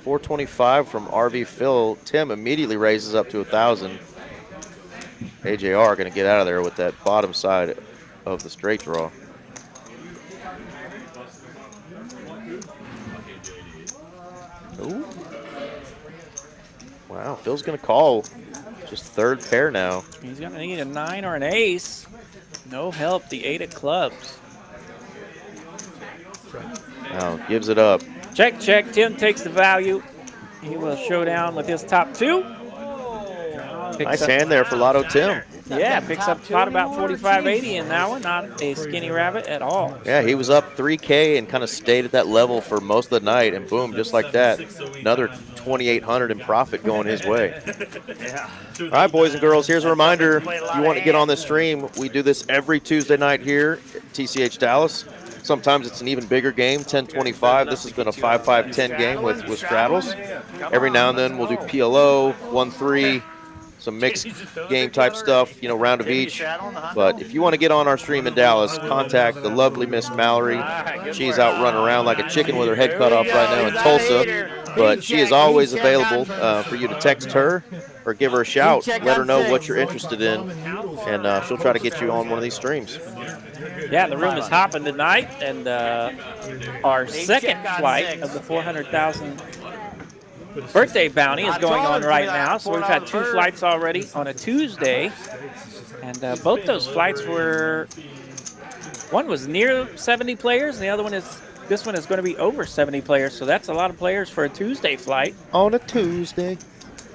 425 from RV Phil. Tim immediately raises up to 1,000. AJR going to get out of there with that bottom side of the straight draw. Ooh. Wow, Phil's going to call just third pair now. He's going to need a 9 or an ace. No help, the 8 of clubs. Now gives it up. Check, check. Tim takes the value. He will show down with his top two. Nice hand there for Lotto Tim. Yeah, picks up pot about 45.80 in that one. Not a skinny rabbit at all. Yeah, he was up 3K and kind of stayed at that level for most of the night, and boom, just like that, another 2,800 in profit going his way. All right, boys and girls, here's a reminder. If you want to get on this stream, we do this every Tuesday night here at TCH Dallas. Sometimes it's an even bigger game, 10-25. This has been a 5-5-10 game with straddles. Every now and then we'll do PLO, 1-3, some mixed game type stuff, you know, round of each. But if you want to get on our stream in Dallas, contact the lovely Miss Mallory. She's out running around like a chicken with her head cut off right now in Tulsa. But she is always available for you to text her or give her a shout. Let her know what you're interested in, and she'll try to get you on one of these streams. Yeah, the room is hopping tonight, and our second flight of the 400,000 birthday bounty is going on right now. So we've had 2 flights already on a Tuesday, and both those flights were, one was near 70 players, and the other one is, this one is going to be over 70 players. So that's a lot of players for a Tuesday flight. On a Tuesday.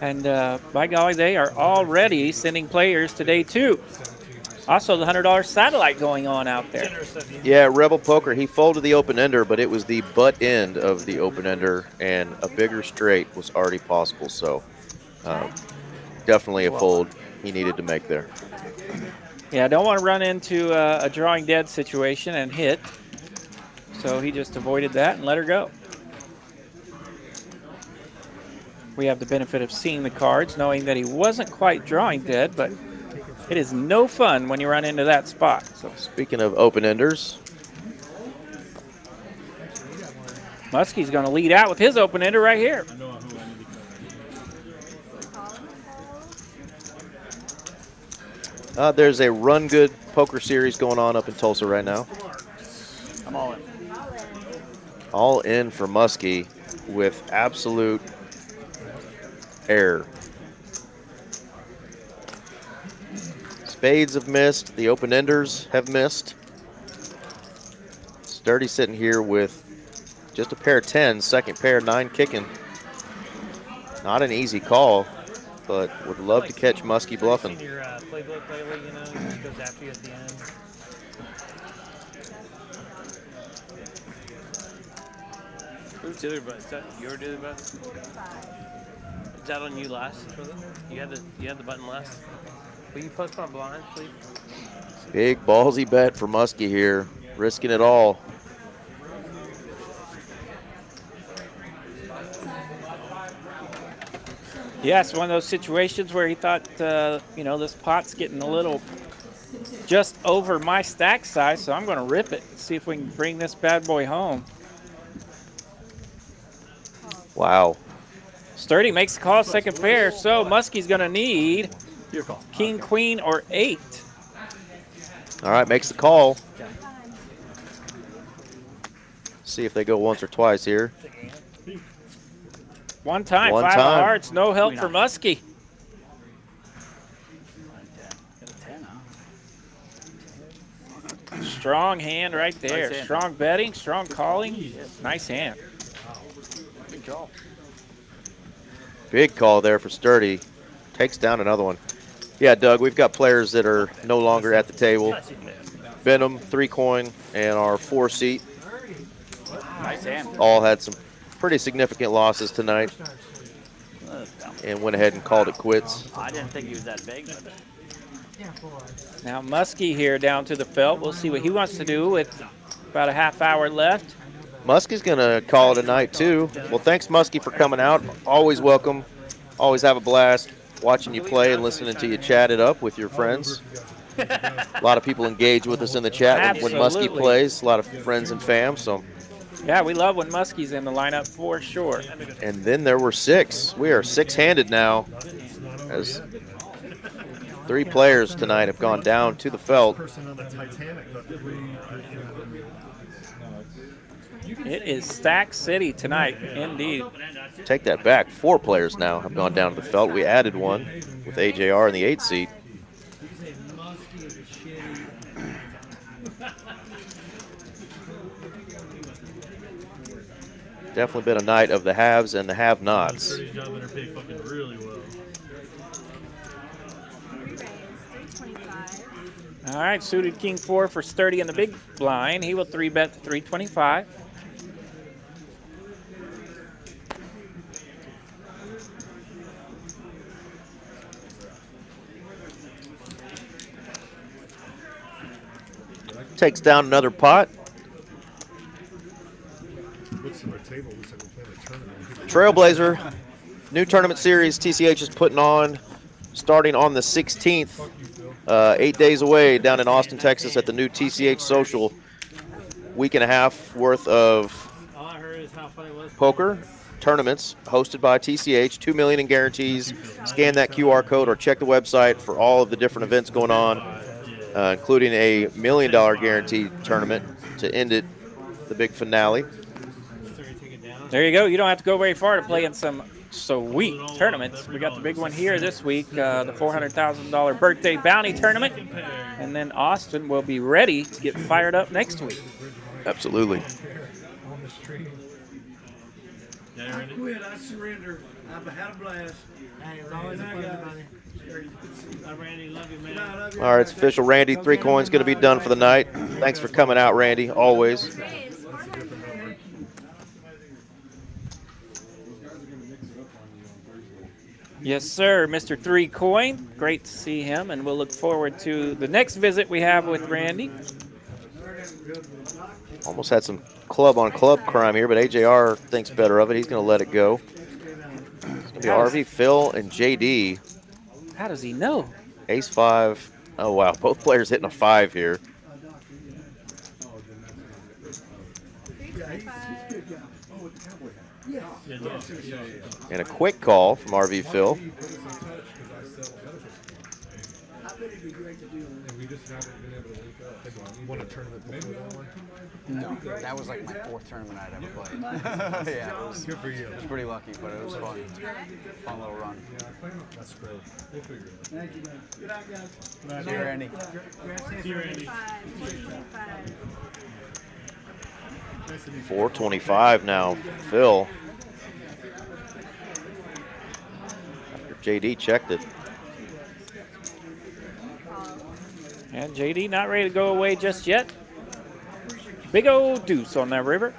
And by golly, they are already sending players today too. Also, the $100 satellite going on out there. Yeah, Rebel Poker, he folded the open-ender, but it was the butt end of the open-ender, and a bigger straight was already possible. So definitely a fold he needed to make there. Yeah, I don't want to run into a drawing dead situation and hit. So he just avoided that and let her go. We have the benefit of seeing the cards, knowing that he wasn't quite drawing dead, but it is no fun when you run into that spot. So speaking of open-enders, Muskie's going to lead out with his open-ender right here. There's a Run Good poker series going on up in Tulsa right now. I'm all in. All in for Muskie with absolute air. Spades have missed. The open-enders have missed. Sturdy sitting here with just a pair of 10s, second pair 9 kicking. Not an easy call, but would love to catch Muskie bluffing. Your playbook lately, you know, it just goes after you at the end. Who's the other button? Is that your other button? Is that on you last? You had the button last. Will you post my blind, please? Big ballsy bet for Muskie here, risking it all. Yeah, it's one of those situations where he thought, you know, this pot's getting a little just over my stack size, so I'm going to rip it and see if we can bring this bad boy home. Wow. Sturdy makes the call, second pair, so Muskie's going to need king, queen, or 8. All right, makes the call. See if they go once or twice here. One time, One 5 of time. hearts, no help for Muskie. Strong hand right there. Nice hand. Strong betting, strong calling. Nice hand. Good call. Big call there for Sturdy. Takes down another one. Yeah, Doug, we've got players that are no longer at the table. Venom, 3-coin, and our 4-seat Nice hand. all had some pretty significant losses tonight and went ahead and called it quits. I didn't think he was that big, but Now Muskie here down to the felt. We'll see what he wants to do with about a half hour left. Muskie's going to call it a night, too. Well, thanks, Muskie, for coming out. Always welcome. Always have a blast watching you play and listening to you chat it up with your friends. A lot of people engage with us in the chat when Muskie Absolutely. plays. A lot of friends and fam. So, Yeah, we love when Muskie's in the lineup for sure. and then there were 6. We are 6-handed now, as 3 players tonight have gone down to the felt. It is Stack City tonight, indeed. Take that back. 4 players now have gone down to the felt. We added one with AJR in the 8 seat. Definitely been a night of the haves and the have-nots. Sturdy's job better pay fucking really well. All right, suited king 4 for Sturdy in the big blind. He will 3-bet to 325. Takes down another pot. Trailblazer, new tournament series TCH is putting on, starting on the 16th, 8 days away down in Austin, Texas at the new TCH Social. Week and a half worth of poker tournaments hosted by TCH, $2 million in guarantees. Scan that QR code or check the website for all of the different events going on, including a $1 million guaranteed tournament to end it, the big finale. There you go. You don't have to go very far to play in some sweet tournaments. We got the big one here this week, the $400,000 birthday bounty tournament. And then Austin will be ready to get fired up next week. Absolutely. I quit. I surrender. I've had a blast. Hey, it's always a pleasure, buddy. Randy, love you, man. All right, it's official. Randy, 3 coins going to be done for the night. Thanks for coming out, Randy, always. Yes, sir, Mr. 3-Coin. Great to see him, and we'll look forward to the next visit we have with Randy. Almost had some club-on-club crime here, but AJR thinks better of it. He's going to let it go. It's going to be RV, Phil, and JD. How does he know? Ace-5. Oh, wow. Both players hitting a 5 here. And a quick call from RV Phil. No, that was like my 4th tournament I'd ever played. Yeah, it was, good for you. It was pretty lucky, but it was fun. Fun little run. That's great. We'll figure it out. Thank you, man. Good night, guys. See you, Randy. See you, Randy. 425 now, Phil. After JD checked it. And JD not ready to go away just yet. Big old deuce on that river.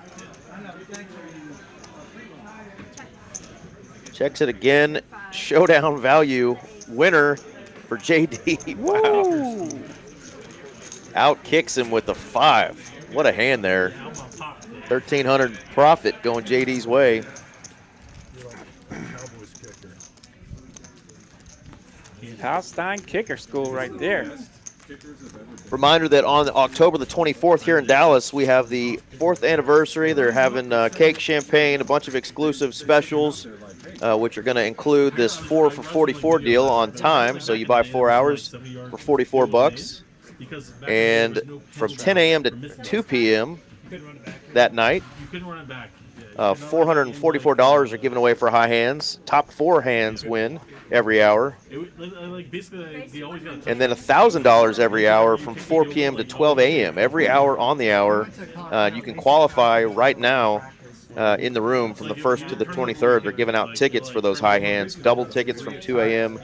Checks it again. Showdown value winner for JD. Wow. Out kicks him with a 5. What a hand there. 1,300 profit going JD's way. Palestine kicker school right there. Reminder that on October the 24th here in Dallas, we have the 4th anniversary. They're having cake, champagne, a bunch of exclusive specials, which are going to include this 4 for 44 deal on time. So you buy 4 hours for 44 bucks. And from 10 a.m. to 2 p.m. that night, $444 are given away for high hands. Top 4 hands win every hour. And then $1,000 every hour from 4 p.m. to 12 a.m. Every hour on the hour. You can qualify right now in the room from the 1st to the 23rd. They're giving out tickets for those high hands, double tickets from 2 a.m.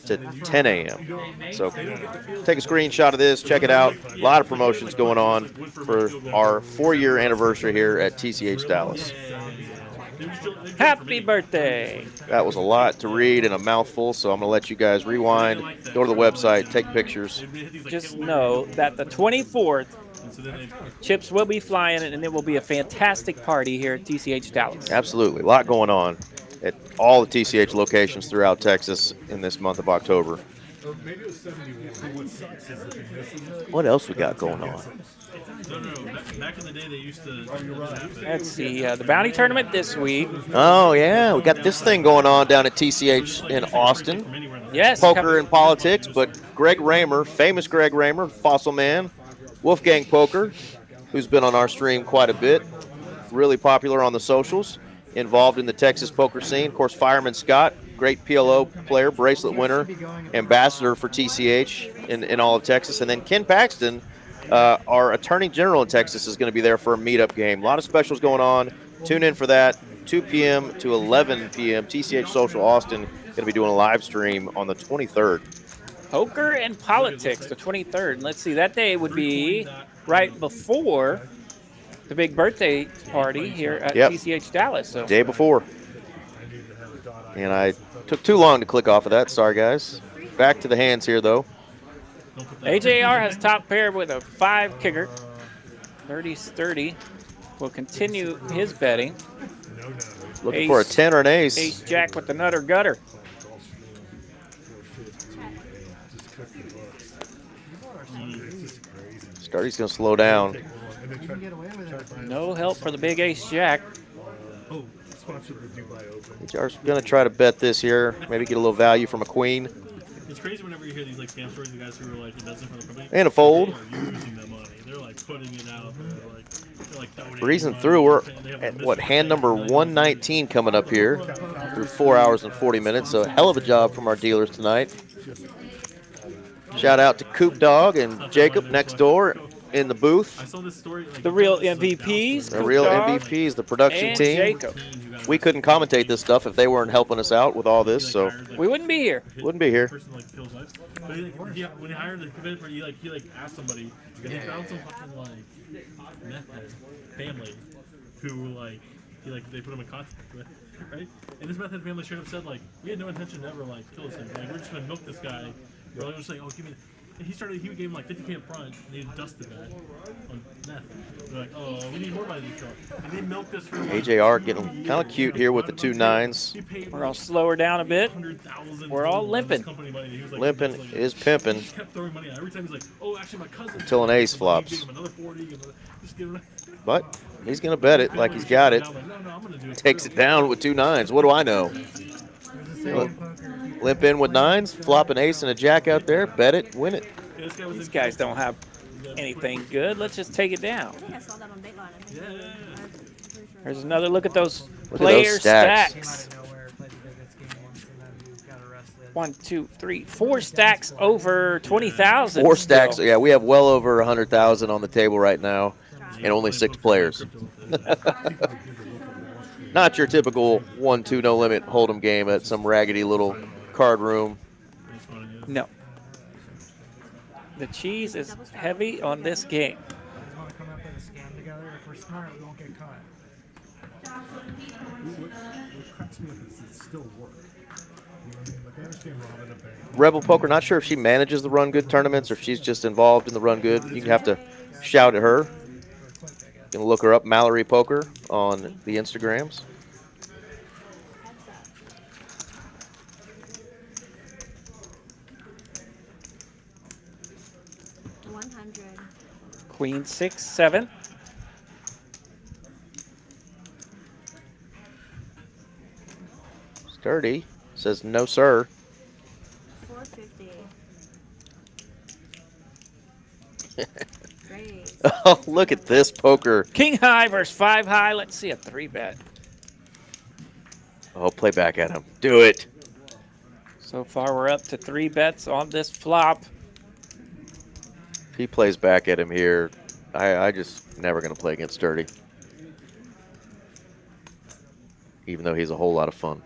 to 10 a.m. So take a screenshot of this, check it out. A lot of promotions going on for our 4-year anniversary here at TCH Dallas. Happy birthday. That was a lot to read and a mouthful, so I'm going to let you guys rewind, go to the website, take pictures. Just know that the 24th, chips will be flying, and it will be a fantastic party here at TCH Dallas. Absolutely. A lot going on at all the TCH locations throughout Texas in this month of October. What else we got going on? Back in the day, they used to. Let's see, the bounty tournament this week. Oh, yeah. We got this thing going on down at TCH in Austin. Yes. Poker and politics, but Greg Raymer, famous Greg Raymer, Fossil Man, Wolfgang Poker, who's been on our stream quite a bit, really popular on the socials, involved in the Texas poker scene. Of course, Fireman Scott, great PLO player, bracelet winner, ambassador for TCH in all of Texas. And then Ken Paxton, our Attorney General in Texas, is going to be there for a meetup game. A lot of specials going on. Tune in for that. 2 p.m. to 11 p.m. TCH Social Austin going to be doing a live stream on the 23rd. Poker and politics, the 23rd. Let's see, that day would be right before the big birthday party here at TCH Dallas. So. Day before. And I took too long to click off of that. Sorry, guys. Back to the hands here, though. AJR has top pair with a 5 kicker. 30-30 will continue his betting. Looking for a 10 or an ace. Ace-jack with the nutter gutter. Starty's going to slow down. No help for the big ace-jack. AJR's going to try to bet this here. Maybe get a little value from a queen. It's crazy whenever you hear these like scam stories of guys who are like investing for the company. And a fold. They're using that money. They're like putting it out. They're like breezing through. We're at what, hand number 119 coming up here through 4 hours and 40 minutes. So a hell of a job from our dealers tonight. Shout out to Coop Dog and Jacob next door in the booth. I saw this story. Like, the real MVPs. The real MVPs, the production team. Jacob. We couldn't commentate this stuff if they weren't helping us out with all this, so we wouldn't be here. Wouldn't be here. But when he hired the commitment, he asked somebody, and he found some fucking meth head family who they put him in contact with, right? And this meth head family straight up said we had no intention to ever kill this thing. We're just gonna milk this guy. We're just like, oh, give me. And he gave him 50K up front, and they dusted that on meth. They're like, oh, we need more by these guys. And they milked this for AJR getting kind of cute here with the 2 9s. We're all slower down a bit. We're all limping. Limping is pimping. He kept throwing money out. Every time he's like, oh, actually, my cousin. Until an ace flops. Another 40, But he's going to bet it like he's got it. Takes it down with 2 9s. What do I know? Limp in with 9s, flop an ace and a jack out there, bet it, win it. These guys don't have anything good. Let's just take it down. There's another look at those player stacks. 1, 2, 3, 4 stacks over 20,000. 4 stacks, yeah, we have well over 100,000 on the table right now, and only 6 players. Not your typical 1-2 no limit hold'em game at some raggedy little card room. No. The cheese is heavy on this game. still work. You know what I mean? Like, I understand robbing a bank. Rebel Poker, not sure if she manages the Run Good tournaments or if she's just involved in the Run Good. You have to shout at her. You can look her up, Mallory Poker, on the Instagrams. Queen 6, 7. Sturdy says no, sir. 450. Oh, look at this poker. King high versus 5 high. Let's see a 3-bet. Oh, play back at him. Do it. So far, we're up to 3 bets on this flop. If he plays back at him here, I just never going to play against Sturdy. Even though he's a whole lot of fun.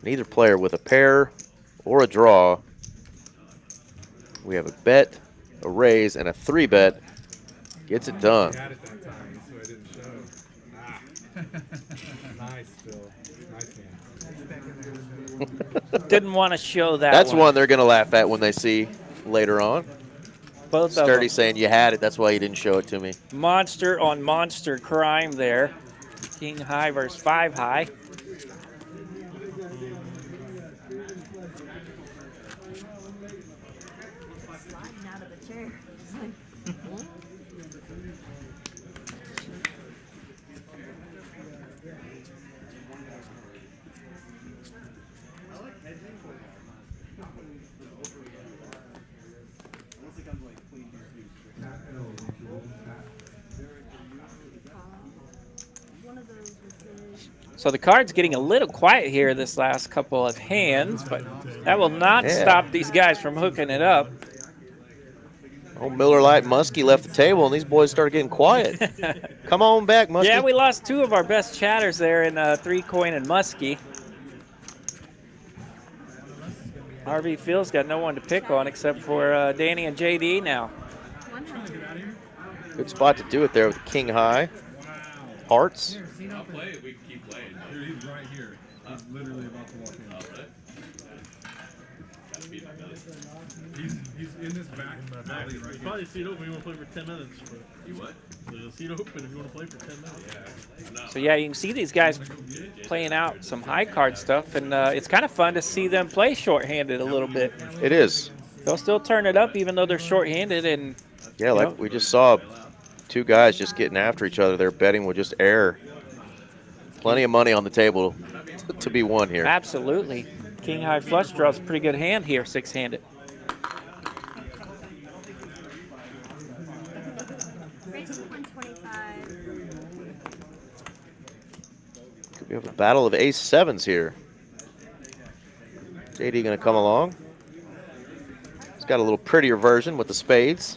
Neither player with a pair or a draw. We have a bet, a raise, and a 3-bet. Gets it done. Nice, Phil. Nice man. Didn't want to show that. That's one they're going to laugh at when they see later on. Both of Sturdy them. saying you had it. That's why you didn't show it to me. Monster on monster crime there. King high versus 5 high. Sliding out of the chair. It's like, So the card's getting a little quiet here this last couple of hands, but that will not stop these guys from hooking it up. Oh, Miller Lite Muskie left the table, and these boys started getting quiet. Come on back, Muskie. Yeah, we lost 2 of our best chatters there in 3-coin and Muskie. RV Phil's got no one to pick on except for Danny and JD now. Good spot to do it there with King High. Hearts. I'll play it. We can keep playing. Dude, he's right here. He's literally about to walk in. He's in this back alley right here. Probably a seat open. You want to play for 10 minutes. You what? There's a seat open if you want to play for 10 minutes. Yeah. So yeah, you can see these guys playing out some high card stuff, and it's kind of fun to see them play shorthanded a little bit. It is. They'll still turn it up even though they're shorthanded, and yeah, like we just saw 2 guys just getting after each other. They're betting with just air. Plenty of money on the table to be won here. Absolutely. King high flush draws a pretty good hand here, 6-handed. We have a battle of ace-7s here. JD going to come along. He's got a little prettier version with the spades.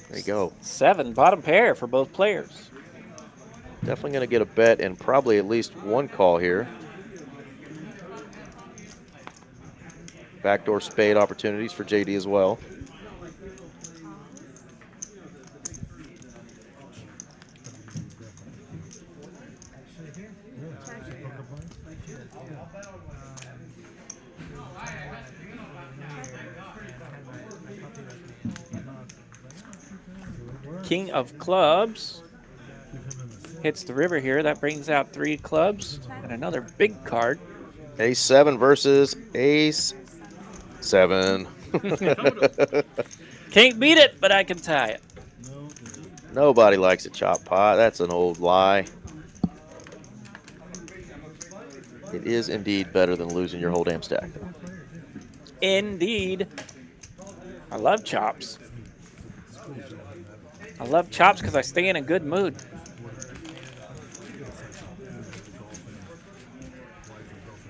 There you go. 7, bottom pair for both players. Definitely going to get a bet and probably at least 1 call here. Backdoor spade opportunities for JD as well. King of clubs hits the river here. That brings out 3 clubs and another big card. Ace-7 versus ace-7. Can't beat it, but I can tie it. Nobody likes a chop pot. That's an old lie. It is indeed better than losing your whole damn stack. Indeed. I love chops. I love chops because I stay in a good mood.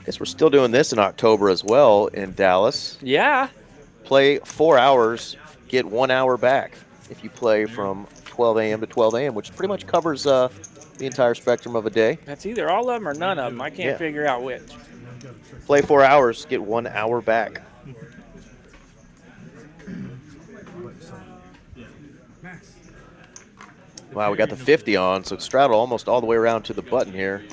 Guess we're still doing this in October as well in Dallas. Yeah. Play 4 hours, get 1 hour back if you play from 12 a.m. to 12 a.m., which pretty much covers the entire spectrum of a day. That's either all of them or none of them. I can't figure out which. Play 4 hours, get 1 hour back. Wow, we got the 50 on, so it's straddle almost all the way around to the button here.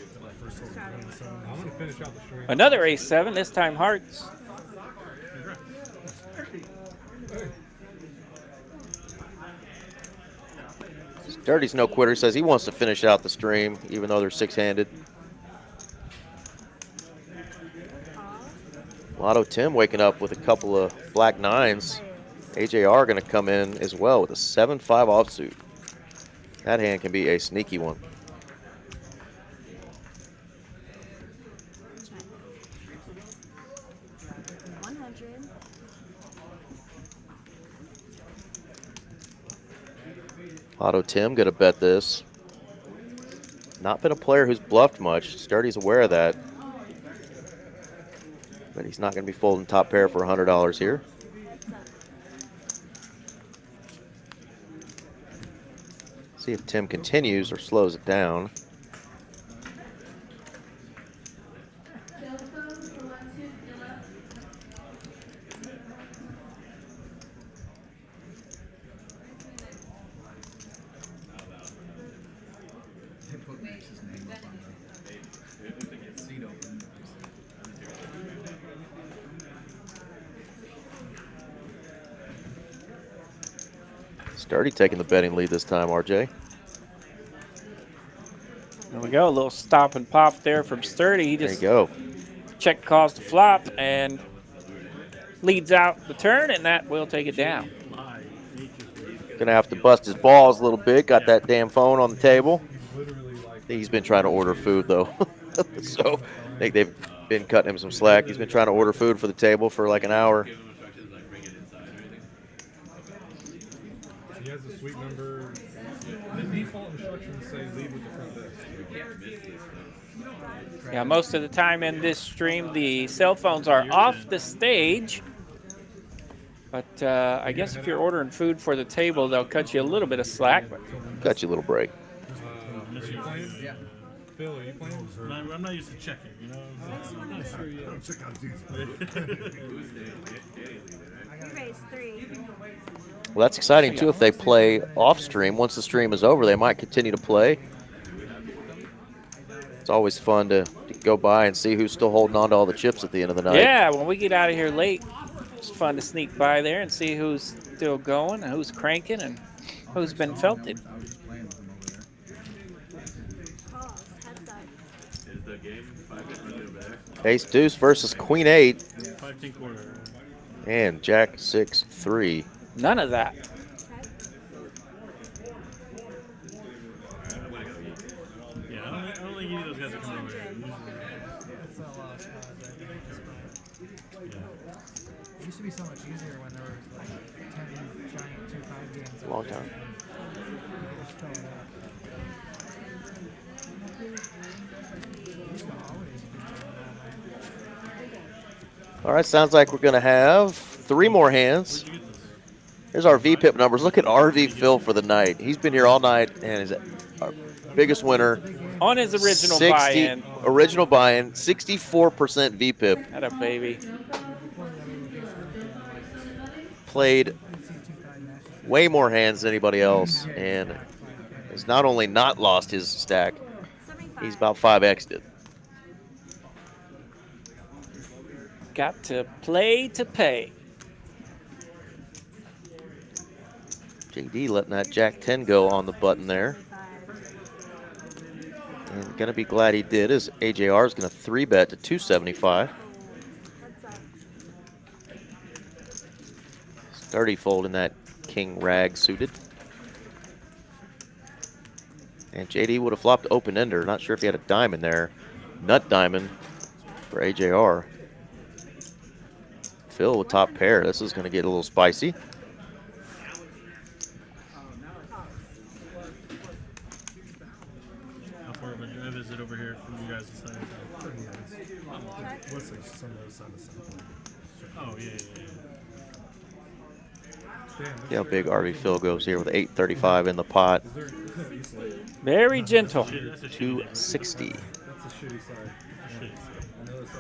Another ace-7, this time hearts. Dirty's no quitter. Says he wants to finish out the stream, even though they're six-handed. Lotto Tim waking up with a couple of black nines. AJR going to come in as well with a 7-5 offsuit. That hand can be a sneaky one. Lotto Tim going to bet this. Not been a player who's bluffed much. Sturdy's aware of that. But he's not going to be folding top pair for $100 here. See if Tim continues or slows it down. Sturdy taking the betting lead this time, RJ. There we go, a little stop and pop there from Sturdy. He just there you go. Check calls the flop and leads out the turn, and that will take it down. Gonna have to bust his balls a little bit. Got that damn phone on the table. He's been trying to order food though. So I think they've been cutting him some slack. He's been trying to order food for the table for like an hour. He has a suite number. The default instructions say leave with the front desk. Yeah, most of the time in this stream, the cell phones are off the stage. But I guess if you're ordering food for the table, they'll cut you a little bit of slack. But cut you a little break. Yeah. Phil, are you playing? I'm not used to checking, you know? I'm not sure yet. I don't check out these. You raised 3. Well, that's exciting too if they play off stream. Once the stream is over, they might continue to play. It's always fun to go by and see who's still holding on to all the chips at the end of the night. Yeah, when we get out of here late, it's fun to sneak by there and see who's still going and who's cranking and who's been felted. Ace deuce versus queen 8. 5-10 quarter. And jack 6-3. None of that. Yeah, I don't think any of those guys are coming over here. It used to be so much easier when there were like 10 giant 2-5 games. Long time. All right, sounds like we're going to have 3 more hands. Here's our VPIP numbers. Look at RV Phil for the night. He's been here all night and is our biggest winner. On his original buy-in. Original buy-in, 64% VPIP. That a baby. Played way more hands than anybody else and has not only not lost his stack, he's about 5x'd it. Got to play to pay. JD letting that jack 10 go on the button there. And gonna be glad he did, as AJR is gonna 3-bet to 275. Sturdy folding that king rag suited. And JD would have flopped open ender. Not sure if he had a diamond there. Nut diamond for AJR. Phil with top pair. This is gonna get a little spicy. How far of a drive is it over here from you guys' side? What's like some of those side of something? Oh, yeah. See how big RV Phil goes here with 835 in the pot. Very gentle. 260. That's a shitty side.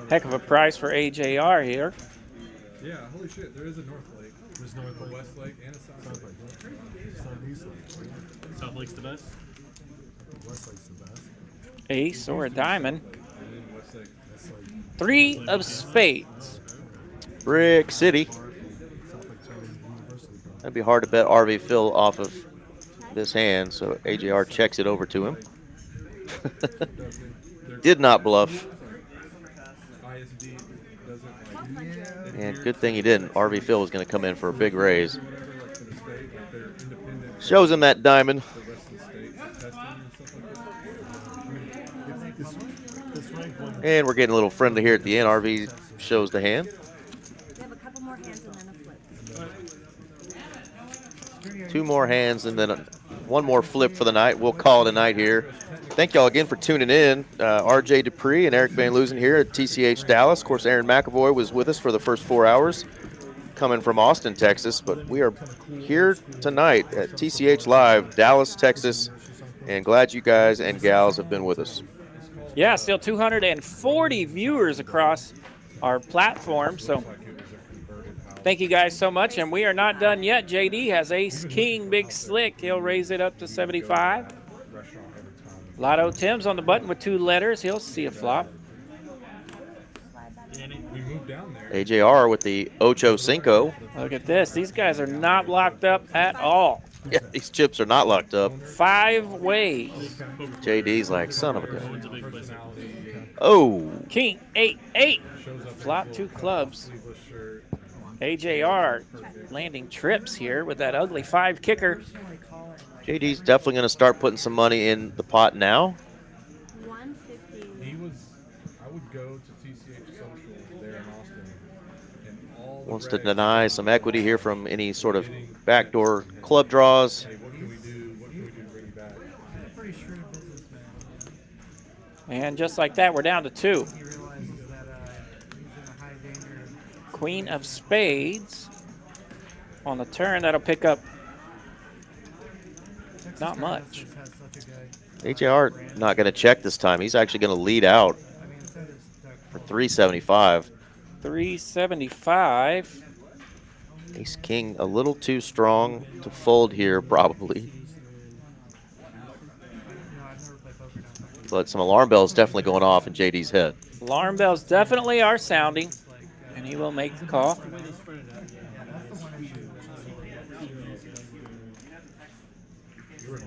Heck of a price for AJR here. Yeah, holy shit, there is a North Lake. There's North Lake, West Lake, and a South Lake. East Lake. South Lake's the best. West Lake's the best. Ace or a diamond. West Lake. 3 of spades. Brick City. That'd be hard to bet RV Phil off of this hand, so AJR checks it over to him. Did not bluff. And good thing he didn't. RV Phil was going to come in for a big raise. Shows him that diamond. And we're getting a little friendly here at the end. RV shows the hand. We have a couple more hands and then a flip. 2 more hands and then one more flip for the night. We'll call it a night here. Thank y'all again for tuning in. RJ Dupree and Eric Van Loosen here at TCH Dallas. Of course, Aaron McAvoy was with us for the first 4 hours, coming from Austin, Texas. But we are here tonight at TCH Live, Dallas, Texas. And glad you guys and gals have been with us. Yeah, still 240 viewers across our platform. So thank you guys so much. And we are not done yet. JD has ace, king, big slick. He'll raise it up to 75. Lotto Tim's on the button with 2 letters. He'll see a flop. AJR with the Ocho Cinco. Look at this. These guys are not locked up at all. Yeah, these chips are not locked up. 5 ways. JD's like, son of a gun. Oh. King, 8-8. Flop 2 clubs. AJR landing trips here with that ugly 5 kicker. JD's definitely going to start putting some money in the pot now. 150. I would go to TCH Social there in Austin. And Wants to deny some equity here from any sort of backdoor club draws. what can we do? What can we do to bring you back? Pretty shrewd businessman. And just like that, we're down to 2. He realizes that he's in a high danger. Queen of spades. On the turn, that'll pick up not much. AJR not going to check this time. He's actually going to lead out for 375. 375. Ace King a little too strong to fold here, probably. But some alarm bells definitely going off in JD's head. Alarm bells definitely are sounding, and he will make the call.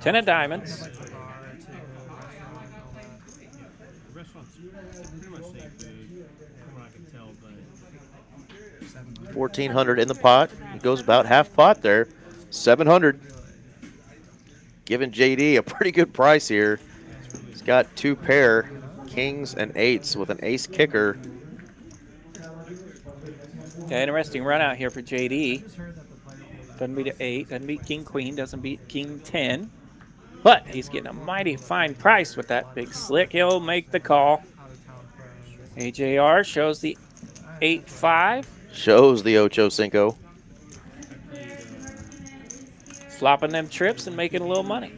Ten of diamonds. $1,400 in the pot. He goes about half pot there. 700. Giving JD a pretty good price here. He's got 2 pair, kings and 8s with an ace kicker. Yeah, interesting run out here for JD. Doesn't beat an 8, doesn't beat king queen, doesn't beat king 10. But he's getting a mighty fine price with that big slick. He'll make the call. AJR shows the 8-5. Shows the Ocho Cinco. Flopping them trips and making a little money.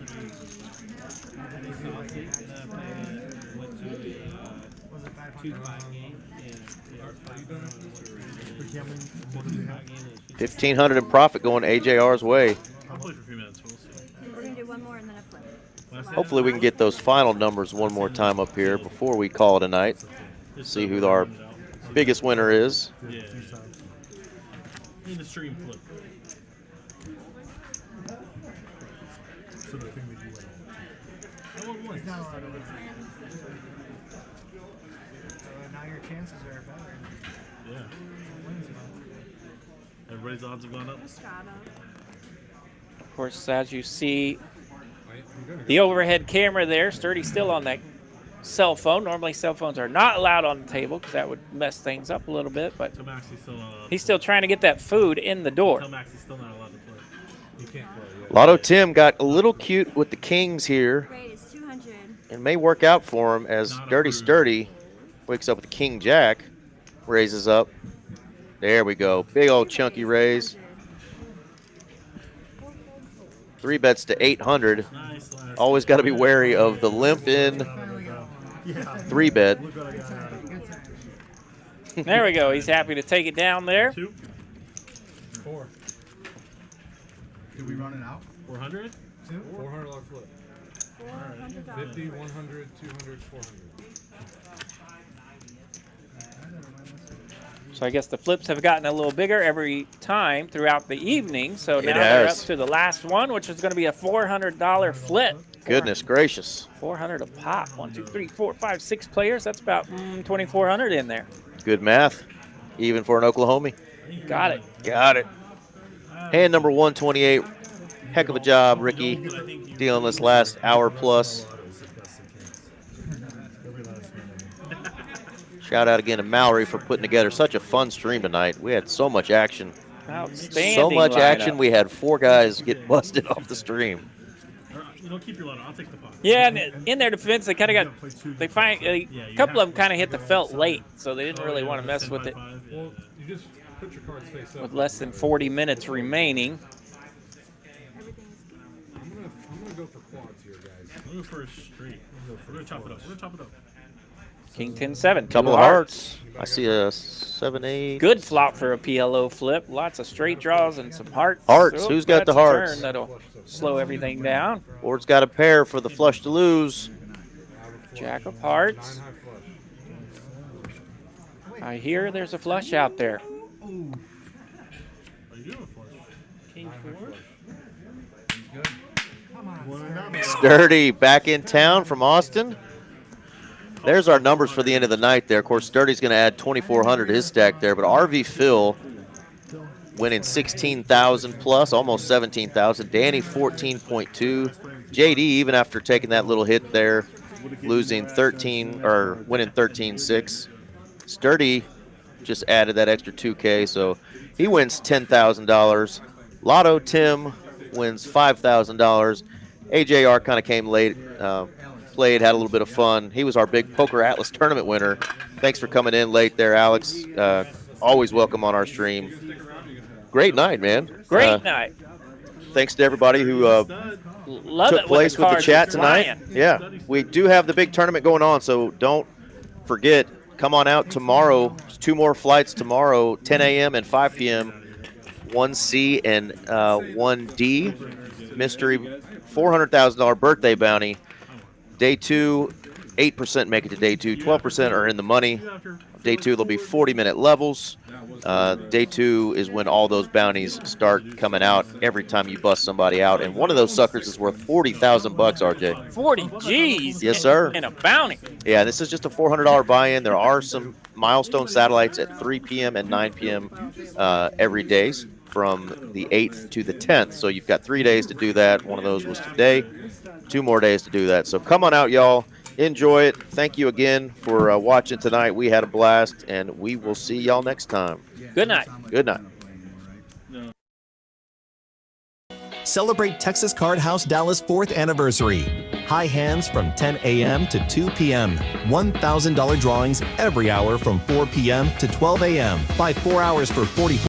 $1,500 in profit going AJR's way. I'll play for a few minutes. We'll see. We're going to do one more and then a flip. Hopefully we can get those final numbers one more time up here before we call it a night. See who our biggest winner is. Yeah. In the stream flip. So the thing that you win. He's not allowed to win. Now your chances are better. Yeah. Everybody's odds have gone up. Of course, as you see, the overhead camera there, Sturdy's still on that cell phone. Normally cell phones are not allowed on the table because that would mess things up a little bit, but he's still trying to get that food in the door. Max is still not allowed to play. You can't play. Lotto Tim got a little cute with the kings here. Rate is 200. And may work out for him as Dirty Sturdy wakes up with the king jack, raises up. There we go. Big old chunky raise. 3 bets to 800. Always got to be wary of the limp in 3 bet. There we go. He's happy to take it down there. 2, 4, Did we run it out? 400? $400 flip. $400. 50, 100, 200, 400. So I guess the flips have gotten a little bigger every time throughout the evening. So now they're up to the last one, which is going to be a $400 flip. Goodness gracious. 400 a pop. 1, 2, 3, 4, 5, 6 players. That's about 2,400 in there. Good math, even for an Oklahomie. Got it. Got it. Hand number 128. Heck of a job, Ricky, dealing this last hour plus. Shout out again to Mallory for putting together such a fun stream tonight. We had so much action. Outstanding. So much lineup. action, we had 4 guys get busted off the stream. You don't keep your line. I'll take the pot. Yeah, and in their defense, they kind of got, they find a couple of them kind of hit the felt late, so they didn't really want to mess with it. Well, you just put your cards face up. With less than 40 minutes remaining. I'm gonna go for quads here, guys. I'm going to go for a straight. We're going to chop it up. We're going to chop it up. King 10-7. Couple of hearts. I see a 7-8. Good flop for a PLO flip. Lots of straight draws and some hearts. Hearts. Oh, Who's got the that's a hearts? turn that'll slow everything down. Board's got a pair for the flush to lose. Jack of hearts. I hear there's a flush out there. King 4. Sturdy back in town from Austin. There's our numbers for the end of the night there. Of course, Sturdy's going to add 2,400 to his stack there, but RV Phil winning 16,000 plus, almost 17,000. Danny 14.2. JD, even after taking that little hit there, losing 13 or winning 13.6. Sturdy just added that extra 2K, so he wins $10,000. Lotto Tim wins $5,000. AJR kind of came late, played, had a little bit of fun. He was our big Poker Atlas tournament winner. Thanks for coming in late there, Alex. Always welcome on our stream. Great night, man. Great night. Thanks to everybody who took place with the chat tonight. Yeah, we do have the big tournament going on, so don't forget, come on out tomorrow. There's 2 more flights tomorrow, 10 a.m. and 5 p.m. 1C and 1D. Mystery $400,000 birthday bounty. Day 2, 8% make it to day 2. 12% are in the money. Day 2, there'll be 40-minute levels. Day 2 is when all those bounties start coming out every time you bust somebody out. And one of those suckers is worth $40,000, RJ. 40 G's. Yes, sir. And a bounty. Yeah, this is just a $400 buy-in. There are some milestone satellites at 3 p.m. and 9 p.m. Every day from the 8th to the 10th. So you've got 3 days to do that. One of those was today. 2 more days to do that. So come on out, y'all. Enjoy it. Thank you again for watching tonight. We had a blast, and we will see y'all next time. Good night. Good night. Celebrate Texas Card House Dallas 4th anniversary. High hands from 10 a.m. to 2 p.m. $1,000 drawings every hour from 4 p.m. to 12 a.m. Buy 4 hours for $44.